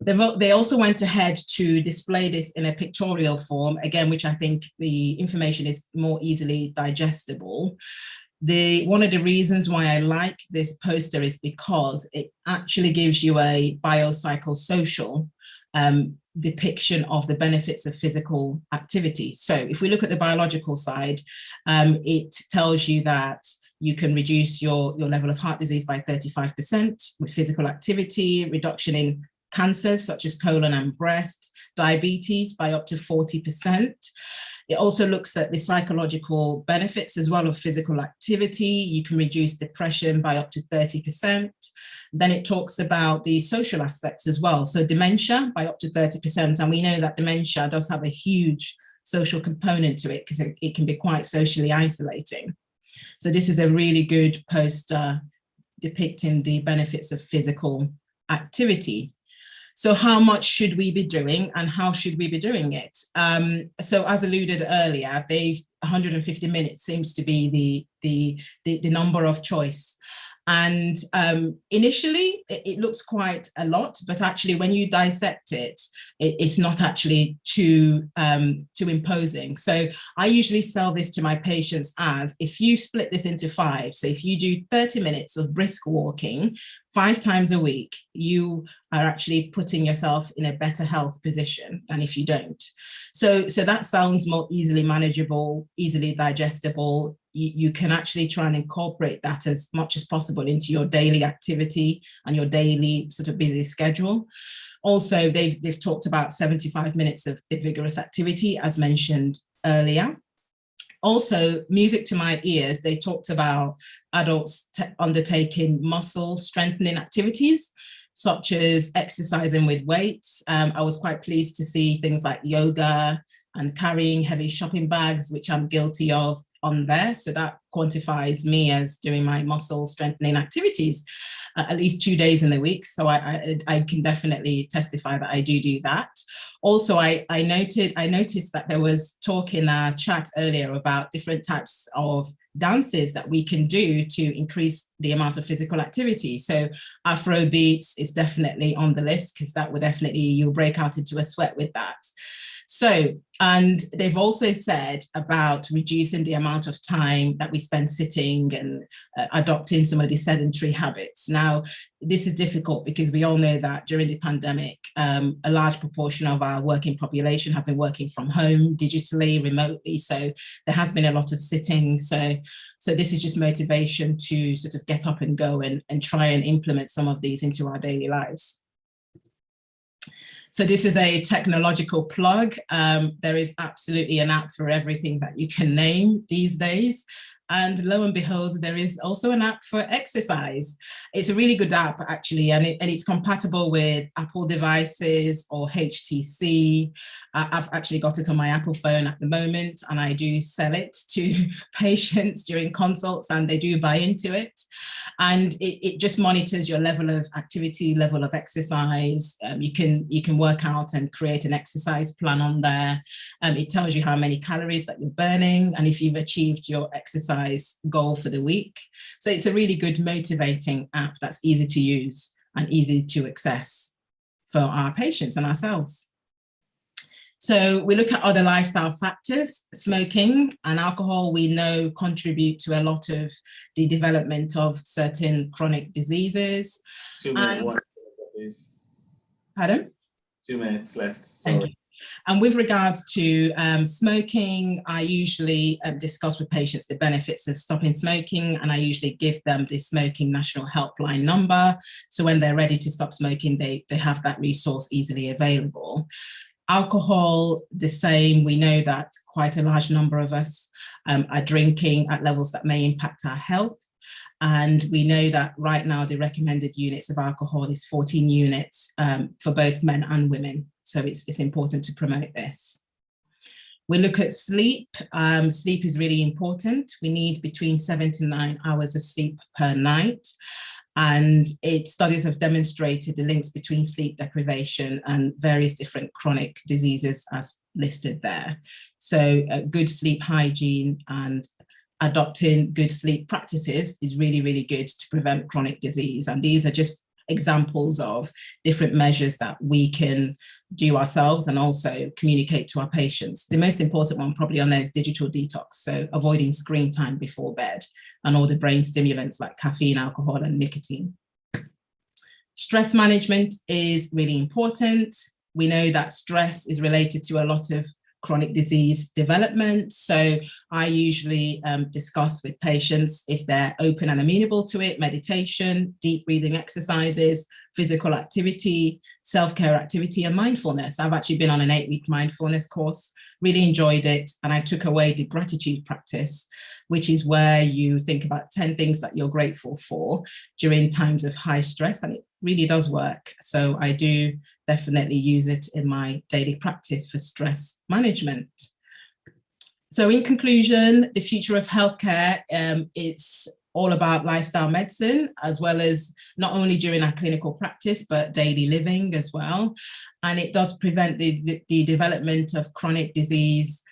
They also went ahead to display this in a pictorial form, again, which I think the information is more easily digestible. One of the reasons why I like this poster is because it actually gives you a biopsychosocial depiction of the benefits of physical activity. So if we look at the biological side, it tells you that you can reduce your level of heart disease by 35% with physical activity, reduction in cancers such as colon and breast, diabetes by up to 40%. It also looks at the psychological benefits as well of physical activity. You can reduce depression by up to 30%. Then it talks about the social aspects as well. So dementia by up to 30%. And we know that dementia does have a huge social component to it because it can be quite socially isolating. So this is a really good poster depicting the benefits of physical activity. So how much should we be doing and how should we be doing it? So as alluded earlier, 150 minutes seems to be the number of choice. And initially it looks quite a lot, but actually when you dissect it, it's not actually too imposing. So I usually sell this to my patients as, if you split this into 5, so if you do 30 minutes of brisk walking 5 times a week, you are actually putting yourself in a better health position than if you don't. So that sounds more easily manageable, easily digestible. You can actually try and incorporate that as much as possible into your daily activity and your daily sort of busy schedule. Also, they've talked about 75 minutes of vigorous activity, as mentioned earlier. Also, music to my ears, they talked about adults undertaking muscle strengthening activities, such as exercising with weights. I was quite pleased to see things like yoga and carrying heavy shopping bags, which I'm guilty of, on there. So that quantifies me as doing my muscle strengthening activities at least 2 days in the week. So I can definitely testify that I do that. Also, I noticed that there was talk in our chat earlier about different types of dances that we can do to increase the amount of physical activity. So Afro beats is definitely on the list, because that would definitely, you'll break out into a sweat with that. So, and they've also said about reducing the amount of time that we spend sitting and adopting some of the sedentary habits. Now, this is difficult because we all know that during the pandemic, a large proportion of our working population have been working from home, digitally, remotely. So there has been a lot of sitting. So this is just motivation to sort of get up and go and try and implement some of these into our daily lives. So this is a technological plug. There is absolutely an app for everything that you can name these days. And lo and behold, there is also an app for exercise. It's a really good app, actually, and it's compatible with Apple devices or HTC. I've actually got it on my Apple phone at the moment, and I do sell it to patients during consults, and they do buy into it. And it just monitors your level of activity, level of exercise. You can work out and create an exercise plan on there. It tells you how many calories that you're burning and if you've achieved your exercise goal for the week. So it's a really good motivating app that's easy to use and easy to access for our patients and ourselves. So we look at other lifestyle factors. Smoking and alcohol, we know, contribute to a lot of the development of certain chronic diseases. 2 minutes left, please. Pardon? 2 minutes left. Sorry. Thank you. And with regards to smoking, I usually discuss with patients the benefits of stopping smoking, and I usually give them the Smoking National Helpline number. So when they're ready to stop smoking, they have that resource easily available. Alcohol, the same. We know that quite a large number of us are drinking at levels that may impact our health. And we know that right now the recommended units of alcohol is 14 units for both men and women. So it's important to promote this. We look at sleep. Sleep is really important. We need between 7 to 9 hours of sleep per night. And studies have demonstrated the links between sleep deprivation and various different chronic diseases as listed there. So good sleep hygiene and adopting good sleep practices is really, really good to prevent chronic disease. And these are just examples of different measures that we can do ourselves and also communicate to our patients. The most important one probably on there is digital detox. So avoiding screen time before bed and all the brain stimulants like caffeine, alcohol, and nicotine. Stress management is really important. We know that stress is related to a lot of chronic disease development. So I usually discuss with patients, if they're open and amenable to it, meditation, deep breathing exercises, physical activity, self-care activity, and mindfulness. I've actually been on an 8-week mindfulness course, really enjoyed it. And I took away the gratitude practice, which is where you think about 10 things that you're grateful for during times of high stress. And it really does work. So I do definitely use it in my daily practice for stress management. So in conclusion, the future of healthcare, it's all about lifestyle medicine, as well as not only during our clinical practice, but daily living as well. And it does prevent the development of chronic disease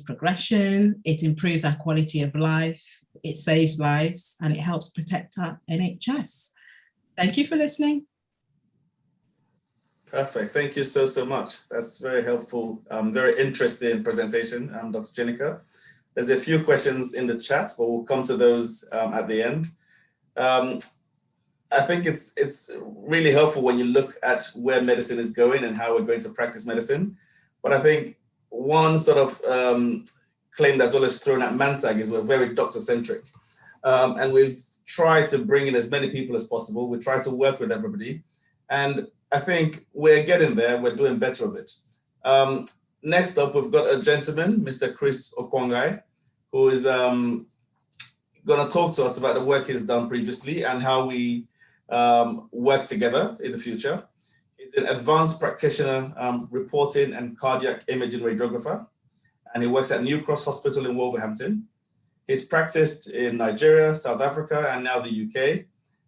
progression. It improves our quality of life, it saves lives, and it helps protect our NHS. Thank you for listening. Perfect. Thank you so much. That's very helpful. Very interesting presentation, Dr. Jenica. There's a few questions in the chat, but we'll come to those at the end. I think it's really helpful when you look at where medicine is going and how we're going to practice medicine. But I think one sort of claim that's always thrown at MANSAG is we're very doctor-centric. And we've tried to bring in as many people as possible. We try to work with everybody. And I think we're getting there. We're doing better of it. Next up, we've got a gentleman, Mr. Chris Okwangai. who is going to talk to us about the work he's done previously and how we work together in the future. He's an advanced practitioner, reporting and cardiac imaging radiographer, and he works at New Cross Hospital in Wolverhampton. He's practiced in Nigeria, South Africa, and now the UK.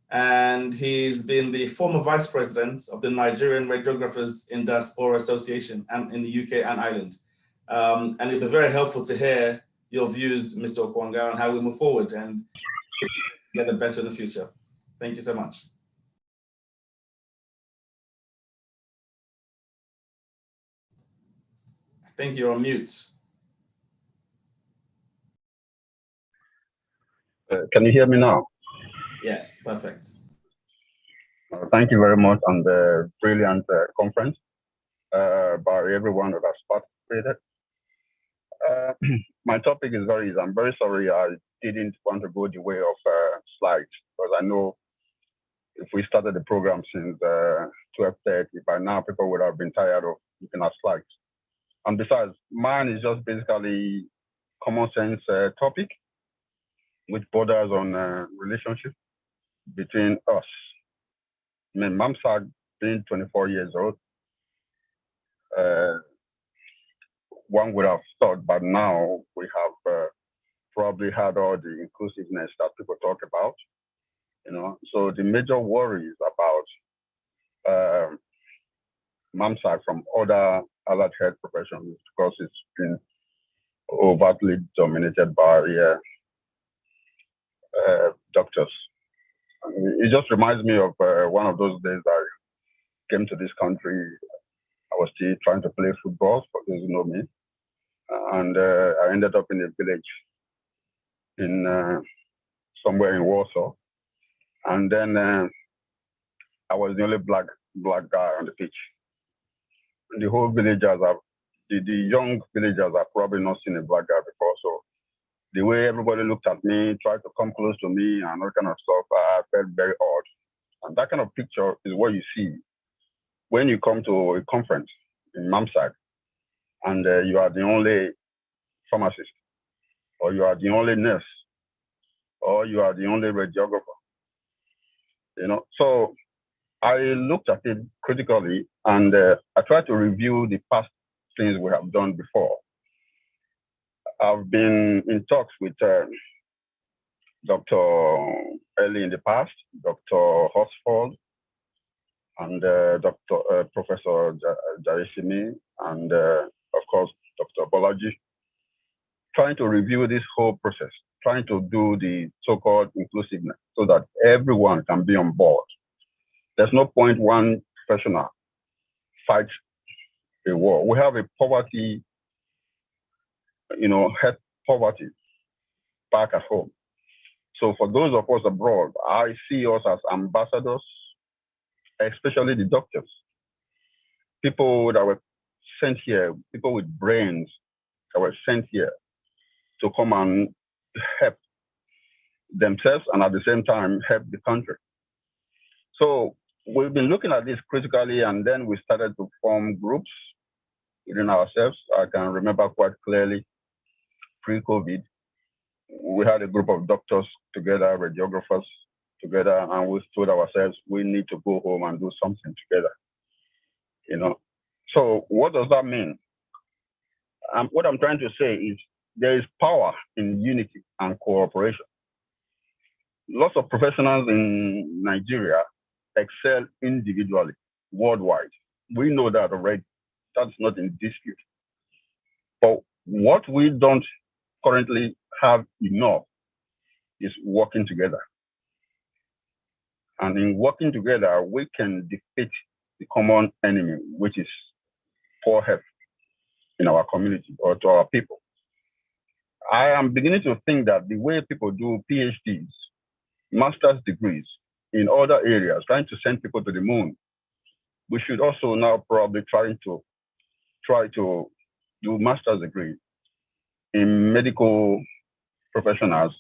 And he's been the former vice president of the Nigerian Radiographers in Diaspora Association and in the UK and Ireland. And it'd be very helpful to hear your views, Mr. Okwanga, on how we move forward and get better in the future. Thank you so much. I think you're on mute. Can you hear me now? Yes, perfect. Thank you very much on the brilliant conference by everyone that has participated. My topic is very easy. I'm very sorry I didn't want to go the way of slides, because I know if we started the program since 12:30, by now people would have been tired of looking at slides. And besides, mine is just basically common sense topic, which borders on relationship between us. I mean, MANSAG being 24 years old, one would have thought, but now we have probably had all the inclusiveness that people talk about, you know. So the major worries about MANSAG from other allied health professions, because it's been overtly dominated by doctors. It just reminds me of one of those days I came to this country. I was still trying to play football, for those who know me. And I ended up in a village in somewhere in Warsaw. And then I was the only black guy on the pitch. And the whole villagers have, the young villagers have probably not seen a black guy before. So the way everybody looked at me, tried to come close to me and all kind of stuff, I felt very odd. And that kind of picture is what you see when you come to a conference in MANSAG and you are the only pharmacist, or you are the only nurse, or you are the only radiographer. You know, so I looked at it critically and I tried to review the past things we have done before. I've been in talks with Dr. Ellie in the past, Dr. Horsford, and Professor Jaisimi, and of course, Dr. Bolaji, trying to review this whole process, trying to do the so-called inclusiveness so that everyone can be on board. There's no point one professional fights a war. We have a poverty, you know, health poverty back at home. So for those of us abroad, I see us as ambassadors, especially the doctors, people that were sent here, people with brains that were sent here to come and help themselves and at the same time help the country. So we've been looking at this critically, and then we started to form groups within ourselves. I can remember quite clearly pre-COVID, we had a group of doctors together, radiographers together, and we told ourselves we need to go home and do something together. You know, so what does that mean? What I'm trying to say is there is power in unity and cooperation. Lots of professionals in Nigeria excel individually, worldwide. We know that already. That's not in dispute. But what we don't currently have enough is working together. And in working together, we can defeat the common enemy, which is poor health in our community or to our people. I am beginning to think that the way people do PhDs, master's degrees in other areas, trying to send people to the moon, we should also now probably try to do master's degree in medical professionals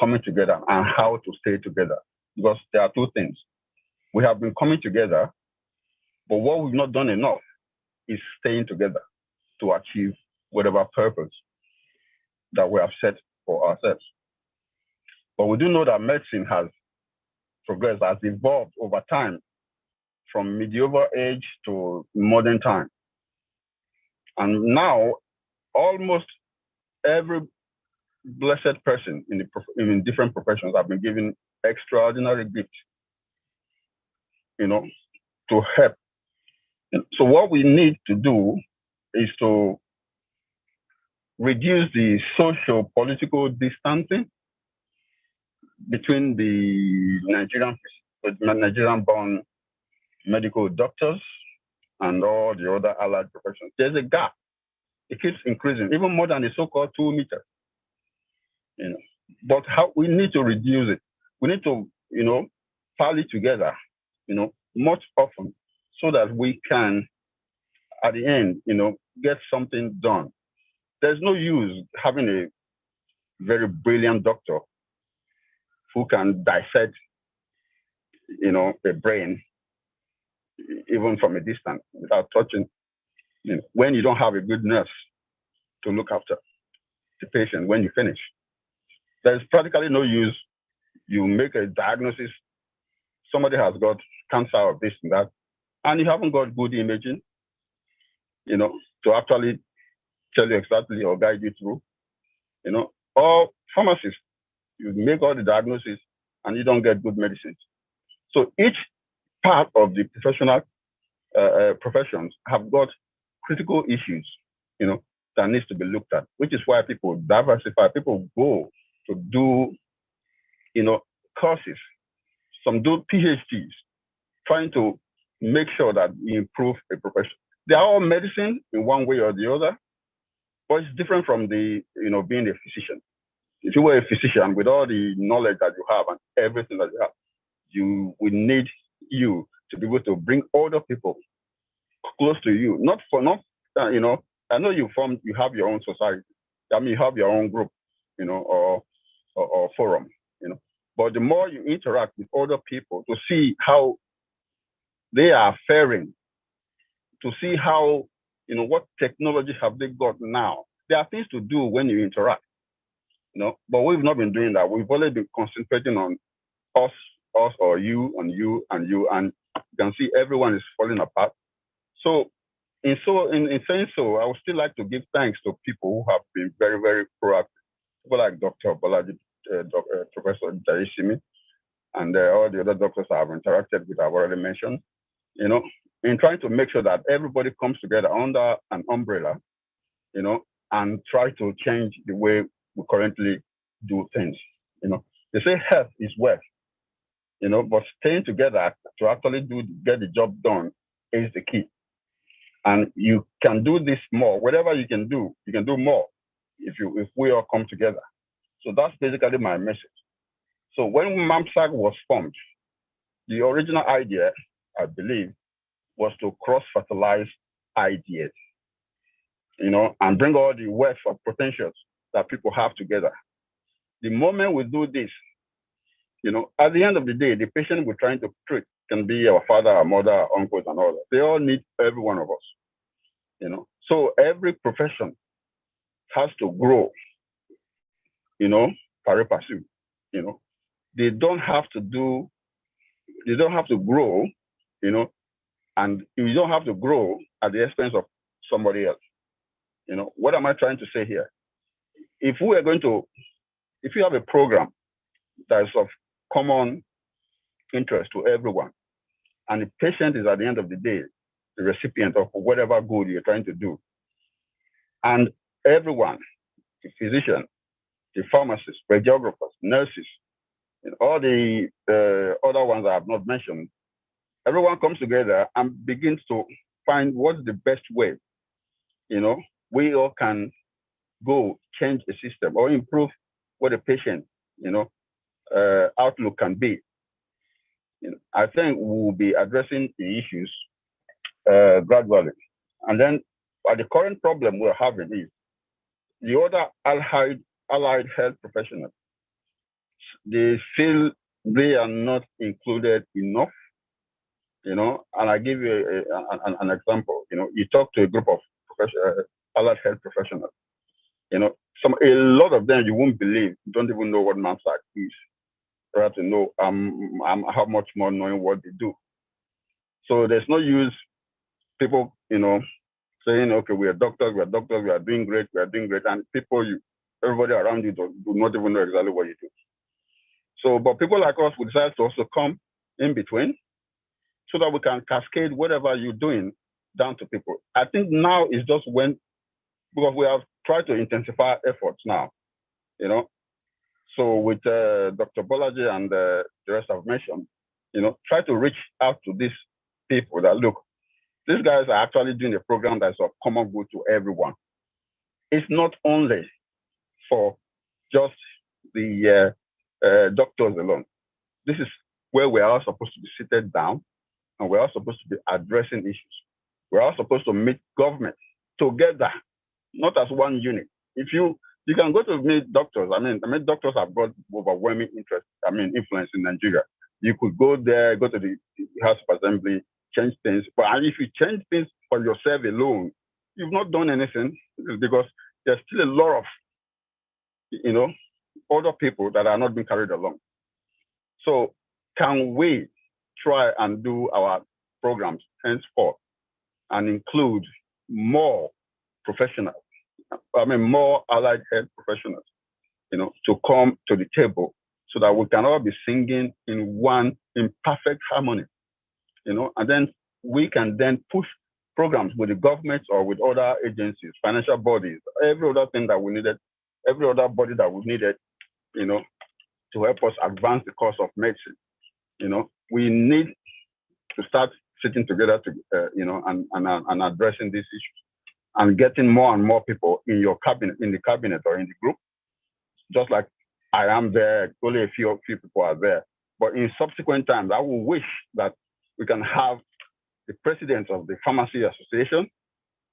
coming together and how to stay together. Because there are two things. We have been coming together, but what we've not done enough is staying together to achieve whatever purpose that we have set for ourselves. But we do know that medicine has progressed, has evolved over time from medieval age to modern time. And now almost every blessed person in different professions have been given extraordinary gifts, to help. So what we need to do is to reduce the socio-political distancing between the Nigerian-born medical doctors and all the other allied professions. There's a gap. It keeps increasing, even more than the so-called 2 meters. But how we need to reduce it. We need to, rally together, much often, so that we can, at the end, get something done. There's no use having a very brilliant doctor who can dissect, a brain, even from a distance, without touching. When you don't have a good nurse to look after the patient when you finish, there's practically no use. You make a diagnosis, somebody has got cancer of this and that, and you haven't got good imaging, to actually tell you exactly or guide you through, or pharmacists, you make all the diagnosis and you don't get good medicines. So each part of the professions have got critical issues, that needs to be looked at, which is why people diversify. People go to do, courses. Some do PhDs, trying to make sure that you improve a profession. They are all medicine in one way or the other, but it's different from the, being a physician. If you were a physician with all the knowledge that you have and everything that you have, you will need you to be able to bring other people close to you. I know you have your own society. I mean, you have your own group, or forum, But the more you interact with other people to see how they are faring, to see how, what technology have they got now. There are things to do when you interact, but we've not been doing that. We've only been concentrating on us or you, on you and you, and you can see everyone is falling apart. So in saying so, I would still like to give thanks to people who have been very, very proactive. People like Dr. Bolaji, Professor Jaisimi, and all the other doctors I have interacted with, I've already mentioned, in trying to make sure that everybody comes together under an umbrella, and try to change the way we currently do things. They say health is wealth, but staying together to actually get the job done is the key. And you can do this more. Whatever you can do more if we all come together. So that's basically my message. So when MANSAG was formed, the original idea, I believe, was to cross-fertilize ideas, and bring all the wealth of potentials that people have together. The moment we do this, at the end of the day, the patient we're trying to treat can be our father, our mother, our uncles, and all that. They all need every one of us, So every profession has to grow, pari passu, They don't have to grow, and you don't have to grow at the expense of somebody else. What am I trying to say here? If you have a program that is of common interest to everyone, and the patient is at the end of the day the recipient of whatever good you're trying to do, and everyone, the physician, the pharmacists, radiographers, nurses, and all the other ones I have not mentioned, everyone comes together and begins to find what's the best way, we all can go change the system or improve what a patient, outlook can be. I think we'll be addressing the issues gradually. And then the current problem we're having is the other allied health professionals, they feel they are not included enough, and I give you an example. You talk to a group of allied health professionals, a lot of them you won't believe don't even know what MANSAG is. You have to know how much more knowing what they do. So there's no use people, saying, okay, we are doctors, we are doing great, and everybody around you do not even know exactly what you do. So, but people like us, we decide to also come in between so that we can cascade whatever you're doing down to people. I think now is just because we have tried to intensify efforts now, So with Dr. Bolaji and the rest I've mentioned, try to reach out to these people that, look, these guys are actually doing a program that's of common good to everyone. It's not only for just the doctors alone. This is where we are all supposed to be seated down, and we're all supposed to be addressing issues. We're all supposed to meet government together, not as one unit. If you can go to meet doctors. I mean, doctors have got overwhelming influence in Nigeria. You could go there, go to the House of Assembly, change things. But if you change things for yourself alone, you've not done anything, because there's still a lot of, other people that are not being carried along. So can we try and do our programs henceforth and include more professionals, more allied health professionals, to come to the table so that we can all be singing in perfect harmony, and then we can then push programs with the government or with other agencies, financial bodies, every other thing that we needed, every other body that we needed, to help us advance the cause of medicine. We need to start sitting together and addressing these issues and getting more and more people in the cabinet or in the group, just like I am there, only a few people are there. But in subsequent times, I will wish that we can have the president of the Pharmacy Association,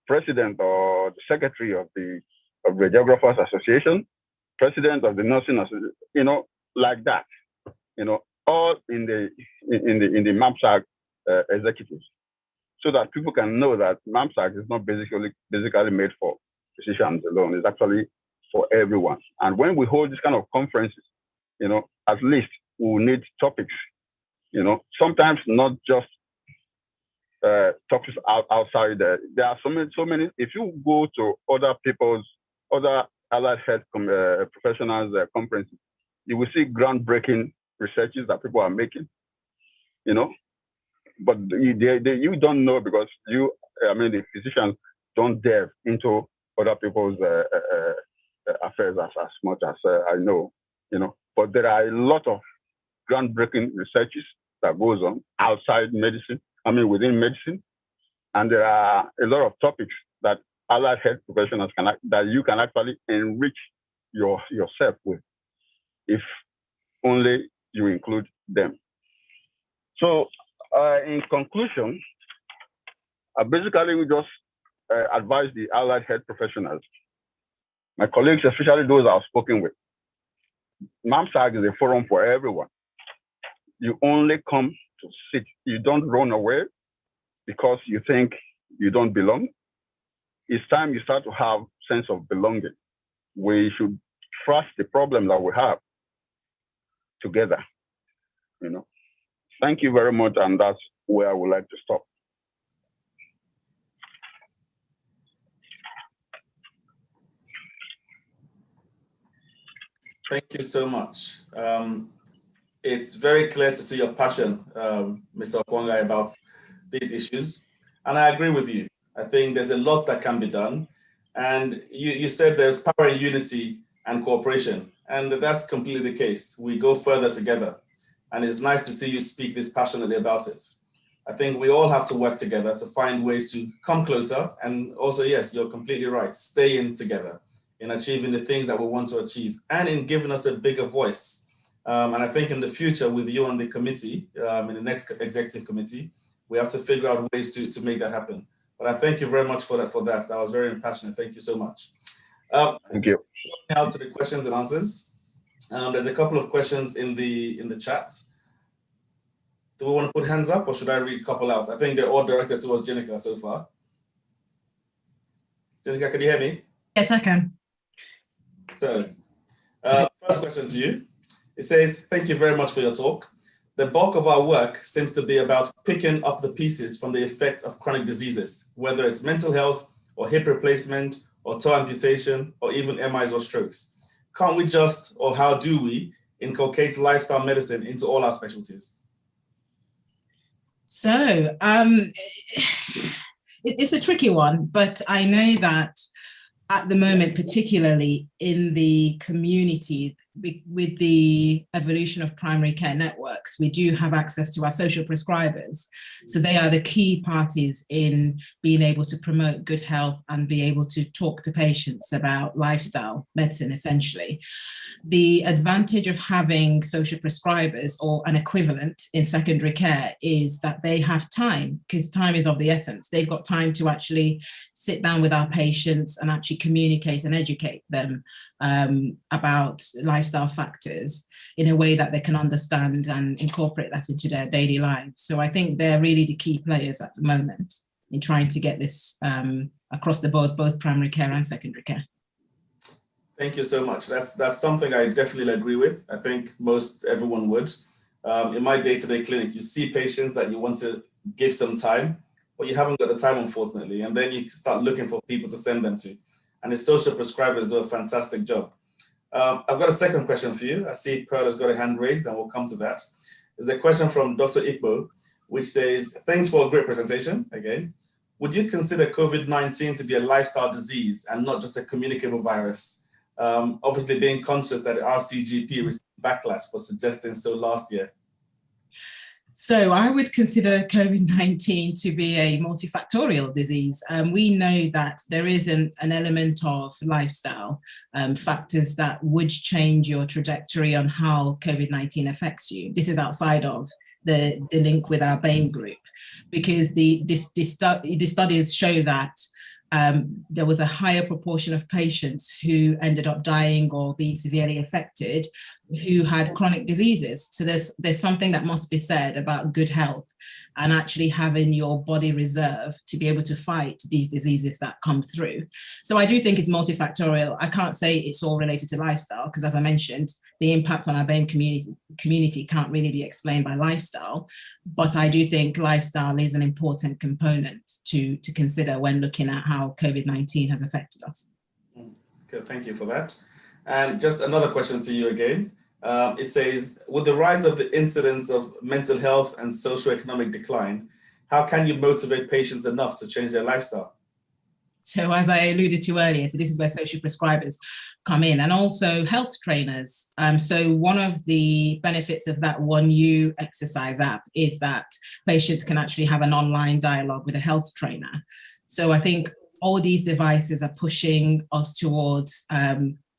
president or the secretary of the Radiographers Association, president of the Nursing Association, like that, all in the MANSAG executives, so that people can know that MANSAG is not basically made for physicians alone. It's actually for everyone. And when we hold this kind of conferences, at least we will need topics, sometimes not just topics outside there. There are so many. If you go to other allied health professionals conferences, you will see groundbreaking researches that people are making, but you don't know, because the physicians don't delve into other people's affairs as much as I know, but there are a lot of groundbreaking researches that goes on outside medicine, within medicine, and there are a lot of topics that allied health professionals that you can actually enrich yourself with, if only you include them. So in conclusion, basically we just advise the allied health professionals, my colleagues, especially those I've spoken with. MANSAG is a forum for everyone. You only come to sit. You don't run away because you think you don't belong. It's time you start to have sense of belonging. We should trust the problem that we have together. Thank you very much, and that's where I would like to stop. Thank you so much. It's very clear to see your passion, Mr. Okwonga, about these issues, and I agree with you. I think there's a lot that can be done, and you said there's power in unity and cooperation, and that's completely the case. We go further together, and it's nice to see you speak this passionately about it. I think we all have to work together to find ways to come closer, and also, yes, you're completely right, stay in together in achieving the things that we want to achieve and in giving us a bigger voice. And I think in the future, with you on the committee, in the next executive committee, we have to figure out ways to make that happen. But I thank you very much for that. That was very passionate. Thank you so much. Thank you. Now to the questions and answers. There's a couple of questions in the chat. Do we want to put hands up, or should I read a couple out? I think they're all directed towards Jenica so far. Jenica, can you hear me? Yes, I can. So, first question to you. It says, thank you very much for your talk. The bulk of our work seems to be about picking up the pieces from the effects of chronic diseases, whether it's mental health or hip replacement or toe amputation or even MIs or strokes. Can't we just, or how do we, inculcate lifestyle medicine into all our specialties? So it's a tricky one, but I know that at the moment, particularly in the community, with the evolution of primary care networks, we do have access to our social prescribers. So they are the key parties in being able to promote good health and be able to talk to patients about lifestyle medicine, essentially. The advantage of having social prescribers or an equivalent in secondary care is that they have time, because time is of the essence. They've got time to actually sit down with our patients and actually communicate and educate them about lifestyle factors in a way that they can understand and incorporate that into their daily lives. So I think they're really the key players at the moment in trying to get this across the board, both primary care and secondary care. Thank you so much. That's something I definitely agree with. I think most everyone would. In my day-to-day clinic, you see patients that you want to give some time, but you haven't got the time, unfortunately. And then you start looking for people to send them to. And the social prescribers do a fantastic job. I've got a second question for you. I see Pearl has got a hand raised, and we'll come to that. There's a question from Dr. Ikbo, which says, thanks for a great presentation again. Would you consider COVID-19 to be a lifestyle disease and not just a communicable virus? Obviously being conscious that the RCGP received backlash for suggesting so last year. So I would consider COVID-19 to be a multifactorial disease. We know that there is an element of lifestyle factors that would change your trajectory on how COVID-19 affects you. This is outside of the link with our BAME group, because the studies show that there was a higher proportion of patients who ended up dying or being severely affected who had chronic diseases. So there's something that must be said about good health and actually having your body reserve to be able to fight these diseases that come through. So I do think it's multifactorial. I can't say it's all related to lifestyle, because as I mentioned, the impact on our BAME community can't really be explained by lifestyle. But I do think lifestyle is an important component to consider when looking at how COVID-19 has affected us. Okay, thank you for that. And just another question to you again. It says, with the rise of the incidence of mental health and socioeconomic decline, how can you motivate patients enough to change their lifestyle? So as I alluded to earlier, so this is where social prescribers come in, and also health trainers. So one of the benefits of that One You exercise app is that patients can actually have an online dialogue with a health trainer. So I think all these devices are pushing us towards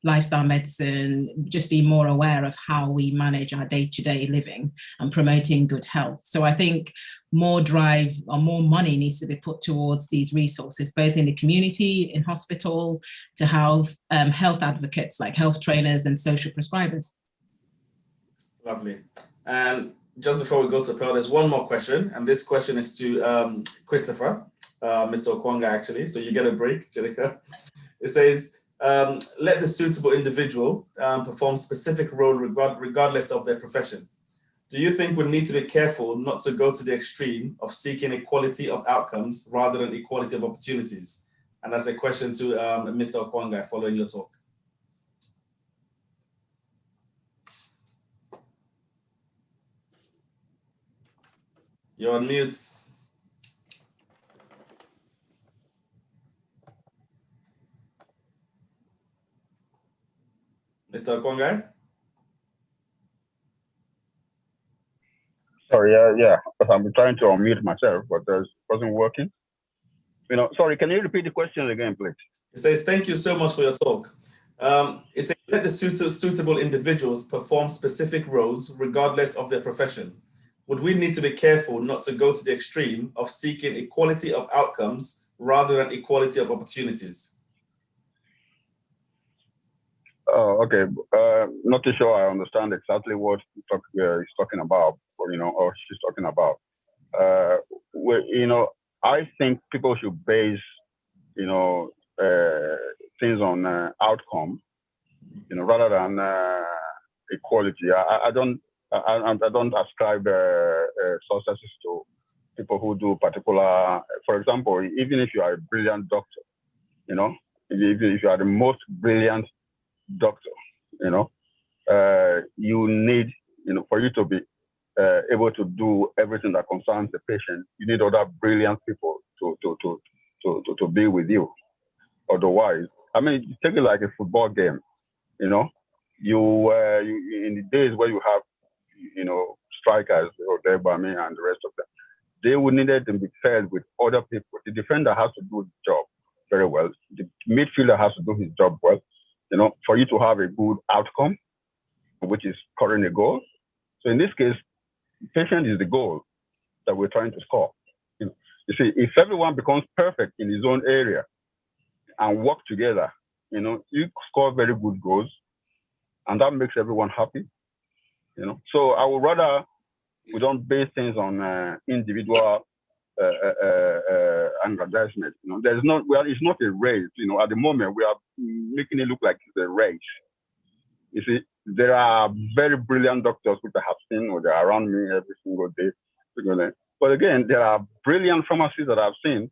lifestyle medicine, just be more aware of how we manage our day-to-day living and promoting good health. So I think more drive or more money needs to be put towards these resources, both in the community, in hospital, to have health advocates like health trainers and social prescribers. Lovely. And just before we go to Pearl, there's one more question, and this question is to Christopher, Mr. Okwonga, actually. So you get a break, Jelika. It says, let the suitable individual perform specific role regardless of their profession. Do you think we need to be careful not to go to the extreme of seeking equality of outcomes rather than equality of opportunities? And that's a question to Mr. Okwonga following your talk. You're on mute. Mr. Okwonga? Sorry, yeah, I'm trying to unmute myself, but it wasn't working. Sorry, can you repeat the question again, please? It says, thank you so much for your talk. It says, let the suitable individuals perform specific roles regardless of their profession. Would we need to be careful not to go to the extreme of seeking equality of outcomes rather than equality of opportunities? Oh, okay. Not too sure I understand exactly what he's talking about, or she's talking about. I think people should base, things on outcome rather than equality. I don't ascribe successes to people who do particular. For example, even if you are a brilliant doctor, if you are the most brilliant doctor, you need, for you to be able to do everything that concerns the patient, you need other brilliant people to be with you. Otherwise, take it like a football game. You in the days where you have, strikers or Degbami and the rest of them, they would need to be paired with other people. The defender has to do the job very well. The midfielder has to do his job well, for you to have a good outcome, which is scoring a goal. So in this case, patient is the goal that we're trying to score. You see, if everyone becomes perfect in his own area and work together, you score very good goals, and that makes everyone happy. So I would rather we don't base things on individual aggrandizement. There's not, it's not a race. At the moment we are making it look like it's a race. You see, there are very brilliant doctors which I have seen, or they're around me every single day. But again, there are brilliant pharmacists that I've seen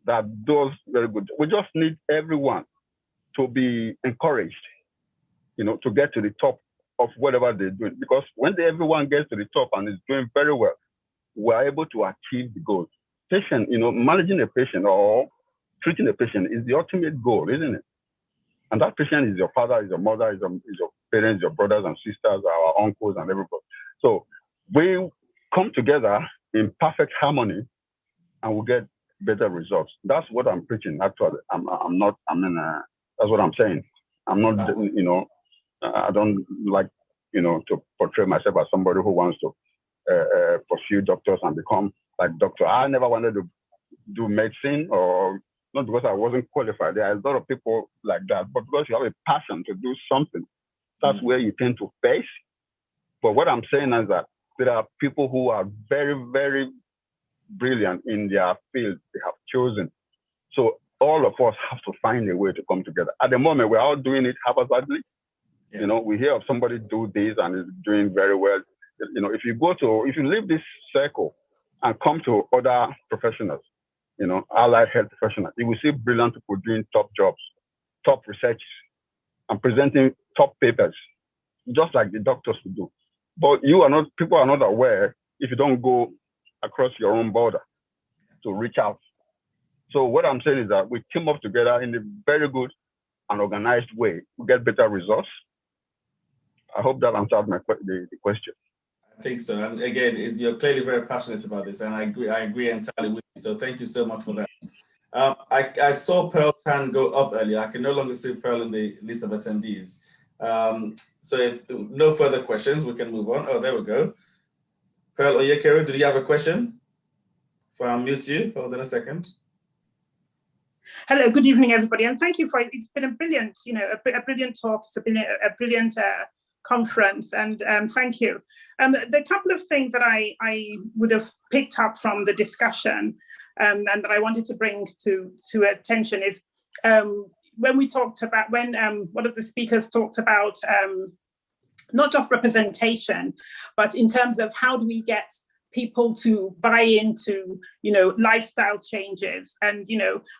that does very good. We just need everyone to be encouraged, to get to the top of whatever they're doing. Because when everyone gets to the top and is doing very well, we're able to achieve the goals. Patient, managing a patient or treating a patient is the ultimate goal, isn't it? And that patient is your father, is your mother, is your parents, your brothers and sisters, our uncles and everybody. So we come together in perfect harmony and we get better results. That's what I'm preaching, actually. That's what I'm saying. I'm not, I don't like, to portray myself as somebody who wants to pursue doctors and become like doctor. I never wanted to do medicine, or not because I wasn't qualified. There are a lot of people like that, but because you have a passion to do something, that's where you tend to face. But what I'm saying is that there are people who are very, very brilliant in their field they have chosen. So all of us have to find a way to come together. At the moment, we're all doing it haphazardly. Yes. We hear of somebody do this and is doing very well. If you leave this circle and come to other professionals, allied health professionals, you will see brilliant people doing top jobs, top research, and presenting top papers, just like the doctors would do. But people are not aware if you don't go across your own border to reach out. So what I'm saying is that we team up together in a very good and organized way to get better results. I hope that answered the question. I think so. And again, you're clearly very passionate about this, and I agree entirely with you. So thank you so much for that. I saw Pearl's hand go up earlier. I can no longer see Pearl in the list of attendees. So if no further questions, we can move on. Oh, there we go. Pearl Oyekere, did you have a question? If I unmute you, hold on a second. Hello, good evening, everybody, and thank you for it. It's been a brilliant, a brilliant talk. It's been a brilliant conference, and thank you. The couple of things that I would have picked up from the discussion and that I wanted to bring to attention is when we talked about, when one of the speakers talked about not just representation, but in terms of how do we get people to buy into, lifestyle changes. And,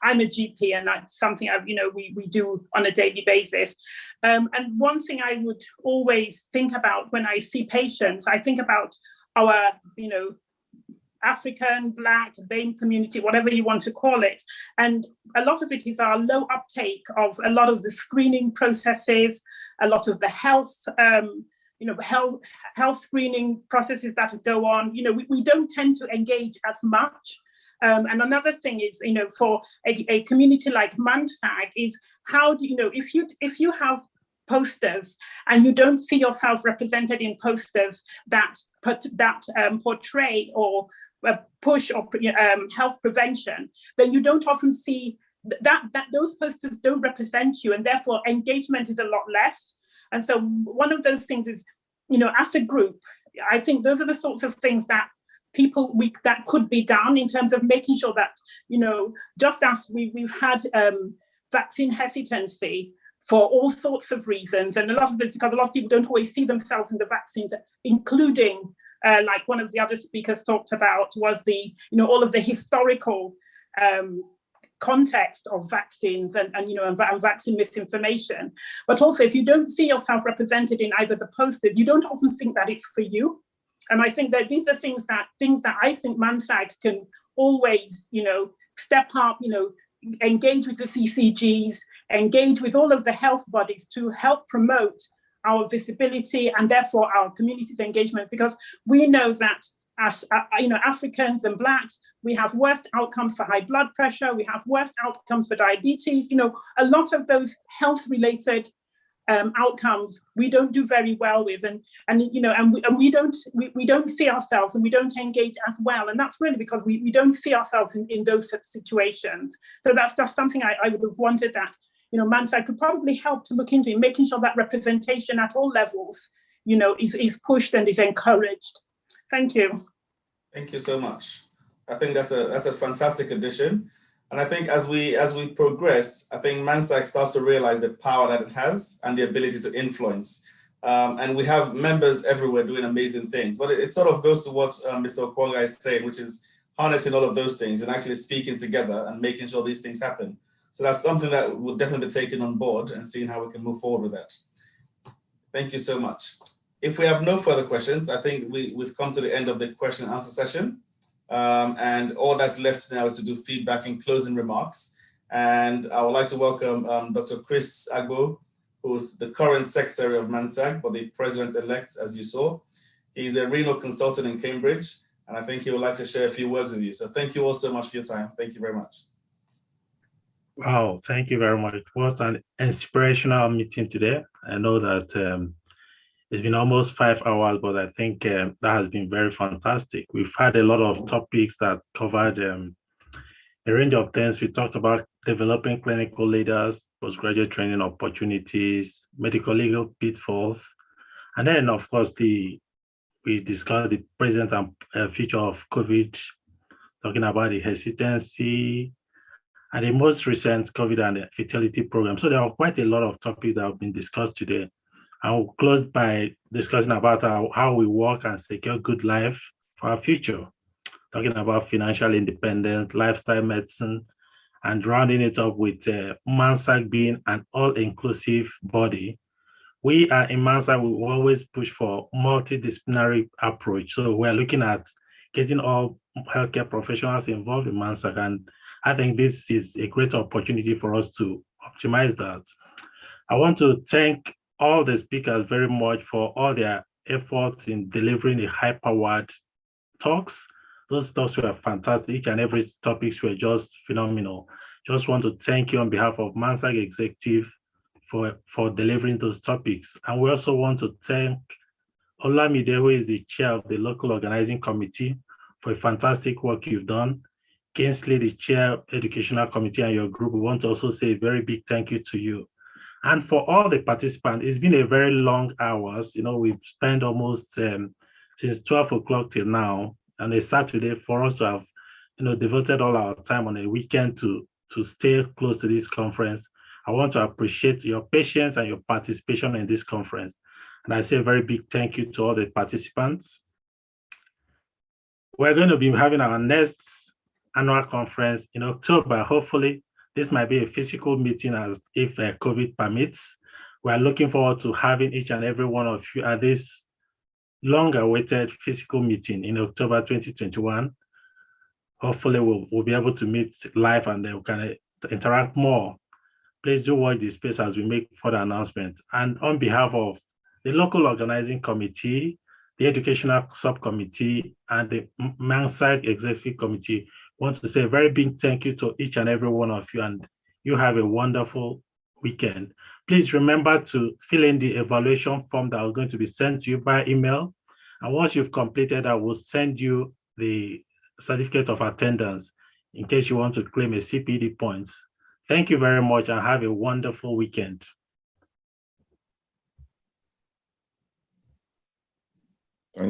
I'm a GP, and that's something we do on a daily basis. And one thing I would always think about when I see patients, I think about our, African, Black, BAME community, whatever you want to call it. And a lot of it is our low uptake of a lot of the screening processes, a lot of the health screening processes that go on. We don't tend to engage as much. And another thing is, for a community like MANSAG is how do if you have posters and you don't see yourself represented in posters that portray or push or health prevention, then you don't often see that those posters don't represent you, and therefore engagement is a lot less. And so one of those things is, as a group, I think those are the sorts of things that that could be done in terms of making sure that, just as we've had vaccine hesitancy, for all sorts of reasons. And a lot of it because a lot of people don't always see themselves in the vaccines, including like one of the other speakers talked about was the, all of the historical context of vaccines and vaccine misinformation. But also, if you don't see yourself represented in either the posters, you don't often think that it's for you. And I think that these are things that I think MANSAG can always, step up, engage with the CCGs, engage with all of the health bodies to help promote our visibility and therefore our community's engagement, because we know that as Africans and Blacks, we have worst outcomes for high blood pressure, we have worst outcomes for diabetes, a lot of those health-related outcomes we don't do very well with, and we don't see ourselves and we don't engage as well, and that's really because we don't see ourselves in those situations. So that's just something I would have wanted that MANSAG could probably help to look into, making sure that representation at all levels is pushed and is encouraged. Thank you. Thank you so much. I think that's a fantastic addition. And I think as we progress, I think MANSAG starts to realize the power that it has and the ability to influence. And we have members everywhere doing amazing things. But it sort of goes to what Mr. Okwonga is saying, which is harnessing all of those things and actually speaking together and making sure these things happen. So that's something that we'll definitely be taking on board and seeing how we can move forward with that. Thank you so much. If we have no further questions, I think we've come to the end of the question and answer session. And all that's left now is to do feedback and closing remarks. And I would like to welcome Dr. Chris Agbo, who's the current secretary of MANSAG, but the president-elect, as you saw. He's a renal consultant in Cambridge, and I think he would like to share a few words with you. So thank you all so much for your time. Thank you very much. Wow, thank you very much. What an inspirational meeting today. I know that it's been almost 5 hours, but I think that has been very fantastic. We've had a lot of topics that covered a range of things. We talked about developing clinical leaders, postgraduate training opportunities, medical legal pitfalls, and then of course we discussed the present and future of COVID, talking about the hesitancy and the most recent COVID and the fertility program. So there are quite a lot of topics that have been discussed today. I will close by discussing about how we work and secure good life for our future, talking about financial independence, lifestyle medicine, and rounding it up with MANSAG being an all-inclusive body. We are in MANSAG, we always push for multidisciplinary approach. So we're looking at getting all healthcare professionals involved in MANSAG, and I think this is a great opportunity for us to optimize that. I want to thank all the speakers very much for all their efforts in delivering a high-powered talks. Those talks were fantastic. Each and every topics were just phenomenal. Just want to thank you on behalf of MANSAG Executive for delivering those topics. And we also want to thank Olamide, who is the chair of the local organizing committee, for a fantastic work you've done. Kingsley, the chair educational committee, and your group, we want to also say a very big thank you to you. And for all the participants, it's been a very long hours. We've spent almost since 12 o'clock till now, and a Saturday for us to have, devoted all our time on a weekend to stay close to this conference. I want to appreciate your patience and your participation in this conference. And I say a very big thank you to all the participants. We're going to be having our next annual conference in October. Hopefully, this might be a physical meeting as if COVID permits. We're looking forward to having each and every one of you at this long-awaited physical meeting in October 2021. Hopefully, we'll be able to meet live and then we can interact more. Please do watch this space as we make further announcements. And on behalf of the local organizing committee, the educational subcommittee, and the MANSAG executive committee, want to say a very big thank you to each and every one of you, and you have a wonderful weekend. Please remember to fill in the evaluation form that is going to be sent to you by email. And once you've completed, I will send you the certificate of attendance in case you want to claim a CPD points. Thank you very much and have a wonderful weekend. Thank you.